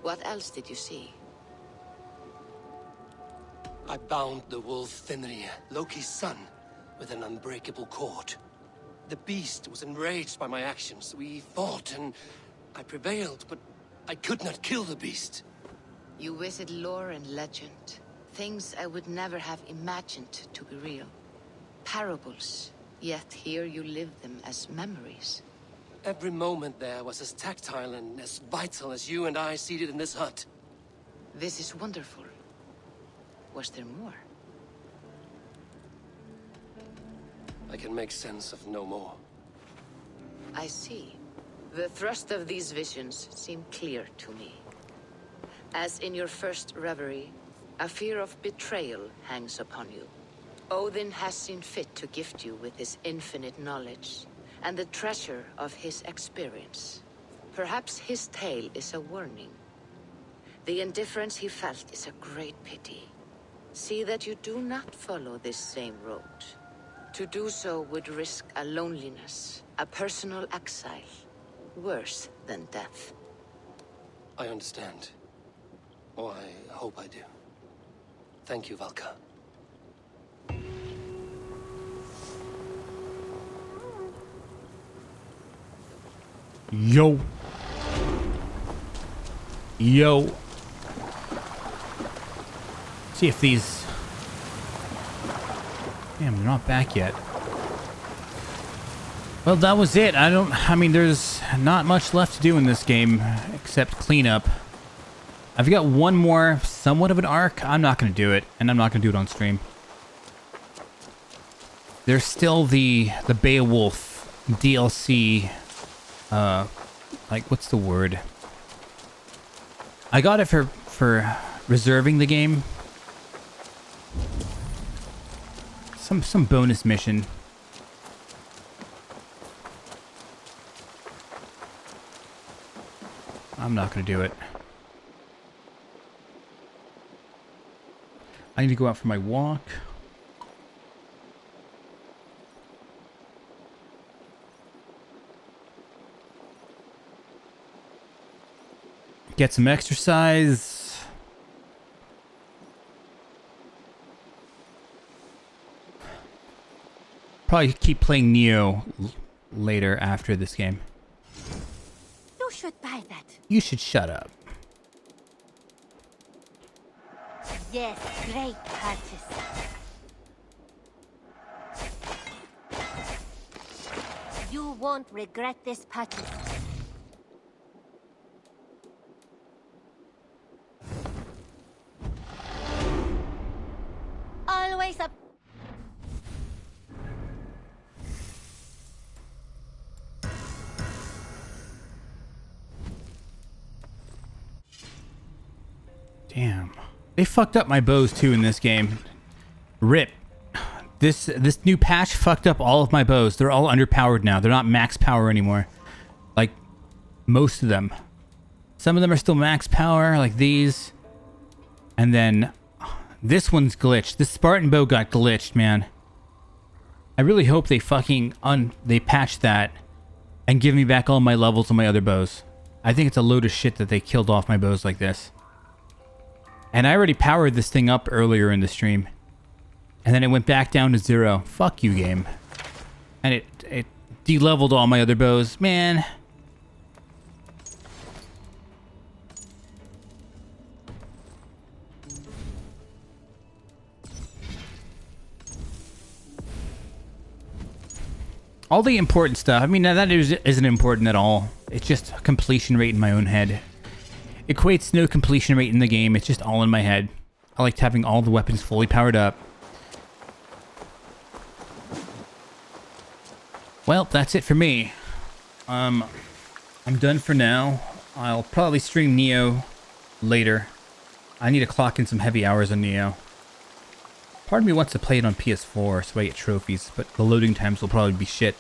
What else did you see? I bound the wolf Fenrir, Loki's son, with an unbreakable cord. The beast was enraged by my actions. We fought and I prevailed, but I could not kill the beast. You visit lore and legend. Things I would never have imagined to be real. Parables, yet here you live them as memories. Every moment there was as tactile and as vital as you and I seated in this hut. This is wonderful. Was there more? I can make sense of no more. I see. The thrust of these visions seem clear to me. As in your first reverie, a fear of betrayal hangs upon you. Odin has seen fit to gift you with his infinite knowledge, and the treasure of his experience. Perhaps his tale is a warning. The indifference he felt is a great pity. See that you do not follow this same road. To do so would risk a loneliness, a personal exile, worse than death. I understand. Or I hope I do. Thank you, Valka. Yo. Yo. See if these... Damn, they're not back yet. Well, that was it. I mean, there's not much left to do in this game except clean up. I've got one more somewhat of an arc. I'm not going to do it, and I'm not going to do it on stream. There's still the Beowulf DLC, like, what's the word? I got it for reserving the game. Some bonus mission. I'm not going to do it. I need to go out for my walk. Get some exercise. Probably keep playing Neo later after this game. You should buy that. You should shut up. Yes, great purchase. You won't regret this purchase. Always up. Damn. They fucked up my bows too in this game. Rip. This new patch fucked up all of my bows. They're all underpowered now. They're not max power anymore. Like, most of them. Some of them are still max power, like these. And then, this one's glitched. This Spartan bow got glitched, man. I really hope they fucking they patch that and give me back all my levels on my other bows. I think it's a load of shit that they killed off my bows like this. And I already powered this thing up earlier in the stream. And then it went back down to 0. Fuck you, game. And it de-leveled all my other bows. Man. All the important stuff. I mean, that isn't important at all. It's just completion rate in my own head. Equates no completion rate in the game. It's just all in my head. I liked having all the weapons fully powered up. Well, that's it for me. I'm done for now. I'll probably stream Neo later. I need to clock in some heavy hours on Neo. Part of me wants to play it on PS4 so I get trophies, but the loading times will probably be shit.